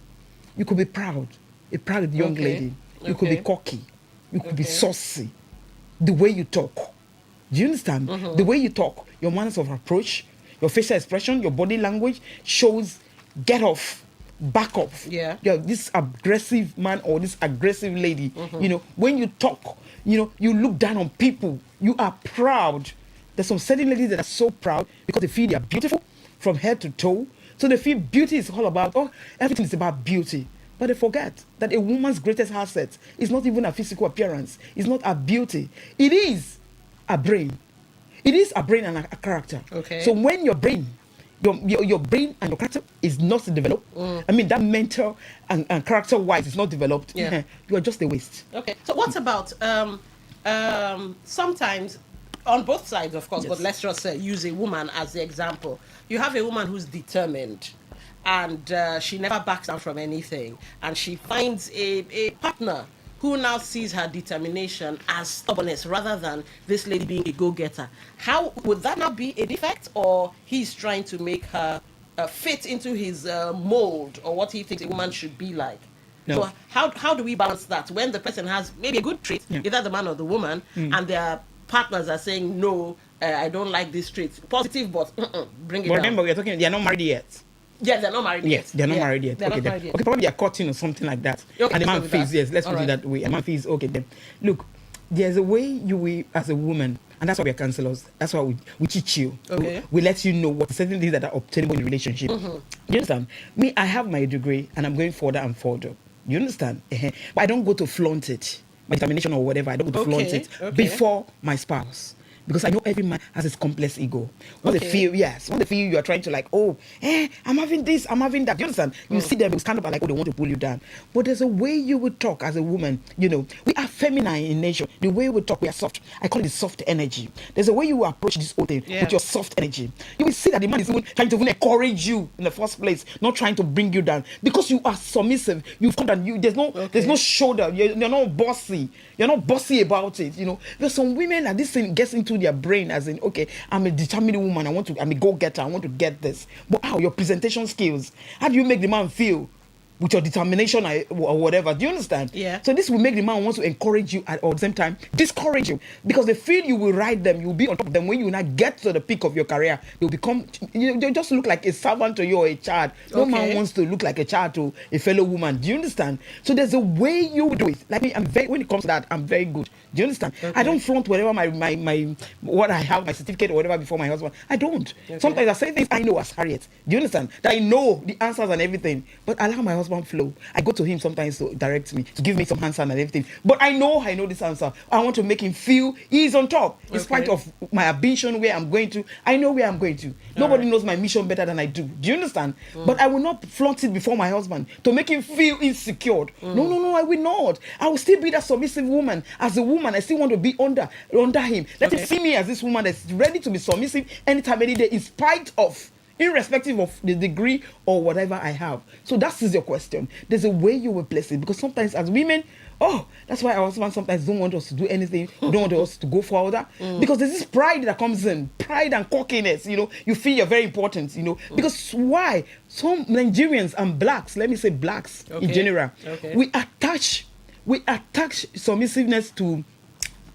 You could be proud, a proud young lady. You could be cocky. You could be saucy. The way you talk. Do you understand? The way you talk, your manners of approach, your facial expression, your body language shows get off, back off. Yeah. This aggressive man or this aggressive lady, you know, when you talk, you know, you look down on people. You are proud. There's some certain ladies that are so proud because they feel they are beautiful from head to toe. So they feel beauty is all about, everything is about beauty. But they forget that a woman's greatest asset is not even her physical appearance. It's not her beauty. It is a brain. It is a brain and a character. Okay. So when your brain, your brain and your character is not developed, I mean that mental and character-wise is not developed, you are just a waste. Okay. So what about sometimes on both sides, of course, but let's just use a woman as the example. You have a woman who's determined and she never backs down from anything, and she finds a partner who now sees her determination as stubbornness rather than this lady being a go-getter. How would that not be a defect, or he's trying to make her fit into his mold or what he thinks a woman should be like? No. So how do we balance that when the person has maybe a good trait, either the man or the woman, and their partners are saying, no, I don't like this trait. Positive, but bring it down. Remember, we're talking, they are not married yet. Yeah, they're not married yet. Yes, they're not married yet. Okay, probably they are cutting or something like that. Okay, and the man with feels, that. yes, let's put All it that way. A man feels, okay, then. Look, there's a way you will, as a woman, and that's why we're counselors. That's why we teach you. Okay. We let you know what certain things that are obtainable in a relationship. You understand? Me, I have my degree and I'm going further and further. You understand? But I don't go to flaunt it. My determination or whatever, I don't go to flaunt it before my spouse. Because I know every man has his complex ego. When they feel, when they feel you are trying to like, I'm having this, I'm having that. You understand? You see them, it's kind of like, they want to pull you down. But there's a way you would talk as a woman. You know, we are feminine in nature. The way we talk, we are soft. I call it soft energy. There's a way you approach this whole thing with your soft energy. You will see that the man is even trying to encourage you in the first place, not trying to bring you down. Because you are submissive. You've come down. There's no shoulder. You're not bossy. You're not bossy about it. You know, there's some women that this thing gets into their brain as in, I'm a determined woman. I'm a go-getter. I want to get this. But how your presentation skills? How do you make the man feel with your determination or whatever? Do you understand? Yeah. So this will make the man want to encourage you at the same time discourage you, because they feel you will ride them. You will be on top of them. When you not get to the peak of your career, they'll become. They just look like a servant to you or a child. No man wants to look like a child to a fellow woman. Do you understand? So there's a way you do it. Like me, when it comes to that, I'm very good. Do you understand? I don't flaunt whatever my what I have, my certificate or whatever before my husband. I don't. Sometimes I say things I know as Harriet. Do you understand? That I know the answers and everything, but I allow my husband flow. I go to him sometimes to direct me, to give me some answer and everything. But I know this answer. I want to make him feel he's on top. In spite of my ambition, where I'm going to, I know where I'm going to. Nobody knows my mission better than I do. Do you understand? But I will not flaunt it before my husband to make him feel insecure. No, I will not. I will still be that submissive woman. As a woman, I still want to be under him. Let him see me as this woman that's ready to be submissive anytime, any day, in spite of, irrespective of the degree or whatever I have. So that is your question. There's a way you will place it, because sometimes as women, that's why our husbands sometimes don't want us to do anything, don't want us to go further, because there's this pride that comes in, pride and cockiness. You know, you feel you're very important. You know, because why? Some Nigerians and blacks, let me say blacks in general, we attach submissiveness to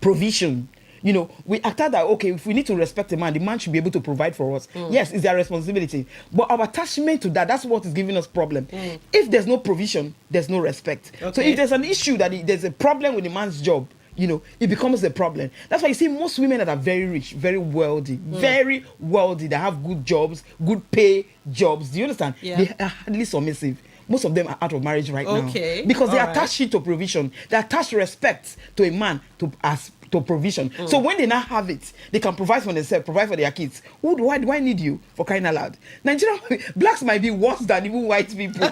provision. You know, we attach that, if we need to respect a man, the man should be able to provide for us. Yes, it's their responsibility. But our attachment to that's what is giving us problem. If there's no provision, there's no respect. So if there's an issue that there's a problem with the man's job, you know, it becomes a problem. That's why you see most women that are very rich, very wealthy, that have good jobs, good pay jobs. Do you understand? Yeah. They are hardly submissive. Most of them are out of marriage right now. Because they attach it to provision. They attach respect to a man to provision. So when they now have it, they can provide for themselves, provide for their kids. Why do I need you, for crying out loud? Nigerian blacks might be worse than even white people.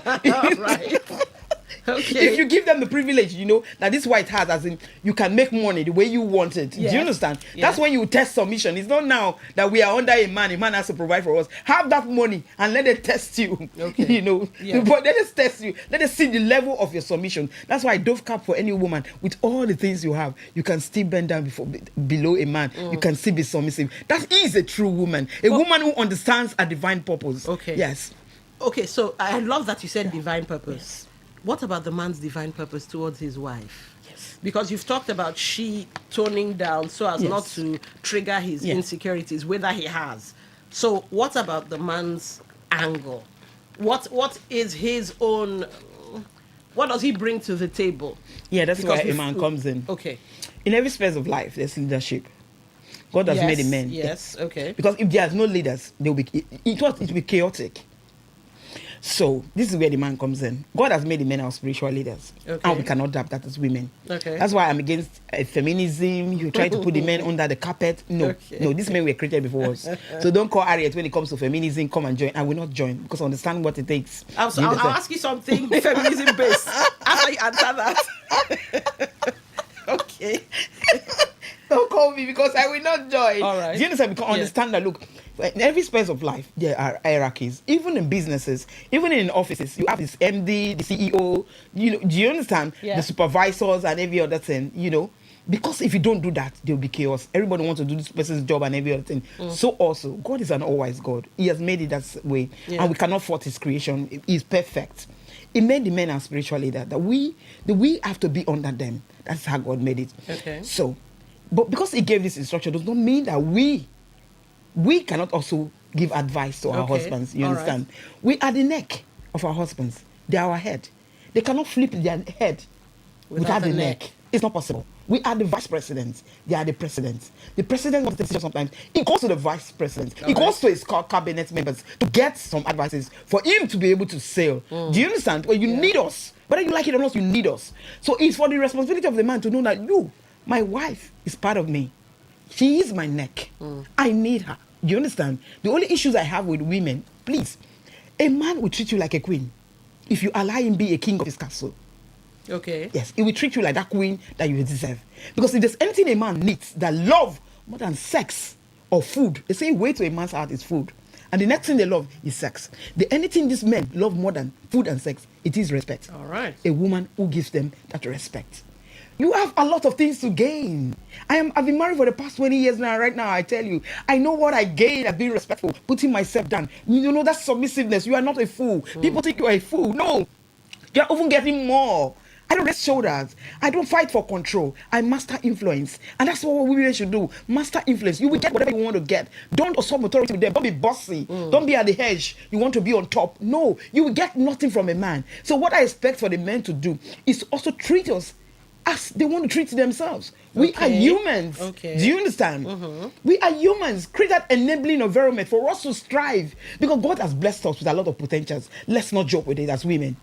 If you give them the privilege, you know, that this white has, as in you can make money the way you want it. Do you understand? That's when you test submission. It's not now that we are under a man has to provide for us. Have that money and let it test you. You know, but let us test you. Let us see the level of your submission. That's why I don't cap for any woman. With all the things you have, you can still bend down below a man. You can still be submissive. That is a true woman. A woman who understands a divine purpose. Yes. Okay, so I love that you said divine purpose. What about the man's divine purpose towards his wife? Yes. Because you've talked about she toning down so as not to trigger his insecurities, whether he has. So what about the man's angle? What is his own... What does he bring to the table? Yeah, that's where a man comes in. Okay. In every space of life, there's leadership. God has made a man. Yes, okay. Because if there's no leaders, it will be chaotic. So this is where the man comes in. God has made the men our spiritual leaders, and we cannot doubt that as women. That's why I'm against feminism. You try to put the men under the carpet. No, these men were created before us. So don't call Harriet when it comes to feminism. Come and join. I will not join because I understand what it takes. I'll ask you something feminism based after you answer that. Okay. Don't call me because I will not join. All right. Do you understand? Because understand that, look, in every space of life, there are hierarchies. Even in businesses, even in offices, you have this MD, the CEO, you know, do you understand? The supervisors and every other thing, you know. Because if you don't do that, there'll be chaos. Everybody wants to do this person's job and every other thing. So also, God is an all-wise God. He has made it that way. And we cannot fault his creation. He's perfect. He made the men our spiritual leader. That we have to be under them. That's how God made it. Okay. So, but because he gave this instruction, does not mean that we cannot also give advice to our husbands. You understand? Right. We are the neck of our husbands. They are our head. They cannot flip their head without the neck. It's not possible. We are the vice presidents. They are the presidents. The president wants to take decisions sometimes. He goes to the vice president. He goes to his cabinet members to get some advices for him to be able to sail. Do you understand? Well, you need us. Whether you like it or not, you need us. So it's for the responsibility of the man to know that you, my wife, is part of me. She is my neck. I need her. Do you understand? The only issues I have with women, please, a man will treat you like a queen if you allow him be a king of his castle. Okay. Yes, he will treat you like that queen that you deserve. Because if there's anything a man needs that love more than sex or food, they say way to a man's heart is food. And the next thing they love is sex. The anything these men love more than food and sex, it is respect. All right. A woman who gives them that respect. You have a lot of things to gain. I've been married for the past 20 years now. Right now, I tell you, I know what I gain as being respectful, putting myself down. You know, that submissiveness. You are not a fool. People think you are a fool. No, you're even getting more. I don't raise shoulders. I don't fight for control. I master influence. And that's what women should do. Master influence. You will get whatever you want to get. Don't assume authority with them. Don't be bossy. Don't be at the edge. You want to be on top. No, you will get nothing from a man. So what I expect for the men to do is also treat us as they want to treat themselves. We are humans. Okay. Do you understand? We are humans. Create that enabling environment for us to strive. Because God has blessed us with a lot of potentials. Let's not joke with it as women.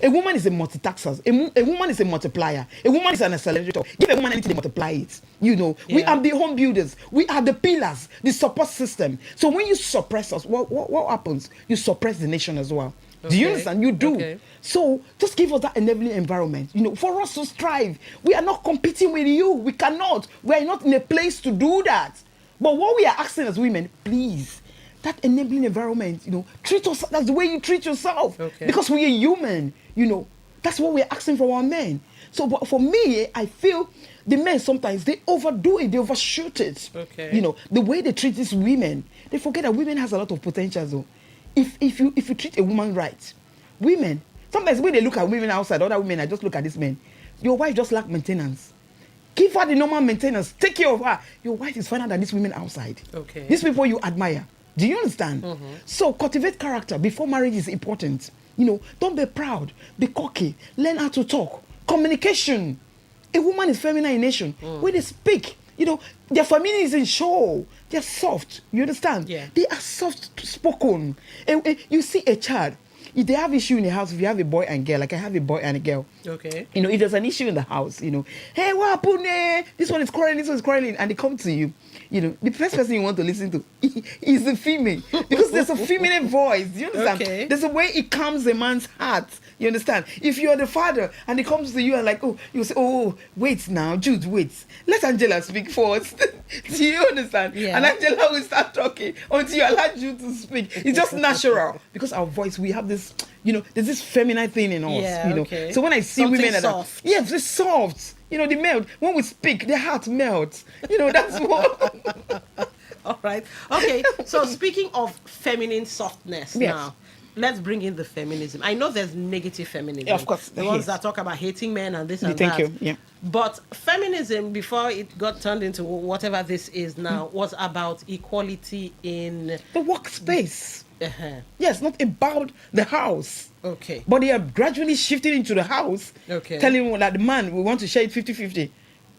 A woman is a multitasker. A woman is a multiplier. A woman is an accelerator. Give a woman anything to multiply it. You know, we are the home builders. We are the pillars, the support system. So when you suppress us, what happens? You suppress the nation as well. Do you understand? You do. Okay. So just give us that enabling environment, you know, for us to strive. We are not competing with you. We cannot. We are not in a place to do that. But what we are asking as women, please, that enabling environment, you know, treat us. That's the way you treat yourself. Okay. Because we are human, you know. That's what we're asking for our men. So, but for me, I feel the men sometimes they overdo it, they overshoot it. Okay. You know, the way they treat these women, they forget that women has a lot of potential. Though, if you treat a woman right, women sometimes when they look at women outside, other women, I just look at this man. Your wife just lack maintenance. Give her the normal maintenance. Take care of her. Your wife is finer than these women outside. Okay. These people you admire. Do you understand? So cultivate character before marriage is important. You know, don't be proud, be cocky, learn how to talk. Communication. A woman is feminine in nation. When they speak, you know, their feminism show. They're soft. You understand? Yeah. They are soft spoken. You see a child. If they have issue in the house, if you have a boy and girl, like I have a boy and a girl. Okay. You know, if there's an issue in the house, you know, hey, what happened there? This one is quarreling, this one is quarreling, and they come to you. You know, the first person you want to listen to is the female. Because there's a feminine voice. Do you understand? Okay. There's a way it calms a man's heart. You understand? If you're the father and he comes to you and like, oh, you say, oh, wait now, Jude, wait. Let Angela speak first. Do you understand? Yeah. And Angela will start talking until you allow Jude to speak. It's just natural. Because our voice, we have this, you know, there's this feminine thing in us. Yeah, you know. okay. So when I see Something women that soft. are, yes, they're soft. You know, they melt. When we speak, their heart melts. You know, that's what. All right. Okay. So speaking of feminine softness Yes. now, let's bring in the feminism. I know there's negative feminism. Yeah, of course. The ones Yes. that talk about hating men and this and Thank that. you. Yeah. But feminism, before it got turned into whatever this is now, was about equality in The workspace. Uh-huh. Yes, not about the house. Okay. But they are gradually shifting into the house. Okay. Telling that the man, we want to share it 50-50.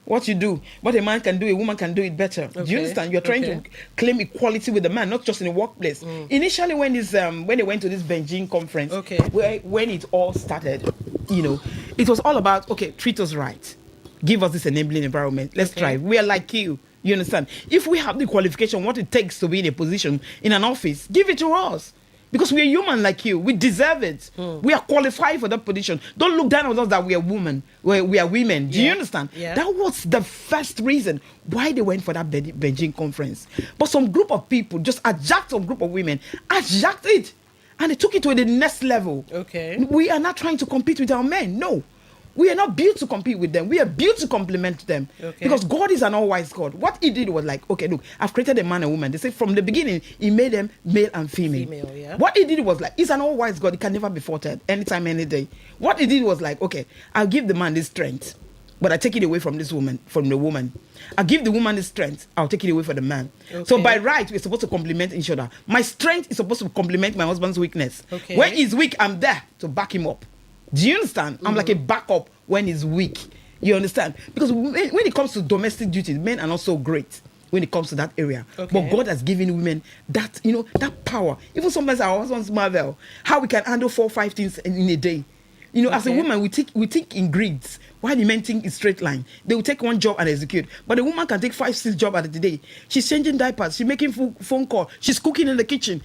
What you do, what a man can do, a woman can do it better. Do you Okay. understand? You're trying to claim equality with the man, not just in the workplace. Initially, when they went to this Beijing conference, when it all started, you know, it was all about, okay, treat us right. Give us this enabling environment. Let's try. We are like you. You understand? If we have the qualification, what it takes to be in a position in an office, give it to us. Because we are human like you. We deserve it. We are qualified for that position. Don't look down on us that we are women. We are women. Do you understand? Yeah. That was the first reason why they went for that Beijing conference. But some group of people just hijacked some group of women, hijacked it, and they took it to the next level. Okay. We are not trying to compete with our men. No. We are not built to compete with them. We are built to complement them. Okay. Because God is an all-wise God. What he did was like, okay, look, I've created a man and woman. They say from the beginning, he made them male and female. Yeah. What he did was like, he's an all-wise God. He can never be faulted anytime, any day. What he did was like, okay, I'll give the man this strength, but I take it away from this woman, from the woman. I'll give the woman this strength. I'll take it away from the man. Okay. So by right, we're supposed to complement each other. My strength is supposed to complement my husband's weakness. Okay. When he's weak, I'm there to back him up. Do you understand? I'm like a backup when he's weak. You understand? Because when it comes to domestic duties, men are not so great when it comes to that area. Okay. But God has given women that, that power. Even sometimes our husbands marvel how we can handle 4 or 5 things in a day. As a woman, we think in grids. While the men think in straight line. They will take one job and execute. But the woman can take 5, 6 jobs at a day. She's changing diapers. She's making phone call. She's cooking in the kitchen.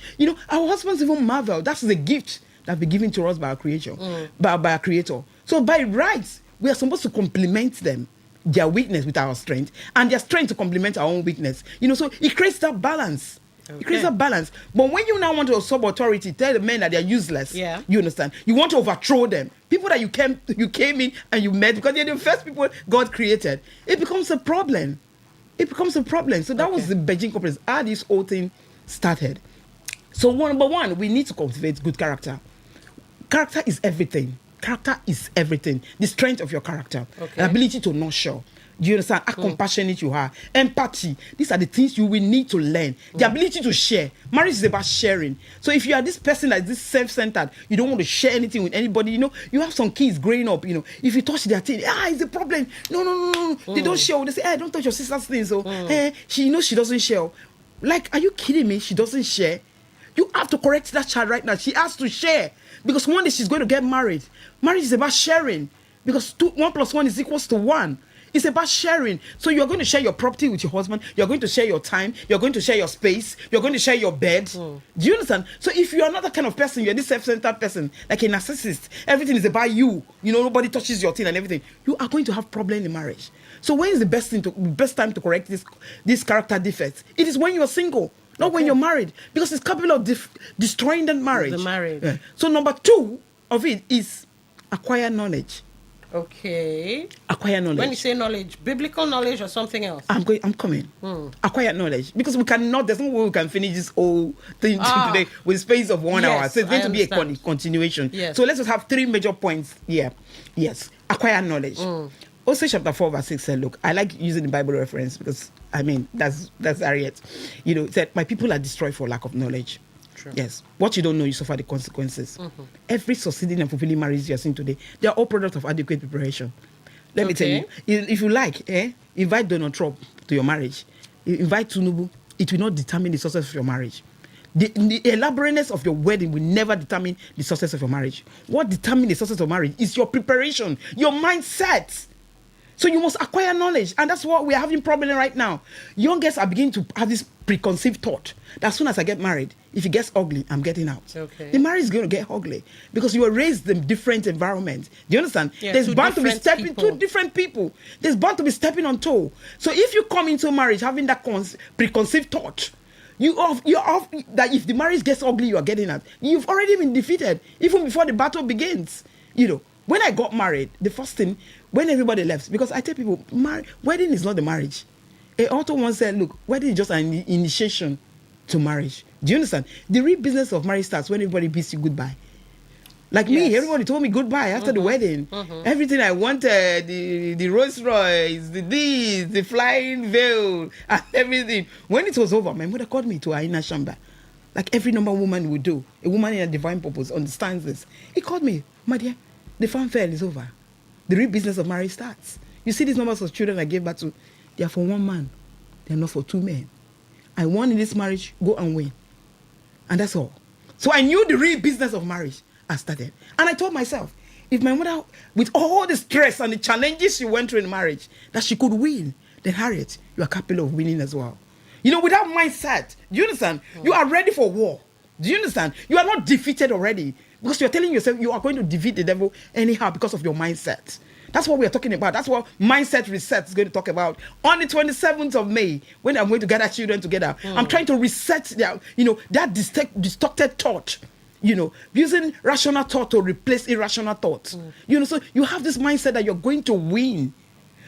Our husbands even marvel. That's the gift that been given to us by our creator. By our creator. So by rights, we are supposed to complement them, their weakness with our strength, and their strength to complement our own weakness. So it creates that balance. It creates a balance. But when you now want to usurp authority, tell the men that they're useless. Yeah. You understand? You want to overthrow them. People that you came in and you met because they're the first people God created. It becomes a problem. So that was the Beijing conference. How this whole thing started. So number one, we need to cultivate good character. Character is everything. The strength of your character. The ability to nurture. Do you understand? How compassionate you are. Empathy. These are the things you will need to learn. The ability to share. Marriage is about sharing. So if you are this person that is this self-centered, you don't want to share anything with anybody. You have some kids growing up. If you touch their thing, it's a problem. No. They don't share. They say, don't touch your sister's thing. So she doesn't share. Like, are you kidding me? She doesn't share. You have to correct that child right now. She has to share. Because one day she's going to get married. Marriage is about sharing. Because 1 + 1 is equals to 1. It's about sharing. So you're going to share your property with your husband. You're going to share your time. You're going to share your space. You're going to share your bed. Do you understand? So if you're not that kind of person, you're this self-centered person, like a narcissist, everything is about you. Nobody touches your thing and everything. You are going to have problem in marriage. So when is the best time to correct this character defects? It is when you're single, not when you're married, because it's capable of destroying that marriage. The marriage. Yeah. So number 2 of it is acquire knowledge. Okay. Acquire knowledge. When you say knowledge, biblical knowledge or something else? I'm coming. Acquire knowledge. Because there's no way we can finish this whole thing today with a space of 1 hour. So it's going to be a continuation. Yes. So let's just have 3 major points here. Yes. Acquire knowledge. Hosea chapter 4 verse 6 said, look, I like using the Bible reference because, that's Harriet. It said, my people are destroyed for lack of knowledge. True. Yes. What you don't know, you suffer the consequences. Every succeeding and fulfilling marriage you are seeing today, they are all products of adequate preparation. Let me tell you, if you like, invite Donald Trump to your marriage. Invite Tinubu. It will not determine the success of your marriage. The elaborateness of your wedding will never determine the success of your marriage. What determines the success of marriage is your preparation, your mindset. So you must acquire knowledge. And that's what we're having problem right now. Young girls are beginning to have this preconceived thought that as soon as I get married, if it gets ugly, I'm getting out. Okay. The marriage is going to get ugly because you were raised in different environments. Do you understand? Yeah, There's bound to be two different people. There's bound to be stepping on toe. So if you come into marriage having that preconceived thought, you're off that if the marriage gets ugly, you are getting out. You've already been defeated even before the battle begins. When I got married, the first thing, when everybody left, because I tell people, wedding is not the marriage. A author once said, look, wedding is just an initiation to marriage. Do you understand? The real business of marriage starts when everybody bids you goodbye. Like me, everybody told me goodbye after the wedding. Everything I wanted, the Rolls Royce, the flying veil, and everything. When it was over, my mother called me to her inner chamber. Like every normal woman would do. A woman in a divine purpose understands this. He called me, my dear, the fanfare is over. The real business of marriage starts. You see these numbers of children I gave birth to, they are for 1 man. They are not for 2 men. I won in this marriage, go and win. And that's all. So I knew the real business of marriage. I started. And I told myself, if my mother, with all the stress and the challenges she went through in marriage, that she could win, then Harriet, you are capable of winning as well. With that mindset, do you understand? You are ready for war. Do you understand? You are not defeated already. Because you're telling yourself you are going to defeat the devil anyhow because of your mindset. That's what we are talking about. That's what Mindset Reset is going to talk about on the 27th of May, when I'm going to gather children together. I'm trying to reset that distorted thought. Using rational thought to replace irrational thoughts. So you have this mindset that you're going to win.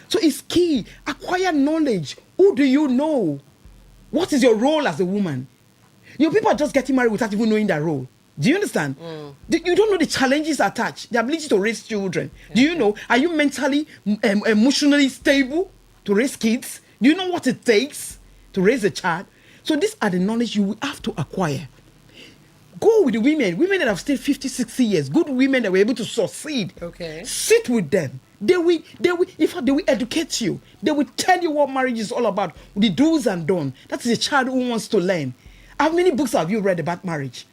So it's key. Acquire knowledge. Who do you know? What is your role as a woman? People are just getting married without even knowing their role. Do you understand? You don't know the challenges attached, the ability to raise children. Do you know? Are you mentally, emotionally stable to raise kids? Do you know what it takes to raise a child? So these are the knowledge you will have to acquire. Go with the women that have stayed 50, 60 years, good women that were able to succeed. Okay. Sit with them. They will, in fact, they will educate you. They will tell you what marriage is all about, the do's and don'ts. That is a child who wants to learn. How many books have you read about marriage?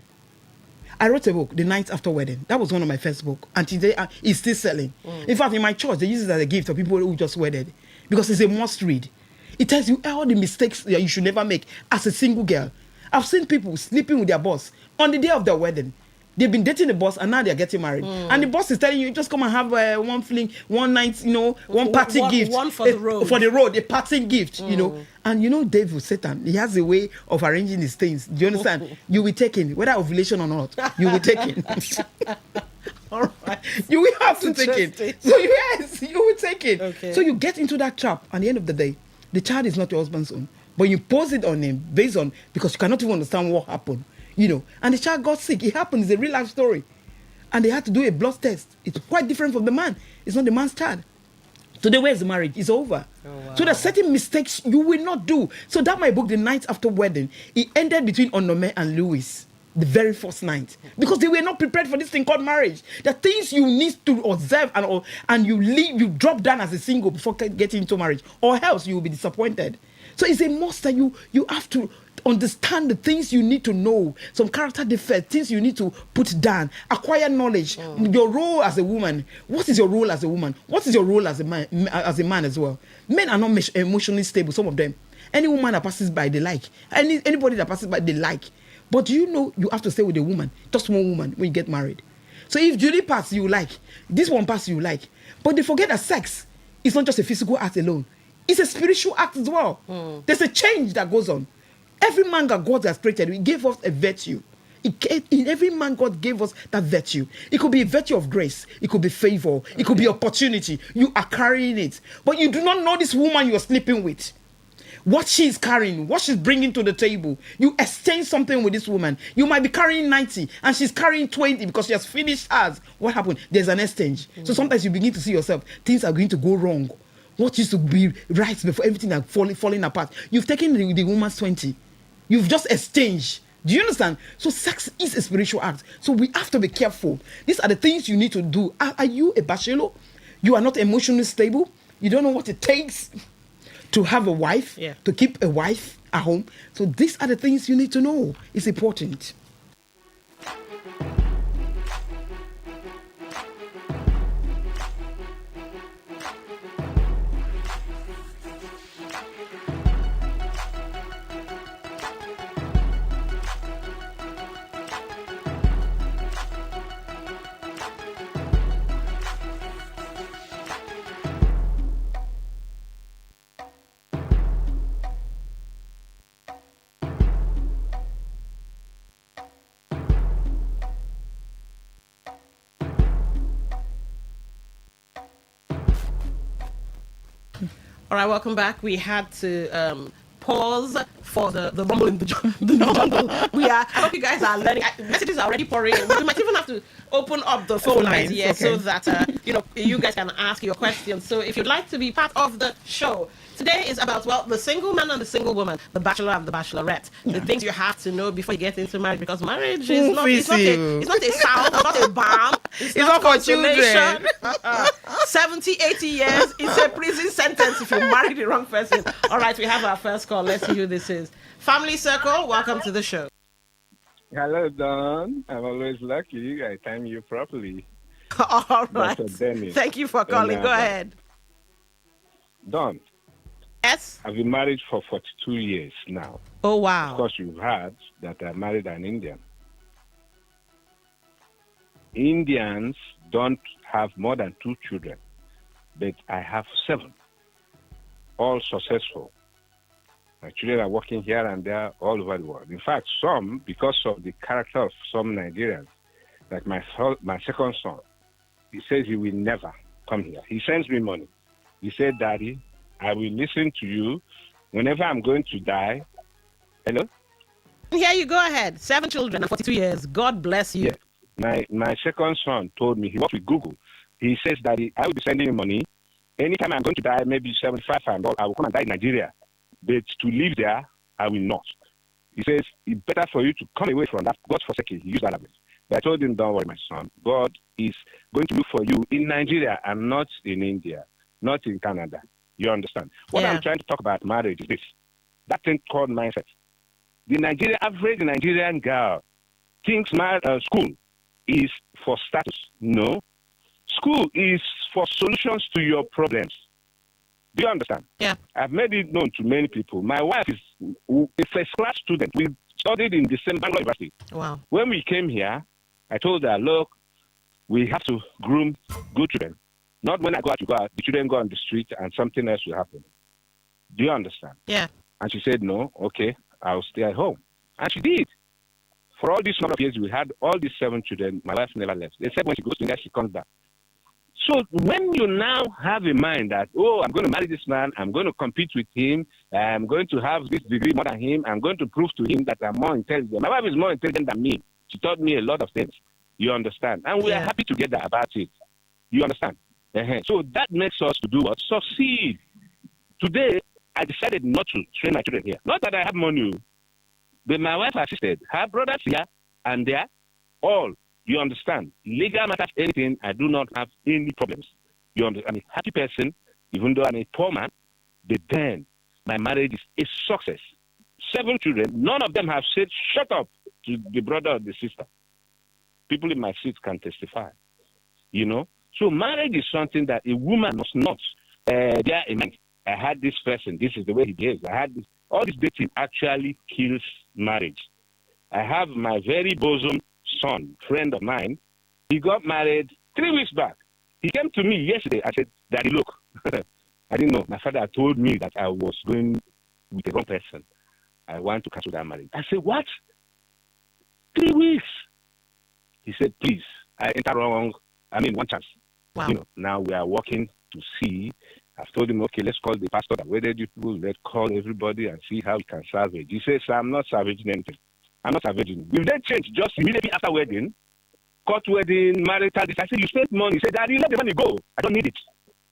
I wrote a book, The Night After Wedding. That was one of my first books. And today it's still selling. In fact, in my church, they use it as a gift for people who just wedded. Because it's a must read. It tells you all the mistakes that you should never make as a single girl. I've seen people sleeping with their boss on the day of their wedding. They've been dating the boss and now they're getting married. And the boss is telling you, just come and have one fling, one night, one party gift. One for the road. For the road, a party gift, And devil, Satan, he has a way of arranging his things. Do you understand? You will take in, whether ovulation or not, you will take in. All right. You will have to take it. So yes, you will take it. Okay. So you get into that trap. At the end of the day, the child is not your husband's own. But you pose it on him based on, because you cannot even understand what happened. And the child got sick. It happened. It's a real life story. And they had to do a blood test. It's quite different from the man. It's not the man's child. Today, where's the marriage? It's over. Oh, wow. So there's certain mistakes you will not do. So that my book, The Night After Wedding, it ended between Onome and Louis. The very first night. Because they were not prepared for this thing called marriage. The things you need to observe and you drop down as a single before getting into marriage. Or else you will be disappointed. So it's a must that you have to understand the things you need to know, some character defects, things you need to put down, acquire knowledge, your role as a woman. What is your role as a woman? What is your role as a man as well? Men are not emotionally stable, some of them. Any woman that passes by, they like. Anybody that passes by, they like. But do you know you have to stay with a woman, just one woman, when you get married? So if Julie passes, you like. This one passes, you like. But they forget that sex is not just a physical act alone. It's a spiritual act as well. There's a change that goes on. Every man that God has created, He gave us a virtue. In every man, God gave us that virtue. It could be a virtue of grace. It could be favor. It could be opportunity. You are carrying it. But you do not know this woman you are sleeping with. What she is carrying, what she's bringing to the table. You exchange something with this woman. You might be carrying 90 and she's carrying 20 because she has finished hers. What happened? There's an exchange. So sometimes you begin to see yourself, things are going to go wrong. What used to be right before everything are falling apart. You've taken the woman's 20. You've just exchanged. Do you understand? So sex is a spiritual act. So we have to be careful. These are the things you need to do. Are you a bachelor? You are not emotionally stable. You don't know what it takes to have a wife, to keep a wife at home. So these are the things you need to know. It's important. All right, welcome back. We had to pause for the rumble in the jungle. I hope you guys are learning. Messages are already pouring in. We might even have to open up the phone lines here so that you guys can ask your questions. So if you'd like to be part of the show, today is about, the single man and the single woman, the bachelor and the bachelorette, the things you have to know before you get into marriage, because marriage is not a salve, not a balm, it's not for children. 70, 80 years, it's a prison sentence if you marry the wrong person. All right, we have our first call. Let's see who this is. Family Circle, welcome to the show. Hello, Don. I'm always lucky. I time you properly. All right. Thank you for calling. Go ahead. Don. Yes? I've been married for 42 years now. Oh, wow. Of course, you've heard that I married an Indian. Indians don't have more than 2 children, but I have 7, all successful. My children are working here and there all over the world. In fact, some, because of the character of some Nigerians, like my second son, he says he will never come here. He sends me money. He said, Daddy, I will listen to you whenever I'm going to die. Hello? Here you go ahead. 7 children and 42 years. God bless you. Yeah. My second son told me, he works with Google. He says, Daddy, I will be sending you money. Anytime I'm going to die, maybe 75, I will come and die in Nigeria. But to live there, I will not. He says, it's better for you to come away from that God-forsaken. He used that language. But I told him, don't worry, my son. God is going to look for you in Nigeria and not in India, not in Canada. You understand? What I'm trying to talk about marriage is this. That thing called mindset. The average Nigerian girl thinks school is for status. No. School is for solutions to your problems. Do you understand? Yeah. I've made it known to many people. My wife is a first-class student. We studied in the same Bangalore University. Wow. When we came here, I told her, look, we have to groom good children. Not when I go out, the children go on the street and something else will happen. Do you understand? Yeah. And she said, no, okay, I'll stay at home. And she did. For all these number of years, we had all these 7 children. My wife never left. Except when she goes to India, she comes back. So when you now have a mind that, oh, I'm going to marry this man, I'm going to compete with him, I'm going to have this degree more than him, I'm going to prove to him that I'm more intelligent. My wife is more intelligent than me. She taught me a lot of things. You understand? And we are happy together about it. You understand? So that makes us to do what? Succeed. Today, I decided not to train my children here. Not that I have money, but my wife assisted. Her brothers here and there, all. You understand? Legal matters, anything, I do not have any problems. You understand? I'm a happy person, even though I'm a poor man. But then, my marriage is a success. 7 children, none of them have said, shut up, to the brother or the sister. People in my seat can testify. You know? So marriage is something that a woman must not bear in mind. I had this person, this is the way he behaves. I had this. All this dating actually kills marriage. I have my very bosom son, friend of mine. He got married 3 weeks back. He came to me yesterday. I said, Daddy, look, I didn't know. My father told me that I was going with the wrong person. I want to cancel that marriage. I said, what? 3 weeks? He said, please, I entered wrong. One chance. Wow. You know, now we are working to see. I've told him, okay, let's call the pastor that wedded you people. Let's call everybody and see how we can salvage. He says, I'm not salvaging anything. I'm not salvaging. Will they change just immediately after wedding? Court wedding, marital. I said, you spent money. He said, Daddy, let the money go. I don't need it.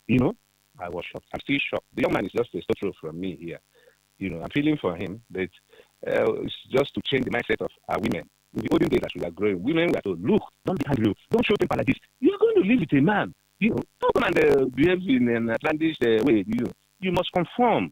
You know, I was shocked. I'm still shocked. The young man is just a stone throw from me here. You know, I'm feeling for him, but it's just to change the mindset of our women. In the olden days, as we are growing, women were told, look, don't be angry. Don't show them like this. You're going to live with a man. You know, don't come and behave in an outlandish way. You must conform.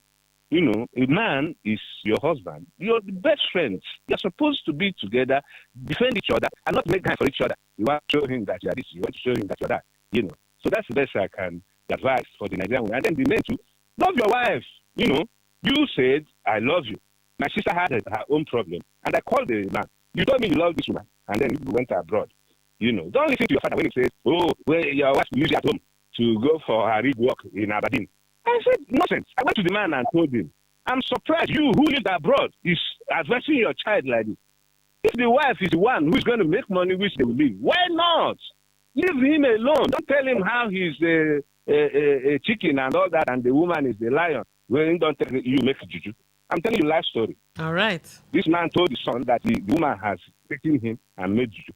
You know, a man is your husband. You're the best friends. You're supposed to be together, defend each other, and not make time for each other. You want to show him that you're this. You want to show him that you're that. You know, so that's the best I can advise for the Nigerian women. And then the men too, love your wife. You know, you said, I love you. My sister had her own problem, and I called the man. You told me you love this woman, and then you went abroad. You know, don't listen to your father when he says, oh, well, your wife leaves you at home to go for her rig work in Aberdeen. I said, nonsense. I went to the man and told him, I'm surprised you who lived abroad is advising your child like this. If the wife is the one who's going to make money, which they will leave, why not? Leave him alone. Don't tell him how he's a chicken and all that, and the woman is the lion. When don't tell you make juju. I'm telling you a life story. All right. This man told his son that the woman has taken him and made juju.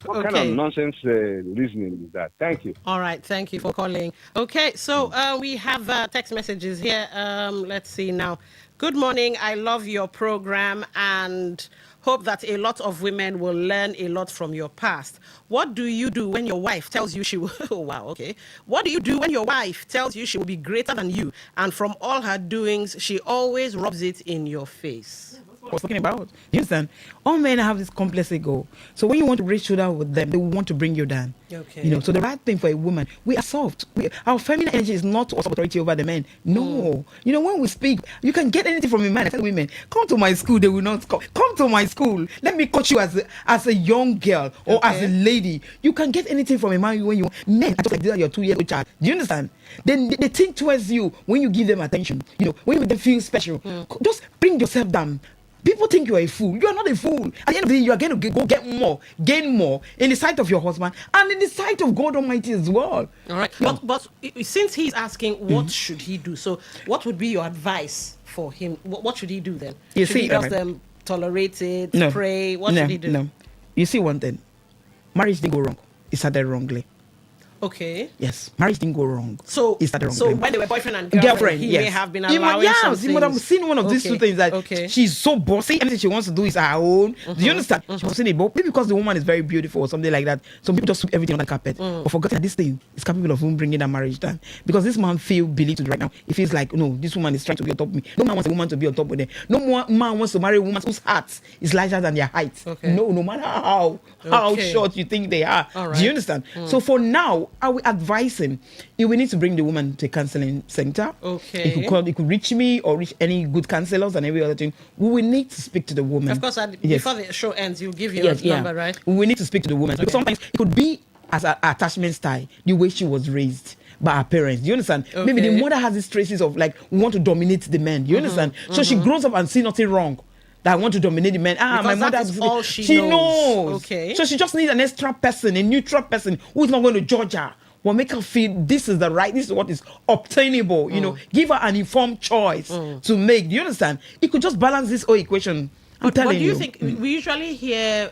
What kind of nonsense reasoning is that? Thank you. All right. Thank you for calling. Okay. So we have text messages here. Let's see now. Good morning. I love your program and hope that a lot of women will learn a lot from your past. What do you do when your wife tells you she will... Oh, wow. Okay. What do you do when your wife tells you she will be greater than you? And from all her doings, she always rubs it in your face. I was talking about. You understand? All men have this complex ego. So when you want to reach shoulder with them, they want to bring you down. Okay. You know, so the right thing for a woman, we are soft. Our feminine energy is not to us authority over the men. No. You know, when we speak, you can get anything from a man. I tell women, come to my school, they will not come. Come to my school. Let me coach you as a young girl or as a lady. You can get anything from a man when you men are just like your 2-year-old child. Do you understand? Then they think towards you when you give them attention. You know, when you make them feel special. Just bring yourself down. People think you are a fool. You are not a fool. At the end of the day, you are going to go gain more in the sight of your husband and in the sight of God Almighty as well. All right. But since he's asking, what should he do? So what would be your advice for him? What should he do then? Should he just tolerate it, pray? What should he do? No. You see one thing. Marriage didn't go wrong. It started wrongly. Okay. Yes, marriage didn't go wrong. So, it started wrong. So when they were boyfriend and girlfriend, he may have been allowing some things. Even I've seen one of these two things that she's so bossy. Anything she wants to do is her own. Do you understand? She was saying it, but maybe because the woman is very beautiful or something like that, some people just sweep everything on the carpet. But forget that this thing is capable of bringing that marriage down. Because this man believed right now. He feels like, no, this woman is trying to be on top of me. No man wants a woman to be on top of them. No man wants to marry a woman whose heart is larger than their height. No matter how short you think they are. Do you understand? So for now, I will advise him. You will need to bring the woman to a counseling center. Okay. It could reach me or reach any good counselors and every other thing. We will need to speak to the woman. Of course, before the show ends, you give your number, right? We need to speak to the woman. Because sometimes it could be as an attachment style, the way she was raised by her parents. Do you understand? Maybe the mother has these traces of like want to dominate the men. Do you understand? So she grows up and see nothing wrong. That I want to dominate the men. Because my mother is all she knows. Okay. So she just needs an extra person, a neutral person who is not going to judge her. Will make her feel this is what is obtainable. You know, give her an informed choice to make. Do you understand? It could just balance this whole equation. But do you think we usually hear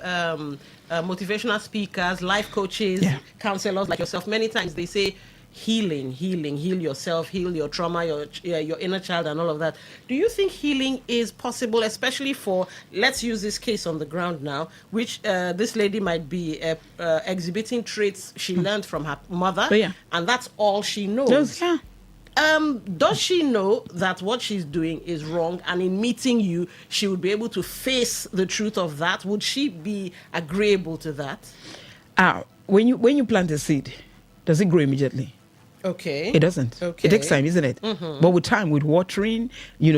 motivational speakers, life coaches, counselors like yourself? Many times they say, heal yourself, heal your trauma, your inner child and all of that. Do you think healing is possible, especially for, let's use this case on the ground now, which this lady might be exhibiting traits she learned from her mother, and that's all she knows. Does she know that what she's doing is wrong, and in meeting you, she would be able to face the truth of that? Would she be agreeable to that? When you plant a seed, does it grow immediately? Okay. It doesn't. Okay. It takes time, isn't it? But with time, with watering,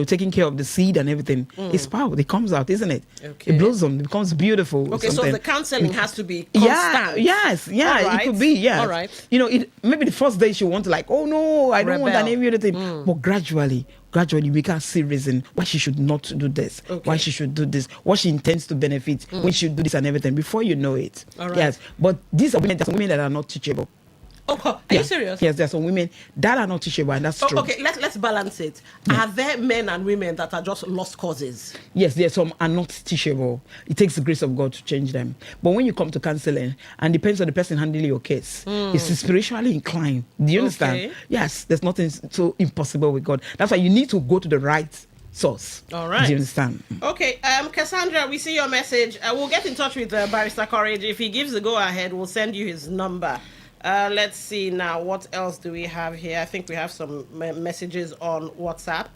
taking care of the seed and everything, it's powerful. It comes out, isn't it? Okay. It blossoms, it becomes beautiful. Okay, so the counseling has to be constant. It could be, All right. Maybe the first day she want to oh no, I don't want that every other thing. But gradually you make her see reason why she should not do this, why she should do this, what she intends to benefit when she do this and everything. Before you know it. All right. Yes. But these are women that are not teachable. Oh, are you serious? Yes, there are some women that are not teachable, and that's true. Okay, let's balance it. Are there men and women that are just lost causes? Yes, there are some are not teachable. It takes the grace of God to change them. But when you come to counseling, and depends on the person handling your case, it's spiritually inclined. Do you understand? Yes, there's nothing so impossible with God. That's why you need to go to the right source. All right. Do you understand? Okay, Cassandra, we see your message. We'll get in touch with Barrister Courage. If he gives the go-ahead, we'll send you his number. Let's see now. What else do we have here? I think we have some messages on WhatsApp.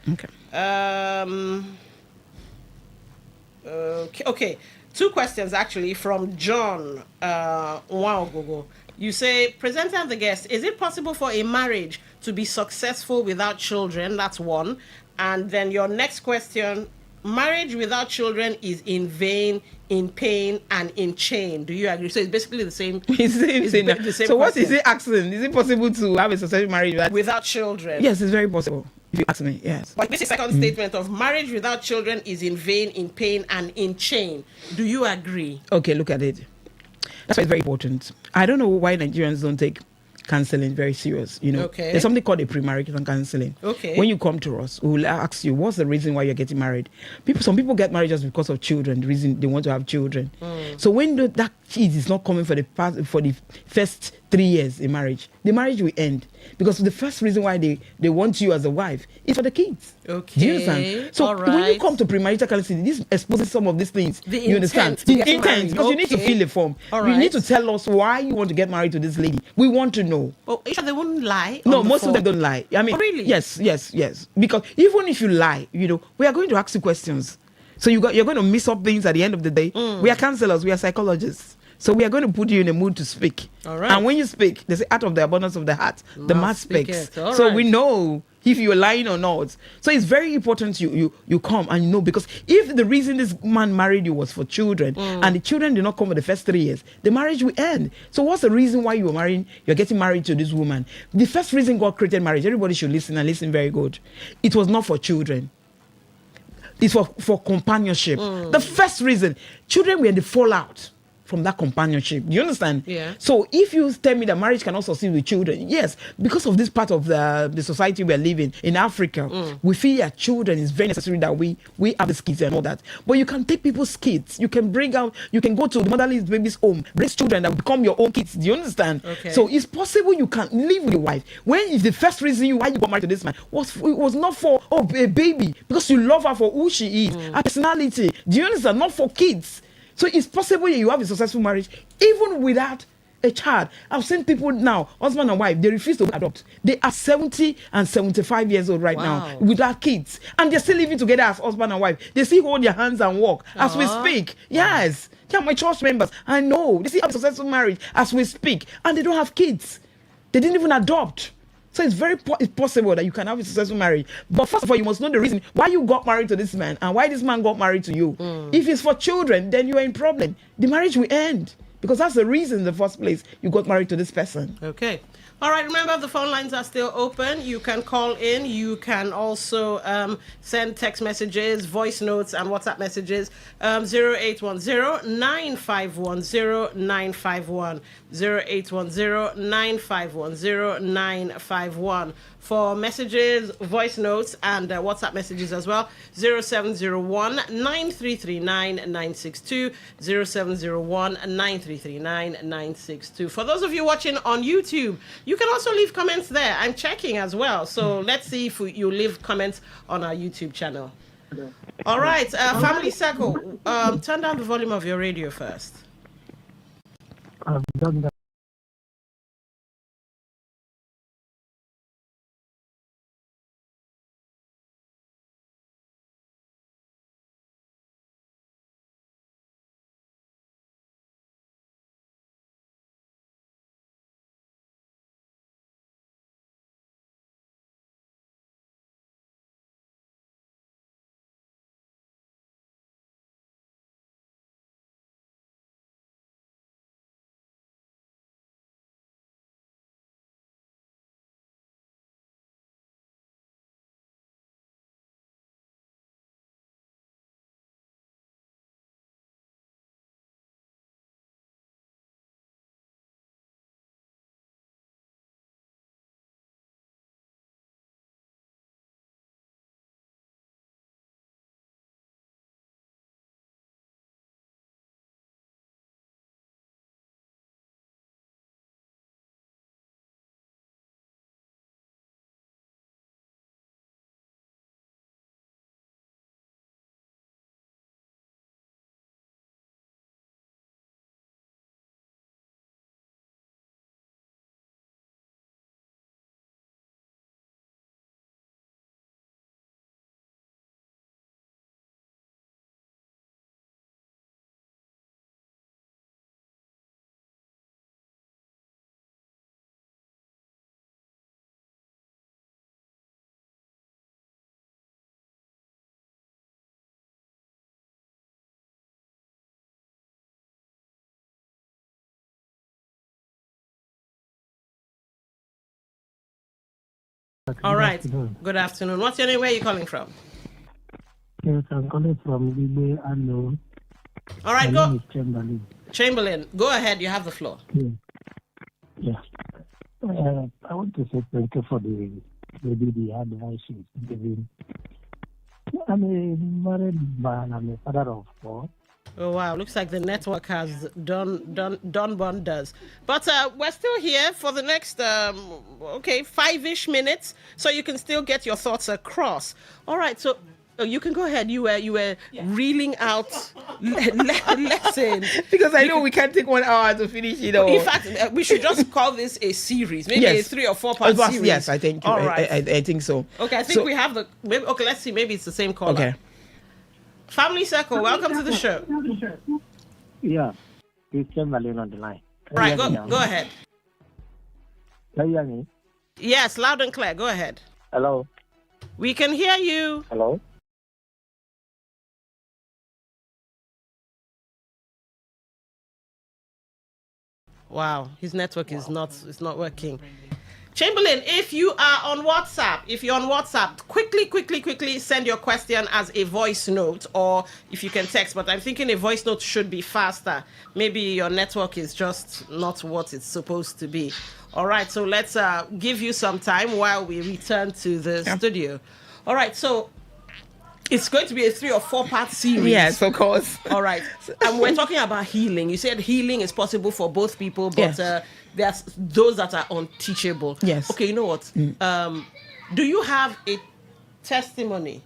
Okay. Two questions actually from John Waogogo. You say, presenter and the guest, is it possible for a marriage to be successful without children? That's one. And then your next question, marriage without children is in vain, in pain, and in chain. Do you agree? So it's basically the same. The same. So what is it asking? Is it possible to have a successful marriage without children? Yes, it's very possible. If you ask me, yes. But this is second statement of marriage without children is in vain, in pain, and in chain. Do you agree? Okay, look at it. That's why it's very important. I don't know why Nigerians don't take counseling very serious. There's something called a pre-marital counseling. Okay. When you come to us, we will ask you what's the reason why you're getting married. Some people get married just because of children, the reason they want to have children. So when that kid is not coming for the first 3 years in marriage, the marriage will end, because the first reason why they want you as a wife is for the kids. Okay. Do you understand? So when you come to premarital counseling, this exposes some of these things. You understand? The intent, because you need to fill the form. You need to tell us why you want to get married to this lady. We want to know. Oh, they wouldn't lie? No, most of them don't lie. I mean, really? Yes. Because even if you lie, we are going to ask you questions. So you're going to miss up things at the end of the day. We are counselors. We are psychologists. So we are going to put you in a mood to speak. All right. And when you speak, they say out of the abundance of the heart, the mouth speaks. So we know if you're lying or not. So it's very important you come and know, because if the reason this man married you was for children, and the children did not come for the first 3 years, the marriage will end. So what's the reason why you're getting married to this woman? The first reason God created marriage, everybody should listen and listen very good. It was not for children. It's for companionship. The first reason, children were the fallout from that companionship. Do you understand? Yeah. So if you tell me that marriage cannot succeed with children, yes, because of this part of the society we are living in Africa, we feel that children is very necessary that we have the kids and all that. But you can take people's kids. You can you can go to the motherless baby's home, raise children that will become your own kids. Do you understand? Okay. So it's possible you can live with your wife. When is the first reason why you got married to this man was not for a baby, because you love her for who she is, her personality. Do you understand? Not for kids. So it's possible you have a successful marriage even without a child. I've seen people now, husband and wife, they refuse to adopt. They are 70 and 75 years old right now without kids, and they're still living together as husband and wife. They still hold their hands and walk as we speak. Yes, they are my church members. I know they still have a successful marriage as we speak, and they don't have kids. They didn't even adopt. So it's it's possible that you can have a successful marriage. But first of all, you must know the reason why you got married to this man and why this man got married to you. If it's for children, then you are in problem. The marriage will end, because that's the reason in the first place you got married to this person. Okay. All right, remember the phone lines are still open. You can call in. You can also send text messages, voice notes, and WhatsApp messages. 0810-951-0951. 0810-951-0951. For messages, voice notes, and WhatsApp messages as well. 0701-9339-962. 0701-9339-962. For those of you watching on YouTube, you can also leave comments there. I'm checking as well. So let's see if you leave comments on our YouTube channel. All right, Family Circle, turn down the volume of your radio first. I've done that. All right. Good afternoon. What's your name? Where are you calling from? Yes, I'm calling from Igbe Ano. All right, My go. name is Chamberlain. Chamberlain, go ahead. You have the floor. Yeah. I want to say thank you for the advice she's giving. I'm a married man. I'm a father of four. Oh wow! Looks like the network has done wonders. But we're still here for the next 5-ish minutes, so you can still get your thoughts across. All right, so you can go ahead. You were reeling out lessons, because I know we can't take 1 hour to finish it all. In fact, we should just call this a series, maybe a 3 or 4 part series. Yes, I think. All right. I think so. Okay, I think we have the. Okay, let's see. Maybe it's the same caller. Okay. Family Circle, welcome to the show. Yeah, it's Chamberlain on the line. Right, go ahead. Can you hear me? Yes, loud and clear. Go ahead. Hello. We can hear you. Hello. Wow, his network is not working. Chamberlain, if you are on WhatsApp, quickly send your question as a voice note, or if you can text, but I'm thinking a voice note should be faster. Maybe your network is just not what it's supposed to be. All right, so let's give you some time while we return to the studio. All right, so it's going to be a 3 or 4 part series. Yes, of course. All right. And we're talking about healing. You said healing is possible for both people, but there's those that are unteachable. Yes. Okay, you know what? Do you have a testimony,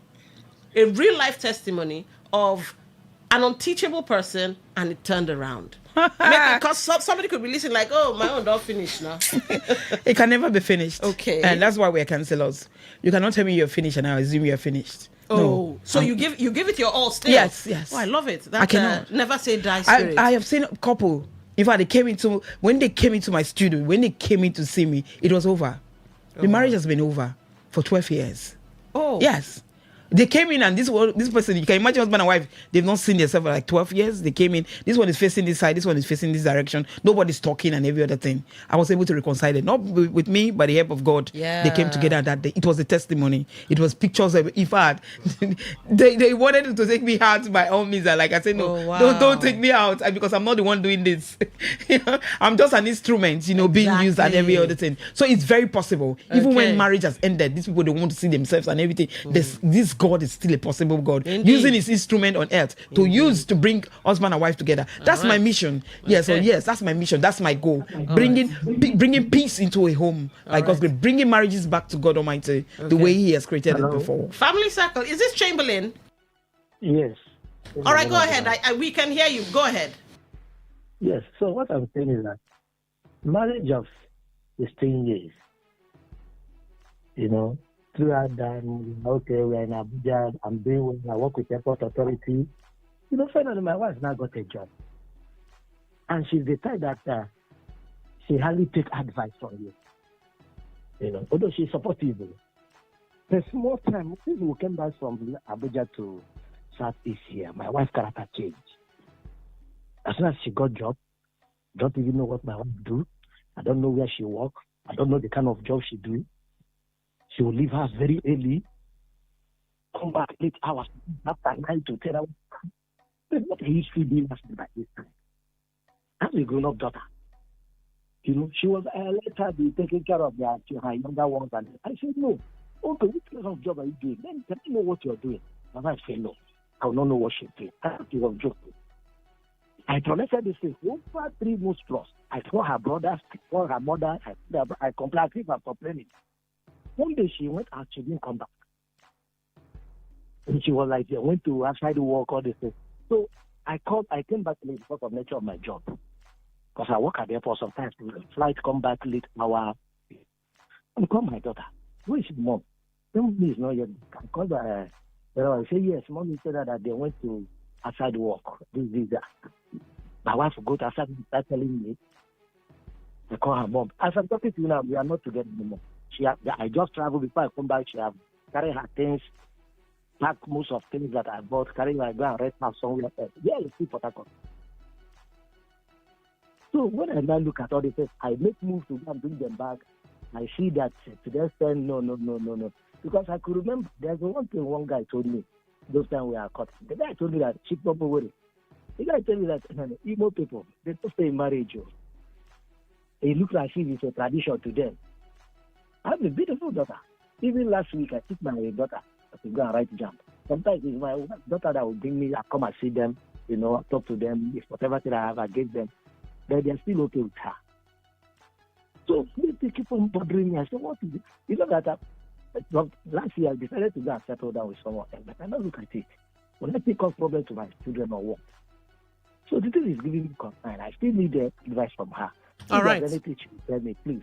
a real life testimony of an unteachable person and it turned around? Because somebody could be listening like, oh, my own don't finish now. It can never be finished. Okay. And that's why we're counselors. You cannot tell me you're finished and I assume you're finished. Oh, no. So you give it your all still? Yes. Oh, I love it. That I cannot. Never say die spirit. I have seen a couple. In fact, when they came into my studio, when they came in to see me, it was over. The marriage has been over for 12 years. Oh. Yes. They came in and this person, you can imagine husband and wife, they've not seen themselves for like 12 years. They came in, this one is facing this side, this one is facing this direction. Nobody's talking and every other thing. I was able to reconcile it, not with me, by the help of God. Yeah. They came together that day. It was a testimony. It was pictures of, in fact, they wanted to take me out by all means. Like I said, no, don't take me out because I'm not the one doing this. I'm just an instrument, being used and every other thing. So it's very possible. Even when marriage has ended, these people, they want to see themselves and everything. This God is still a possible God. Indeed. Using his instrument on earth to use to bring husband and wife together. That's my mission. Yes, that's my mission. That's my goal. Bringing peace into a home. Like God's great. Bringing marriages back to God Almighty the way He has created it before. Family Circle. Is this Chamberlain? Yes. All right, go ahead. We can hear you. Go ahead. Yes. So what I'm saying is that marriage of 16 years, throughout that, okay, we're in Abuja, I'm doing well, I work with airport authority. Finally, my wife now got a job. And she's the type that she hardly take advice from you. Although she's supportive. The small time, since we came back from Abuja to Southeast here, my wife's character changed. As soon as she got job, don't even know what my wife do. I don't know where she work. I don't know the kind of job she do. She will leave us very early, come back 8 hours after 9 to 10 hours. What are you still doing by this time? As a grown-up daughter, she was let her be taking care of her younger ones. And I said, no. Okay, what kind of job are you doing? Then tell me know what you're doing. My wife said, no. I will not know what she's doing. I thought she was joking. I tormented this thing over 3 months plus. I saw her brothers, I saw her mother, I complained, I'm complaining. One day she went out, she didn't come back. And she was like, I went to outside work, all this thing. So I came back late because of the nature of my job. Because I work at the airport sometimes. Flight come back late hour. I call my daughter. Where is mom? Mommy is not yet. I called her. I say, yes, mommy said that they went to outside work. This, that. My wife will go to outside and start telling me. I call her mom. As I'm talking to you now, we are not together anymore. I just traveled before I come back. She have carry her things, pack most of things that I bought, carry my go and rest house somewhere else. Yeah, you see Port Harcourt. So when I now look at all this, I make moves to go and bring them back. I see that to them saying no. Because I could remember there's one thing one guy told me those times we are caught. The guy told me that cheap people worry. The guy told me that Igbo people, they don't stay in marriage. It looks like it's a tradition to them. I have a beautiful daughter. Even last week, I took my daughter to go and write jam. Sometimes it's my daughter that will bring me, I come and see them, talk to them. If whatever thing I have, I give them. But they're still okay with her. So they keep on bothering me. I said, what is it? You know that last year, I decided to go and settle down with someone else. But I don't look at it. When I take cause problem to my children or what? So the thing is giving me concern. I still need advice from her. All right. Anything she tell me, please.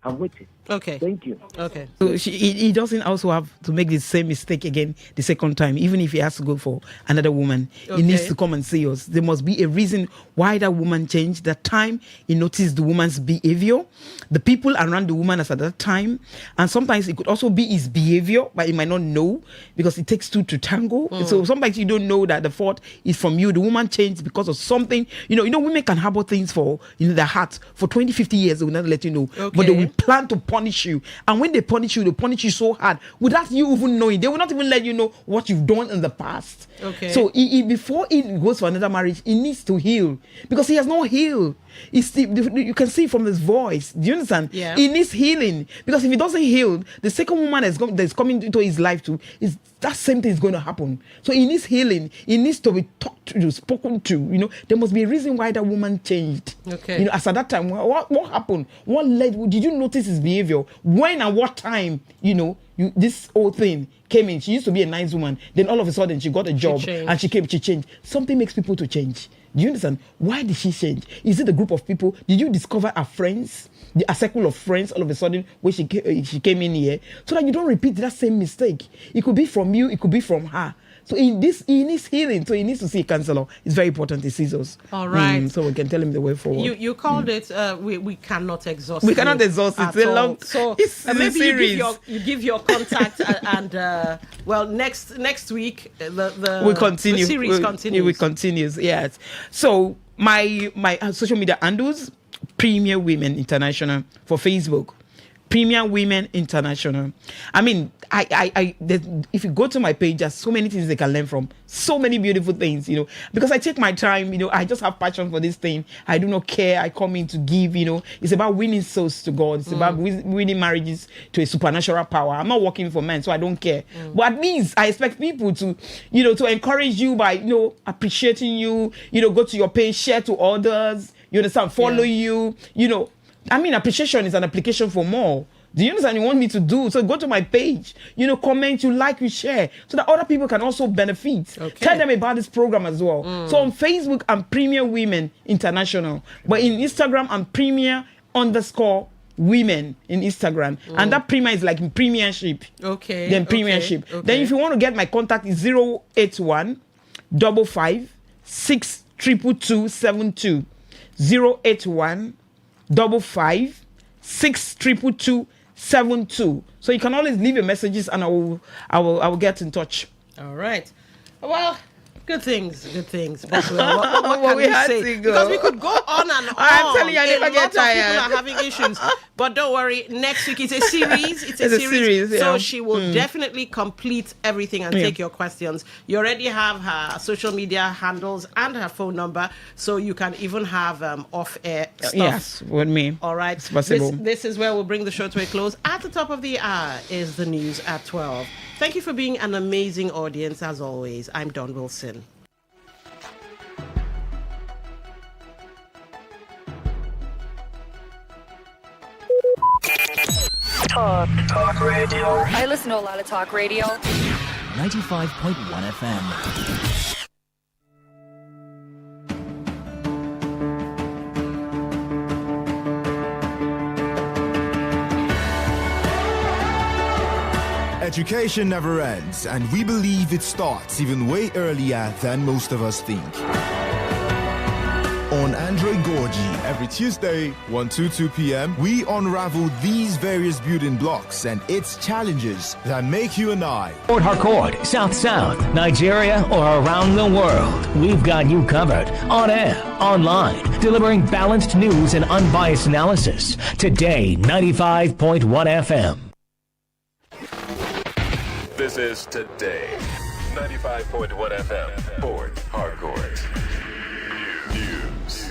I'm waiting. Okay. Thank you. Okay. So he doesn't also have to make the same mistake again the second time, even if he has to go for another woman. Okay. He needs to come and see us. There must be a reason why that woman changed. That time he noticed the woman's behavior, the people around the woman at that time, and sometimes it could also be his behavior, but he might not know because it takes two to tango. So sometimes you don't know that the fault is from you. The woman changed because of something. Women can harbor things for their heart for 20, 50 years. They will not let you know, but they will plan to punish you. And when they punish you so hard without you even knowing. They will not even let you know what you've done in the past. Okay. So before he goes for another marriage, he needs to heal because he has not healed. You can see from his voice. Do you understand? Yeah. He needs healing because if he doesn't heal, the second woman that's coming into his life too, is that same thing is going to happen. So he needs healing. He needs to be talked to, spoken to. You know, there must be a reason why that woman changed. Okay. You know, as at that time, what happened? What led? Did you notice his behavior? When and what time? You know, this whole thing came in. She used to be a nice woman. Then all of a sudden, she got a job and she changed. Something makes people to change. Do you understand? Why did she change? Is it a group of people? Did you discover her friends? A circle of friends all of a sudden when she came in here? So that you don't repeat that same mistake. It could be from you, it could be from her. So he needs healing. So he needs to see a counselor. It's very important he sees us. All right. So we can tell him the way forward. You called it, we cannot exhaust We cannot exhaust it. It's a long, so it's maybe series. you give your contact and well, next week we continue. The series continues. We continues, yes. So my social media handles, Premier Women International for Facebook. Premier Women International. I mean, if you go to my page, there's so many things they can learn from. So many beautiful things, you know. Because I take my time, you know. I just have passion for this thing. I do not care. I come in to give, you know. It's about winning souls to God. It's about winning marriages to a supernatural power. I'm not working for men, so I don't care. But at least I expect people to, you know, to encourage you by, you know, appreciating you. You know, go to your page, share to others. You understand? Follow you. You know. I mean, appreciation is an application for more. Do you understand? You want me to do? So go to my page, you know, comment, you like, you share, so that other people can also benefit. Okay. Tell them about this program as well. So on Facebook, I'm Premier Women International. But in Instagram, I'm Premier_Women in Instagram. And that Premier is like in premiership. Okay. Then premiership. Okay. Then if you want to get my contact, is 081 55 62272. 081 55 62272. So you can always leave your messages and I will get in touch. All right. Well, good things. But what we can had say? to go. Because we could go on and on. I'm telling you, I never get tired. A lot of people are having issues. But don't worry, next week it's a series. It's a series, yeah. So she will definitely complete everything and take your questions. You already have her social media handles and her phone number, so you can even have off-air stuff. Yes, with me. All right. It's possible. This is where we'll bring the show to a close. At the top of the hour is the news at 12. Thank you for being an amazing audience, as always. I'm Don Wilson. Talk radio. I listen to a lot of talk radio. 95.1 FM. Education never ends, and we believe it starts even way earlier than most of us think. On Andre Gorgie, every Tuesday, 1 to 2 p.m., we unravel these various building blocks and its challenges that make you and I. Port Harcourt, South, Nigeria, or around the world, we've got you covered. On air, online, delivering balanced news and unbiased analysis. Today, 95.1 FM. This is Today, 95.1 FM, Port Harcourt. News.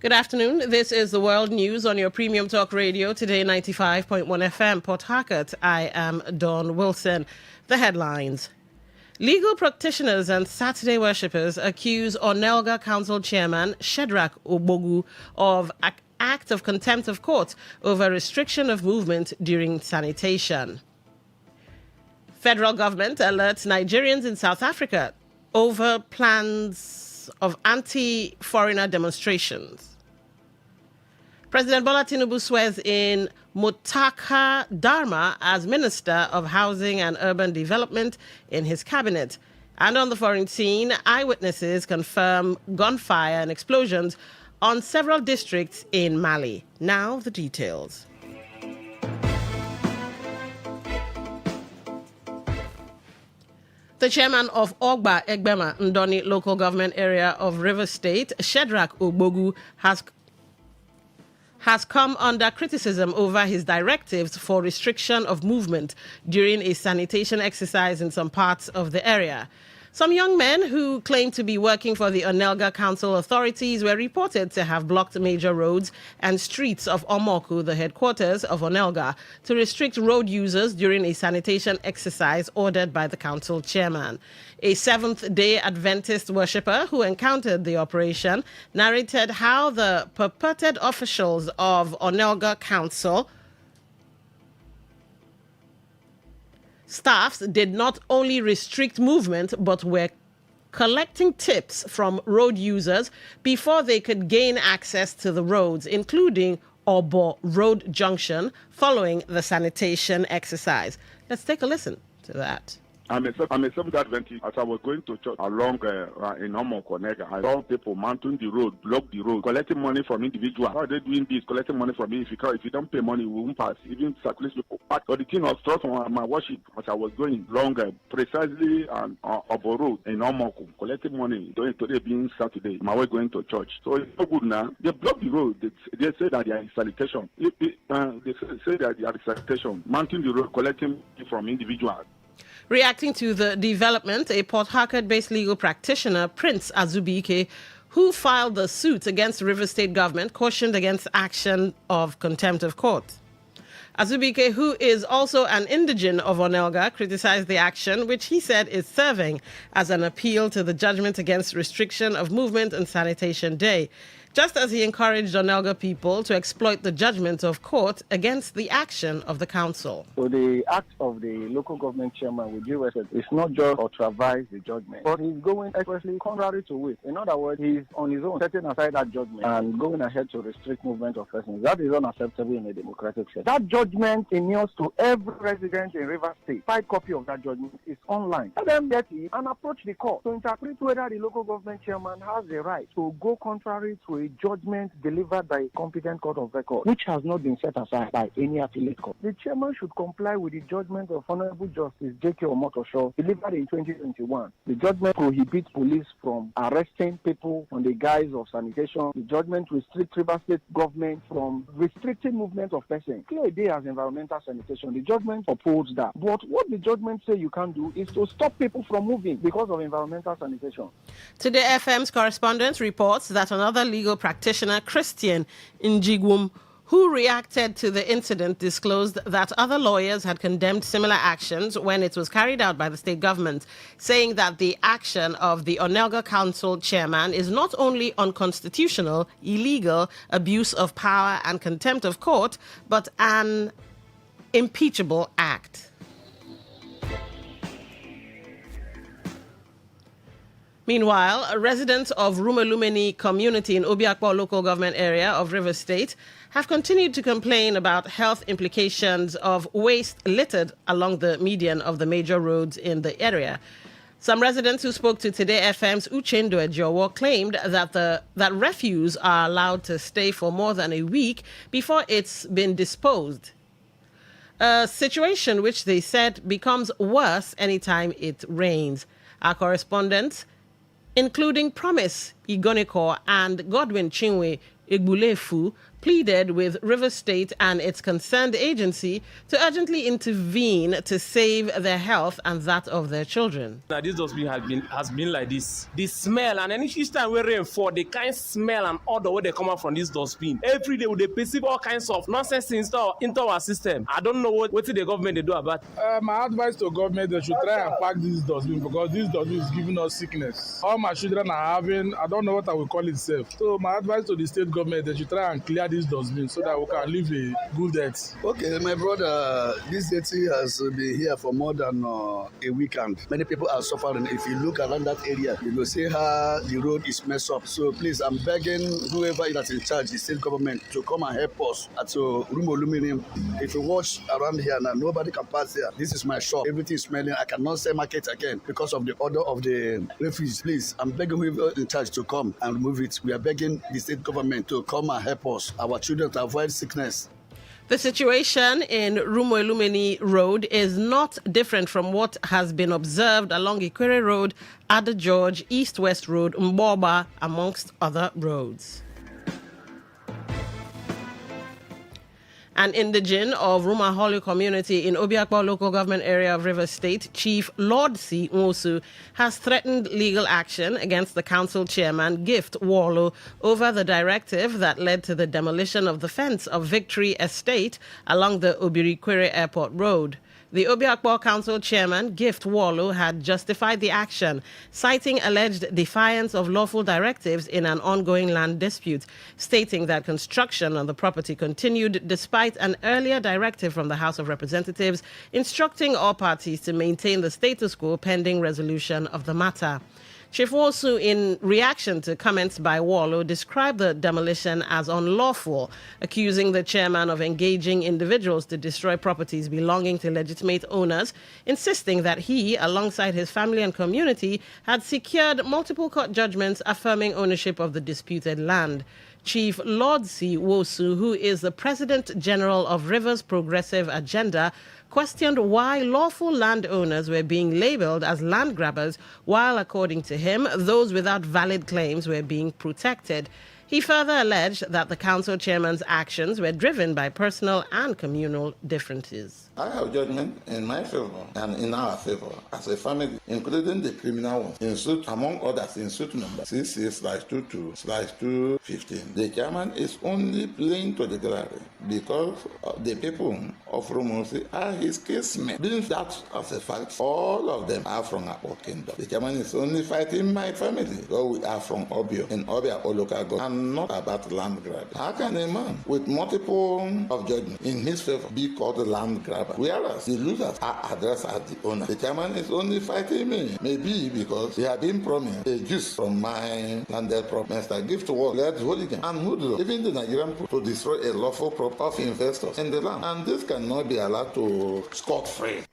Good afternoon. This is the World News on your Premium Talk Radio, Today 95.1 FM, Port Harcourt. I am Dawn Wilson. The headlines. Legal practitioners and Saturday worshippers accuse Onelga Council Chairman Shedrack Ogbogu of act of contempt of court over restriction of movement during sanitation. Federal government alerts Nigerians in South Africa over plans of anti-foreigner demonstrations. President Bola Tinubu swears in Mutaka Dharma as Minister of Housing and Urban Development in his cabinet. And on the foreign scene, eyewitnesses confirm gunfire and explosions on several districts in Mali. Now the details. The chairman of Ogba Egbema Ndoni local government area of River State, Shedrack Ogbogu, has come under criticism over his directives for restriction of movement during a sanitation exercise in some parts of the area. Some young men who claim to be working for the Onelga Council authorities were reported to have blocked major roads and streets of Omoku, the headquarters of Onelga, to restrict road users during a sanitation exercise ordered by the council chairman. A Seventh-day Adventist worshipper who encountered the operation narrated how the purported officials of Onelga Council staffs did not only restrict movement but were collecting tips from road users before they could gain access to the roads, including Obo Road Junction, following the sanitation exercise. Let's take a listen to that. I'm a Seventh Adventist. As I was going to church along in Omokonega, I saw people mounting the road, block the road, collecting money from individuals. How are they doing this? Collecting money from me. If you don't pay money, we won't pass. Even circulate people. But the thing was thrust on my worship as I was going along precisely on Obo Road in Omoko, collecting money. Today being Saturday, my way going to church. So it's no good now. They block the road. They say that they are in sanitation. They say that they are in sanitation, mounting the road, collecting money from individuals. Reacting to the development, a Port Harcourt-based legal practitioner, Prince Azubike, who filed the suit against the River State government, cautioned against action of contempt of court. Azubike, who is also an indigene of Onelga, criticized the action, which he said is serving as an appeal to the judgment against restriction of movement and sanitation day, just as he encouraged Onelga people to exploit the judgment of court against the action of the council. So the act of the local government chairman, with due respect, is not just ultravise the judgment, but he's going expressly contrary to it. In other words, he's on his own setting aside that judgment and going ahead to restrict movement of persons. That is unacceptable in a democratic state. That judgment inures to every resident in River State. 5 copies of that judgment is online. Let them get it and approach the court to interpret whether the local government chairman has the right to go contrary to a judgment delivered by a competent court of record, which has not been set aside by any affiliate court. The chairman should comply with the judgment of Honorable Justice J.K. Omotosho delivered in 2021. The judgment prohibits police from arresting people on the guise of sanitation. The judgment restricts River State government from restricting movement of persons. Clear day as environmental sanitation. The judgment upholds that. But what the judgment say you can do is to stop people from moving because of environmental sanitation. Today FM's correspondent reports that another legal practitioner, Christian Njigwum, who reacted to the incident, disclosed that other lawyers had condemned similar actions when it was carried out by the state government, saying that the action of the Onelga Council chairman is not only unconstitutional, illegal, abuse of power and contempt of court, but an impeachable act. Meanwhile, residents of Rumelumeni community in Obiakpo local government area of River State have continued to complain about health implications of waste littered along the median of the major roads in the area. Some residents who spoke to Today FM's Uchendo Ejowo claimed that refuse are allowed to stay for more than a week before it's been disposed. A situation which they said becomes worse anytime it rains. Our correspondents, including Promise Igoniko and Godwin Chinwe Igbulefu, pleaded with River State and its concerned agency to urgently intervene to save their health and that of their children. Now this dustbin has been like this. The smell, and then each time we rain fall, the kind smell and odor where they come out from this dustbin. Every day they perceive all kinds of nonsense into our system. I don't know what the government they do about. My advice to government, they should try and pack this dustbin because this dustbin is giving us sickness. All my children are having, I don't know what I will call it safe. So my advice to the state government, they should try and clear this dustbin so that we can live a good death. Okay, my brother, this city has been here for more than a weekend. Many people are suffering. If you look around that area, you will see how the road is messed up. So please, I'm begging whoever is in charge, the state government, to come and help us at Room Aluminium. If you watch around here now, nobody can pass here. This is my shop. Everything is smelling. I cannot sell market again because of the order of the refuse. Please, I'm begging whoever in charge to come and remove it. We are begging the state government to come and help us, our children, to avoid sickness. The situation in Rumoilumeni Road is not different from what has been observed along Ikwere Road, Ada George, East-West Road, Mboba, amongst other roads. An indigene of Rumaholu community in Obiakpo local government area of Rivers State, Chief Lord C. Nwosu, has threatened legal action against the council chairman, Gift Wallo, over the directive that led to the demolition of the fence of Victory Estate along the Obirikwere Airport Road. The Obiakpo Council Chairman, Gift Wallo, had justified the action, citing alleged defiance of lawful directives in an ongoing land dispute, stating that construction on the property continued despite an earlier directive from the House of Representatives instructing all parties to maintain the status quo pending resolution of the matter. Chief Nwosu, in reaction to comments by Wallo, described the demolition as unlawful, accusing the chairman of engaging individuals to destroy properties belonging to legitimate owners, insisting that he, alongside his family and community, had secured multiple court judgments affirming ownership of the disputed land. Chief Lord C. Nwosu, who is the President General of Rivers Progressive Agenda, questioned why lawful landowners were being labeled as land grabbers, while, according to him, those without valid claims were being protected. He further alleged that the council chairman's actions were driven by personal and communal differences. I have judgment in my favor and in our favor as a family, including the criminal ones, in suit, among others, in suit number 66/22/215. The chairman is only playing to the gallery because the people of Rumosi are his casemen. Being that as a fact, all of them are from our kingdom. The chairman is only fighting my family, though we are from Obio, in Obio local government, and not about land grab. How can a man with multiple of judgment in his favor be called a land grabber, whereas the losers are addressed as the owner? The chairman is only fighting me, maybe because he had been promised a juice from my landed property. Mr. Gift was led hooligan and hoodlum, even the Nigerian people, to destroy a lawful property of investors in the land, and this cannot be allowed to scot-free.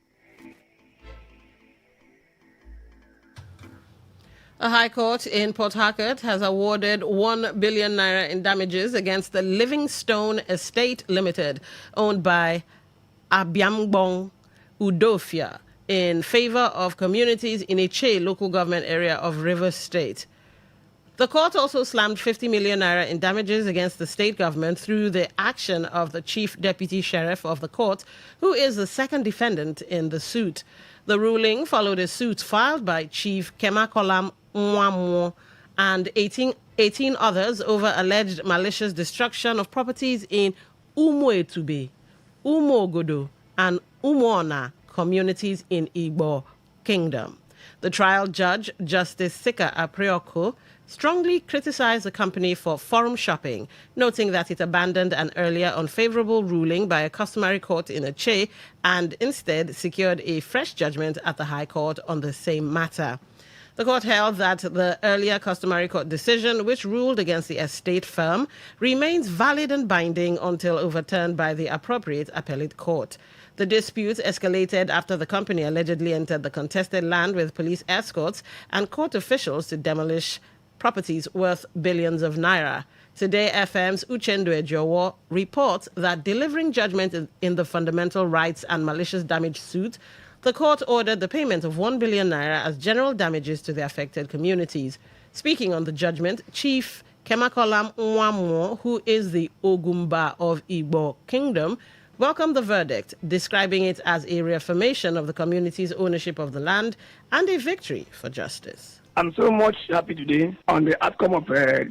A high court in Port Harcourt has awarded 1 billion naira in damages against the Livingstone Estate Limited, owned by Abiambong Udofia, in favor of communities in Iche local government area of Rivers State. The court also slammed 50 million naira in damages against the state government through the action of the chief deputy sheriff of the court, who is the second defendant in the suit. The ruling followed a suit filed by Chief Kemakolam Nwamuo and 18 others over alleged malicious destruction of properties in Umuetube, Umuogodo, and Umuona communities in Igbo Kingdom. The trial judge, Justice Sika Aprioko, strongly criticized the company for forum shopping, noting that it abandoned an earlier unfavorable ruling by a customary court in Aceh and instead secured a fresh judgment at the High Court on the same matter. The court held that the earlier customary court decision, which ruled against the estate firm, remains valid and binding until overturned by the appropriate appellate court. The dispute escalated after the company allegedly entered the contested land with police escorts and court officials to demolish properties worth billions of naira. Today FM's Uchendu Ejowo reports that delivering judgment in the fundamental rights and malicious damage suit, the court ordered the payment of 1 billion naira as general damages to the affected communities. Speaking on the judgment, Chief Kemakolam Nwamuo, who is the Ogumba of Igbo Kingdom, welcomed the verdict, describing it as a reaffirmation of the community's ownership of the land and a victory for justice. I'm so much happy today on the outcome of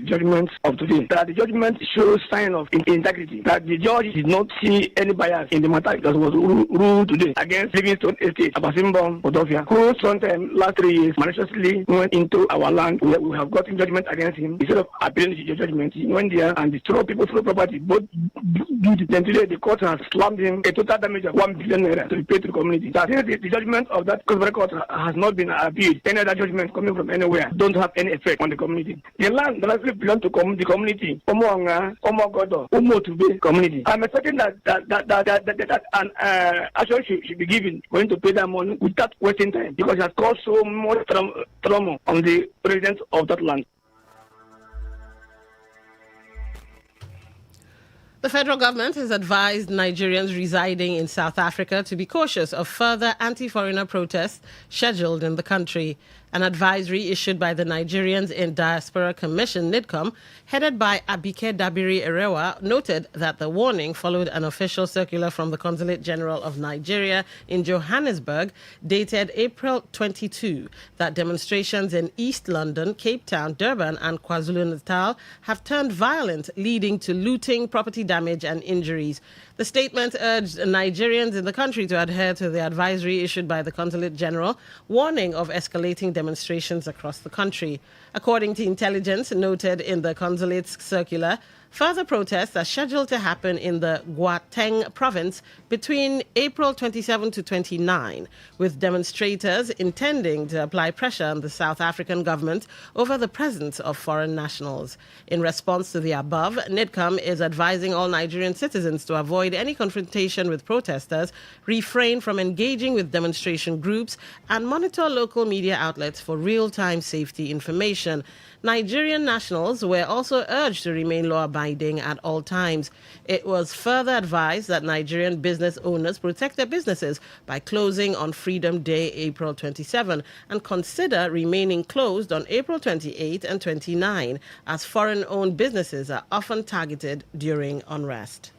judgment of today. That the judgment shows sign of integrity. That the judge did not see any bias in the matter that was ruled today against Livingstone Estate, Abasimbong, Podofia, who sometime last 3 years maliciously went into our land. We have gotten judgment against him. Instead of appealing to the judgment, he went there and destroyed people's property. Both then today the court has slammed him a total damage of 1 billion naira to be paid to the community. That since the judgment of that court has not been appealed, any other judgment coming from anywhere don't have any effect on the community. The land that actually belongs to the community, Omoanga, Omogodo, Umotube community. I'm expecting that an action should be given for him to pay that money without wasting time, because it has caused so much trauma on the residents of that land. The federal government has advised Nigerians residing in South Africa to be cautious of further anti-foreigner protests scheduled in the country. An advisory issued by the Nigerians in Diaspora Commission, NIDCOM, headed by Abike Dabiri Erewa, noted that the warning followed an official circular from the Consulate General of Nigeria in Johannesburg, dated April 22, that demonstrations in East London, Cape Town, Durban and KwaZulu-Natal have turned violent, leading to looting, property damage and injuries. The statement urged Nigerians in the country to adhere to the advisory issued by the Consulate General, warning of escalating demonstrations across the country. According to intelligence noted in the Consulate's circular, further protests are scheduled to happen in the Gauteng province between April 27 to 29, with demonstrators intending to apply pressure on the South African government over the presence of foreign nationals. In response to the above, NIDCOM is advising all Nigerian citizens to avoid any confrontation with protesters, refrain from engaging with demonstration groups, and monitor local media outlets for real-time safety information. Nigerian nationals were also urged to remain law-abiding at all times. It was further advised that Nigerian business owners protect their businesses by closing on Freedom Day, April 27, and consider remaining closed on April 28 and 29, as foreign-owned businesses are often targeted during unrest.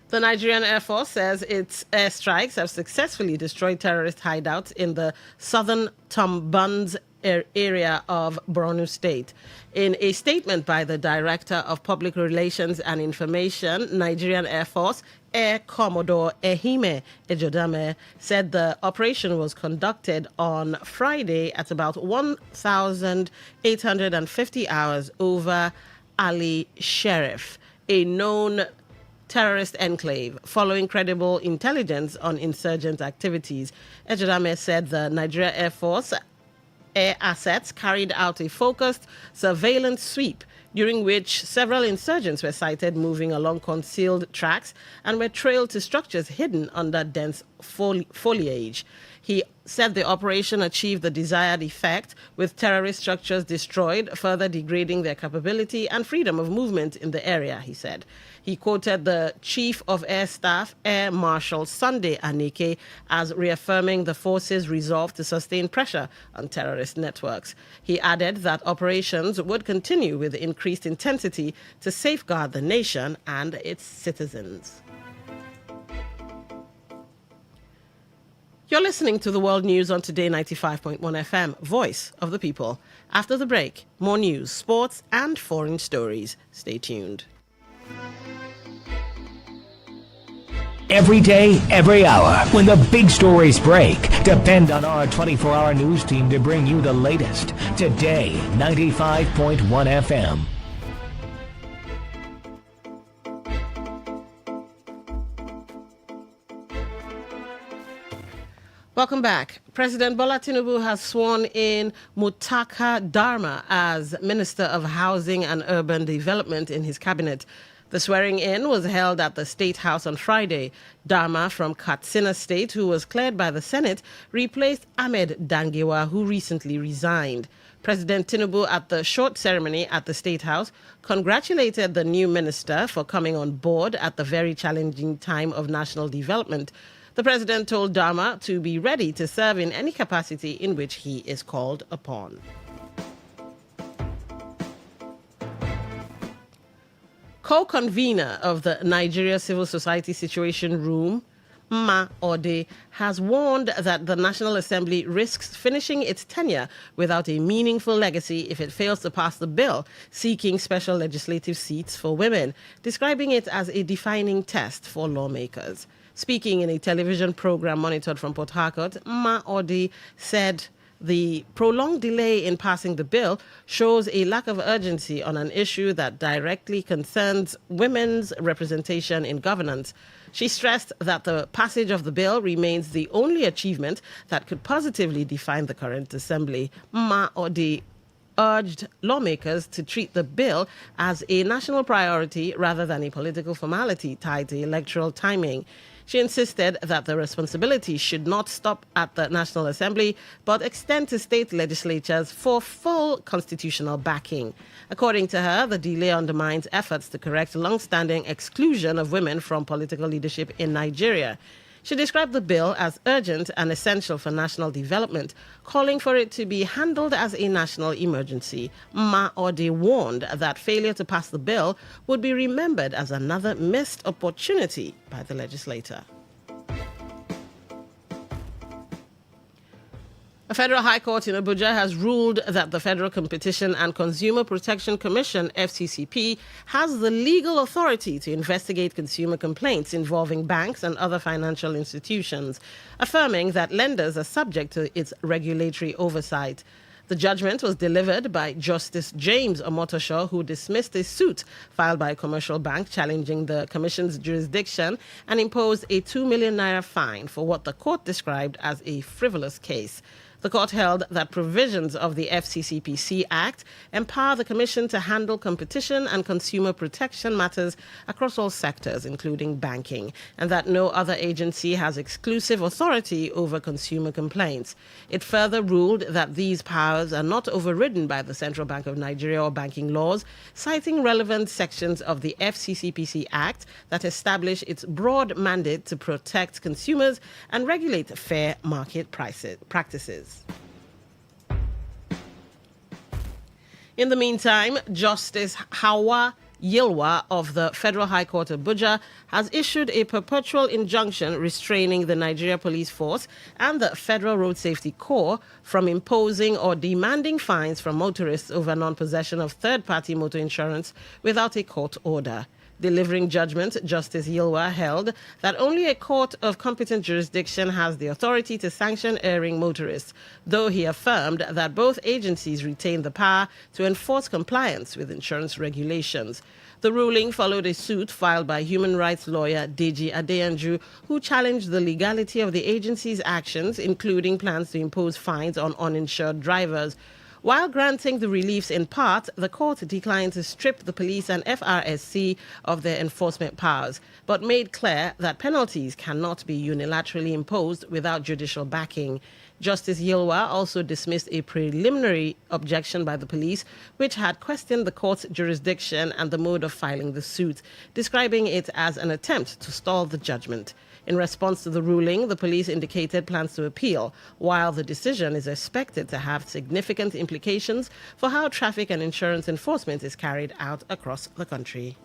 The Nigerian Air Force says its airstrikes have successfully destroyed terrorist hideouts in the southern Tumbans area of Borno State. In a statement by the Director of Public Relations and Information, Nigerian Air Force, Air Commodore Ehime Ejodame, said the operation was conducted on Friday at about 1,850 hours over Ali Sheriff, a known terrorist enclave, following credible intelligence on insurgent activities. Ejodame said the Nigeria Air Force air assets carried out a focused surveillance sweep, during which several insurgents were sighted moving along concealed tracks and were trailed to structures hidden under dense foliage. He said the operation achieved the desired effect, with terrorist structures destroyed, further degrading their capability and freedom of movement in the area, he said. He quoted the Chief of Air Staff, Air Marshal Sunday Aneke, as reaffirming the force's resolve to sustain pressure on terrorist networks. He added that operations would continue with increased intensity to safeguard the nation and its citizens. You're listening to the World News on Today 95.1 FM, Voice of the People. After the break, more news, sports, and foreign stories. Stay tuned. Every day, every hour, when the big stories break, depend on our 24-hour news team to bring you the latest. Today, 95.1 FM. Welcome back. President Bola Tinubu has sworn in Mutaka Dharma as Minister of Housing and Urban Development in his cabinet. The swearing in was held at the State House on Friday. Dharma from Katsina State, who was cleared by the Senate, replaced Ahmed Dangiwa, who recently resigned. President Tinubu, at the short ceremony at the State House, congratulated the new minister for coming on board at the very challenging time of national development. The president told Dharma to be ready to serve in any capacity in which he is called upon. Co-convener of the Nigeria Civil Society Situation Room, Mma Ode, has warned that the National Assembly risks finishing its tenure without a meaningful legacy if it fails to pass the bill seeking special legislative seats for women, describing it as a defining test for lawmakers. Speaking in a television program monitored from Port Harcourt, Mma Ode said the prolonged delay in passing the bill shows a lack of urgency on an issue that directly concerns women's representation in governance. She stressed that the passage of the bill remains the only achievement that could positively define the current assembly. Mma Ode urged lawmakers to treat the bill as a national priority rather than a political formality tied to electoral timing. She insisted that the responsibility should not stop at the National Assembly, but extend to state legislatures for full constitutional backing. According to her, the delay undermines efforts to correct long-standing exclusion of women from political leadership in Nigeria. She described the bill as urgent and essential for national development, calling for it to be handled as a national emergency. Ode warned that failure to pass the bill would be remembered as another missed opportunity by the legislator. A federal high court in Abuja has ruled that the Federal Competition and Consumer Protection Commission, FCCP, has the legal authority to investigate consumer complaints involving banks and other financial institutions, affirming that lenders are subject to its regulatory oversight. The judgment was delivered by Justice James Omotosho, who dismissed a suit filed by a commercial bank challenging the Commission's jurisdiction and imposed a 2 million naira fine for what the court described as a frivolous case. The court held that provisions of the FCCPC Act empower the Commission to handle competition and consumer protection matters across all sectors, including banking, and that no other agency has exclusive authority over consumer complaints. It further ruled that these powers are not overridden by the Central Bank of Nigeria or banking laws, citing relevant sections of the FCCPC Act that establish its broad mandate to protect consumers and regulate fair market practices. In the meantime, Justice Hawa Yilwa of the Federal High Court of Abuja has issued a perpetual injunction restraining the Nigeria Police Force and the Federal Road Safety Corps from imposing or demanding fines from motorists over non-possession of third-party motor insurance without a court order. Delivering judgment, Justice Yilwa held that only a court of competent jurisdiction has the authority to sanction erring motorists, though he affirmed that both agencies retain the power to enforce compliance with insurance regulations. The ruling followed a suit filed by human rights lawyer Deji Adeyanju, who challenged the legality of the agency's actions, including plans to impose fines on uninsured drivers. While granting the reliefs in part, the court declined to strip the police and FRSC of their enforcement powers, but made clear that penalties cannot be unilaterally imposed without judicial backing. Justice Yilwa also dismissed a preliminary objection by the police, which had questioned the court's jurisdiction and the mode of filing the suit, describing it as an attempt to stall the judgment. In response to the ruling, the police indicated plans to appeal, while the decision is expected to have significant implications for how traffic and insurance enforcement is carried out across the country.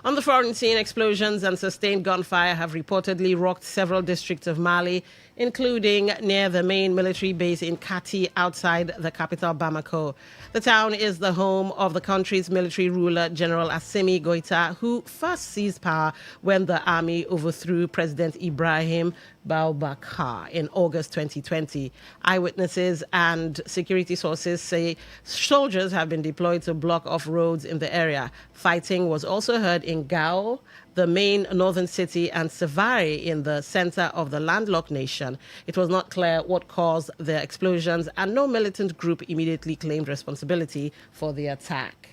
On the foreign scene, explosions and sustained gunfire have reportedly rocked several districts of Mali, including near the main military base in Kati outside the capital Bamako. The town is the home of the country's military ruler, General Assimi Goïta, who first seized power when the army overthrew President Ibrahim Boubacar in August 2020. Eyewitnesses and security sources say soldiers have been deployed to block off roads in the area. Fighting was also heard in Gao, the main northern city, and Savari in the center of the landlocked nation. It was not clear what caused the explosions, and no militant group immediately claimed responsibility for the attack.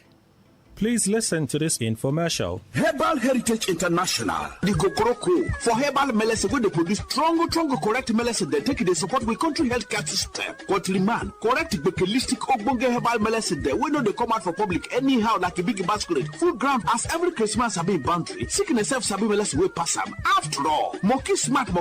Please listen to this infomercial. Herbal Heritage International, the Gokoroko, for herbal medicine, when they produce strong, correct medicine, they take it, they support with country healthcare system. Country man, correct, bakelistic, ogbonge herbal medicine, they know they come out for public anyhow, like a big basket. Food gram, as every Christmas, I be boundary. Sickness self, sabi medicine, we pass them. After all, monkey smart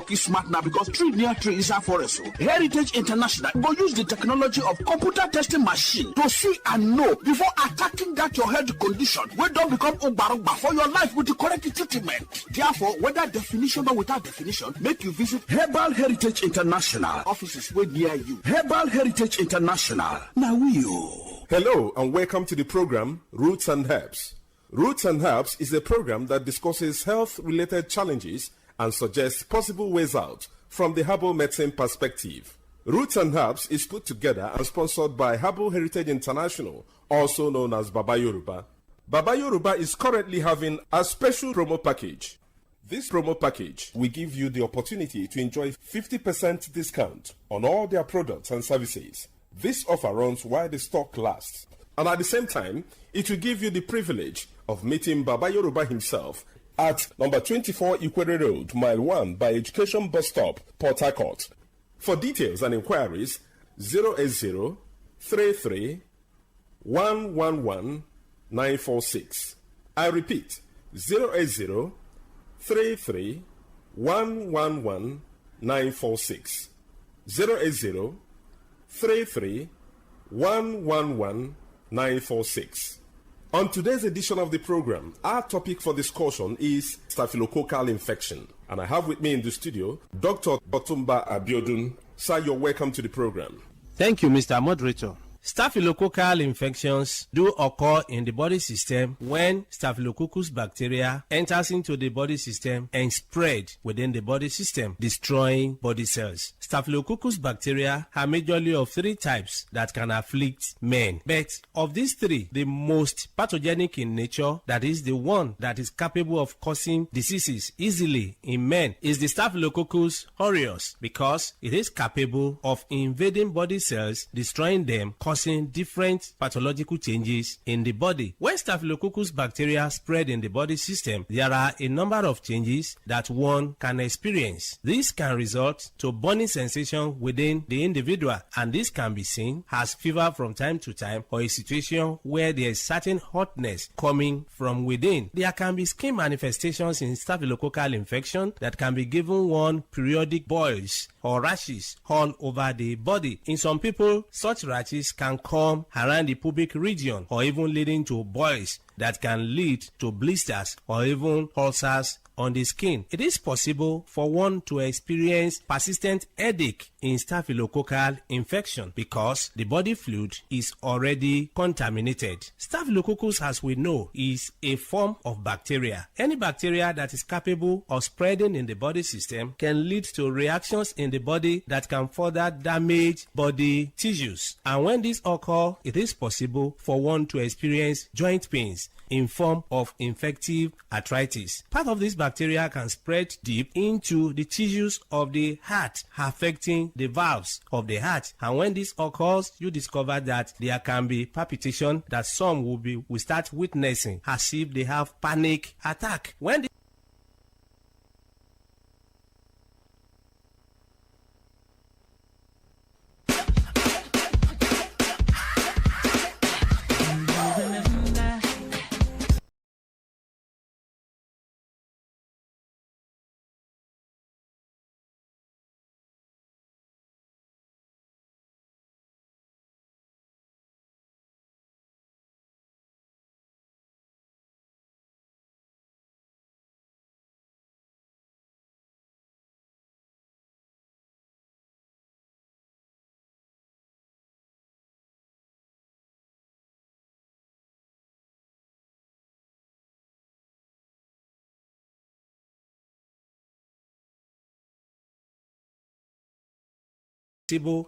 now, because tree near tree is a forest. Heritage International will use the technology of computer testing machine to see and know before attacking that your health condition. We don't become Ubaruba for your life with the correct treatment. Therefore, whether definition or without definition, make you visit Herbal Heritage International. Offices way near you. Herbal Heritage International. Now you. Hello and welcome to the program Roots and Herbs. Roots and Herbs is a program that discusses health-related challenges and suggests possible ways out from the herbal medicine perspective. Roots and Herbs is put together and sponsored by Herbal Heritage International, also known as Baba Yoruba. Baba Yoruba is currently having a special promo package. This promo package will give you the opportunity to enjoy 50% discount on all their products and services. This offer runs while the stock lasts. And at the same time, it will give you the privilege of meeting Baba Yoruba himself at number 24 Ikwere Road, Mile 1 by Education Bus Stop, Port Harcourt. For details and inquiries, 080 33 111 946. I repeat, 080 33 111 946. 080 33 111 946. On today's edition of the program, our topic for discussion is staphylococcal infection. And I have with me in the studio Dr. Otumba Abiodun. Sir, you're welcome to the program. Thank you, Mr. Moderator. Staphylococcal infections do occur in the body system when Staphylococcus bacteria enters into the body system and spread within the body system, destroying body cells. Staphylococcus bacteria are majorly of 3 types that can afflict men. But of these 3, the most pathogenic in nature, that is the one that is capable of causing diseases easily in men, is the Staphylococcus aureus, because it is capable of invading body cells, destroying them, causing different pathological changes in the body. When Staphylococcus bacteria spread in the body system, there are a number of changes that one can experience. This can result to burning sensation within the individual, and this can be seen as fever from time to time, or a situation where there is certain hotness coming from within. There can be skin manifestations in staphylococcal infection that can be given one periodic boils or rashes all over the body. In some people, such rashes can come around the pubic region, or even leading to boils that can lead to blisters or even ulcers on the skin. It is possible for one to experience persistent headache in staphylococcal infection because the body fluid is already contaminated. Staphylococcus, as we know, is a form of bacteria. Any bacteria that is capable of spreading in the body system can lead to reactions in the body that can further damage body tissues. And when this occurs, it is possible for one to experience joint pains in form of infective arthritis. Part of this bacteria can spread deep into the tissues of the heart, affecting the valves of the heart. And when this occurs, you discover that there can be palpitation that some will start witnessing as if they have panic attack. When the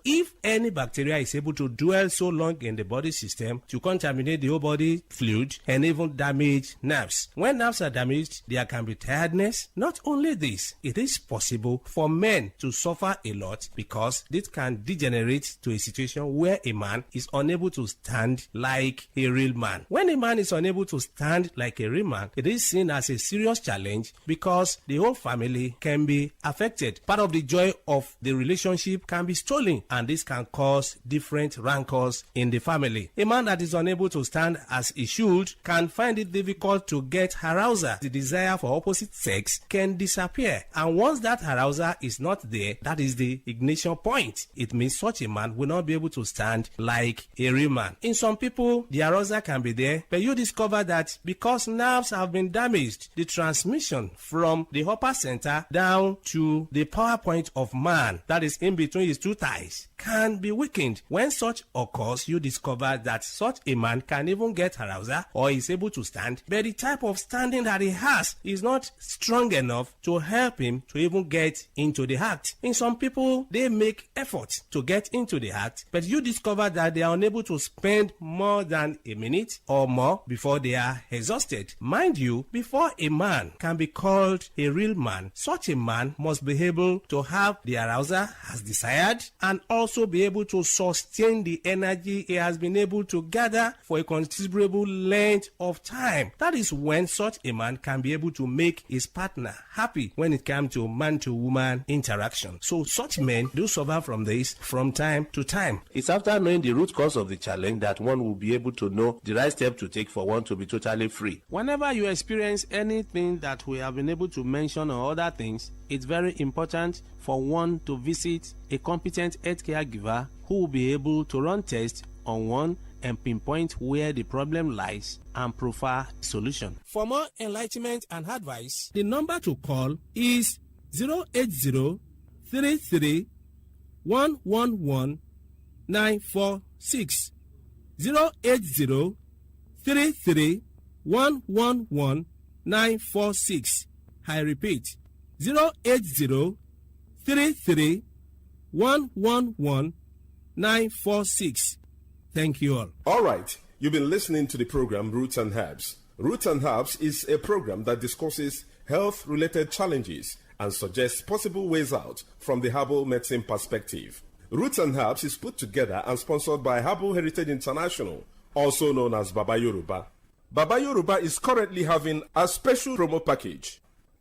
if any bacteria is able to dwell so long in the body system to contaminate the whole body fluid and even damage nerves. When nerves are damaged, there can be tiredness. Not only this, it is possible for men to suffer a lot because this can degenerate to a situation where a man is unable to stand like a real man. When a man is unable to stand like a real man, it is seen as a serious challenge because the whole family can be affected. Part of the joy of the relationship can be stolen, and this can cause different rancors in the family. A man that is unable to stand as he should can find it difficult to get arousal. The desire for opposite sex can disappear, and once that arousal is not there, that is the ignition point. It means such a man will not be able to stand like a real man. In some people, the arousal can be there, but you discover that because nerves have been damaged, the transmission from the upper center down to the power point of man, that is in between his two thighs, can be weakened. When such occurs, you discover that such a man can even get arousal or is able to stand, but the type of standing that he has is not strong enough to help him to even get into the act. In some people, they make effort to get into the act, but you discover that they are unable to spend more than a minute or more before they are exhausted. Mind you, before a man can be called a real man, such a man must be able to have the arousal as desired and also also be able to sustain the energy he has been able to gather for a considerable length of time. That is when such a man can be able to make his partner happy when it comes to man-to-woman interaction. So such men do suffer from this from time to time. It's after knowing the root cause of the challenge that one will be able to know the right step to take for one to be totally free. Whenever you experience anything that we have been able to mention or other things, it's very important for one to visit a competent health caregiver who will be able to run tests on one and pinpoint where the problem lies and prefer solution. For more enlightenment and advice, the number to call is 080-33-111-946. 080-33-111-946. I repeat, 080-33-111-946. Thank you all. All right. You've been listening to the program Roots and Herbs. Roots and Herbs is a program that discusses health-related challenges and suggests possible ways out from the herbal medicine perspective. Roots and Herbs is put together and sponsored by Herbal Heritage International, also known as Baba Yoruba. Baba Yoruba is currently having a special promo package.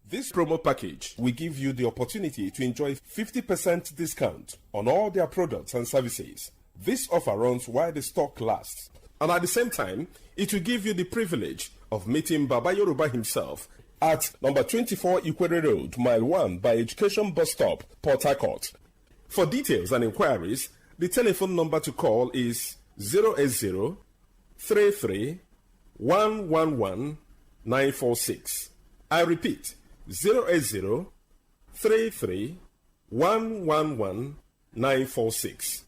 This promo package will give you the opportunity to enjoy 50% discount on all their products and services. This offer runs while the stock lasts, and at the same time, it will give you the privilege of meeting Baba Yoruba himself at number 24 Ikwere Road, Mile 1 by Education Bus Stop, Port Harcourt. For details and inquiries, the telephone number to call is 080-33-111-946. I repeat, 080-33-111-946.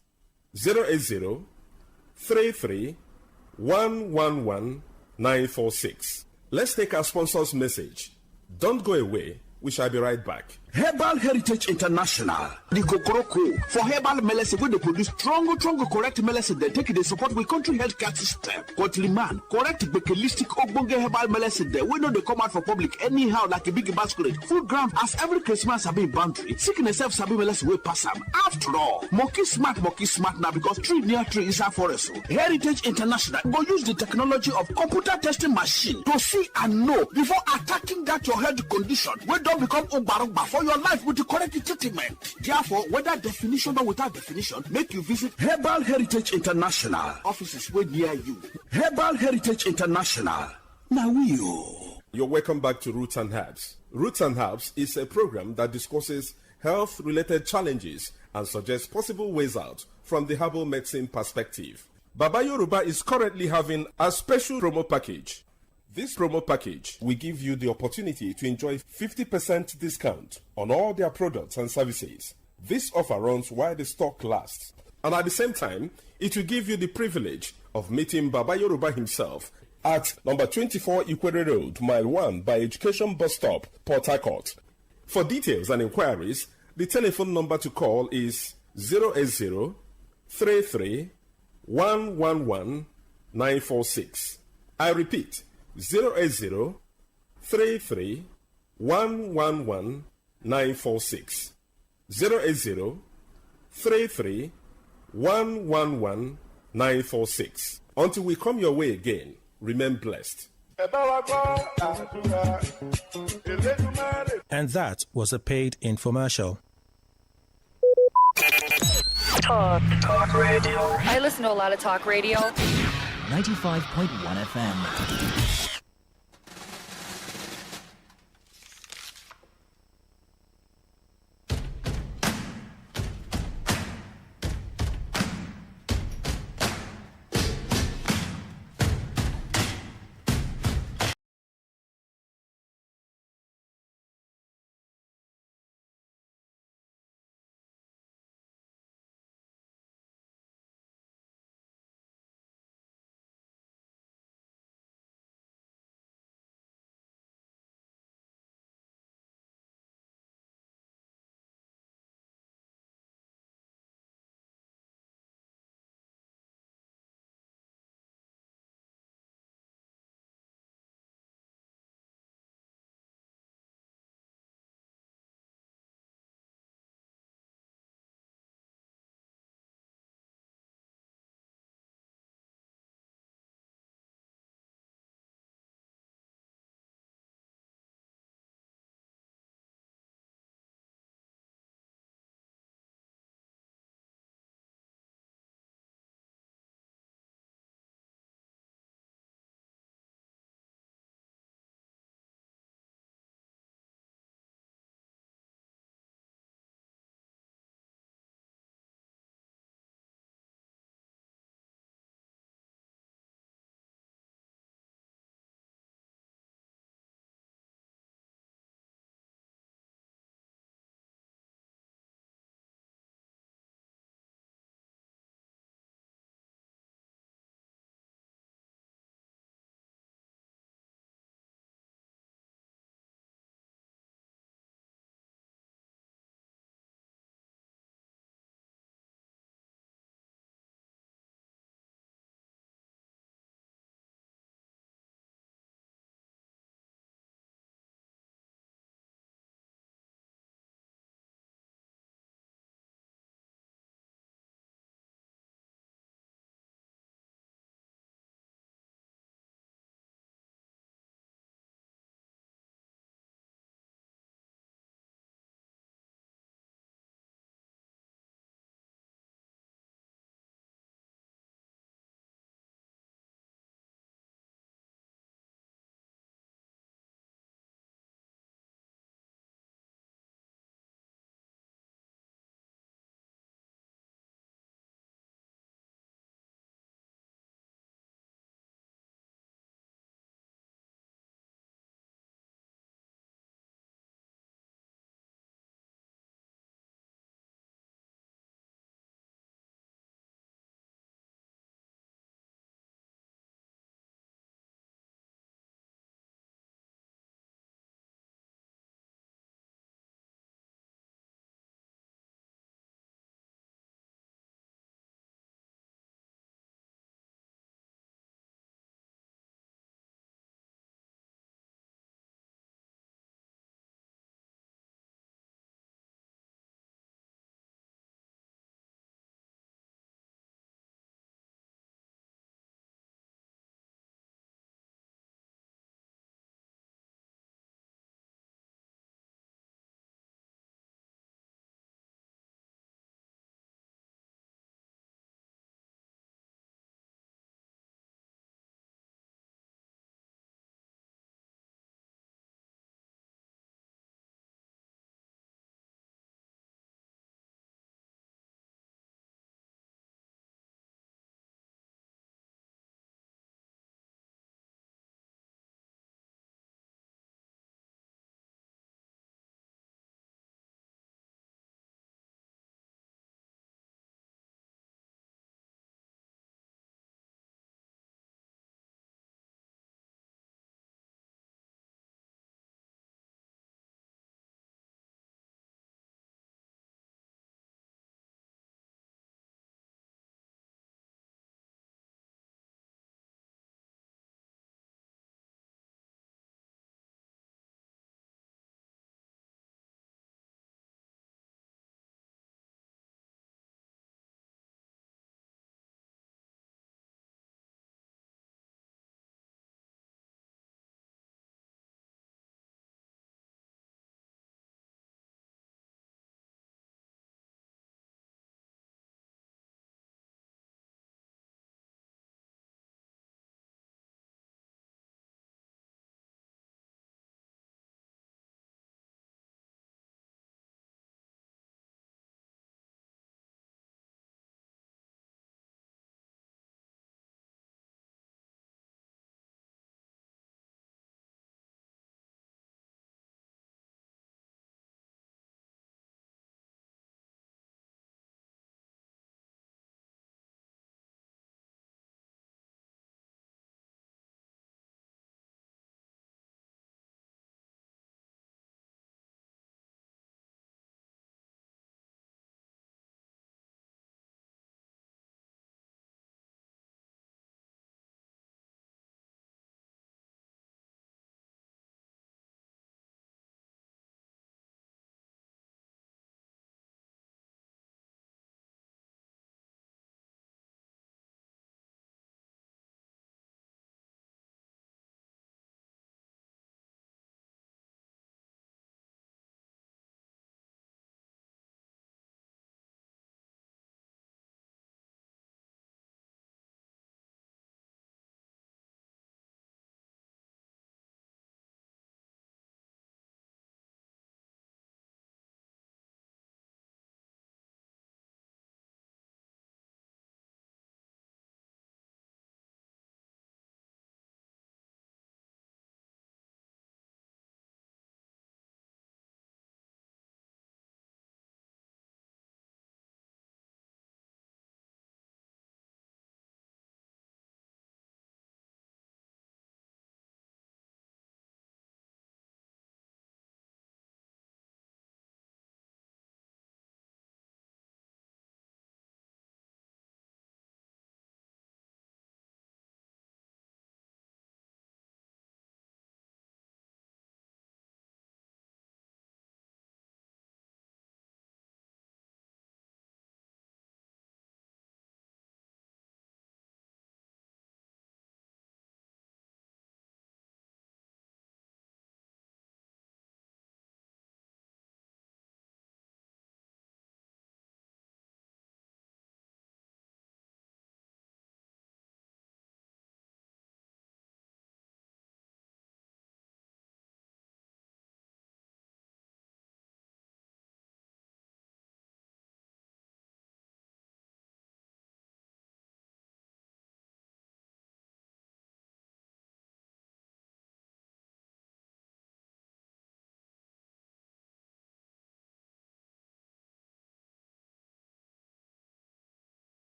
080-33-111-946. Let's take our sponsor's message. Don't go away. We shall be right back. Herbal Heritage International, the Kokoroko, for herbal medicine, where they produce strong, correct medicine, they take it, they support with country healthcare system. Quatliman, correct, bekelistic, ogbonge herbal medicine, they know they come out for public anyhow, like a big basket. Full ground, as every Christmas have been boundary. Sickness self sabi medicine will pass them. After all, monkey smart now, because tree near tree is a forest. Heritage International go use the technology of computer testing machine to see and know before attacking that your health condition. We don't become Obarogba for your life with the correct treatment. Therefore, whether definition or without definition, make you visit Herbal Heritage International. Offices way near you. Herbal Heritage International. Now You're welcome back to Roots and Herbs. Roots and Herbs is a program that discusses health-related challenges and suggests possible ways out from the herbal medicine perspective. Baba Yoruba is currently having a special promo package. This promo package will give you the opportunity to enjoy 50% discount on all their products and services. This offer runs while the stock lasts, and at the same time, it will give you the privilege of meeting Baba Yoruba himself at number 24 Ikwere Road, Mile 1 by Education Bus Stop, Port Harcourt. For details and inquiries, the telephone number to call is 080-33-111-946. I repeat, 080-33-111-946. 080-33-111-946. Until we come your way again, remain blessed. And that was a paid infomercial. Talk radio. I listen to a lot of talk radio. 95.1 FM.